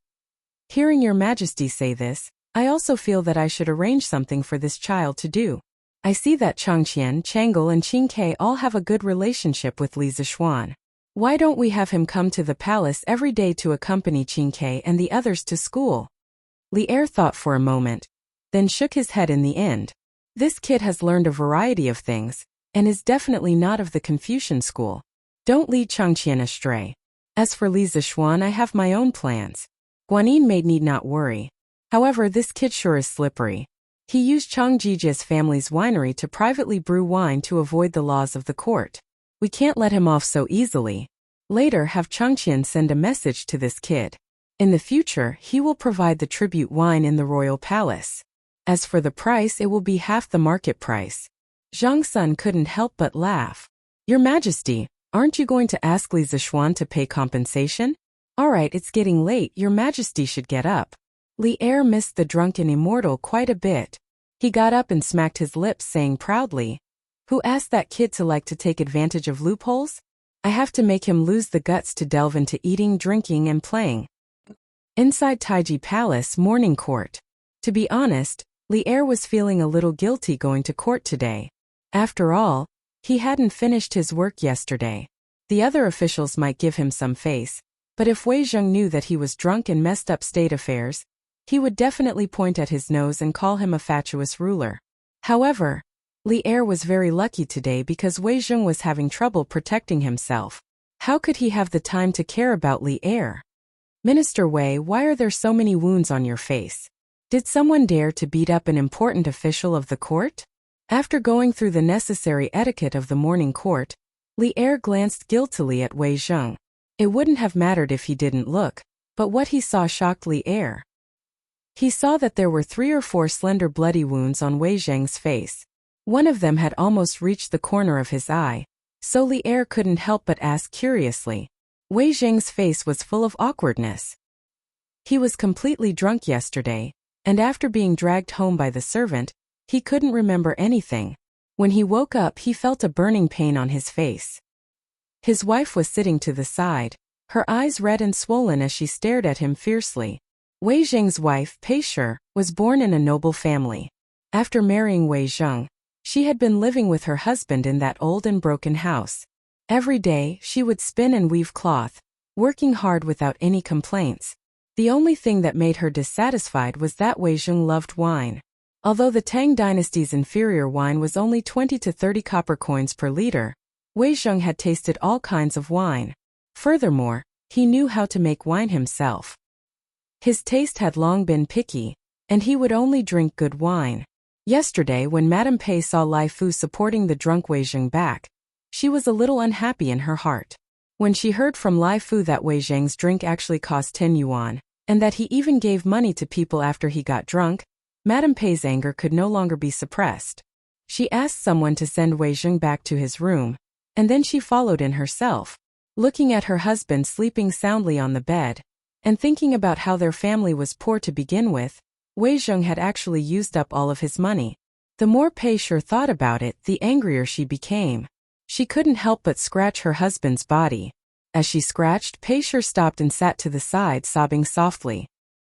Hearing Your Majesty say this, I also feel that I should arrange something for this child to do. I see that Changqian, Chang'e, and Qingke all have a good relationship with Li Zixuan. Why don't we have him come to the palace every day to accompany Qingke and the others to school? Li Er thought for a moment, then shook his head in the end. This kid has learned a variety of things, and is definitely not of the Confucian school. Don't lead Changqian astray. As for Li Zixuan, I have my own plans. Guanyin maid need not worry. However, this kid sure is slippery. He used Chang Jijia's family's winery to privately brew wine to avoid the laws of the court. We can't let him off so easily. Later, have Changqian send a message to this kid. In the future, he will provide the tribute wine in the royal palace. As for the price, it will be half the market price. Zhang Sun couldn't help but laugh. Your Majesty, aren't you going to ask Li Zixuan to pay compensation? Alright, it's getting late, Your Majesty should get up. Li Er missed the Drunken Immortal quite a bit. He got up and smacked his lips, saying proudly, Who asked that kid to like to take advantage of loopholes? I have to make him lose the guts to delve into eating, drinking, and playing. Inside Taiji Palace Morning Court. To be honest, Li Er was feeling a little guilty going to court today. After all, he hadn't finished his work yesterday. The other officials might give him some face, but if Wei Zheng knew that he was drunk and messed up state affairs, he would definitely point at his nose and call him a fatuous ruler. However, Li Er was very lucky today because Wei Zheng was having trouble protecting himself. How could he have the time to care about Li Er? Minister Wei, why are there so many wounds on your face? Did someone dare to beat up an important official of the court? After going through the necessary etiquette of the morning court, Li Er glanced guiltily at Wei Zheng. It wouldn't have mattered if he didn't look, but what he saw shocked Li Er. He saw that there were 3 or 4 slender bloody wounds on Wei Zheng's face. One of them had almost reached the corner of his eye, so Li Er couldn't help but ask curiously. Wei Zheng's face was full of awkwardness. He was completely drunk yesterday, and after being dragged home by the servant, he couldn't remember anything. When he woke up, he felt a burning pain on his face. His wife was sitting to the side, her eyes red and swollen as she stared at him fiercely. Wei Zheng's wife, Pei Shi, was born in a noble family. After marrying Wei Zheng, she had been living with her husband in that old and broken house. Every day, she would spin and weave cloth, working hard without any complaints. The only thing that made her dissatisfied was that Wei Zheng loved wine. Although the Tang dynasty's inferior wine was only 20 to 30 copper coins per liter, Wei Zheng had tasted all kinds of wine. Furthermore, he knew how to make wine himself. His taste had long been picky, and he would only drink good wine. Yesterday, when Madame Pei saw Lai Fu supporting the drunk Wei Zheng back, she was a little unhappy in her heart. When she heard from Lai Fu that Wei Zheng's drink actually cost 10 yuan, and that he even gave money to people after he got drunk, Madame Pei's anger could no longer be suppressed. She asked someone to send Wei Zheng back to his room, and then she followed in herself. Looking at her husband sleeping soundly on the bed, and thinking about how their family was poor to begin with, Wei Zheng had actually used up all of his money. The more Pei Shi thought about it, the angrier she became. She couldn't help but scratch her husband's body. As she scratched, Pei Shi stopped and sat to the side, sobbing softly.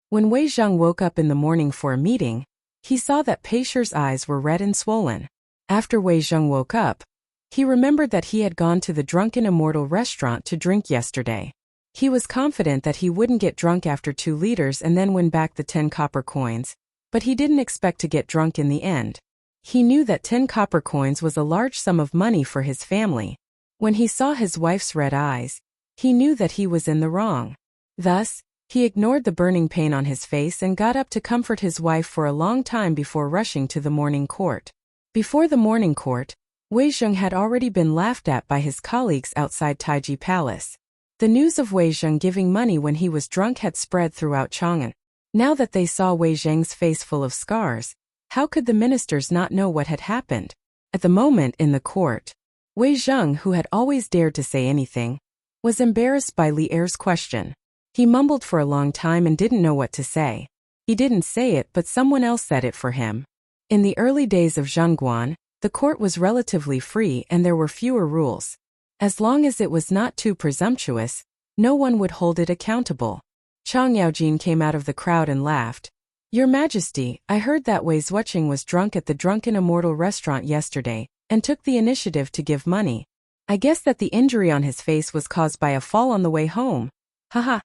When Wei Zheng woke up in the morning for a meeting, he saw that Pei Shi's eyes were red and swollen. After Wei Zheng woke up, he remembered that he had gone to the Drunken Immortal restaurant to drink yesterday. He was confident that he wouldn't get drunk after 2 liters and then win back the 10 copper coins, but he didn't expect to get drunk in the end. He knew that 10 copper coins was a large sum of money for his family. When he saw his wife's red eyes, he knew that he was in the wrong. Thus, He ignored the burning pain on his face and got up to comfort his wife for a long time before rushing to the morning court. Before the morning court, Wei Zheng had already been laughed at by his colleagues outside Taiji Palace. The news of Wei Zheng giving money when he was drunk had spread throughout Chang'an. Now that they saw Wei Zheng's face full of scars, how could the ministers not know what had happened? At the moment in the court, Wei Zheng, who had always dared to say anything, was embarrassed by Li Er's question. He mumbled for a long time and didn't know what to say. He didn't say it, but someone else said it for him. In the early days of Zhongguan, the court was relatively free and there were fewer rules. As long as it was not too presumptuous, no one would hold it accountable. Chang Yaojin came out of the crowd and laughed. Your Majesty, I heard that Wei Zhuqing was drunk at the Drunken Immortal restaurant yesterday, and took the initiative to give money. I guess that the injury on his face was caused by a fall on the way home. Haha.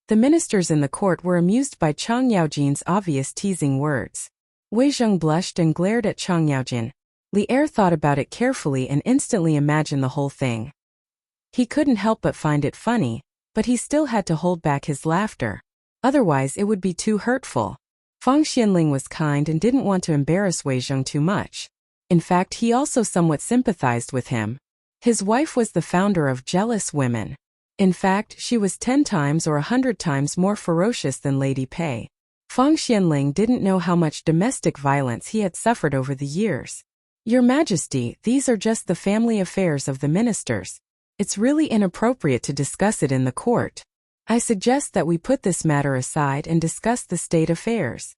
The ministers in the court were amused by Chang Yaojin's obvious teasing words. Wei Zheng blushed and glared at Chang Yaojin. Li Er thought about it carefully and instantly imagined the whole thing. He couldn't help but find it funny, but he still had to hold back his laughter. Otherwise it would be too hurtful. Fang Xianling was kind and didn't want to embarrass Wei Zheng too much. In fact, he also somewhat sympathized with him. His wife was the founder of Jealous Women. In fact, she was 10 times or 100 times more ferocious than Lady Pei. Fang Xianling didn't know how much domestic violence he had suffered over the years. Your Majesty, these are just the family affairs of the ministers. It's really inappropriate to discuss it in the court. I suggest that we put this matter aside and discuss the state affairs.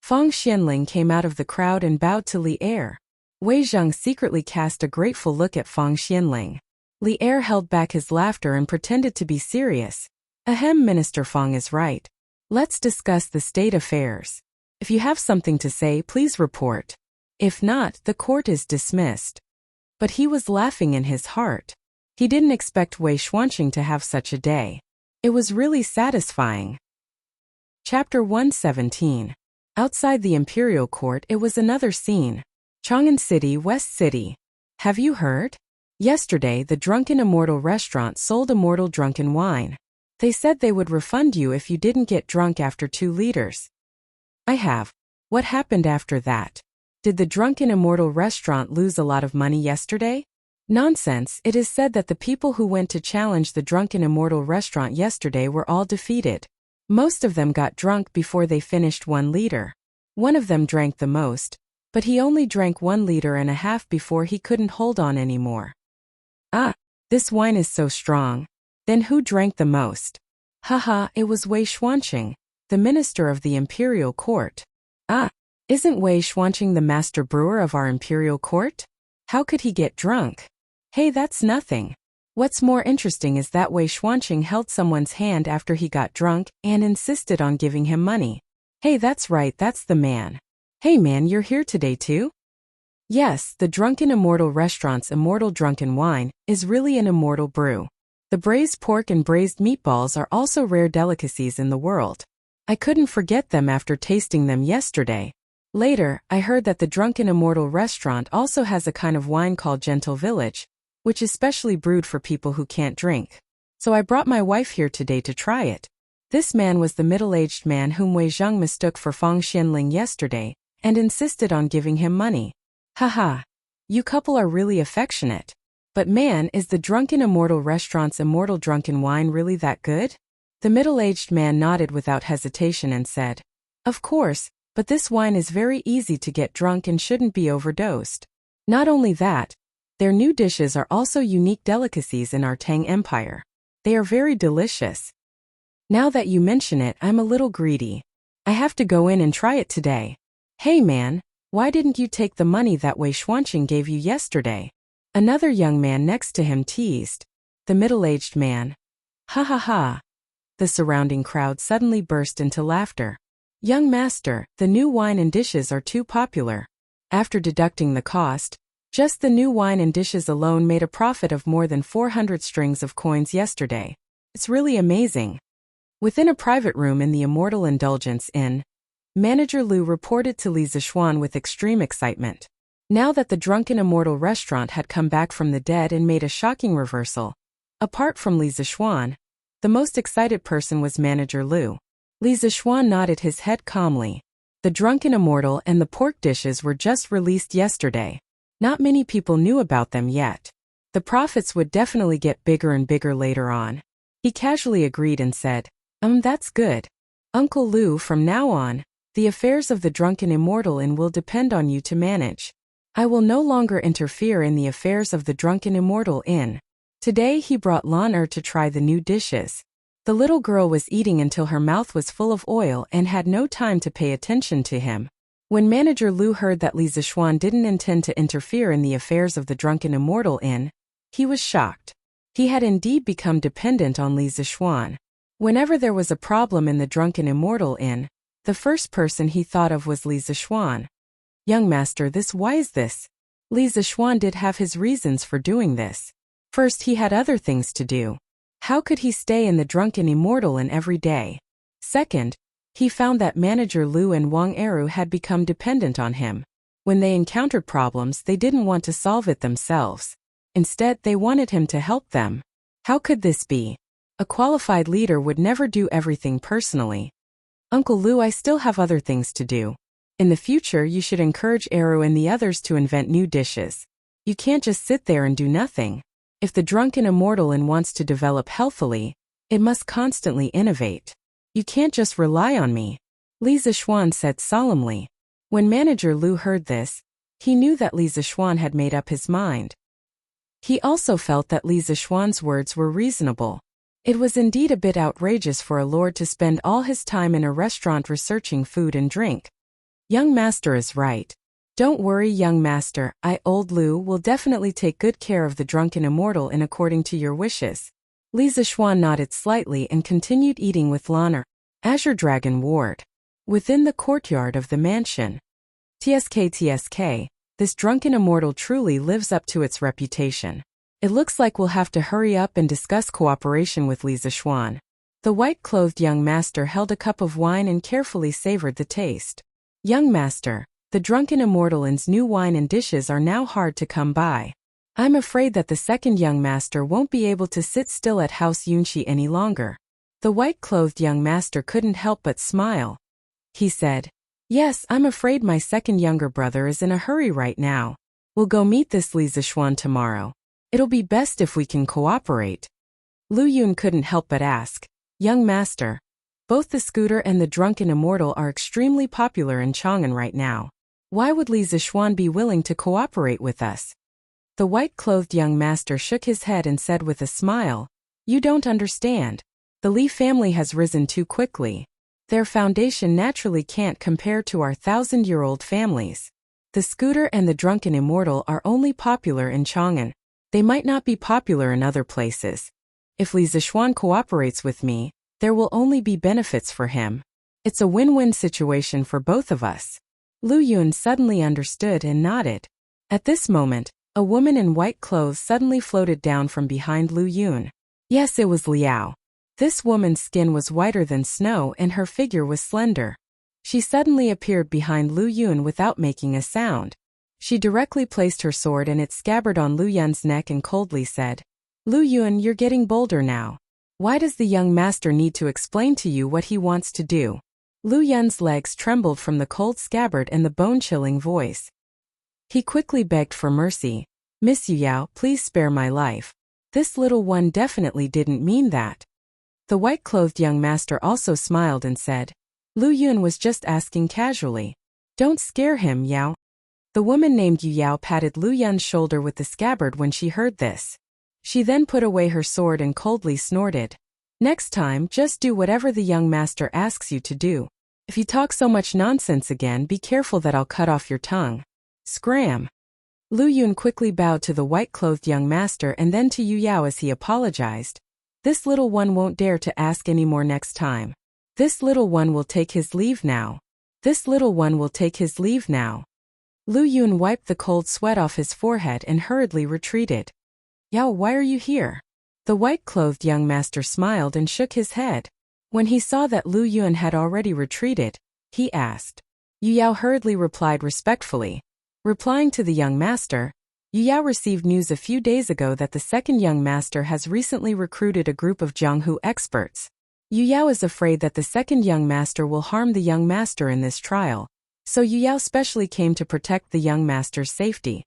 Fang Xianling came out of the crowd and bowed to Li Er. Wei Zheng secretly cast a grateful look at Fang Xianling. Li Er held back his laughter and pretended to be serious. Ahem, Minister Fang is right. Let's discuss the state affairs. If you have something to say, please report. If not, the court is dismissed. But he was laughing in his heart. He didn't expect Wei Xuanqing to have such a day. It was really satisfying. Chapter 117. Outside the imperial court, it was another scene. Chang'an City, West City. Have you heard? Yesterday, the Drunken Immortal restaurant sold immortal drunken wine. They said they would refund you if you didn't get drunk after 2 liters. I have. What happened after that? Did the Drunken Immortal restaurant lose a lot of money yesterday? Nonsense, it is said that the people who went to challenge the Drunken Immortal restaurant yesterday were all defeated. Most of them got drunk before they finished 1 liter. One of them drank the most, but he only drank 1.5 liters before he couldn't hold on anymore. Ah, this wine is so strong. Then who drank the most? Haha, it was Wei Xuanqing, the minister of the imperial court. Ah, isn't Wei Xuanqing the master brewer of our imperial court? How could he get drunk? Hey, that's nothing. What's more interesting is that Wei Xuanqing held someone's hand after he got drunk and insisted on giving him money. Hey, that's right, that's the man. Hey man, you're here today too? Yes, the Drunken Immortal restaurant's immortal drunken wine is really an immortal brew. The braised pork and braised meatballs are also rare delicacies in the world. I couldn't forget them after tasting them yesterday. Later, I heard that the Drunken Immortal restaurant also has a kind of wine called Gentle Village, which is specially brewed for people who can't drink. So I brought my wife here today to try it. This man was the middle-aged man whom Wei Zheng mistook for Fang Xianling yesterday, and insisted on giving him money. Haha. You couple are really affectionate. But man, is the Drunken Immortal restaurant's immortal drunken wine really that good? The middle-aged man nodded without hesitation and said, Of course, but this wine is very easy to get drunk and shouldn't be overdosed. Not only that, their new dishes are also unique delicacies in our Tang Empire. They are very delicious. Now that you mention it, I'm a little greedy. I have to go in and try it today. Hey man, why didn't you take the money that Wei Xuanqing gave you yesterday? Another young man next to him teased. The middle-aged man. Ha ha ha. The surrounding crowd suddenly burst into laughter. Young master, the new wine and dishes are too popular. After deducting the cost, just the new wine and dishes alone made a profit of more than 400 strings of coins yesterday. It's really amazing. Within a private room in the Immortal Indulgence Inn, Manager Liu reported to Li Zixuan with extreme excitement. Now that the Drunken Immortal restaurant had come back from the dead and made a shocking reversal. Apart from Li Zixuan, The most excited person was Manager Lu. Li Zixuan nodded his head calmly. The Drunken Immortal and the pork dishes were just released yesterday. Not many people knew about them yet. The profits would definitely get bigger and bigger later on. He casually agreed and said, that's good. Uncle Lu, from now on, the affairs of the Drunken Immortal Inn will depend on you to manage. I will no longer interfere in the affairs of the Drunken Immortal Inn. Today he brought Lan to try the new dishes. The little girl was eating until her mouth was full of oil and had no time to pay attention to him. When Manager Lu heard that Li Zixuan didn't intend to interfere in the affairs of the Drunken Immortal Inn, he was shocked. He had indeed become dependent on Li Zixuan. Whenever there was a problem in the Drunken Immortal Inn, the first person he thought of was Li Zixuan. Young master, why is this? Li Zixuan did have his reasons for doing this. First, he had other things to do. How could he stay in the Drunken Immortal Inn every day? Second, he found that Manager Lu and Wang Eru had become dependent on him. When they encountered problems, they didn't want to solve it themselves. Instead, they wanted him to help them. How could this be? A qualified leader would never do everything personally. Uncle Lu, I still have other things to do. In the future, you should encourage Eru and the others to invent new dishes. You can't just sit there and do nothing. If the Drunken Immortal Inn wants to develop healthily, it must constantly innovate. You can't just rely on me, Li Zixuan said solemnly. When Manager Lu heard this, he knew that Li Zixuan had made up his mind. He also felt that Li Zixuan's words were reasonable. It was indeed a bit outrageous for a lord to spend all his time in a restaurant researching food and drink. Young master is right. Don't worry, young master, old Lu, will definitely take good care of the Drunken Immortal Inn according to your wishes. Li Zixuan nodded slightly and continued eating with Lan, Azure Dragon Ward. Within the courtyard of the mansion. TSK, this Drunken Immortal truly lives up to its reputation. It looks like we'll have to hurry up and discuss cooperation with Li Zixuan. The white-clothed young master held a cup of wine and carefully savored the taste. Young master, the Drunken Immortal Inn's new wine and dishes are now hard to come by. I'm afraid that the second young master won't be able to sit still at House Yunxi any longer. The white-clothed young master couldn't help but smile. He said, Yes, I'm afraid my second younger brother is in a hurry right now. We'll go meet this Li Zixuan tomorrow. It'll be best if we can cooperate. Lu Yun couldn't help but ask, Young master, both the scooter and the Drunken Immortal are extremely popular in Chang'an right now. Why would Li Zixuan be willing to cooperate with us? The white-clothed young master shook his head and said with a smile, You don't understand. The Li family has risen too quickly. Their foundation naturally can't compare to our 1,000-year-old families. The scooter and the Drunken Immortal are only popular in Chang'an. They might not be popular in other places. If Li Zixuan cooperates with me, there will only be benefits for him. It's a win-win situation for both of us. Lu Yun suddenly understood and nodded. At this moment, a woman in white clothes suddenly floated down from behind Lu Yun. Yes, it was Liao. This woman's skin was whiter than snow and her figure was slender. She suddenly appeared behind Lu Yun without making a sound. She directly placed her sword in its scabbard on Lu Yun's neck and coldly said, Lu Yun, you're getting bolder now. Why does the young master need to explain to you what he wants to do? Lu Yun's legs trembled from the cold scabbard and the bone-chilling voice. He quickly begged for mercy. Miss Yu Yao, please spare my life. This little one definitely didn't mean that. The white-clothed young master also smiled and said, Lu Yun was just asking casually. Don't scare him, Yao. The woman named Yu Yao patted Lu Yun's shoulder with the scabbard when she heard this. She then put away her sword and coldly snorted. Next time, just do whatever the young master asks you to do. If you talk so much nonsense again, be careful that I'll cut off your tongue. Scram. Lu Yun quickly bowed to the white-clothed young master and then to Yu Yao as he apologized. This little one won't dare to ask any more next time. This little one will take his leave now. This little one will take his leave now. Lu Yun wiped the cold sweat off his forehead and hurriedly retreated. Yao, why are you here? The white-clothed young master smiled and shook his head. When he saw that Lu Yun had already retreated, he asked. Yu Yao hurriedly replied respectfully. Replying to the young master, Yu Yao received news a few days ago that the second young master has recently recruited a group of Jianghu experts. Yu Yao is afraid that the second young master will harm the young master in this trial, so Yu Yao specially came to protect the young master's safety.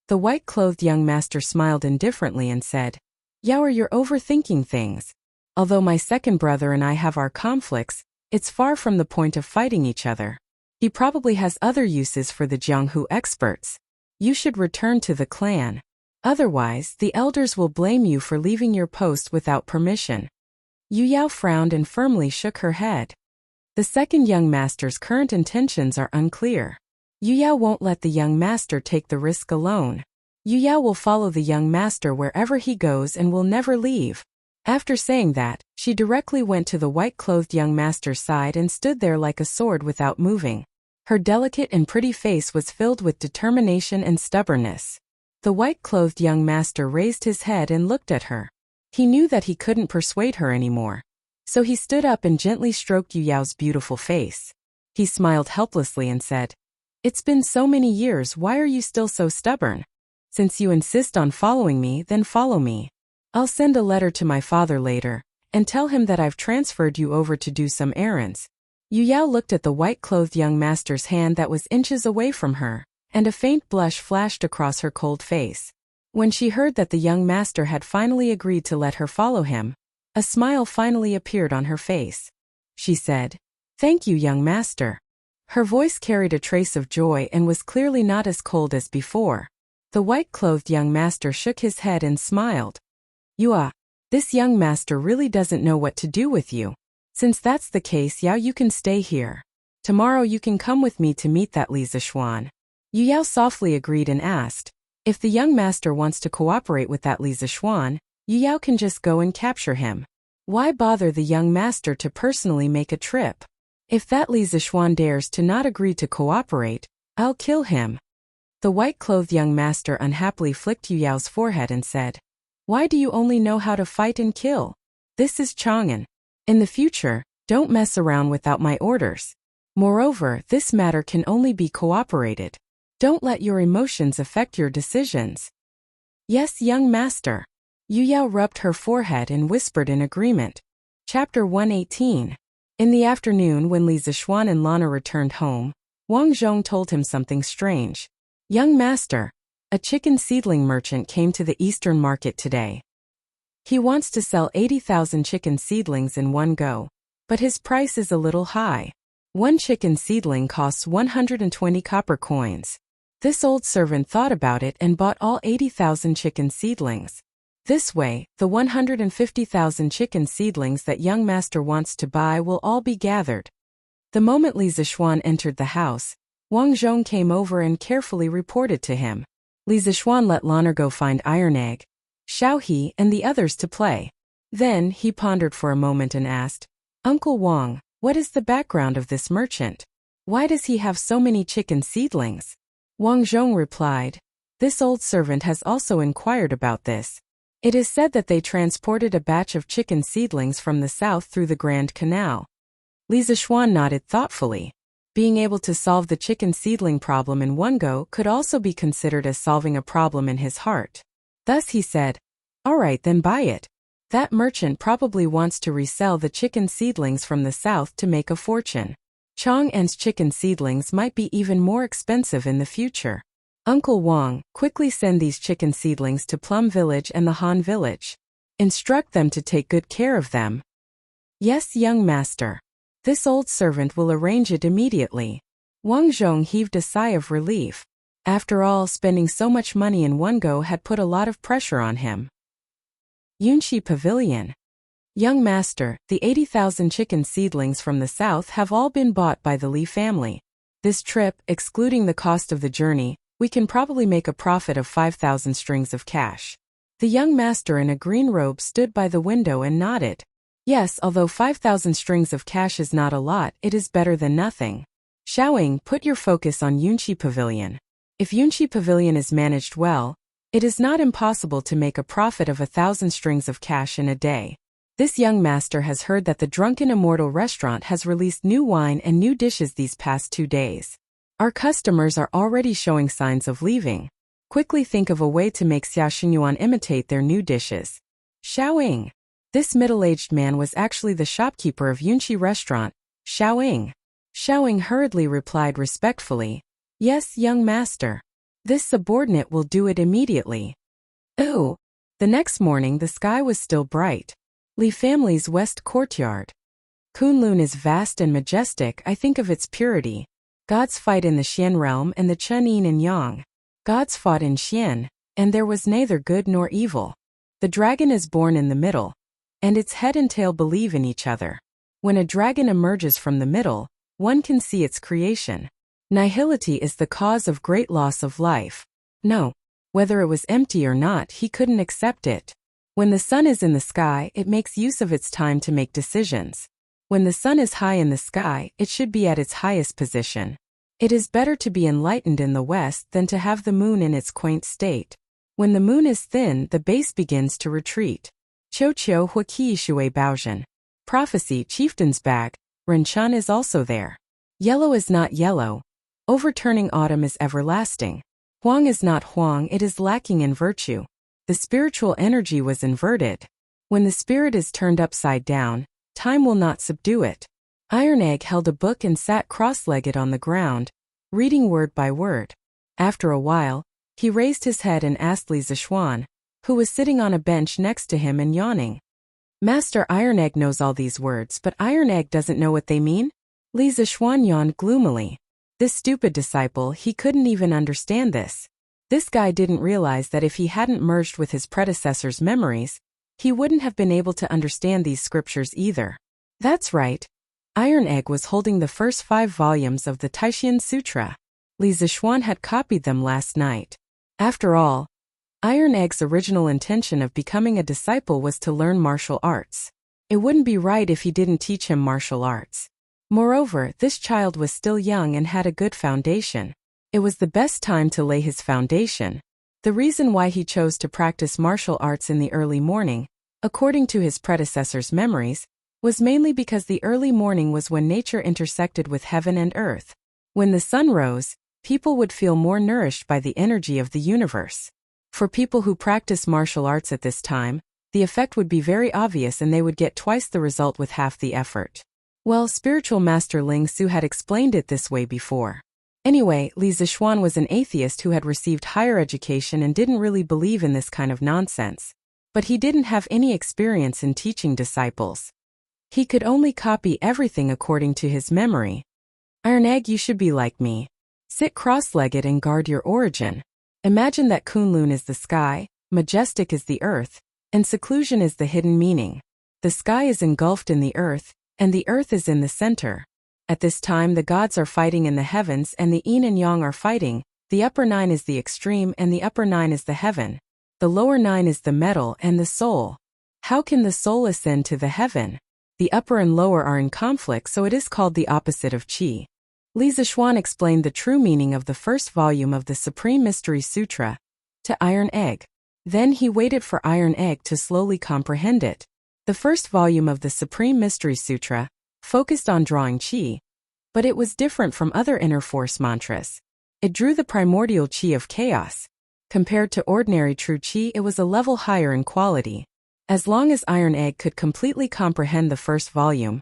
The white-clothed young master smiled indifferently and said, "Yao, you're overthinking things. Although my second brother and I have our conflicts, it's far from the point of fighting each other. He probably has other uses for the Jianghu experts. You should return to the clan. Otherwise, the elders will blame you for leaving your post without permission." Yu Yao frowned and firmly shook her head. The second young master's current intentions are unclear. Yu Yao won't let the young master take the risk alone. Yu Yao will follow the young master wherever he goes and will never leave. After saying that, she directly went to the white-clothed young master's side and stood there like a sword without moving. Her delicate and pretty face was filled with determination and stubbornness. The white-clothed young master raised his head and looked at her. He knew that he couldn't persuade her anymore. So he stood up and gently stroked Yu Yao's beautiful face. He smiled helplessly and said, "It's been so many years, why are you still so stubborn? Since you insist on following me, then follow me. I'll send a letter to my father later, and tell him that I've transferred you over to do some errands." Yu Yao looked at the white-clothed young master's hand that was inches away from her, and a faint blush flashed across her cold face. When she heard that the young master had finally agreed to let her follow him, a smile finally appeared on her face. She said, "Thank you, young master." Her voice carried a trace of joy and was clearly not as cold as before. The white-clothed young master shook his head and smiled. This young master really doesn't know what to do with you. Since that's the case, Yao, you can stay here. Tomorrow you can come with me to meet that Li Zishuan." Yu Yao softly agreed and asked, "If the young master wants to cooperate with that Li Zishuan, Yu Yao can just go and capture him. Why bother the young master to personally make a trip? If that Li Zishuan dares to not agree to cooperate, I'll kill him." The white-clothed young master unhappily flicked Yu Yao's forehead and said, "Why do you only know how to fight and kill? This is Chang'an. In the future, don't mess around without my orders. Moreover, this matter can only be cooperated. Don't let your emotions affect your decisions." "Yes, young master." Yu Yao rubbed her forehead and whispered in agreement. Chapter 118. In the afternoon, when Li Zishuan and Lana returned home, Wang Zhong told him something strange. "Young master, a chicken seedling merchant came to the eastern market today. He wants to sell 80,000 chicken seedlings in one go, but his price is a little high. One chicken seedling costs 120 copper coins." This old servant thought about it and bought all 80,000 chicken seedlings. This way, the 150,000 chicken seedlings that young master wants to buy will all be gathered. The moment Li Zishuan entered the house, Wang Zhong came over and carefully reported to him. Li Zishuan let Lana go find Iron Egg, Xiaohe, and the others to play. Then he pondered for a moment and asked, "Uncle Wang, what is the background of this merchant? Why does he have so many chicken seedlings?" Wang Zhong replied, "This old servant has also inquired about this. It is said that they transported a batch of chicken seedlings from the south through the Grand Canal." Li Zishuan nodded thoughtfully. Being able to solve the chicken seedling problem in one go could also be considered as solving a problem in his heart. Thus he said, "All right, then buy it. That merchant probably wants to resell the chicken seedlings from the south to make a fortune. Chang'an's chicken seedlings might be even more expensive in the future. Uncle Wang, quickly send these chicken seedlings to Plum Village and the Han Village. Instruct them to take good care of them." "Yes, young master. This old servant will arrange it immediately." Wang Zhong heaved a sigh of relief. After all, spending so much money in one go had put a lot of pressure on him. Yunxi Pavilion. "Young master, the 80,000 chicken seedlings from the south have all been bought by the Li family. This trip, excluding the cost of the journey, we can probably make a profit of 5,000 strings of cash." The young master in a green robe stood by the window and nodded. "Yes, although 5,000 strings of cash is not a lot, it is better than nothing. Xiaoying, put your focus on Yunxi Pavilion. If Yunxi Pavilion is managed well, it is not impossible to make a profit of 1,000 strings of cash in a day. This young master has heard that the Drunken Immortal restaurant has released new wine and new dishes these past 2 days. Our customers are already showing signs of leaving. Quickly think of a way to make Xiao Xinyuan imitate their new dishes. Xiaoying. This middle-aged man was actually the shopkeeper of Yunqi restaurant, Xiaoying. Xiaoying hurriedly replied respectfully, "Yes, young master. This subordinate will do it immediately." Oh! The next morning the sky was still bright. Li family's west courtyard. Kunlun is vast and majestic. I think of its purity. Gods fight in the Xian realm and the Chen Yin and Yang. Gods fought in Xian, and there was neither good nor evil. The dragon is born in the middle, and its head and tail believe in each other. When a dragon emerges from the middle, one can see its creation. Nihility is the cause of great loss of life. No. Whether it was empty or not, he couldn't accept it. When the sun is in the sky, it makes use of its time to make decisions. When the sun is high in the sky, it should be at its highest position. It is better to be enlightened in the west than to have the moon in its quaint state. When the moon is thin, the base begins to retreat. Qiu Hua Qi Shui Baozhen. Prophecy, Chieftain's Bag. Renchan is also there. Yellow is not yellow. Overturning autumn is everlasting. Huang is not Huang, it is lacking in virtue. The spiritual energy was inverted. When the spirit is turned upside down, time will not subdue it. Iron Egg held a book and sat cross-legged on the ground, reading word by word. After a while, he raised his head and asked Li Zishuan, who was sitting on a bench next to him and yawning. "Master, Iron Egg knows all these words, but Iron Egg doesn't know what they mean?" Li Zishuan yawned gloomily. This stupid disciple, he couldn't even understand this. This guy didn't realize that if he hadn't merged with his predecessor's memories, he wouldn't have been able to understand these scriptures either. That's right. Iron Egg was holding the first 5 volumes of the Taishan Sutra. Li Zishuan had copied them last night. After all, Iron Egg's original intention of becoming a disciple was to learn martial arts. It wouldn't be right if he didn't teach him martial arts. Moreover, this child was still young and had a good foundation. It was the best time to lay his foundation. The reason why he chose to practice martial arts in the early morning, according to his predecessor's memories, was mainly because the early morning was when nature intersected with heaven and earth. When the sun rose, people would feel more nourished by the energy of the universe. For people who practice martial arts at this time, the effect would be very obvious and they would get twice the result with half the effort. Well, spiritual master Ling Su had explained it this way before. Anyway, Li Zishuan was an atheist who had received higher education and didn't really believe in this kind of nonsense. But he didn't have any experience in teaching disciples. He could only copy everything according to his memory. Iron Egg, you should be like me. Sit cross-legged and guard your origin. Imagine that Kunlun is the sky, majestic is the earth, and seclusion is the hidden meaning. The sky is engulfed in the earth, and the earth is in the center. At this time the gods are fighting in the heavens and the yin and yang are fighting. The upper 9 is the extreme and the upper 9 is the heaven. The lower 9 is the metal and the soul. How can the soul ascend to the heaven? The upper and lower are in conflict, so it is called the opposite of qi. Li Zishuan explained the true meaning of the first volume of the Supreme Mystery Sutra to Iron Egg. Then he waited for Iron Egg to slowly comprehend it. The first volume of the Supreme Mystery Sutra focused on drawing qi, but it was different from other inner force mantras. It drew the primordial qi of chaos. Compared to ordinary true qi, it was a level higher in quality. As long as Iron Egg could completely comprehend the first volume,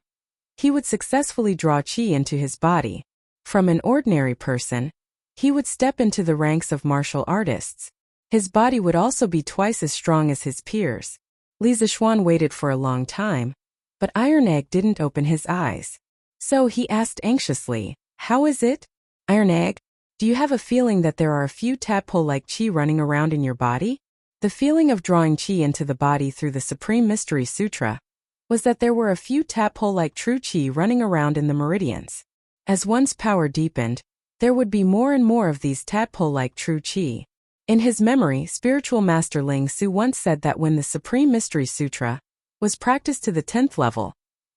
he would successfully draw qi into his body. From an ordinary person, he would step into the ranks of martial artists. His body would also be twice as strong as his peers. Li Zishuan waited for a long time, but Iron Egg didn't open his eyes. So he asked anxiously, "How is it? Iron Egg, do you have a feeling that there are a few tadpole-like qi running around in your body?" The feeling of drawing qi into the body through the Supreme Mystery Sutra was that there were a few tadpole-like true qi running around in the meridians. As one's power deepened, there would be more and more of these tadpole-like true qi. In his memory, spiritual master Ling Su once said that when the Supreme Mystery Sutra was practiced to the 10th level,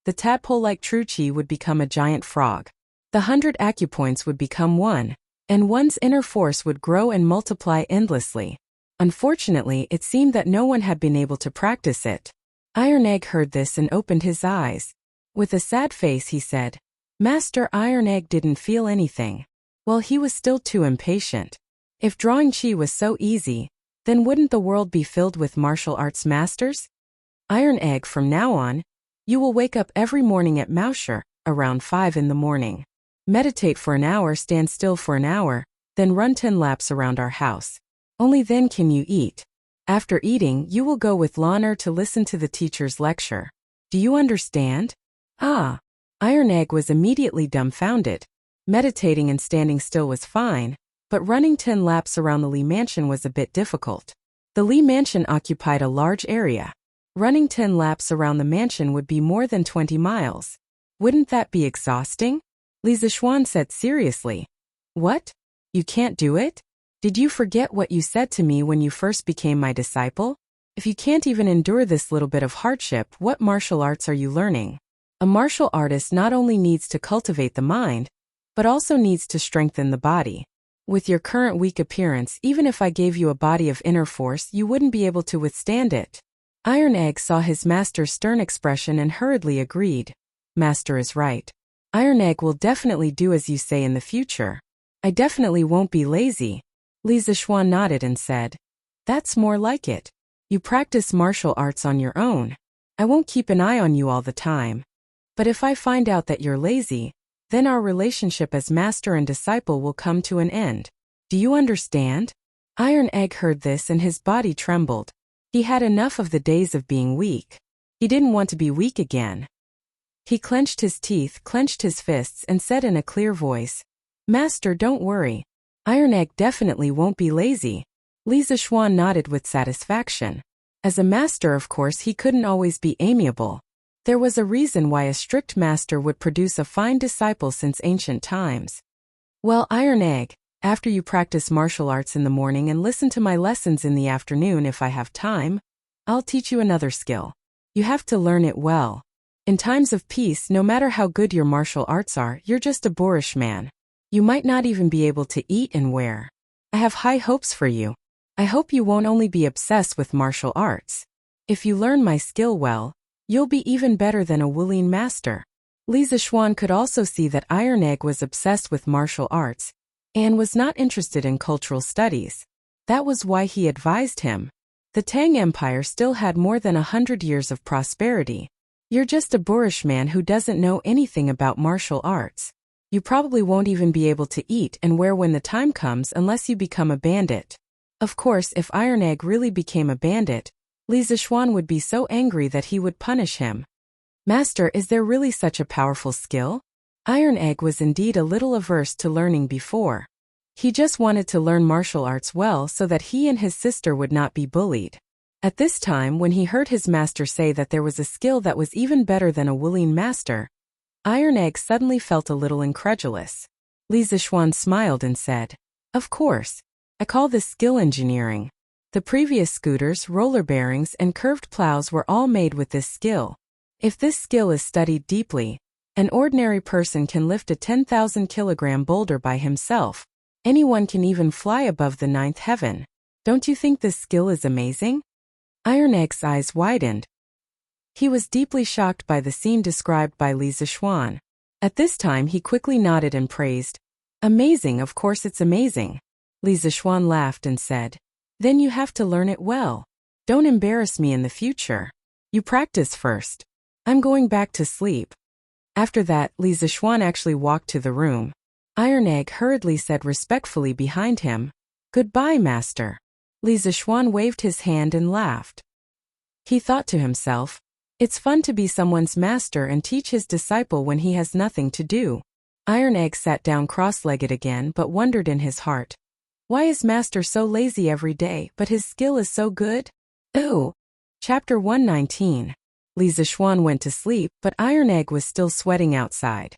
the tadpole-like true qi would become a giant frog. The 100 acupoints would become 1, and one's inner force would grow and multiply endlessly. Unfortunately, it seemed that no one had been able to practice it. Iron Egg heard this and opened his eyes. With a sad face he said, "Master, Iron Egg didn't feel anything." Well, he was still too impatient. If drawing chi was so easy, then wouldn't the world be filled with martial arts masters? Iron Egg, from now on, you will wake up every morning at Mausher, around 5 in the morning. Meditate for an hour, stand still for an hour, then run 10 laps around our house. Only then can you eat. After eating, you will go with Lawner to listen to the teacher's lecture. Do you understand? Ah. Iron Egg was immediately dumbfounded. Meditating and standing still was fine, but running 10 laps around the Lee Mansion was a bit difficult. The Lee Mansion occupied a large area. Running 10 laps around the mansion would be more than 20 miles. Wouldn't that be exhausting? Li Zixuan said seriously. What? You can't do it? Did you forget what you said to me when you first became my disciple? If you can't even endure this little bit of hardship, what martial arts are you learning? A martial artist not only needs to cultivate the mind, but also needs to strengthen the body. With your current weak appearance, even if I gave you a body of inner force, you wouldn't be able to withstand it. Iron Egg saw his master's stern expression and hurriedly agreed. Master is right. Iron Egg will definitely do as you say in the future. I definitely won't be lazy. Li Zixuan nodded and said, That's more like it. You practice martial arts on your own. I won't keep an eye on you all the time. But if I find out that you're lazy, then our relationship as master and disciple will come to an end. Do you understand? Iron Egg heard this and his body trembled. He had enough of the days of being weak. He didn't want to be weak again. He clenched his teeth, clenched his fists, and said in a clear voice, Master, don't worry. Iron Egg definitely won't be lazy. Li Zixuan nodded with satisfaction. As a master, of course, he couldn't always be amiable. There was a reason why a strict master would produce a fine disciple since ancient times. Well, Iron Egg, after you practice martial arts in the morning and listen to my lessons in the afternoon if I have time, I'll teach you another skill. You have to learn it well. In times of peace, no matter how good your martial arts are, you're just a boorish man. You might not even be able to eat and wear. I have high hopes for you. I hope you won't only be obsessed with martial arts. If you learn my skill well, you'll be even better than a willing master. Li Zixuan could also see that Iron Egg was obsessed with martial arts and was not interested in cultural studies. That was why he advised him. The Tang Empire still had more than 100 years of prosperity. You're just a boorish man who doesn't know anything about martial arts. You probably won't even be able to eat and wear when the time comes unless you become a bandit. Of course, if Iron Egg really became a bandit, Li Zixuan would be so angry that he would punish him. Master, is there really such a powerful skill? Iron Egg was indeed a little averse to learning before. He just wanted to learn martial arts well so that he and his sister would not be bullied. At this time, when he heard his master say that there was a skill that was even better than a willing master, Iron Egg suddenly felt a little incredulous. Li Zixuan smiled and said, Of course. I call this skill engineering. The previous scooters, roller bearings, and curved plows were all made with this skill. If this skill is studied deeply, an ordinary person can lift a 10,000-kilogram boulder by himself. Anyone can even fly above the 9th heaven. Don't you think this skill is amazing? Iron Egg's eyes widened. He was deeply shocked by the scene described by Li Zixuan. At this time he quickly nodded and praised. Amazing, of course it's amazing. Li Zixuan laughed and said, Then you have to learn it well. Don't embarrass me in the future. You practice first. I'm going back to sleep. After that, Li Zixuan actually walked to the room. Iron Egg hurriedly said respectfully behind him, Goodbye, master. Li Zixuan waved his hand and laughed. He thought to himself, It's fun to be someone's master and teach his disciple when he has nothing to do. Iron Egg sat down cross-legged again but wondered in his heart, Why is master so lazy every day but his skill is so good? Ooh. Chapter 119. Li Zixuan went to sleep, but Iron Egg was still sweating outside.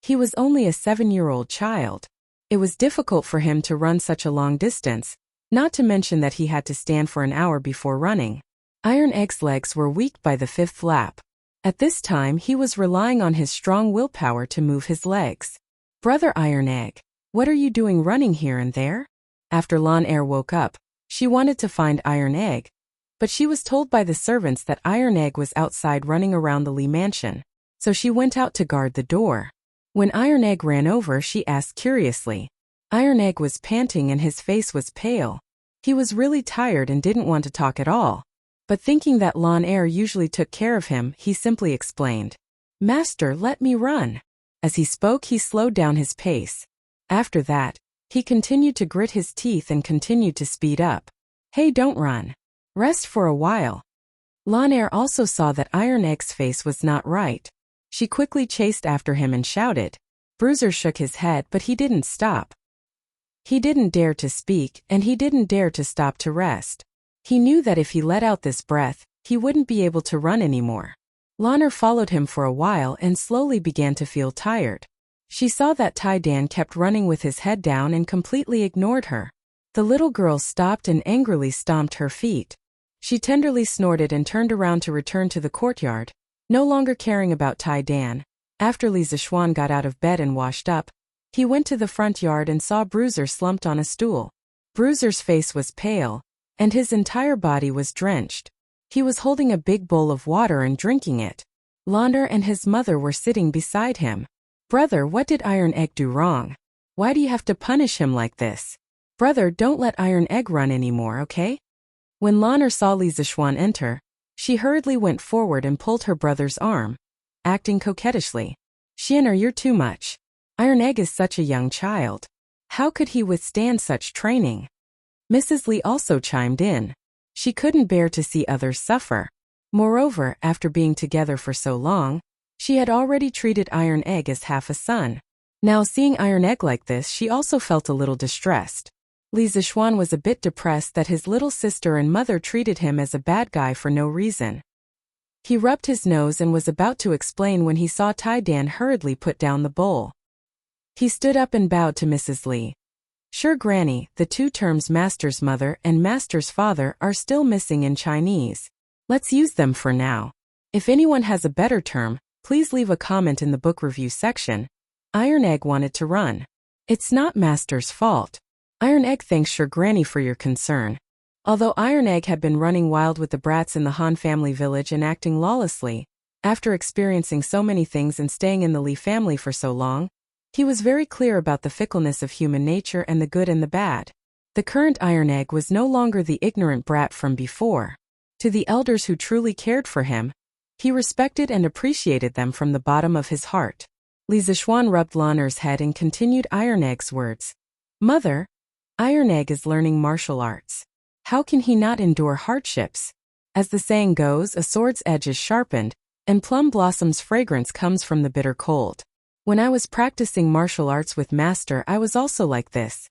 He was only a 7-year-old child. It was difficult for him to run such a long distance, not to mention that he had to stand for an hour before running. Iron Egg's legs were weak by the 5th lap. At this time he was relying on his strong willpower to move his legs. Brother Iron Egg, what are you doing running here and there? After Lan Er woke up, she wanted to find Iron Egg, but she was told by the servants that Iron Egg was outside running around the Lee Mansion, so she went out to guard the door. When Iron Egg ran over, she asked curiously, Iron Egg was panting and his face was pale. He was really tired and didn't want to talk at all. But thinking that Lawn Air usually took care of him, he simply explained, "Master, let me run." As he spoke, he slowed down his pace. After that, he continued to grit his teeth and continued to speed up. "Hey, don't run. Rest for a while." Lawn Air also saw that Iron Egg's face was not right. She quickly chased after him and shouted. Bruiser shook his head, but he didn't stop. He didn't dare to speak, and he didn't dare to stop to rest. He knew that if he let out this breath, he wouldn't be able to run anymore. Lawn Air followed him for a while and slowly began to feel tired. She saw that Tai Dan kept running with his head down and completely ignored her. The little girl stopped and angrily stomped her feet. She tenderly snorted and turned around to return to the courtyard, no longer caring about Tai Dan. After Li Zixuan got out of bed and washed up, he went to the front yard and saw Bruiser slumped on a stool. Bruiser's face was pale, and his entire body was drenched. He was holding a big bowl of water and drinking it. Lawn Air and his mother were sitting beside him. "Brother, what did Iron Egg do wrong? Why do you have to punish him like this? Brother, don't let Iron Egg run anymore, okay?" When Lawn Air saw Li Zixuan enter, she hurriedly went forward and pulled her brother's arm, acting coquettishly. "Xianer, you're too much. Iron Egg is such a young child. How could he withstand such training?" Mrs. Li also chimed in. She couldn't bear to see others suffer. Moreover, after being together for so long, she had already treated Iron Egg as half a son. Now seeing Iron Egg like this, she also felt a little distressed. Li Zixuan was a bit depressed that his little sister and mother treated him as a bad guy for no reason. He rubbed his nose and was about to explain when he saw Tai Dan hurriedly put down the bowl. He stood up and bowed to Mrs. Li. "Sure, Granny, the two terms master's mother and master's father are still missing in Chinese. Let's use them for now. If anyone has a better term, please leave a comment in the book review section." Iron Egg wanted to run. "It's not master's fault." Iron Egg thanks your Granny for your concern. Although Iron Egg had been running wild with the brats in the Han family village and acting lawlessly, after experiencing so many things and staying in the Li family for so long, he was very clear about the fickleness of human nature and the good and the bad. The current Iron Egg was no longer the ignorant brat from before. To the elders who truly cared for him, he respected and appreciated them from the bottom of his heart. Li Zixuan rubbed Lawn Air's head and continued Iron Egg's words. "Mother, Iron Egg is learning martial arts. How can he not endure hardships? As the saying goes, a sword's edge is sharpened, and plum blossom's fragrance comes from the bitter cold. When I was practicing martial arts with Master, I was also like this.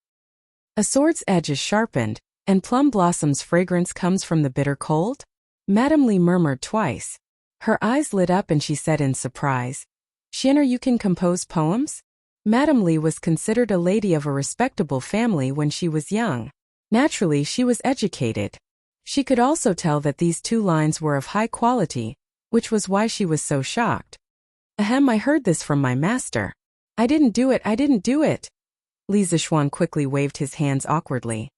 A sword's edge is sharpened, and plum blossom's fragrance comes from the bitter cold?" Madame Li murmured twice. Her eyes lit up and she said in surprise, "Xianer, you can compose poems?" Madame Li was considered a lady of a respectable family when she was young. Naturally, she was educated. She could also tell that these two lines were of high quality, which was why she was so shocked. "Ahem, I heard this from my master. I didn't do it. Li Zixuan quickly waved his hands awkwardly.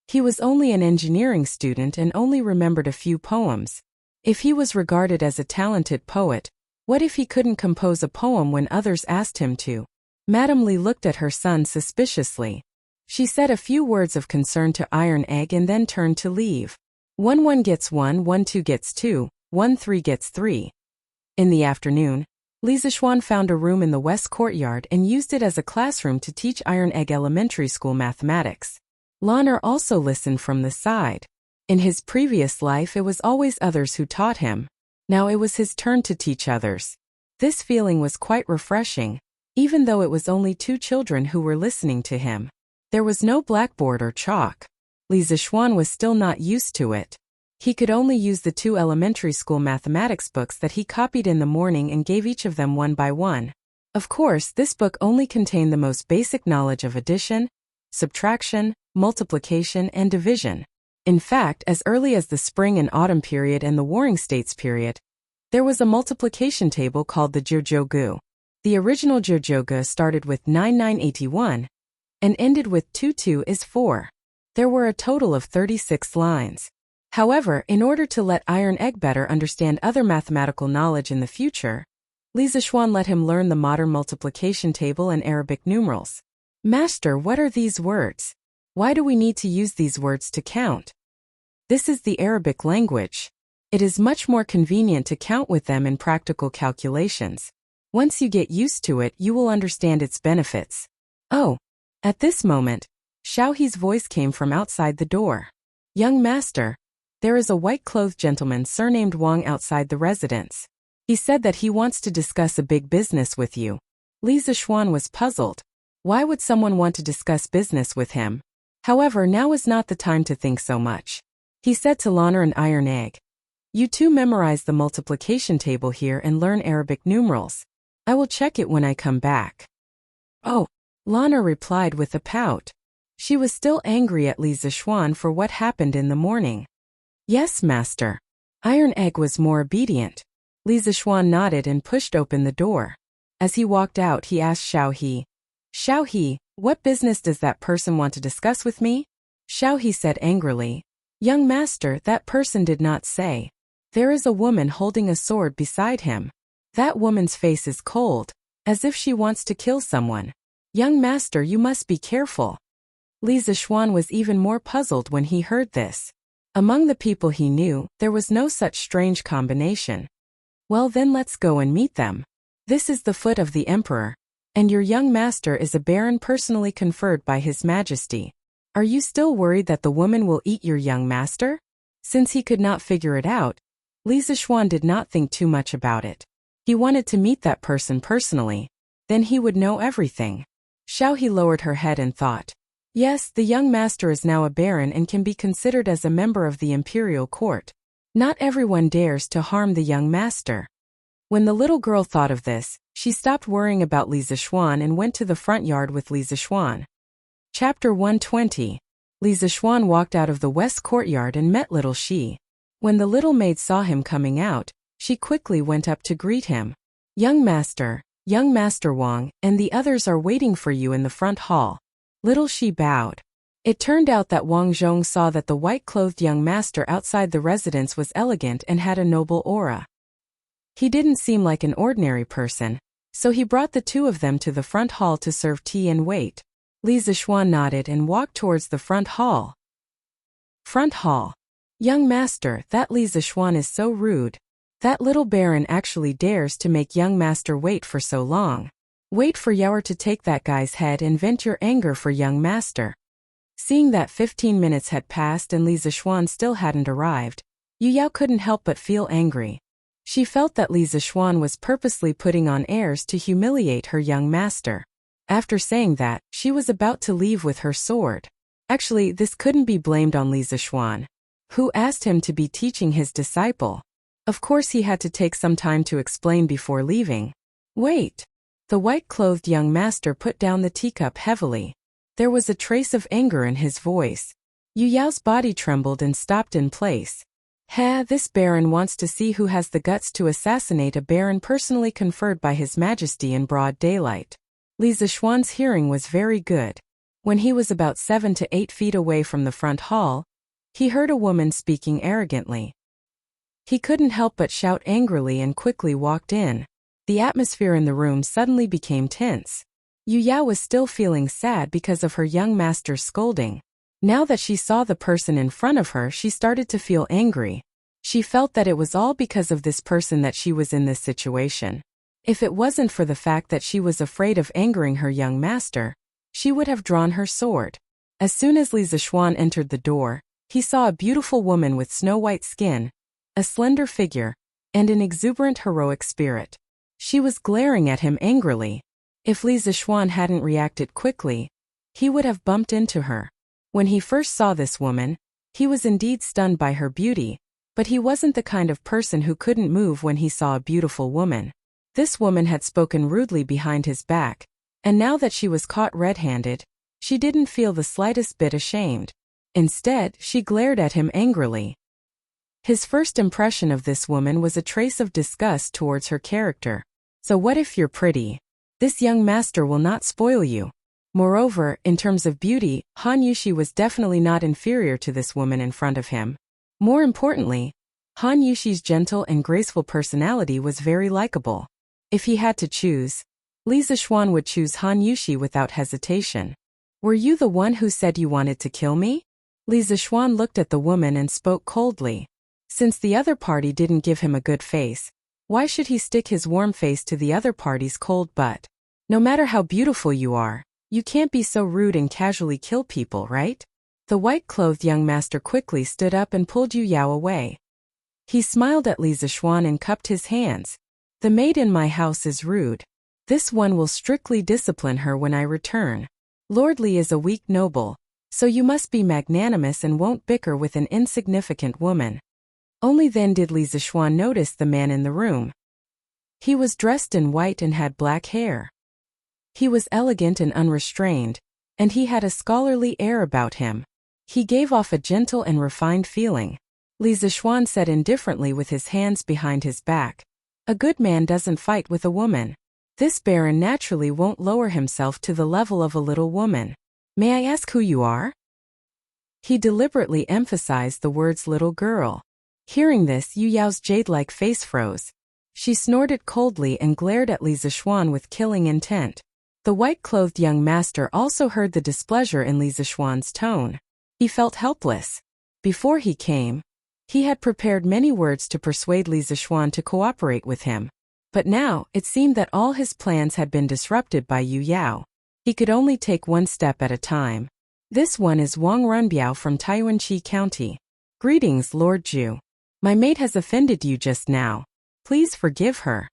He was only an engineering student and only remembered a few poems. If he was regarded as a talented poet, what if he couldn't compose a poem when others asked him to? Madame Li looked at her son suspiciously. She said a few words of concern to Iron Egg and then turned to leave. 1 gets 1, 1 2 gets 2, 1 3 gets 3. In the afternoon, Li Zixuan found a room in the west courtyard and used it as a classroom to teach Iron Egg Elementary School mathematics. Lawn Air also listened from the side. In his previous life, it was always others who taught him. Now it was his turn to teach others. This feeling was quite refreshing, even though it was only 2 children who were listening to him. There was no blackboard or chalk. Li Zixuan was still not used to it. He could only use the 2 elementary school mathematics books that he copied in the morning and gave each of them one by one. Of course, this book only contained the most basic knowledge of addition, subtraction, multiplication, and division. In fact, as early as the spring and autumn period and the Warring States period, there was a multiplication table called the Jiuzhougu. The original Jiuzhougu started with 9981 and ended with 22 is 4. There were a total of 36 lines. However, in order to let Iron Egg better understand other mathematical knowledge in the future, Li Zixuan let him learn the modern multiplication table and Arabic numerals. Master, what are these words? Why do we need to use these words to count? This is the Arabic language. It is much more convenient to count with them in practical calculations. Once you get used to it, you will understand its benefits. Oh. At this moment, Xiaohe's voice came from outside the door. Young master, there is a white-clothed gentleman surnamed Wang outside the residence. He said that he wants to discuss a big business with you. Li Zishuan was puzzled. Why would someone want to discuss business with him? However, now is not the time to think so much. He said to Lanner and Iron Egg, "You two memorize the multiplication table here and learn Arabic numerals. I will check it when I come back." Oh, Lanner replied with a pout. She was still angry at Li Zishuan for what happened in the morning. "Yes, master." Iron Egg was more obedient. Li Zishuan nodded and pushed open the door. As he walked out, he asked Xiaohe, "Xiaohe, what business does that person want to discuss with me?" Xiaohe said angrily, "Young master, that person did not say. There is a woman holding a sword beside him. That woman's face is cold, as if she wants to kill someone. Young master, you must be careful." Li Zishuan was even more puzzled when he heard this. Among the people he knew, there was no such strange combination. "Well then, let's go and meet them. This is the foot of the emperor, and your young master is a baron personally conferred by his majesty. Are you still worried that the woman will eat your young master?" Since he could not figure it out, Li Zishuan did not think too much about it. He wanted to meet that person personally. Then he would know everything. Xiaohe lowered her head and thought, "Yes, the young master is now a baron and can be considered as a member of the imperial court. Not everyone dares to harm the young master." When the little girl thought of this, she stopped worrying about Li Zishuan and went to the front yard with Li Zishuan. Chapter 120. Li Zishuan walked out of the west courtyard and met little Shi. When the little maid saw him coming out, she quickly went up to greet him. Young Master Wang, and the others are waiting for you in the front hall." Little Shi bowed. It turned out that Wang Zhong saw that the white-clothed young master outside the residence was elegant and had a noble aura. He didn't seem like an ordinary person, so he brought the two of them to the front hall to serve tea and wait. Li Zishuan nodded and walked towards the front hall. Front hall. "Young master, that Li Zishuan is so rude. That little baron actually dares to make young master wait for so long. Wait for Yower to take that guy's head and vent your anger for young master." Seeing that 15 minutes had passed and Li Zishuan still hadn't arrived, Yu Yao couldn't help but feel angry. She felt that Li Zishuan was purposely putting on airs to humiliate her young master. After saying that, she was about to leave with her sword. Actually, this couldn't be blamed on Li Zishuan, who asked him to be teaching his disciple. Of course, he had to take some time to explain before leaving. "Wait." The white-clothed young master put down the teacup heavily. There was a trace of anger in his voice. Yu Yao's body trembled and stopped in place. This baron wants to see who has the guts to assassinate a baron personally conferred by his majesty in broad daylight. Li Zishuan's hearing was very good. When he was about 7 to 8 feet away from the front hall, he heard a woman speaking arrogantly. He couldn't help but shout angrily and quickly walked in. The atmosphere in the room suddenly became tense. Yu Yao was still feeling sad because of her young master's scolding. Now that she saw the person in front of her, she started to feel angry. She felt that it was all because of this person that she was in this situation. If it wasn't for the fact that she was afraid of angering her young master, she would have drawn her sword. As soon as Li Zishuan entered the door, he saw a beautiful woman with snow-white skin, a slender figure, and an exuberant heroic spirit. She was glaring at him angrily. If Li Zishuan hadn't reacted quickly, he would have bumped into her. When he first saw this woman, he was indeed stunned by her beauty, but he wasn't the kind of person who couldn't move when he saw a beautiful woman. This woman had spoken rudely behind his back, and now that she was caught red-handed, she didn't feel the slightest bit ashamed. Instead, she glared at him angrily. His first impression of this woman was a trace of disgust towards her character. So what if you're pretty? This young master will not spoil you. Moreover, in terms of beauty, Han Yushi was definitely not inferior to this woman in front of him. More importantly, Han Yushi's gentle and graceful personality was very likable. If he had to choose, Li Zixuan would choose Han Yushi without hesitation. Were you the one who said you wanted to kill me? Li Zixuan looked at the woman and spoke coldly. Since the other party didn't give him a good face, why should he stick his warm face to the other party's cold butt? No matter how beautiful you are, you can't be so rude and casually kill people, right? The white-clothed young master quickly stood up and pulled Yu Yao away. He smiled at Li Zixuan and cupped his hands. The maid in my house is rude. This one will strictly discipline her when I return. Lord Li is a weak noble, so you must be magnanimous and won't bicker with an insignificant woman. Only then did Li Zixuan notice the man in the room. He was dressed in white and had black hair. He was elegant and unrestrained, and he had a scholarly air about him. He gave off a gentle and refined feeling. Li Zixuan said indifferently with his hands behind his back. A good man doesn't fight with a woman. This baron naturally won't lower himself to the level of a little woman. May I ask who you are? He deliberately emphasized the words little girl. Hearing this, Yu Yao's jade-like face froze. She snorted coldly and glared at Li Zixuan with killing intent. The white-clothed young master also heard the displeasure in Li Zixuan's tone. He felt helpless. Before he came, he had prepared many words to persuade Li Zixuan to cooperate with him. But now, it seemed that all his plans had been disrupted by Yu Yao. He could only take one step at a time. This one is Wang Runbiao from Taiyuanqi County. Greetings, Lord Zhu. My maid has offended you just now. Please forgive her.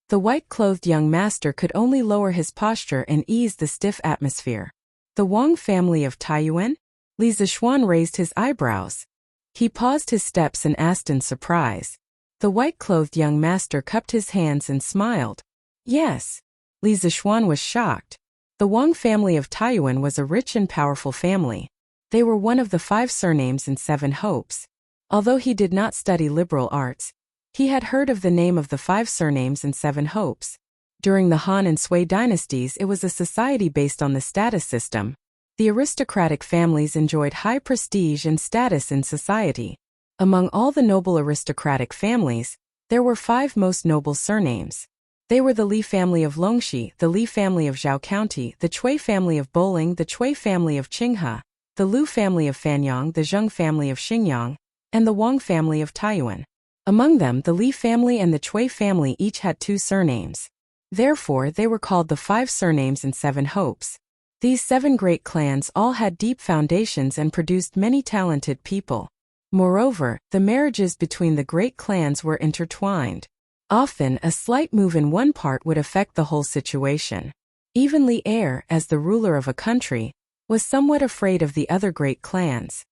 The white-clothed young master could only lower his posture and ease the stiff atmosphere. The Wang family of Taiyuan? Li Zixuan raised his eyebrows. He paused his steps and asked in surprise. The white-clothed young master cupped his hands and smiled. Yes. Li Zixuan was shocked. The Wang family of Taiyuan was a rich and powerful family. They were one of the 5 surnames in 7 hopes. Although he did not study liberal arts, he had heard of the name of the 5 surnames in 7 hopes. During the Han and Sui dynasties, it was a society based on the status system. The aristocratic families enjoyed high prestige and status in society. Among all the noble aristocratic families, there were 5 most noble surnames. They were the Li family of Longxi, the Li family of Zhao County, the Cui family of Boling, the Cui family of Qinghe, the Lu family of Fanyang, the Zheng family of Xingyang, and the Wang family of Taiyuan. Among them, the Li family and the Cui family each had 2 surnames. Therefore, they were called the 5 surnames in 7 hopes. These 7 great clans all had deep foundations and produced many talented people. Moreover, the marriages between the great clans were intertwined. Often, a slight move in one part would affect the whole situation. Even Li Heir, as the ruler of a country, was somewhat afraid of the other great clans.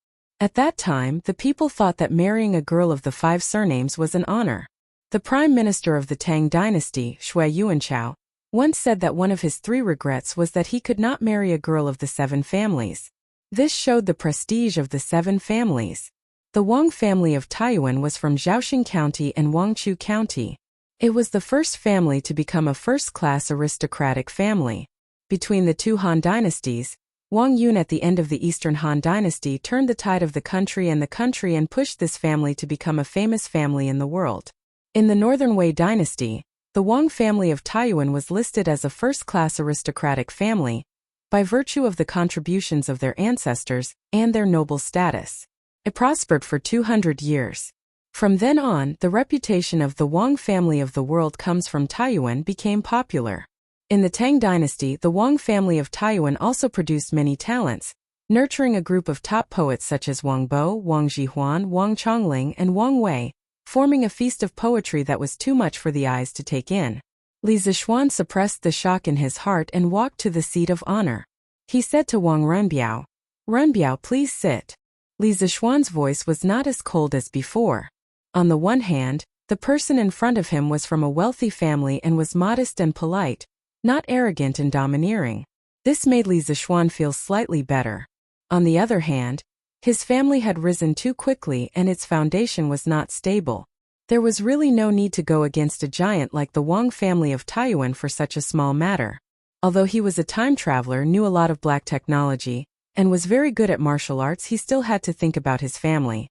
At that time, the people thought that marrying a girl of the 5 surnames was an honor. The prime minister of the Tang dynasty, Shui Yuanchao, once said that one of his 3 regrets was that he could not marry a girl of the 7 families. This showed the prestige of the 7 families. The Wang family of Taiyuan was from Zhaoxing County and Wangchu County. It was the first family to become a first-class aristocratic family. Between the 2 Han dynasties, Wang Yun at the end of the Eastern Han dynasty turned the tide of the country and pushed this family to become a famous family in the world. In the Northern Wei dynasty, the Wang family of Taiyuan was listed as a first-class aristocratic family, by virtue of the contributions of their ancestors and their noble status. It prospered for 200 years. From then on, the reputation of the Wang family of the world comes from Taiyuan became popular. In the Tang dynasty, the Wang family of Taiyuan also produced many talents, nurturing a group of top poets such as Wang Bo, Wang Jihuan, Wang Chongling, and Wang Wei, forming a feast of poetry that was too much for the eyes to take in. Li Zixuan suppressed the shock in his heart and walked to the seat of honor. He said to Wang Runbiao, "Runbiao, please sit." Li Zixuan's voice was not as cold as before. On the one hand, the person in front of him was from a wealthy family and was modest and polite, not arrogant and domineering. This made Li Zixuan feel slightly better. On the other hand, his family had risen too quickly and its foundation was not stable. There was really no need to go against a giant like the Wang family of Taiyuan for such a small matter. Although he was a time traveler, knew a lot of black technology, and was very good at martial arts, he still had to think about his family.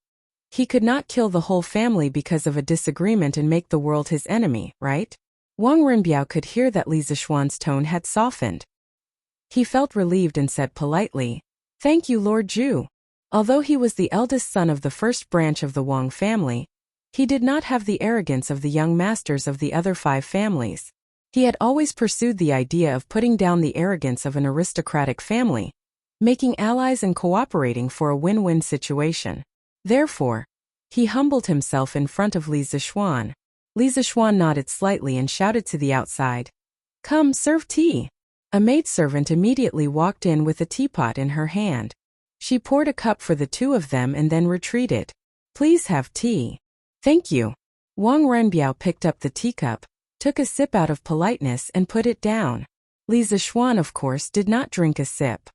He could not kill the whole family because of a disagreement and make the world his enemy, right? Wang Renbiao could hear that Li Zixuan's tone had softened. He felt relieved and said politely, "Thank you, Lord Zhu." Although he was the eldest son of the first branch of the Wang family, he did not have the arrogance of the young masters of the other 5 families. He had always pursued the idea of putting down the arrogance of an aristocratic family, making allies and cooperating for a win-win situation. Therefore, he humbled himself in front of Li Zixuan. Li Zixuan nodded slightly and shouted to the outside, "Come, serve tea." A maidservant immediately walked in with a teapot in her hand. She poured a cup for the 2 of them and then retreated. "Please have tea." "Thank you." Wang Renbiao picked up the teacup, took a sip out of politeness and put it down. Li Zixuan, of course, did not drink a sip.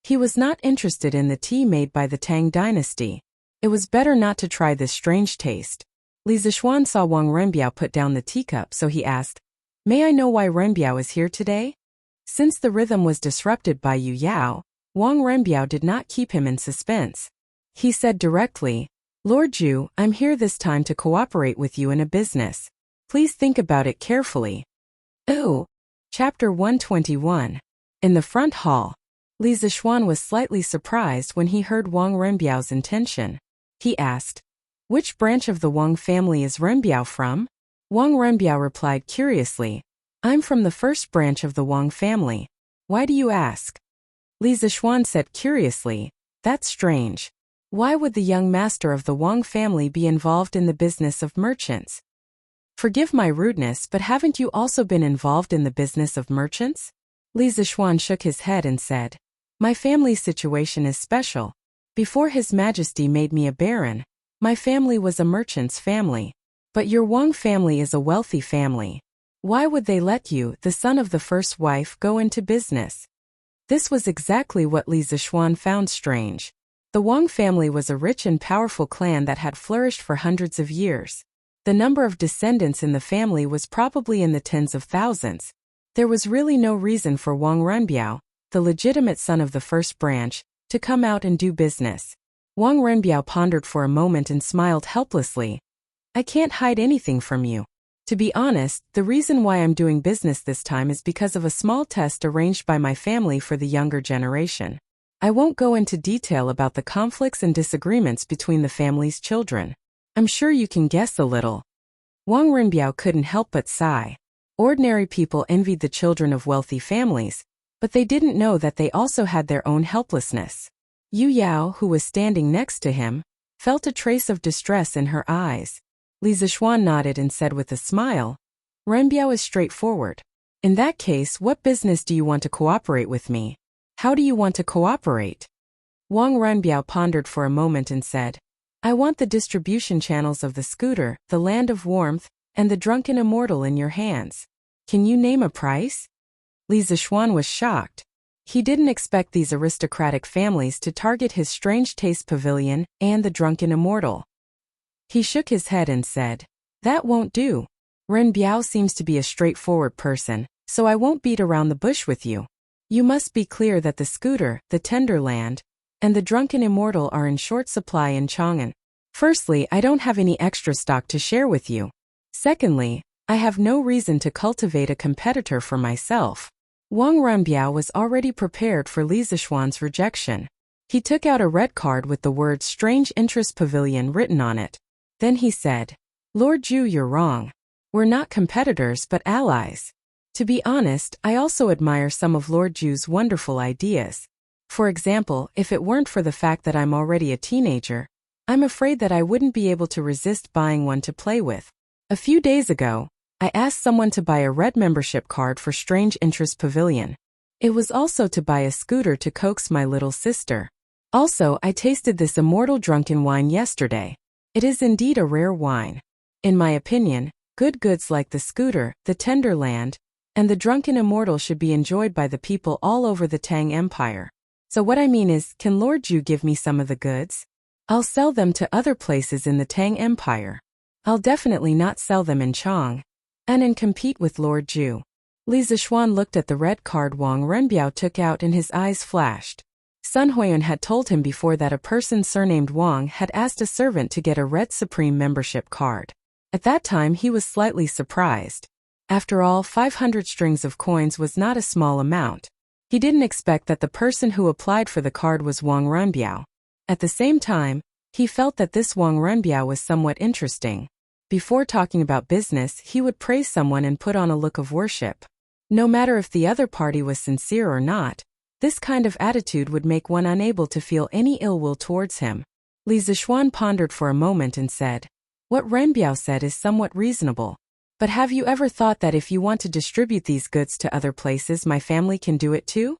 He was not interested in the tea made by the Tang dynasty. It was better not to try this strange taste. Li Zixuan saw Wang Renbiao put down the teacup, so he asked, "May I know why Renbiao is here today?" Since the rhythm was disrupted by Yu Yao, Wang Renbiao did not keep him in suspense. He said directly, "Lord Zhu, I'm here this time to cooperate with you in a business. Please think about it carefully." Ooh. Chapter 121. In the front hall, Li Zixuan was slightly surprised when he heard Wang Renbiao's intention. He asked, "Which branch of the Wang family is Renbiao from?" Wang Renbiao replied curiously, "I'm from the first branch of the Wang family. Why do you ask?" Li Zixuan said curiously, "That's strange. Why would the young master of the Wang family be involved in the business of merchants?" "Forgive my rudeness, but haven't you also been involved in the business of merchants?" Li Zixuan shook his head and said, "My family's situation is special. Before His Majesty made me a baron, my family was a merchant's family. But your Wang family is a wealthy family. Why would they let you, the son of the first wife, go into business?" This was exactly what Li Zixuan found strange. The Wang family was a rich and powerful clan that had flourished for hundreds of years. The number of descendants in the family was probably in the tens of thousands. There was really no reason for Wang Renbiao, the legitimate son of the first branch, to come out and do business. Wang Renbiao pondered for a moment and smiled helplessly. "I can't hide anything from you. To be honest, the reason why I'm doing business this time is because of a small test arranged by my family for the younger generation. I won't go into detail about the conflicts and disagreements between the family's children. I'm sure you can guess a little." Wang Renbiao couldn't help but sigh. Ordinary people envied the children of wealthy families, but they didn't know that they also had their own helplessness. Yu Yao, who was standing next to him, felt a trace of distress in her eyes. Li Zixuan nodded and said with a smile, "Renbiao is straightforward. In that case, what business do you want to cooperate with me? How do you want to cooperate?" Wang Renbiao pondered for a moment and said, "I want the distribution channels of the scooter, the land of warmth, and the drunken immortal in your hands. Can you name a price?" Li Zixuan was shocked. He didn't expect these aristocratic families to target his strange taste pavilion and the drunken immortal. He shook his head and said, "That won't do. Renbiao seems to be a straightforward person, so I won't beat around the bush with you. You must be clear that the scooter, the Tenderland, and the drunken immortal are in short supply in Chang'an. Firstly, I don't have any extra stock to share with you. Secondly, I have no reason to cultivate a competitor for myself." Wang Renbiao was already prepared for Li Zixuan's rejection. He took out a red card with the words "Strange Interest Pavilion" written on it. Then he said, "Lord Zhu, you're wrong. We're not competitors but allies. To be honest, I also admire some of Lord Zhu's wonderful ideas. For example, if it weren't for the fact that I'm already a teenager, I'm afraid that I wouldn't be able to resist buying one to play with. A few days ago, I asked someone to buy a red membership card for Strange Interest Pavilion. It was also to buy a scooter to coax my little sister. Also, I tasted this immortal drunken wine yesterday. It is indeed a rare wine. In my opinion, good goods like the scooter, the Tenderland, and the drunken immortal should be enjoyed by the people all over the Tang Empire. So what I mean is, can Lord Zhu give me some of the goods? I'll sell them to other places in the Tang Empire. I'll definitely not sell them in Chang and compete with Lord Zhu." Li Zixuan looked at the red card Wang Renbiao took out and his eyes flashed. Sun Huiyuan had told him before that a person surnamed Wang had asked a servant to get a red Supreme membership card. At that time he was slightly surprised. After all, 500 strings of coins was not a small amount. He didn't expect that the person who applied for the card was Wang Renbiao. At the same time, he felt that this Wang Renbiao was somewhat interesting. Before talking about business, he would praise someone and put on a look of worship. No matter if the other party was sincere or not, this kind of attitude would make one unable to feel any ill will towards him. Li Zixuan pondered for a moment and said, "What Renbiao said is somewhat reasonable. But have you ever thought that if you want to distribute these goods to other places, my family can do it too?"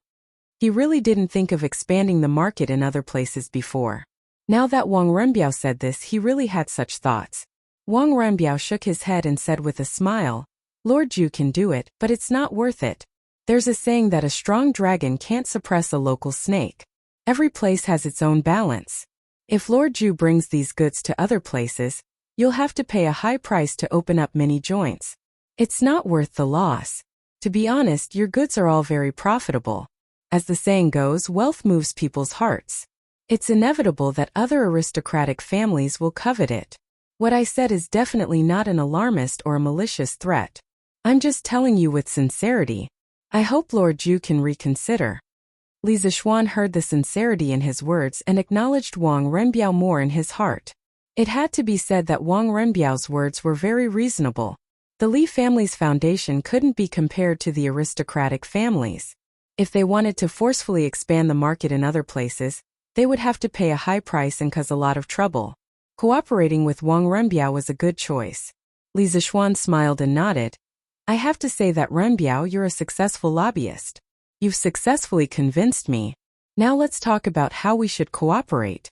He really didn't think of expanding the market in other places before. Now that Wang Renbiao said this, he really had such thoughts. Wang Renbiao shook his head and said with a smile, "Lord Ju can do it, but it's not worth it. There's a saying that a strong dragon can't suppress a local snake. Every place has its own balance. If Lord Ju brings these goods to other places, you'll have to pay a high price to open up many joints. It's not worth the loss. To be honest, your goods are all very profitable. As the saying goes, wealth moves people's hearts. It's inevitable that other aristocratic families will covet it. What I said is definitely not an alarmist or a malicious threat. I'm just telling you with sincerity. I hope Lord Ju can reconsider." Li Zixuan heard the sincerity in his words and acknowledged Wang Renbiao more in his heart. It had to be said that Wang Renbiao's words were very reasonable. The Li family's foundation couldn't be compared to the aristocratic families. If they wanted to forcefully expand the market in other places, they would have to pay a high price and cause a lot of trouble. Cooperating with Wang Renbiao was a good choice. Li Zixuan smiled and nodded. "I have to say that Renbiao, you're a successful lobbyist. You've successfully convinced me. Now let's talk about how we should cooperate."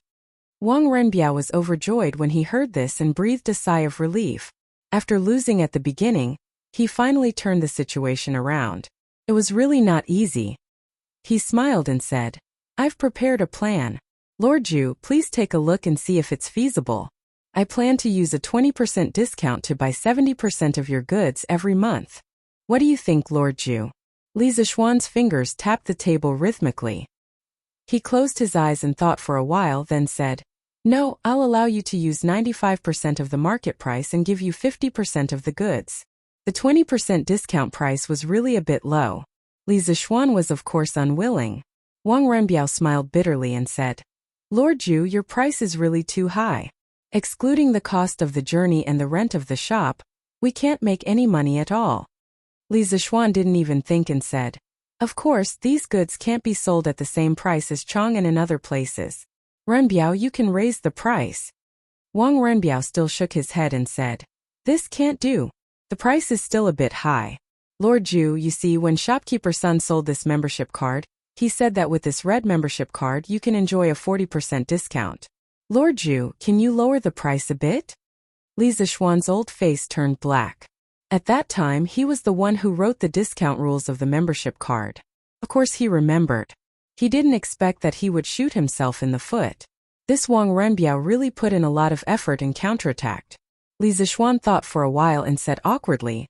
Wang Renbiao was overjoyed when he heard this and breathed a sigh of relief. After losing at the beginning, he finally turned the situation around. It was really not easy. He smiled and said, "I've prepared a plan. Lord Ju, please take a look and see if it's feasible. I plan to use a 20% discount to buy 70% of your goods every month. What do you think, Lord Ju?" Li Zixuan's fingers tapped the table rhythmically. He closed his eyes and thought for a while, then said, "No, I'll allow you to use 95% of the market price and give you 50% of the goods." The 20% discount price was really a bit low. Li Zixuan was of course unwilling. Wang Renbiao smiled bitterly and said, "Lord Ju, your price is really too high. Excluding the cost of the journey and the rent of the shop, we can't make any money at all." Li Zixuan didn't even think and said, "Of course, these goods can't be sold at the same price as Chang'an and other places. Renbiao, you can raise the price." Wang Renbiao still shook his head and said, "This can't do. The price is still a bit high. Lord Ju, you see, when shopkeeper Sun sold this membership card, he said that with this red membership card you can enjoy a 40% discount. Lord Ju, can you lower the price a bit?" Li Zixuan's old face turned black. At that time, he was the one who wrote the discount rules of the membership card. Of course he remembered. He didn't expect that he would shoot himself in the foot. This Wang Renbiao really put in a lot of effort and counterattacked. Li Zixuan thought for a while and said awkwardly,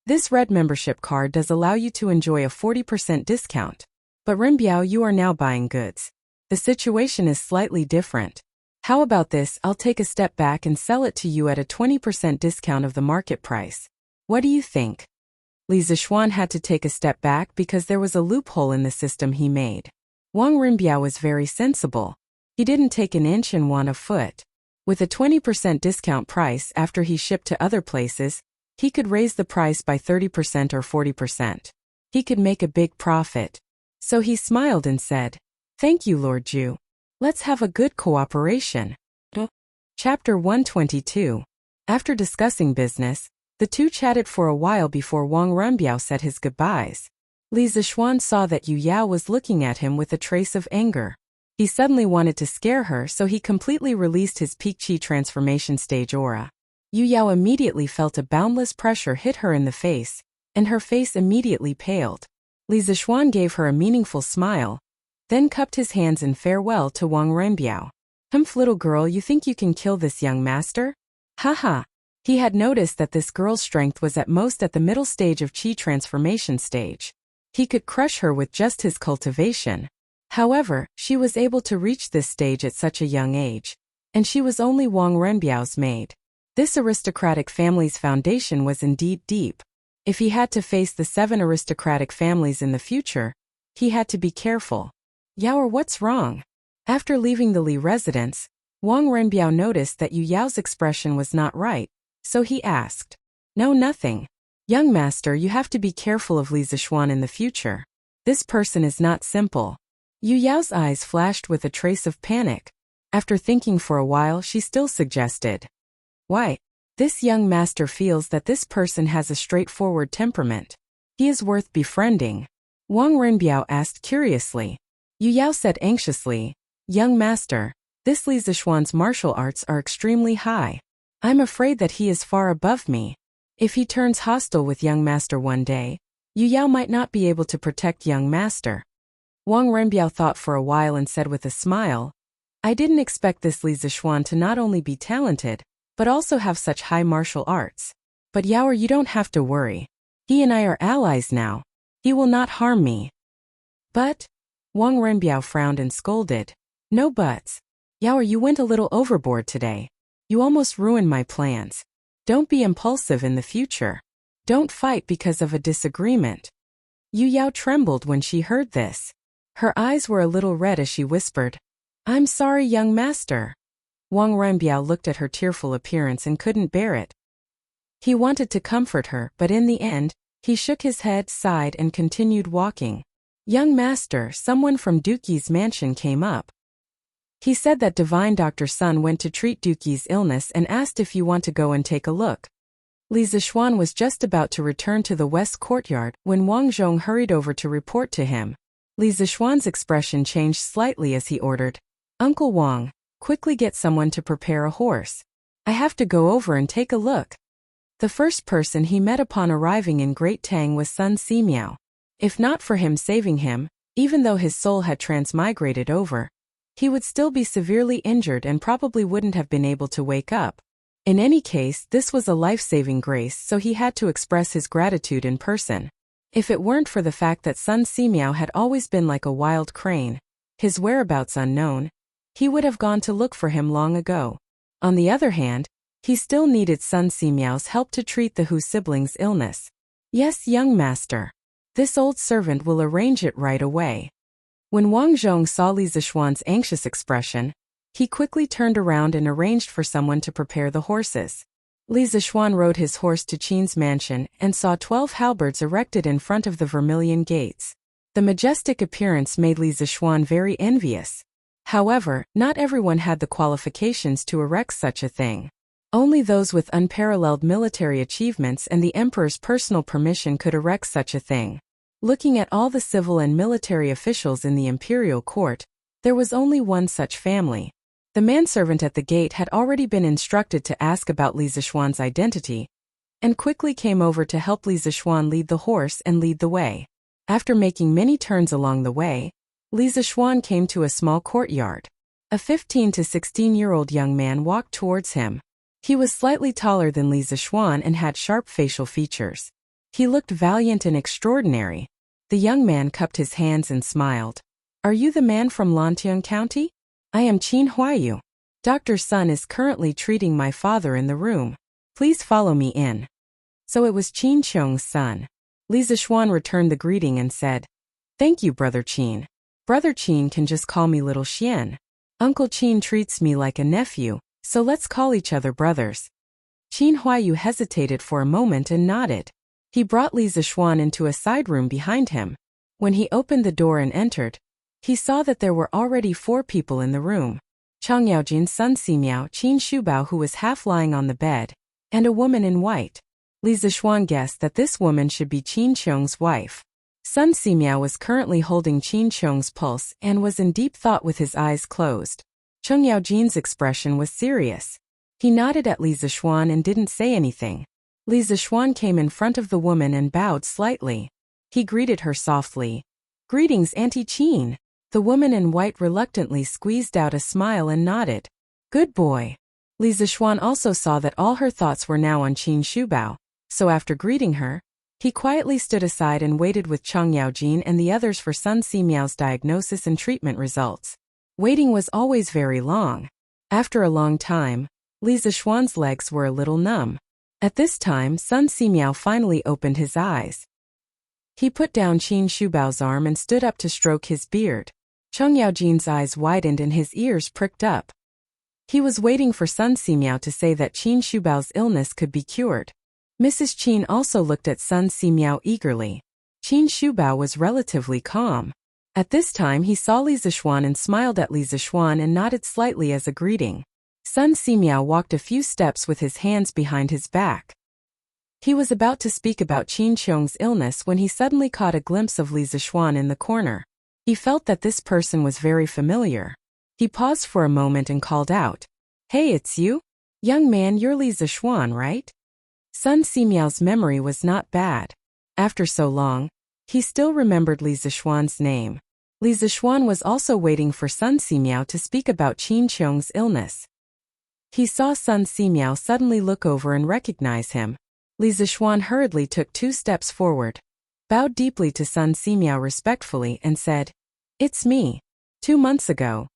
"This red membership card does allow you to enjoy a 40% discount. But Renbiao, you are now buying goods. The situation is slightly different. How about this, I'll take a step back and sell it to you at a 20% discount of the market price. What do you think?" Li Zixuan had to take a step back because there was a loophole in the system he made. Wang Renbiao was very sensible. He didn't take an inch and want a foot. With a 20% discount price after he shipped to other places, he could raise the price by 30% or 40%. He could make a big profit. So he smiled and said, "Thank you, Lord Ju. Let's have a good cooperation." Chapter 122. After discussing business, the two chatted for a while before Wang Renbiao said his goodbyes. Li Zixuan saw that Yu Yao was looking at him with a trace of anger. He suddenly wanted to scare her, so he completely released his peak chi transformation stage aura. Yu Yao immediately felt a boundless pressure hit her in the face, and her face immediately paled. Li Zixuan gave her a meaningful smile, then cupped his hands in farewell to Wang Renbiao. "Humph, little girl, you think you can kill this young master? Haha." He had noticed that this girl's strength was at most at the middle stage of chi transformation stage. He could crush her with just his cultivation. However, she was able to reach this stage at such a young age, and she was only Wang Renbiao's maid. This aristocratic family's foundation was indeed deep. If he had to face the 7 aristocratic families in the future, he had to be careful. Yao, what's wrong? After leaving the Li residence, Wang Renbiao noticed that Yu Yao's expression was not right, so he asked. No, nothing. Young master, you have to be careful of Li Zishuan in the future. This person is not simple. Yu Yao's eyes flashed with a trace of panic. After thinking for a while, she still suggested. Why? This young master feels that this person has a straightforward temperament. He is worth befriending. Wang Renbiao asked curiously. Yu Yao said anxiously, Young master, this Li Zishuan's martial arts are extremely high. I'm afraid that he is far above me. If he turns hostile with young master one day, Yu Yao might not be able to protect young master. Wang Renbiao thought for a while and said with a smile, I didn't expect this Li Zishuan to not only be talented, but also have such high martial arts. But Yao, you don't have to worry. He and I are allies now. He will not harm me. But? Wang Renbiao frowned and scolded. No buts. Yao, you went a little overboard today. You almost ruined my plans. Don't be impulsive in the future. Don't fight because of a disagreement. Yu Yao trembled when she heard this. Her eyes were a little red as she whispered, I'm sorry, young master. Wang Renbiao looked at her tearful appearance and couldn't bear it. He wanted to comfort her, but in the end, he shook his head, sighed, and continued walking. Young master, someone from Duqi's mansion came up. He said that Divine Dr. Sun went to treat Duqi's illness and asked if you want to go and take a look. Li Zishuan was just about to return to the west courtyard when Wang Zhong hurried over to report to him. Li Zishuan's expression changed slightly as he ordered, Uncle Wang, quickly get someone to prepare a horse. I have to go over and take a look. The first person he met upon arriving in Great Tang was Sun Simiao. If not for him saving him, even though his soul had transmigrated over, he would still be severely injured and probably wouldn't have been able to wake up. In any case, this was a life-saving grace, so he had to express his gratitude in person. If it weren't for the fact that Sun Simiao had always been like a wild crane, his whereabouts unknown, he would have gone to look for him long ago. On the other hand, he still needed Sun Simiao's help to treat the Hu siblings' illness. Yes, young master. This old servant will arrange it right away. When Wang Zhong saw Li Zishuan's anxious expression, he quickly turned around and arranged for someone to prepare the horses. Li Zishuan rode his horse to Qin's mansion and saw 12 halberds erected in front of the vermilion gates. The majestic appearance made Li Zishuan very envious. However, not everyone had the qualifications to erect such a thing. Only those with unparalleled military achievements and the emperor's personal permission could erect such a thing. Looking at all the civil and military officials in the imperial court, there was only one such family. The manservant at the gate had already been instructed to ask about Li Zishuan's identity, and quickly came over to help Li Zishuan lead the horse and lead the way. After making many turns along the way, Li Zishuan came to a small courtyard. A 15 to 16-year-old young man walked towards him. He was slightly taller than Li Zishuan and had sharp facial features. He looked valiant and extraordinary. The young man cupped his hands and smiled. Are you the man from Lantian County? I am Qin Huayu. Dr. Sun is currently treating my father in the room. Please follow me in. So it was Qin Qiong's son. Li Zishuan returned the greeting and said, Thank you, Brother Qin. Brother Qin can just call me Little Xian. Uncle Qin treats me like a nephew, so let's call each other brothers. Qin Huayu hesitated for a moment and nodded. He brought Li Zishuan into a side room behind him. When he opened the door and entered, he saw that there were already 4 people in the room. Chang Yaojin, Sun Simiao, Qin Shubao, who was half lying on the bed, and a woman in white. Li Zishuan guessed that this woman should be Qin Qiong's wife. Sun Simiao was currently holding Qin Qiong's pulse and was in deep thought with his eyes closed. Chang Yaojin's expression was serious. He nodded at Li Zishuan and didn't say anything. Li Zishuan came in front of the woman and bowed slightly. He greeted her softly. Greetings, Auntie Qin. The woman in white reluctantly squeezed out a smile and nodded. Good boy. Li Zishuan also saw that all her thoughts were now on Qin Shubao, so after greeting her, he quietly stood aside and waited with Chang Yaojin and the others for Sun Simiao's diagnosis and treatment results. Waiting was always very long. After a long time, Li Zishuan's legs were a little numb. At this time, Sun Simiao finally opened his eyes. He put down Qin Shubao's arm and stood up to stroke his beard. Cheng Yaojin's eyes widened and his ears pricked up. He was waiting for Sun Simiao to say that Qin Shubao's illness could be cured. Mrs. Qin also looked at Sun Simiao eagerly. Qin Shubao was relatively calm. At this time he saw Li Zixuan and smiled at Li Zixuan and nodded slightly as a greeting. Sun Simiao walked a few steps with his hands behind his back. He was about to speak about Qin Qiong's illness when he suddenly caught a glimpse of Li Zixuan in the corner. He felt that this person was very familiar. He paused for a moment and called out, "Hey, it's you? Young man, you're Li Zixuan, right?" Sun Simiao's memory was not bad. After so long, he still remembered Li Zixuan's name. Li Zixuan was also waiting for Sun Simiao to speak about Qin Qiong's illness. He saw Sun Simiao suddenly look over and recognize him. Li Zixuan hurriedly took 2 steps forward, bowed deeply to Sun Simiao respectfully and said, "It's me. 2 months ago.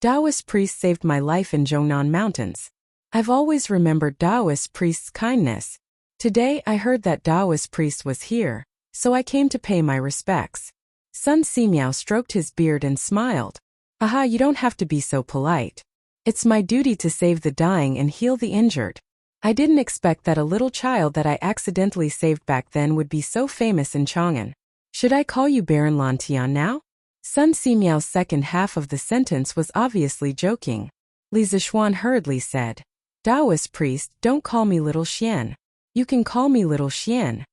Taoist priest saved my life in Zhongnan Mountains. I've always remembered Taoist priest's kindness. Today I heard that Taoist priest was here, so I came to pay my respects." Sun Simiao stroked his beard and smiled. "Aha, you don't have to be so polite. It's my duty to save the dying and heal the injured. I didn't expect that a little child that I accidentally saved back then would be so famous in Chang'an. Should I call you Baron Lantian now?" Sun Simiao's second half of the sentence was obviously joking. Li Zixuan hurriedly said, "Taoist priest, don't call me Little Xian. You can call me Little Xian."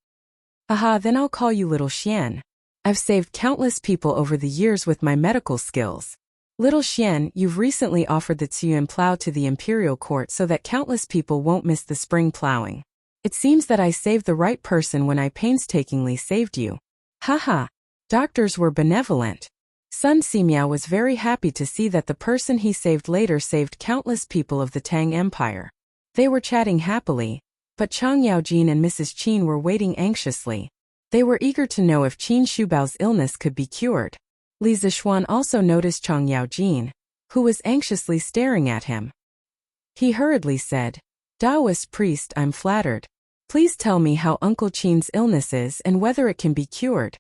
"Aha, then I'll call you Little Xian. I've saved countless people over the years with my medical skills. Little Xian, you've recently offered the Ziyuan plow to the imperial court so that countless people won't miss the spring plowing. It seems that I saved the right person when I painstakingly saved you. Haha. Doctors were benevolent." Sun Simiao was very happy to see that the person he saved later saved countless people of the Tang Empire. They were chatting happily, but Cheng Yaojin and Mrs. Qin were waiting anxiously. They were eager to know if Qin Shubao's illness could be cured. Li Zixuan also noticed Cheng Yaojin, who was anxiously staring at him. He hurriedly said, "Taoist priest, I'm flattered. Please tell me how Uncle Qin's illness is and whether it can be cured."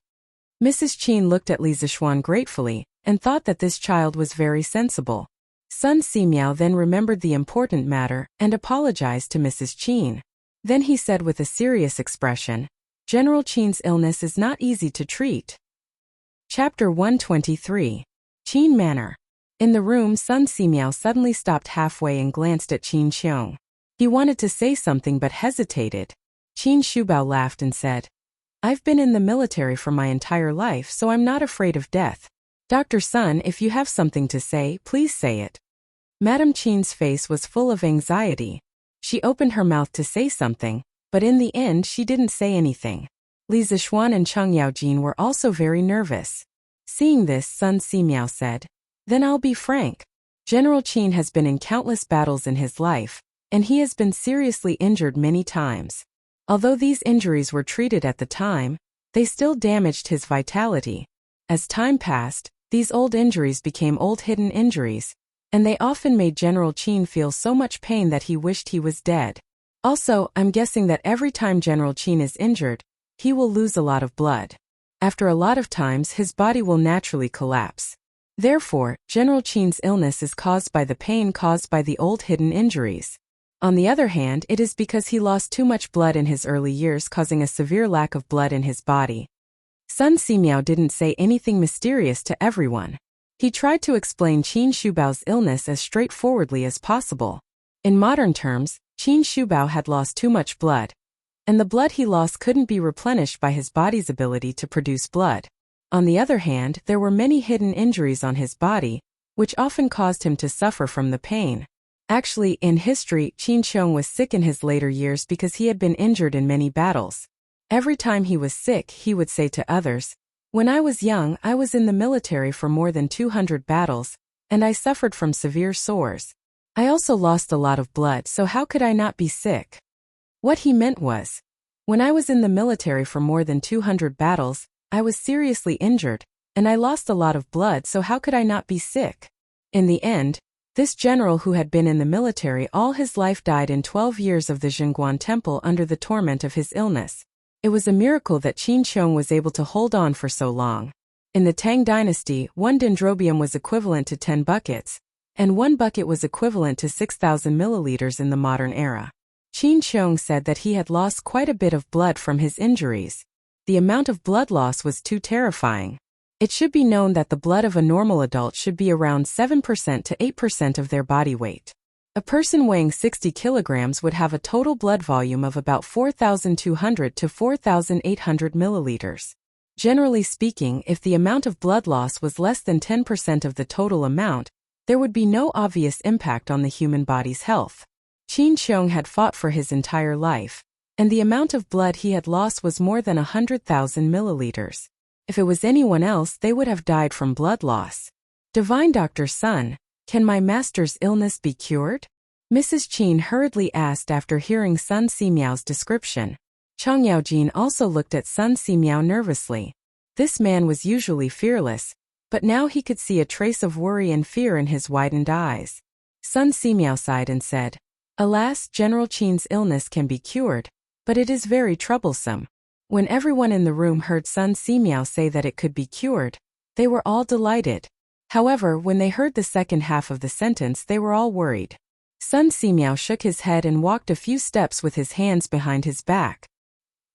Mrs. Qin looked at Li Zixuan gratefully and thought that this child was very sensible. Sun Simiao then remembered the important matter and apologized to Mrs. Qin. Then he said with a serious expression, "General Qin's illness is not easy to treat." Chapter 123. Qin Manor. In the room, Sun Simiao suddenly stopped halfway and glanced at Qin Qiong. He wanted to say something but hesitated. Qin Shubao laughed and said, "I've been in the military for my entire life, so I'm not afraid of death. Dr. Sun, if you have something to say, please say it." Madame Qin's face was full of anxiety. She opened her mouth to say something, but in the end she didn't say anything. Li Zixuan and Cheng Yaojin were also very nervous. Seeing this, Sun Simiao said, "Then I'll be frank. General Qin has been in countless battles in his life, and he has been seriously injured many times. Although these injuries were treated at the time, they still damaged his vitality. As time passed, these old injuries became old hidden injuries, and they often made General Qin feel so much pain that he wished he was dead. Also, I'm guessing that every time General Qin is injured, he will lose a lot of blood. After a lot of times, his body will naturally collapse. Therefore, General Qin's illness is caused by the pain caused by the old hidden injuries. On the other hand, it is because he lost too much blood in his early years, causing a severe lack of blood in his body." Sun Simiao didn't say anything mysterious to everyone. He tried to explain Qin Shubao's illness as straightforwardly as possible. In modern terms, Qin Shubao had lost too much blood, and the blood he lost couldn't be replenished by his body's ability to produce blood. On the other hand, there were many hidden injuries on his body, which often caused him to suffer from the pain. Actually, in history, Qin Qiong was sick in his later years because he had been injured in many battles. Every time he was sick, he would say to others, "When I was young, I was in the military for more than 200 battles, and I suffered from severe sores. I also lost a lot of blood, so how could I not be sick?" What he meant was, "When I was in the military for more than 200 battles, I was seriously injured, and I lost a lot of blood, so how could I not be sick?" In the end, This general who had been in the military all his life died in 12 years of the Jingguan temple under the torment of his illness. It was a miracle that Qin Qiong was able to hold on for so long. In the Tang dynasty, 1 dendrobium was equivalent to 10 buckets, and 1 bucket was equivalent to 6,000 milliliters in the modern era. Qin Qiong said that he had lost quite a bit of blood from his injuries. The amount of blood loss was too terrifying. It should be known that the blood of a normal adult should be around 7% to 8% of their body weight. A person weighing 60 kilograms would have a total blood volume of about 4,200 to 4,800 milliliters. Generally speaking, if the amount of blood loss was less than 10% of the total amount, there would be no obvious impact on the human body's health. Qin Qiong had fought for his entire life, and the amount of blood he had lost was more than 100,000 milliliters. If it was anyone else, they would have died from blood loss. Divine Dr. Sun, can my master's illness be cured? Mrs. Qin hurriedly asked after hearing Sun Simiao's description. Chang Yaojin also looked at Sun Simiao nervously. This man was usually fearless, but now he could see a trace of worry and fear in his widened eyes. Sun Simiao sighed and said, "Alas, General Qin's illness can be cured, but it is very troublesome." When everyone in the room heard Sun Simiao say that it could be cured, they were all delighted. However, when they heard the second half of the sentence, they were all worried. Sun Simiao shook his head and walked a few steps with his hands behind his back.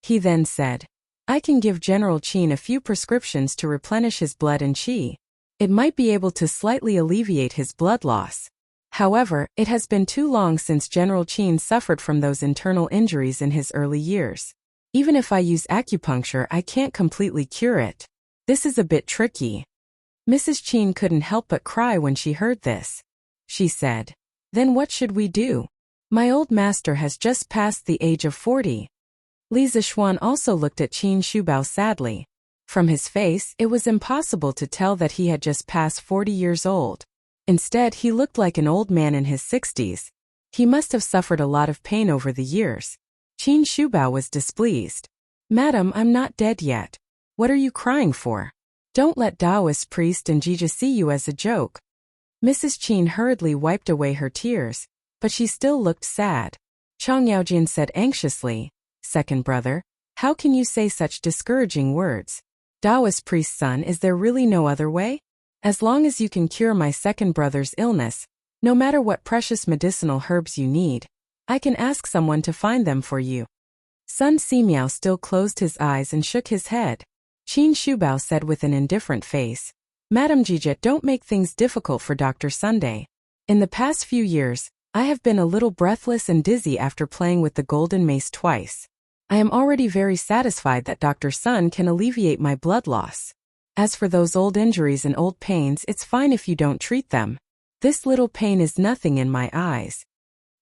He then said, "I can give General Qin a few prescriptions to replenish his blood and qi. It might be able to slightly alleviate his blood loss. However, it has been too long since General Qin suffered from those internal injuries in his early years. Even if I use acupuncture, I can't completely cure it. This is a bit tricky." Mrs. Qin couldn't help but cry when she heard this. She said, "Then what should we do? My old master has just passed the age of 40. Li Zixuan also looked at Qin Shubao sadly. From his face, it was impossible to tell that he had just passed 40 years old. Instead, he looked like an old man in his 60s. He must have suffered a lot of pain over the years. Qin Shubao was displeased. "Madam, I'm not dead yet. What are you crying for? Don't let Taoist priest and Jija see you as a joke." Mrs. Qin hurriedly wiped away her tears, but she still looked sad. Chang Yaojin said anxiously, "Second brother, how can you say such discouraging words? Taoist priest's son, is there really no other way? As long as you can cure my second brother's illness, no matter what precious medicinal herbs you need, I can ask someone to find them for you." Sun Simiao still closed his eyes and shook his head. Qin Shubao said with an indifferent face, "Madam Jija, don't make things difficult for Dr. Sunday. In the past few years, I have been a little breathless and dizzy after playing with the golden mace twice. I am already very satisfied that Dr. Sun can alleviate my blood loss. As for those old injuries and old pains, it's fine if you don't treat them. This little pain is nothing in my eyes."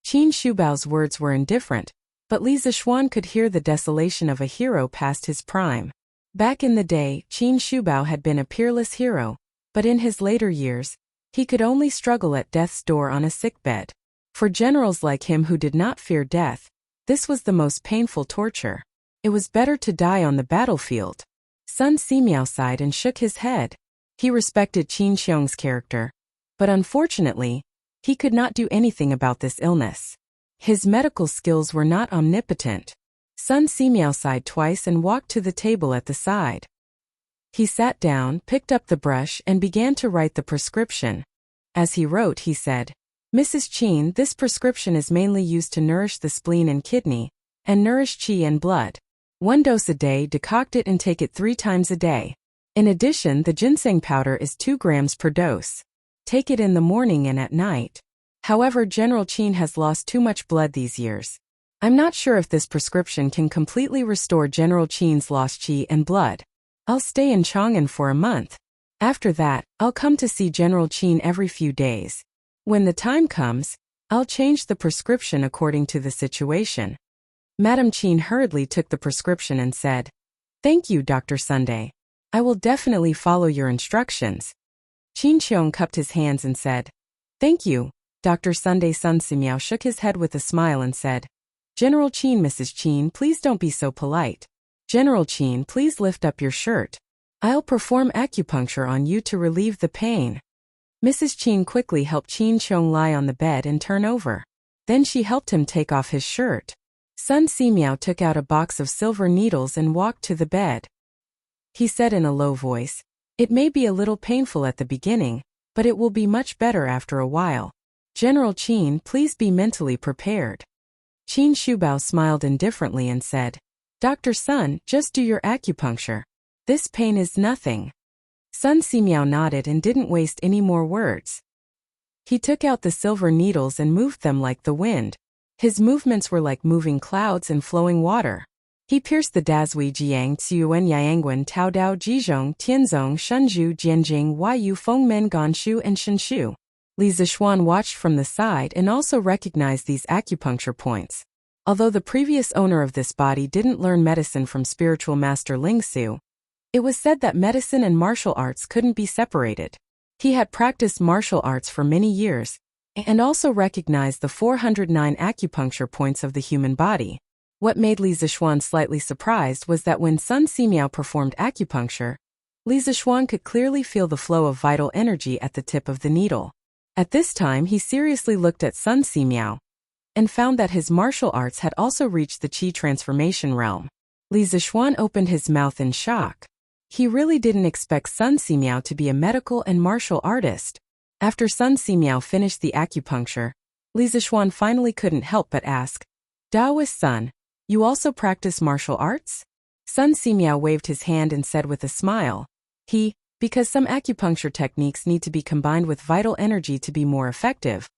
Qin Shubao's words were indifferent, but Li Zixuan could hear the desolation of a hero past his prime. Back in the day, Qin Shubao had been a peerless hero, but in his later years, he could only struggle at death's door on a sickbed. For generals like him who did not fear death, this was the most painful torture. It was better to die on the battlefield. Sun Simiao sighed and shook his head. He respected Qin Qiong's character, but unfortunately, he could not do anything about this illness. His medical skills were not omnipotent. Sun Simiao sighed twice and walked to the table at the side. He sat down, picked up the brush, and began to write the prescription. As he wrote, he said, "Mrs. Qin, this prescription is mainly used to nourish the spleen and kidney, and nourish qi and blood. 1 dose a day, decoct it and take it 3 times a day. In addition, the ginseng powder is 2 grams per dose. Take it in the morning and at night. However, General Qin has lost too much blood these years. I'm not sure if this prescription can completely restore General Qin's lost qi and blood. I'll stay in Chang'an for a month. After that, I'll come to see General Qin every few days. When the time comes, I'll change the prescription according to the situation." Madam Qin hurriedly took the prescription and said, "Thank you, Dr. Sunday. I will definitely follow your instructions." Qin Qiong cupped his hands and said, "Thank you, Dr. Sunday." Sun Simiao shook his head with a smile and said, "General Qin, Mrs. Qin, please don't be so polite. General Qin, please lift up your shirt. I'll perform acupuncture on you to relieve the pain." Mrs. Qin quickly helped Qin Qiong lie on the bed and turn over. Then she helped him take off his shirt. Sun Simiao took out a box of silver needles and walked to the bed. He said in a low voice, "It may be a little painful at the beginning, but it will be much better after a while. General Qin, please be mentally prepared." Qin Shubao smiled indifferently and said, "Dr. Sun, just do your acupuncture. This pain is nothing." Sun Simiao nodded and didn't waste any more words. He took out the silver needles and moved them like the wind. His movements were like moving clouds and flowing water. He pierced the Dazui Jiang Tsiuwen Yangwen Tao Dao Jizhong Tianzong Shenzhu Jianjing Yu Fengmen Gonshu and Shenshu. Li Zixuan watched from the side and also recognized these acupuncture points. Although the previous owner of this body didn't learn medicine from spiritual master Ling Su, it was said that medicine and martial arts couldn't be separated. He had practiced martial arts for many years, and also recognized the 409 acupuncture points of the human body. What made Li Zixuan slightly surprised was that when Sun Simiao performed acupuncture, Li Zixuan could clearly feel the flow of vital energy at the tip of the needle. At this time he seriously looked at Sun Simiao and found that his martial arts had also reached the Qi transformation realm. Li Zixuan opened his mouth in shock. He really didn't expect Sun Simiao to be a medical and martial artist. After Sun Simiao finished the acupuncture, Li Zixuan finally couldn't help but ask, "Daoist Sun, you also practice martial arts?" Sun Simiao waved his hand and said with a smile, because some acupuncture techniques need to be combined with vital energy to be more effective.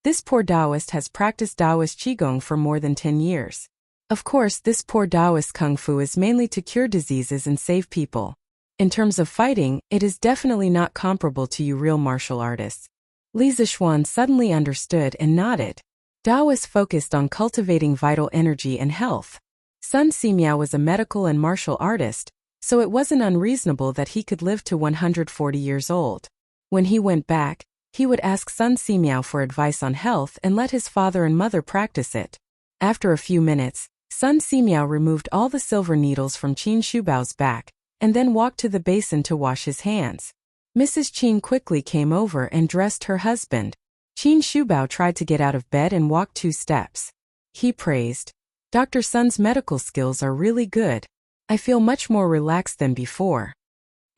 This poor Taoist has practiced Taoist Qigong for more than 10 years. Of course, this poor Taoist Kung Fu is mainly to cure diseases and save people. In terms of fighting, it is definitely not comparable to you real martial artists. Li Zixuan suddenly understood and nodded. Taoists focused on cultivating vital energy and health. Sun Simiao was a medical and martial artist, so it wasn't unreasonable that he could live to 140 years old. When he went back, he would ask Sun Simiao for advice on health and let his father and mother practice it. After a few minutes, Sun Simiao removed all the silver needles from Qin Shubao's back, and then walked to the basin to wash his hands. Mrs. Qin quickly came over and dressed her husband. Qin Shubao tried to get out of bed and walked 2 steps. He praised, "Dr. Sun's medical skills are really good. I feel much more relaxed than before."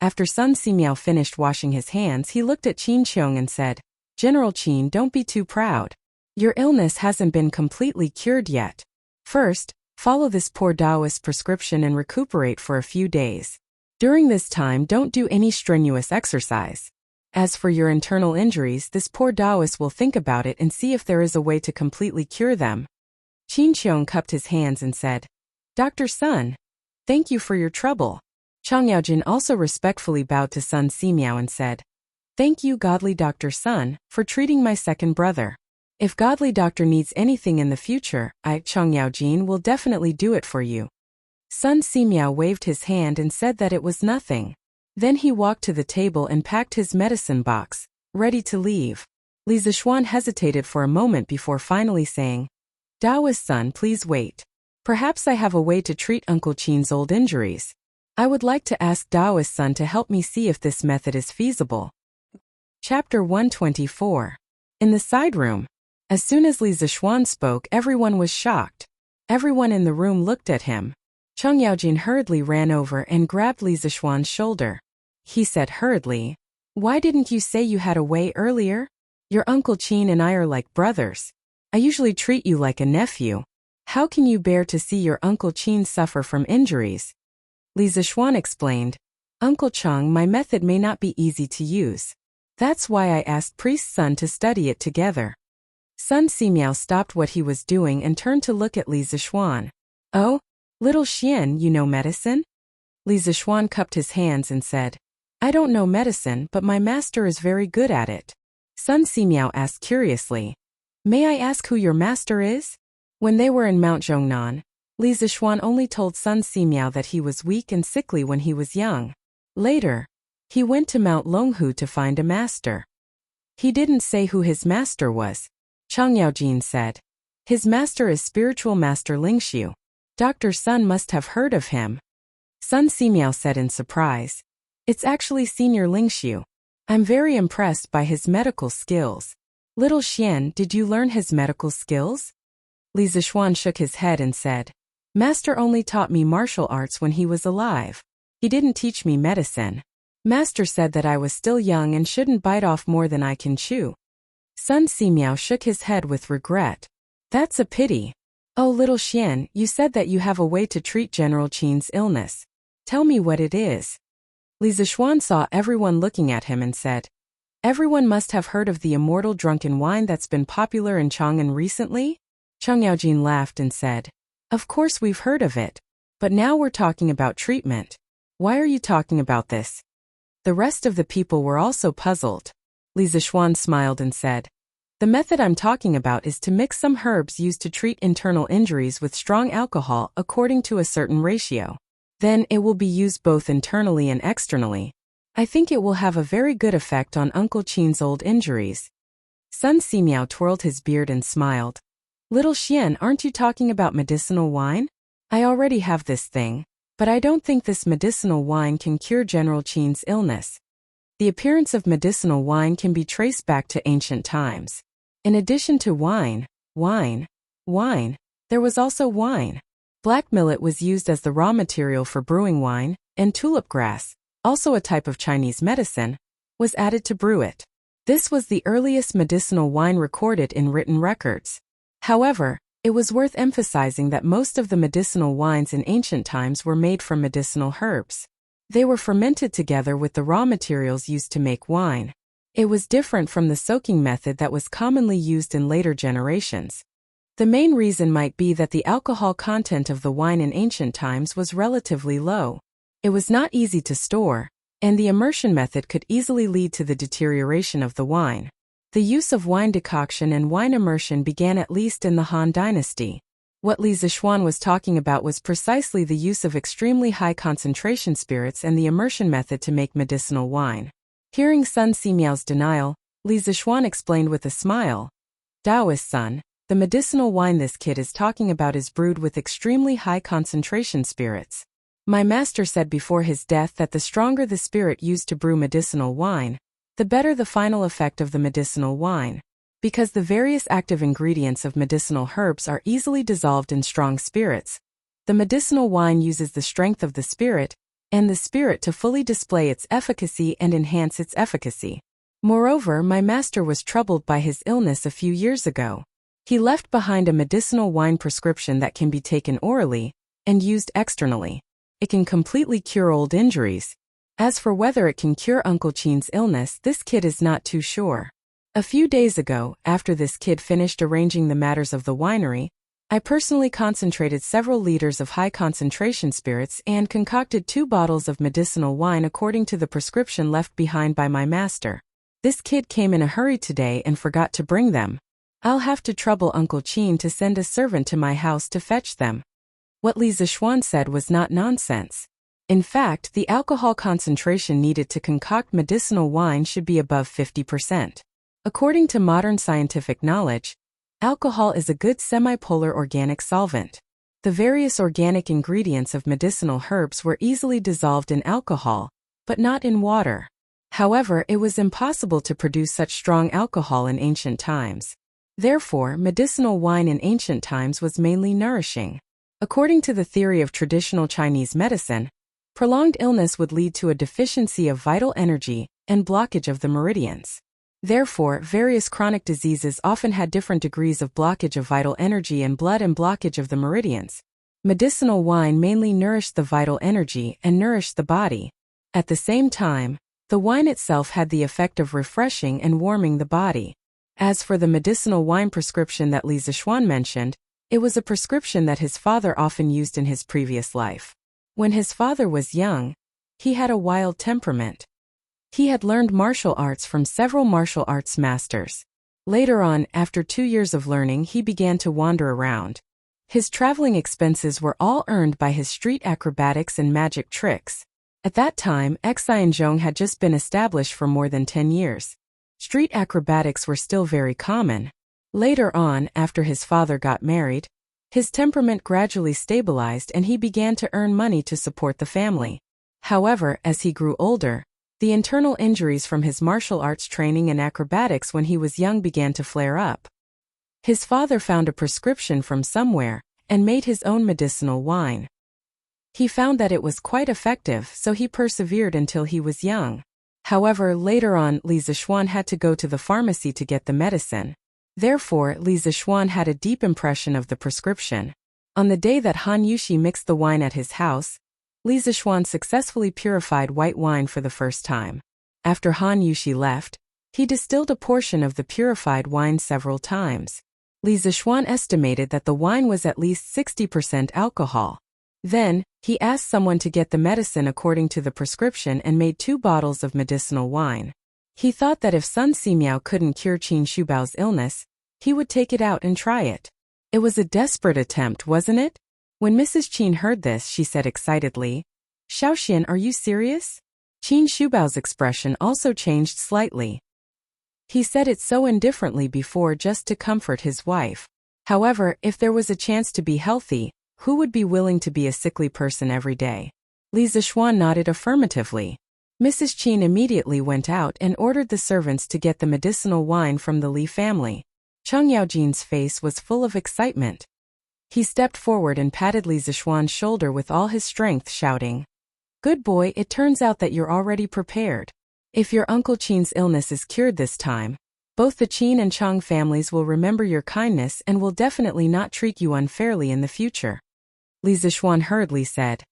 After Sun Simiao finished washing his hands, he looked at Qin Qiong and said, "General Qin, don't be too proud. Your illness hasn't been completely cured yet. First, follow this poor Taoist prescription and recuperate for a few days. During this time, don't do any strenuous exercise. As for your internal injuries, this poor Taoist will think about it and see if there is a way to completely cure them." Qin Qiong cupped his hands and said, "Dr. Sun, thank you for your trouble." Chang Yaojin also respectfully bowed to Sun Simiao and said, "Thank you, godly Dr. Sun, for treating my second brother. If godly doctor needs anything in the future, Chang Yaojin, will definitely do it for you." Sun Simiao waved his hand and said that it was nothing. Then he walked to the table and packed his medicine box, ready to leave. Li Zixuan hesitated for a moment before finally saying, "Taoist Sun, please wait. Perhaps I have a way to treat Uncle Qin's old injuries. I would like to ask Taoist Sun to help me see if this method is feasible." Chapter 124. In the side room. As soon as Li Zixuan spoke, everyone was shocked. Everyone in the room looked at him. Chang Yaojin hurriedly ran over and grabbed Li Zixuan's shoulder. He said hurriedly, "Why didn't you say you had a way earlier? Your Uncle Qin and I are like brothers. I usually treat you like a nephew. How can you bear to see your Uncle Qin suffer from injuries?" Li Zixuan explained, "Uncle Chang, my method may not be easy to use. That's why I asked Priest Sun to study it together." Sun Simiao stopped what he was doing and turned to look at Li Zixuan. "Oh? Little Xian, you know medicine?" Li Zixuan cupped his hands and said, "I don't know medicine, but my master is very good at it." Sun Simiao asked curiously, "May I ask who your master is?" When they were in Mount Zhongnan, Li Zixuan only told Sun Simiao that he was weak and sickly when he was young. Later, he went to Mount Longhu to find a master. He didn't say who his master was. Chang Yaojin said, "His master is spiritual master Lingxiu. Dr. Sun must have heard of him." Sun Simiao said in surprise, "It's actually Senior Lingxiu. I'm very impressed by his medical skills. Little Xian, did you learn his medical skills? Li Zishuan shook his head and said, Master only taught me martial arts when he was alive. He didn't teach me medicine. Master said that I was still young and shouldn't bite off more than I can chew. Sun Simiao shook his head with regret. That's a pity. Oh, little Xian, you said that you have a way to treat General Qin's illness. Tell me what it is. Li Zishuan saw everyone looking at him and said, Everyone must have heard of the immortal drunken wine that's been popular in Chang'an recently? Cheng Yaojin laughed and said, Of course we've heard of it. But now we're talking about treatment. Why are you talking about this? The rest of the people were also puzzled. Li Zishuan smiled and said, The method I'm talking about is to mix some herbs used to treat internal injuries with strong alcohol according to a certain ratio. Then it will be used both internally and externally. I think it will have a very good effect on Uncle Qin's old injuries. Sun Simiao twirled his beard and smiled. Little Xian, aren't you talking about medicinal wine? I already have this thing, but I don't think this medicinal wine can cure General Qin's illness. The appearance of medicinal wine can be traced back to ancient times. In addition to wine, there was also wine. Black millet was used as the raw material for brewing wine, and tulip grass, also a type of Chinese medicine, was added to brew it. This was the earliest medicinal wine recorded in written records. However, it was worth emphasizing that most of the medicinal wines in ancient times were made from medicinal herbs. They were fermented together with the raw materials used to make wine. It was different from the soaking method that was commonly used in later generations. The main reason might be that the alcohol content of the wine in ancient times was relatively low. It was not easy to store, and the immersion method could easily lead to the deterioration of the wine. The use of wine decoction and wine immersion began at least in the Han Dynasty. What Li Zishuan was talking about was precisely the use of extremely high concentration spirits and the immersion method to make medicinal wine. Hearing Sun Simiao's denial, Li Zishuan explained with a smile, Taoist son, the medicinal wine this kid is talking about is brewed with extremely high concentration spirits. My master said before his death that the stronger the spirit used to brew medicinal wine, the better the final effect of the medicinal wine. Because the various active ingredients of medicinal herbs are easily dissolved in strong spirits, the medicinal wine uses the strength of the spirit and the spirit to fully display its efficacy and enhance its efficacy. Moreover, my master was troubled by his illness a few years ago. He left behind a medicinal wine prescription that can be taken orally and used externally. It can completely cure old injuries. As for whether it can cure Uncle Qin's illness, this kid is not too sure. A few days ago, after this kid finished arranging the matters of the winery, I personally concentrated several liters of high concentration spirits and concocted 2 bottles of medicinal wine according to the prescription left behind by my master. This kid came in a hurry today and forgot to bring them. I'll have to trouble Uncle Qin to send a servant to my house to fetch them. What Li Zishuan said was not nonsense. In fact, the alcohol concentration needed to concoct medicinal wine should be above 50%. According to modern scientific knowledge, alcohol is a good semipolar organic solvent. The various organic ingredients of medicinal herbs were easily dissolved in alcohol, but not in water. However, it was impossible to produce such strong alcohol in ancient times. Therefore, medicinal wine in ancient times was mainly nourishing. According to the theory of traditional Chinese medicine, prolonged illness would lead to a deficiency of vital energy and blockage of the meridians. Therefore, various chronic diseases often had different degrees of blockage of vital energy and blood and blockage of the meridians. Medicinal wine mainly nourished the vital energy and nourished the body. At the same time, the wine itself had the effect of refreshing and warming the body. As for the medicinal wine prescription that Li Zishuan mentioned, it was a prescription that his father often used in his previous life. When his father was young, he had a wild temperament. He had learned martial arts from several martial arts masters. Later on, after 2 years of learning, he began to wander around. His traveling expenses were all earned by his street acrobatics and magic tricks. At that time, Xianzhong had just been established for more than 10 years. Street acrobatics were still very common. Later on, after his father got married, his temperament gradually stabilized and he began to earn money to support the family. However, as he grew older, The internal injuries from his martial arts training and acrobatics when he was young began to flare up. His father found a prescription from somewhere and made his own medicinal wine. He found that it was quite effective, so he persevered until he was young. However, later on, Li Zishuan had to go to the pharmacy to get the medicine. Therefore, Li Zishuan had a deep impression of the prescription. On the day that Han Yushi mixed the wine at his house, Li Zishuan successfully purified white wine for the first time. After Han Yushi left, he distilled a portion of the purified wine several times. Li Zishuan estimated that the wine was at least 60% alcohol. Then, he asked someone to get the medicine according to the prescription and made 2 bottles of medicinal wine. He thought that if Sun Simiao couldn't cure Qin Shubao's illness, he would take it out and try it. It was a desperate attempt, wasn't it? When Mrs. Qin heard this, she said excitedly, "Xiaoxian, are you serious?" Qin Shubao's expression also changed slightly. He said it so indifferently before just to comfort his wife. However, if there was a chance to be healthy, who would be willing to be a sickly person every day? Li Zishuan nodded affirmatively. Mrs. Qin immediately went out and ordered the servants to get the medicinal wine from the Li family. Cheng Yaojin's face was full of excitement. He stepped forward and patted Li Zishuan's shoulder with all his strength, shouting, "Good boy, it turns out that you're already prepared. If your Uncle Qin's illness is cured this time, both the Qin and Cheng families will remember your kindness and will definitely not treat you unfairly in the future." Li Zishuan hurriedly said,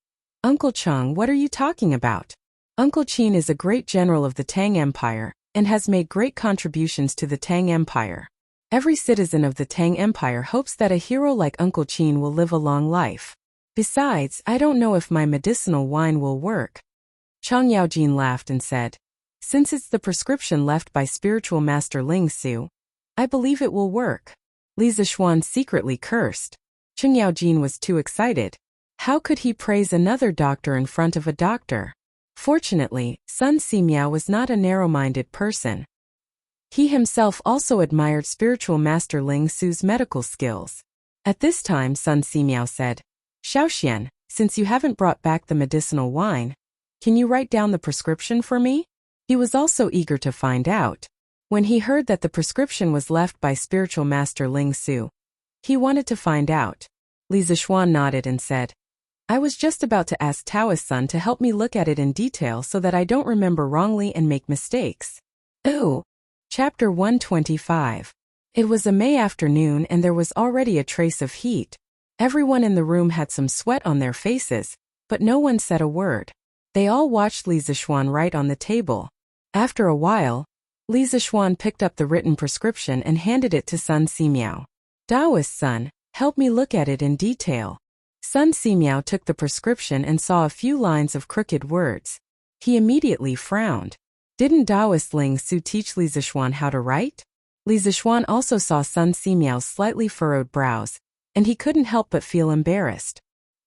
"Uncle Cheng, what are you talking about? Uncle Qin is a great general of the Tang Empire and has made great contributions to the Tang Empire. Every citizen of the Tang Empire hopes that a hero like Uncle Qin will live a long life. Besides, I don't know if my medicinal wine will work." Cheng Yaojin laughed and said, "Since it's the prescription left by spiritual master Ling Su, I believe it will work." Li Zishuan secretly cursed. Cheng Yaojin was too excited. How could he praise another doctor in front of a doctor? Fortunately, Sun Simiao was not a narrow-minded person. He himself also admired spiritual master Ling Su's medical skills. At this time, Sun Simiao said, "Xiaoxian, since you haven't brought back the medicinal wine, can you write down the prescription for me?" He was also eager to find out. When he heard that the prescription was left by spiritual master Ling Su, he wanted to find out. Li Zishuan nodded and said, "I was just about to ask Taoist-san to help me look at it in detail so that I don't remember wrongly and make mistakes." Ooh. Chapter 125. It was a May afternoon and there was already a trace of heat. Everyone in the room had some sweat on their faces, but no one said a word. They all watched Li Zishuan write on the table. After a while, Li Zishuan picked up the written prescription and handed it to Sun Simiao. "Taoist-san, help me look at it in detail." Sun Simiao took the prescription and saw a few lines of crooked words. He immediately frowned. Didn't Taoist Ling Su teach Li Zishuan how to write? Li Zishuan also saw Sun Simiao's slightly furrowed brows, and he couldn't help but feel embarrassed.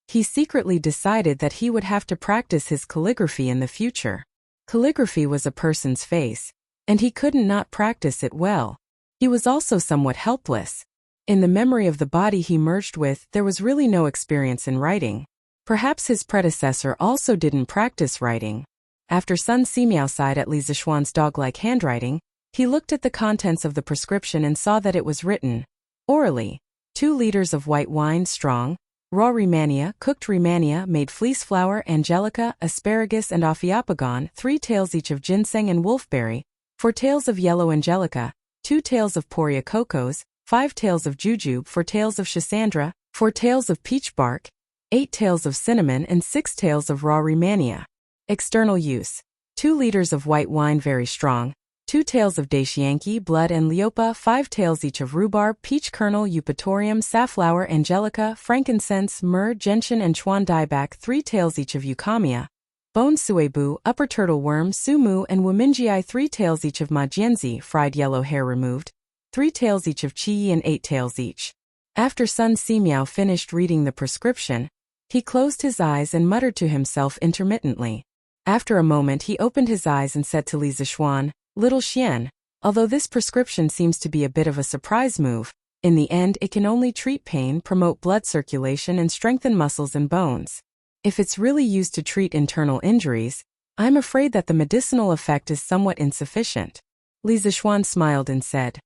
He secretly decided that he would have to practice his calligraphy in the future. Calligraphy was a person's face, and he couldn't not practice it well. He was also somewhat helpless. In the memory of the body he merged with, there was really no experience in writing. Perhaps his predecessor also didn't practice writing. After Sun Simiao sighed at Li Zishuan's dog-like handwriting, he looked at the contents of the prescription and saw that it was written, orally, 2 liters of white wine strong, raw Rehmannia, cooked Rehmannia, made fleece flower, angelica, asparagus and Ophiophagon, 3 taels each of ginseng and wolfberry, 4 taels of yellow angelica, 2 taels of poria cocos, 5 taels of jujube, 4 taels of schisandra, 4 taels of peach bark, 8 taels of cinnamon and 6 taels of raw Rehmannia. External use. 2 liters of white wine very strong, 2 taels of daishianki, blood and leopa, 5 taels each of rhubarb, peach kernel, eupatorium, safflower, angelica, frankincense, myrrh, gentian and chuan dieback, 3 taels each of euchomia, bone suebu, upper turtle worm, sumu and womingii, 3 taels each of majianzi, fried yellow hair removed, 3 taels each of qi and 8 taels each. After Sun Simiao finished reading the prescription, he closed his eyes and muttered to himself intermittently. After a moment he opened his eyes and said to Li Zishuan, "Little Xian, although this prescription seems to be a bit of a surprise move, in the end it can only treat pain, promote blood circulation and strengthen muscles and bones. If it's really used to treat internal injuries, I'm afraid that the medicinal effect is somewhat insufficient. Li Zixuan smiled and said,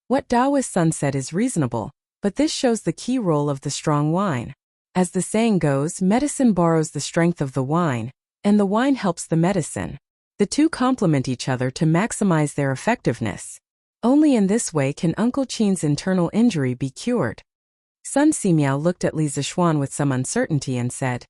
what Taoist Sun said is reasonable, but this shows the key role of the strong wine. As the saying goes, medicine borrows the strength of the wine, and the wine helps the medicine. The two complement each other to maximize their effectiveness. Only in this way can Uncle Qin's internal injury be cured. Sun Simiao looked at Li Zixuan with some uncertainty and said,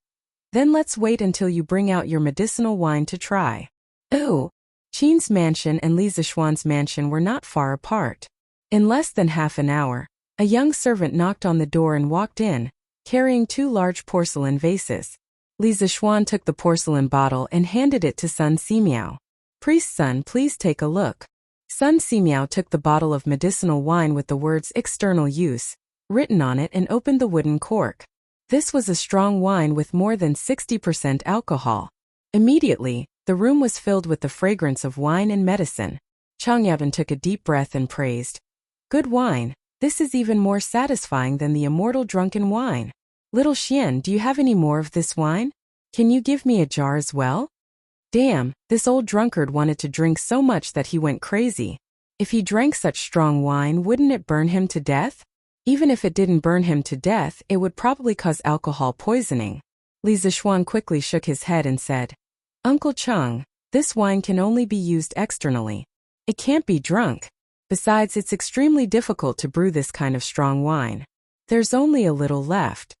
then let's wait until you bring out your medicinal wine to try. Oh! Qin's mansion and Li Zixuan's mansion were not far apart. In less than half an hour, a young servant knocked on the door and walked in, carrying 2 large porcelain vases. Li Zixuan took the porcelain bottle and handed it to Sun Simiao. Priest Sun, please take a look. Sun Simiao took the bottle of medicinal wine with the words external use written on it and opened the wooden cork. This was a strong wine with more than 60% alcohol. Immediately, the room was filled with the fragrance of wine and medicine. Chang Yaodan took a deep breath and praised, good wine, this is even more satisfying than the immortal drunken wine. Little Xian, do you have any more of this wine? Can you give me a jar as well? Damn, this old drunkard wanted to drink so much that he went crazy. If he drank such strong wine, wouldn't it burn him to death? Even if it didn't burn him to death, it would probably cause alcohol poisoning. Li Zixuan quickly shook his head and said, Uncle Cheng, this wine can only be used externally. It can't be drunk. Besides, it's extremely difficult to brew this kind of strong wine. There's only a little left.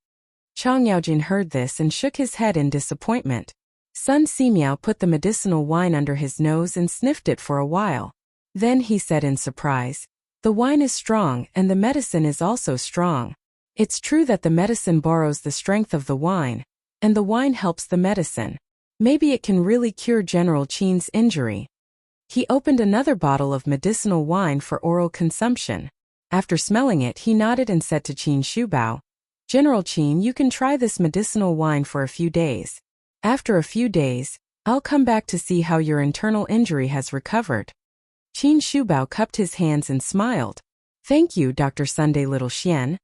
Chang Yaojin heard this and shook his head in disappointment. Sun Simiao put the medicinal wine under his nose and sniffed it for a while. Then he said in surprise, the wine is strong and the medicine is also strong. It's true that the medicine borrows the strength of the wine, and the wine helps the medicine. Maybe it can really cure General Qin's injury. He opened another bottle of medicinal wine for oral consumption. After smelling it, he nodded and said to Qin Shubao, General Qin, you can try this medicinal wine for a few days. After a few days, I'll come back to see how your internal injury has recovered. Qin Shubao cupped his hands and smiled. Thank you, Dr. Sunday Little Xian.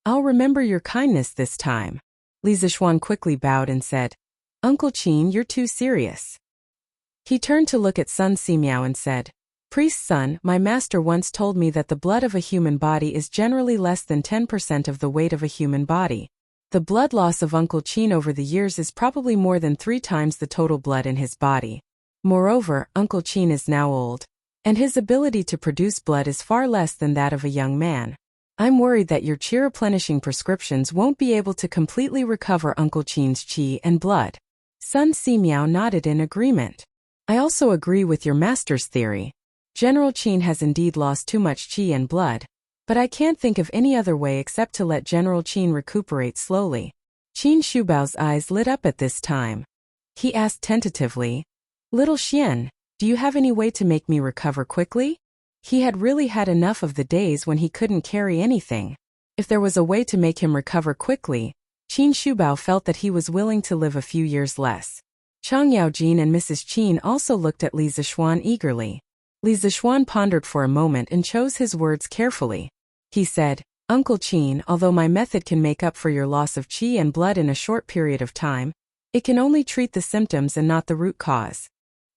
I'll remember your kindness this time. Li Zixuan quickly bowed and said, Uncle Qin, you're too serious. He turned to look at Sun Simiao and said, Priest Sun, my master once told me that the blood of a human body is generally less than 10% of the weight of a human body. The blood loss of Uncle Qin over the years is probably more than 3 times the total blood in his body. Moreover, Uncle Qin is now old, and his ability to produce blood is far less than that of a young man. I'm worried that your qi replenishing prescriptions won't be able to completely recover Uncle Qin's qi and blood. Sun Simiao nodded in agreement. I also agree with your master's theory. General Qin has indeed lost too much qi and blood, but I can't think of any other way except to let General Qin recuperate slowly. Qin Shubao's eyes lit up at this time. He asked tentatively, Little Xian, do you have any way to make me recover quickly? He had really had enough of the days when he couldn't carry anything. If there was a way to make him recover quickly, Qin Shubao felt that he was willing to live a few years less. Chang Yaojin and Mrs. Qin also looked at Li Zixuan eagerly. Li Zixuan pondered for a moment and chose his words carefully. He said, Uncle Qin, although my method can make up for your loss of qi and blood in a short period of time, it can only treat the symptoms and not the root cause.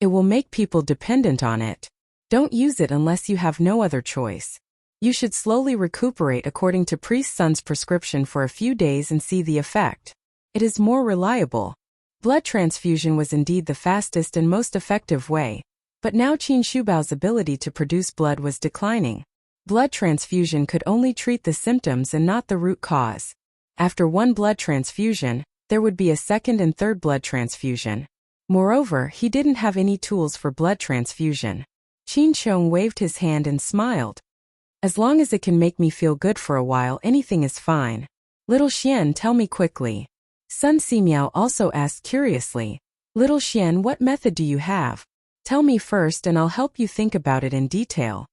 It will make people dependent on it. Don't use it unless you have no other choice. You should slowly recuperate according to Priest Sun's prescription for a few days and see the effect. It is more reliable. Blood transfusion was indeed the fastest and most effective way, but now Qin Shubao's ability to produce blood was declining. Blood transfusion could only treat the symptoms and not the root cause. After one blood transfusion, there would be a second and third blood transfusion. Moreover, he didn't have any tools for blood transfusion. Qin Chong waved his hand and smiled. As long as it can make me feel good for a while, anything is fine. Little Xian, tell me quickly. Sun Simiao also asked curiously, Little Xian, what method do you have? Tell me first and I'll help you think about it in detail.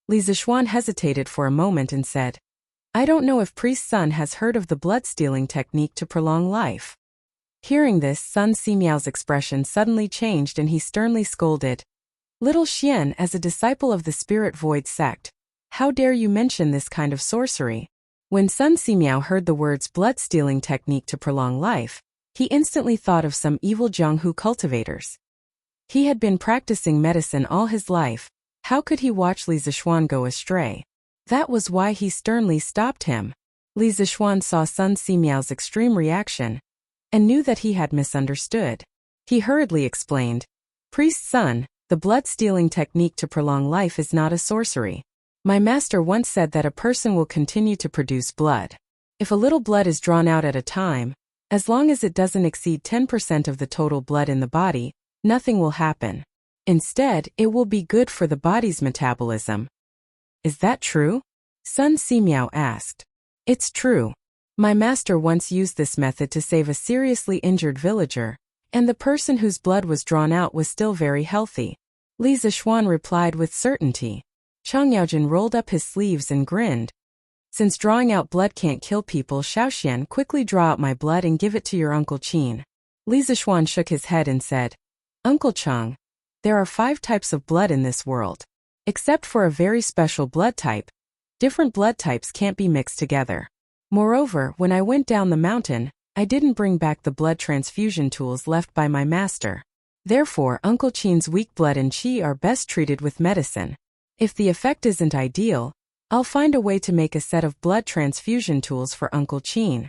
Li Zixuan hesitated for a moment and said, I don't know if Priest Sun has heard of the blood-stealing technique to prolong life. Hearing this, Sun Simiao's expression suddenly changed and he sternly scolded, Little Xian, as a disciple of the Spirit Void sect, how dare you mention this kind of sorcery? When Sun Simiao heard the words blood-stealing technique to prolong life, he instantly thought of some evil Jianghu cultivators. He had been practicing medicine all his life. How could he watch Li Zixuan go astray? That was why he sternly stopped him. Li Zixuan saw Sun Simiao's extreme reaction and knew that he had misunderstood. He hurriedly explained, "Priest's son, the blood-stealing technique to prolong life is not a sorcery. My master once said that a person will continue to produce blood. If a little blood is drawn out at a time, as long as it doesn't exceed 10% of the total blood in the body, nothing will happen. Instead, it will be good for the body's metabolism." "Is that true?" Sun Simiao asked. "It's true. My master once used this method to save a seriously injured villager, and the person whose blood was drawn out was still very healthy." Li Zixuan replied with certainty. Chang Yaojin rolled up his sleeves and grinned. "Since drawing out blood can't kill people, Xiaoxian, quickly draw out my blood and give it to your Uncle Qin." Li Zixuan shook his head and said, "Uncle Chang, there are 5 types of blood in this world. Except for a very special blood type, different blood types can't be mixed together. Moreover, when I went down the mountain, I didn't bring back the blood transfusion tools left by my master. Therefore, Uncle Qin's weak blood and qi are best treated with medicine. If the effect isn't ideal, I'll find a way to make a set of blood transfusion tools for Uncle Qin."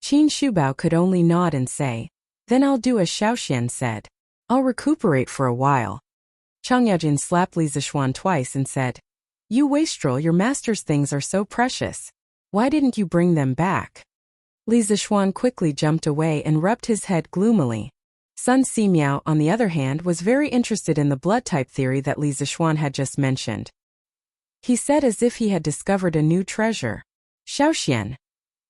Qin Shubao could only nod and say, "Then I'll do as Xiaoxian said. I'll recuperate for a while." Chang Yaojin slapped Li Zixuan twice and said, "You wastrel, your master's things are so precious. Why didn't you bring them back?" Li Zixuan quickly jumped away and rubbed his head gloomily. Sun Simiao, on the other hand, was very interested in the blood type theory that Li Zixuan had just mentioned. He said as if he had discovered a new treasure, "Xiaoxian,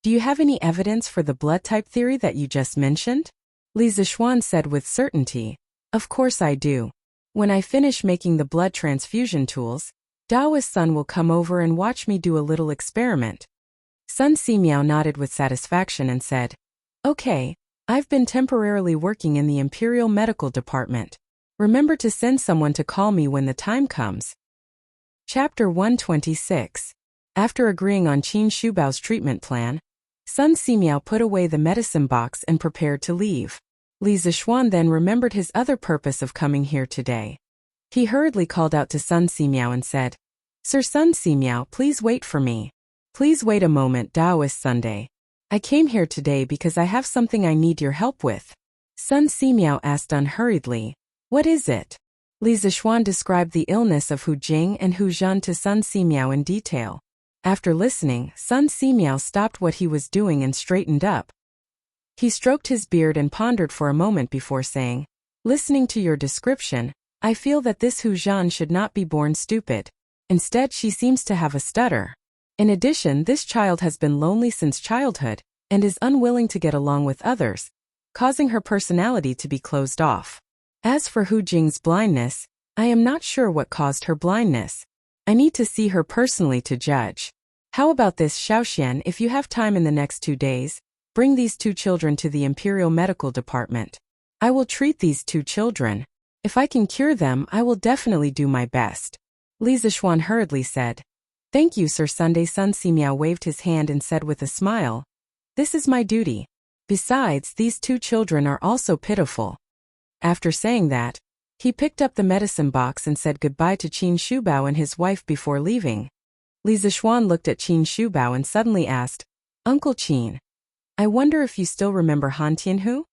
do you have any evidence for the blood type theory that you just mentioned?" Li Zixuan said with certainty, "Of course I do. When I finish making the blood transfusion tools, Dao's son will come over and watch me do a little experiment." Sun Simiao nodded with satisfaction and said, "Okay, I've been temporarily working in the Imperial Medical Department. Remember to send someone to call me when the time comes." Chapter 126. After agreeing on Qin Shubao's treatment plan, Sun Simiao put away the medicine box and prepared to leave. Li Zixuan then remembered his other purpose of coming here today. He hurriedly called out to Sun Simiao and said, "Sir Sun Simiao, please wait for me. Please wait a moment, Daoist Sunday. I came here today because I have something I need your help with." Sun Simiao asked unhurriedly, "What is it?" Li Zixuan described the illness of Hu Jing and Hu Zhan to Sun Simiao in detail. After listening, Sun Simiao stopped what he was doing and straightened up. He stroked his beard and pondered for a moment before saying, "Listening to your description, I feel that this Hu Zhan should not be born stupid. Instead, she seems to have a stutter. In addition, this child has been lonely since childhood and is unwilling to get along with others, causing her personality to be closed off. As for Hu Jing's blindness, I am not sure what caused her blindness. I need to see her personally to judge. How about this, Xiaoxian, if you have time in the next 2 days, bring these 2 children to the Imperial Medical Department. I will treat these 2 children. If I can cure them, I will definitely do my best." Li Zixuan hurriedly said, "Thank you, Sir Sunday." Sun Simiao waved his hand and said with a smile, "This is my duty. Besides, these 2 children are also pitiful." After saying that, he picked up the medicine box and said goodbye to Qin Shubao and his wife before leaving. Li Zixuan looked at Qin Shubao and suddenly asked, "Uncle Qin, I wonder if you still remember Han Tianhu?"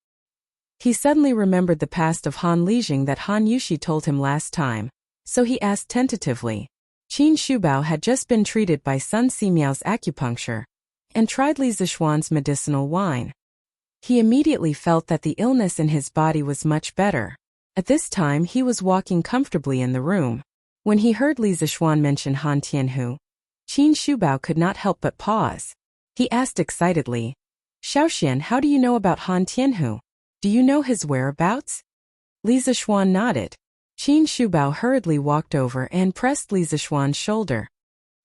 He suddenly remembered the past of Han Lijing that Han Yushi told him last time, so he asked tentatively. Qin Shubao had just been treated by Sun Simiao's acupuncture and tried Li Zixuan's medicinal wine. He immediately felt that the illness in his body was much better. At this time, he was walking comfortably in the room. When he heard Li Zixuan mention Han Tianhu, Qin Shubao could not help but pause. He asked excitedly, "Xiaoxian, how do you know about Han Tianhu? Do you know his whereabouts?" Li Zixuan nodded. Qin Shubao hurriedly walked over and pressed Li Zixuan's shoulder.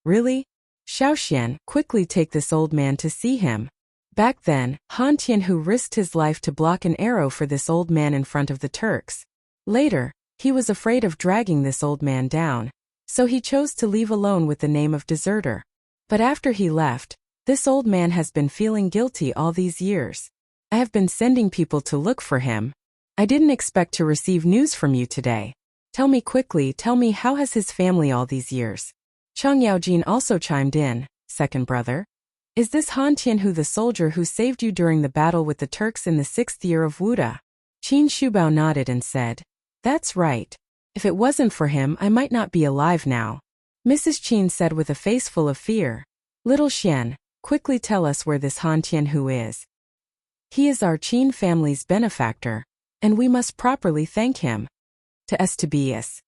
"Really? Xiaoxian, quickly take this old man to see him." Back then, Han Tianhu risked his life to block an arrow for this old man in front of the Turks. Later, he was afraid of dragging this old man down, so he chose to leave alone with the name of deserter. But after he left, this old man has been feeling guilty all these years. I have been sending people to look for him, I didn't expect to receive news from you today. Tell me quickly, tell me how has his family all these years? Chang Yaojin also chimed in, second brother. Is this Han Tianhu the soldier who saved you during the battle with the Turks in the 6th year of Wuda? Qin Shubao nodded and said, That's right. If it wasn't for him, I might not be alive now. Mrs. Qin said with a face full of fear. Little Xian, quickly tell us where this Han Tianhu is. He is our Qin family's benefactor, and we must properly thank him. To Tobias.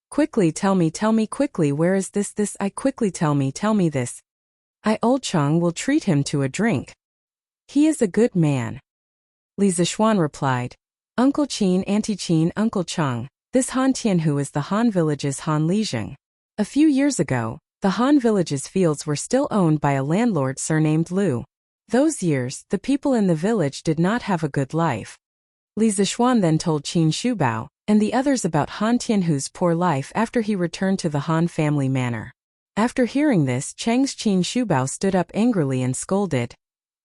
Quickly tell me quickly where is this I quickly tell me this. I old Chang will treat him to a drink. He is a good man. Li Zishuan replied. Uncle Qin, Auntie Qin, Uncle Chang, this Han Tianhu is the Han village's Han Lijing. A few years ago, the Han village's fields were still owned by a landlord surnamed Lu. Those years, the people in the village did not have a good life. Li Zishuan then told Qin Shubao and the others about Han Tianhu's poor life after he returned to the Han family manor. After hearing this, Chang's Qin Shubao stood up angrily and scolded.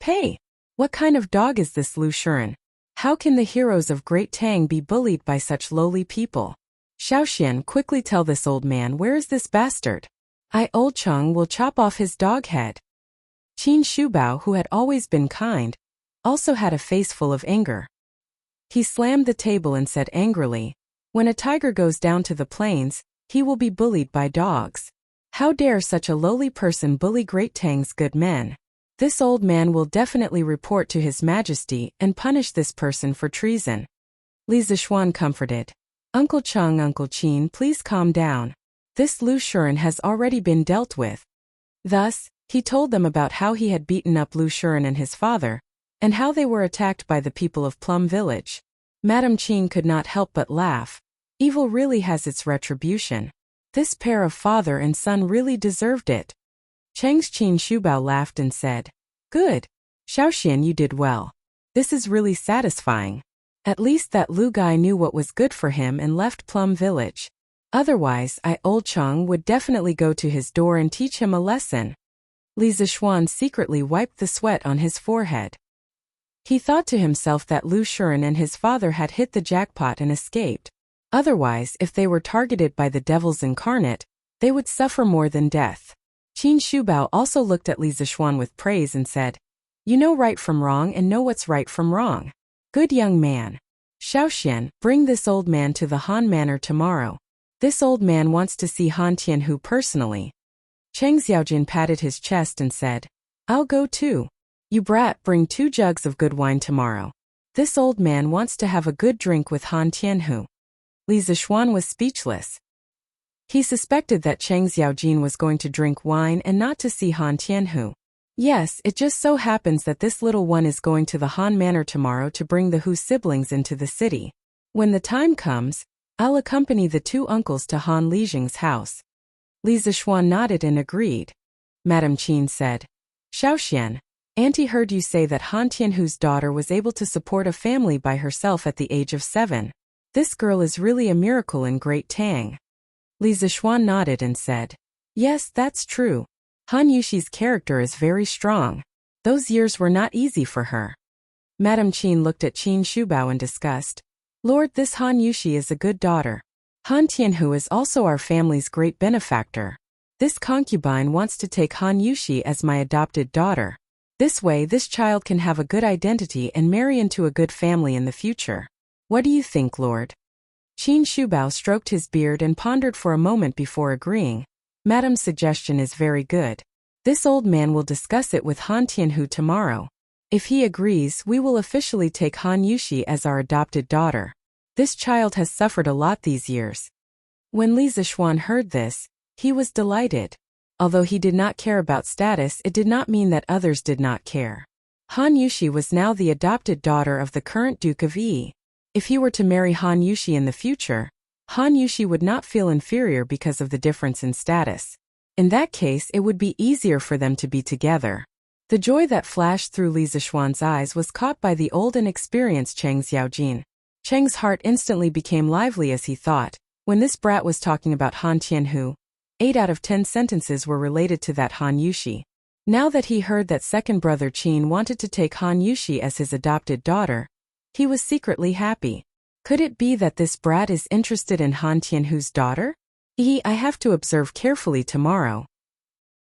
Pei! What kind of dog is this Lu Shuren? How can the heroes of Great Tang be bullied by such lowly people? Xiaoxian, quickly tell this old man where is this bastard? I old Chang will chop off his dog head. Qin Shubao, who had always been kind, also had a face full of anger. He slammed the table and said angrily, When a tiger goes down to the plains, he will be bullied by dogs. How dare such a lowly person bully Great Tang's good men? This old man will definitely report to His Majesty and punish this person for treason. Li Zishuan comforted. Uncle Chang, Uncle Qin, please calm down. This Lu Shuren has already been dealt with. Thus, he told them about how he had beaten up Lu Shuren and his father, and how they were attacked by the people of Plum Village. Madame Qin could not help but laugh. Evil really has its retribution. This pair of father and son really deserved it. Chang's Qin Shubao laughed and said, Good. Xiaoxian, you did well. This is really satisfying. At least that Lu guy knew what was good for him and left Plum Village. Otherwise, old Chang would definitely go to his door and teach him a lesson. Li Zishuan secretly wiped the sweat on his forehead. He thought to himself that Lu Shuren and his father had hit the jackpot and escaped. Otherwise, if they were targeted by the devils incarnate, they would suffer more than death. Qin Shubao also looked at Li Zishuan with praise and said, You know right from wrong and know what's right from wrong. Good young man. Xiaoxian, bring this old man to the Han Manor tomorrow. This old man wants to see Han Tianhu personally. Chang Xiaojin patted his chest and said, I'll go too. You brat, bring 2 jugs of good wine tomorrow. This old man wants to have a good drink with Han Tianhu. Li Zishuan was speechless. He suspected that Chang Xiaojin was going to drink wine and not to see Han Tianhu. Yes, it just so happens that this little one is going to the Han Manor tomorrow to bring the Hu siblings into the city. When the time comes, I'll accompany the 2 uncles to Han Lijing's house. Li Zishuan nodded and agreed. Madame Qin said, Xiaoxian, Auntie heard you say that Han Tianhu's daughter was able to support a family by herself at the age of 7. This girl is really a miracle in Great Tang. Li Zishuan nodded and said, Yes, that's true. Han Yushi's character is very strong. Those years were not easy for her. Madame Qin looked at Qin Shubao in disgust. Lord, this Han Yushi is a good daughter. Han Tianhu is also our family's great benefactor. This concubine wants to take Han Yushi as my adopted daughter. This way this child can have a good identity and marry into a good family in the future. What do you think, Lord? Qin Shubao stroked his beard and pondered for a moment before agreeing. Madame's suggestion is very good. This old man will discuss it with Han Tianhu tomorrow. If he agrees, we will officially take Han Yushi as our adopted daughter. This child has suffered a lot these years. When Li Zishuan heard this, he was delighted. Although he did not care about status, it did not mean that others did not care. Han Yushi was now the adopted daughter of the current Duke of Yi. If he were to marry Han Yushi in the future, Han Yushi would not feel inferior because of the difference in status. In that case, it would be easier for them to be together. The joy that flashed through Li Zishuan's eyes was caught by the old and experienced Chang Xiaojin. Chang's heart instantly became lively as he thought, when this brat was talking about Han Tianhu, 8 out of 10 sentences were related to that Han Yushi. Now that he heard that second brother Qin wanted to take Han Yushi as his adopted daughter, he was secretly happy. Could it be that this brat is interested in Han Tianhu's daughter? I have to observe carefully tomorrow.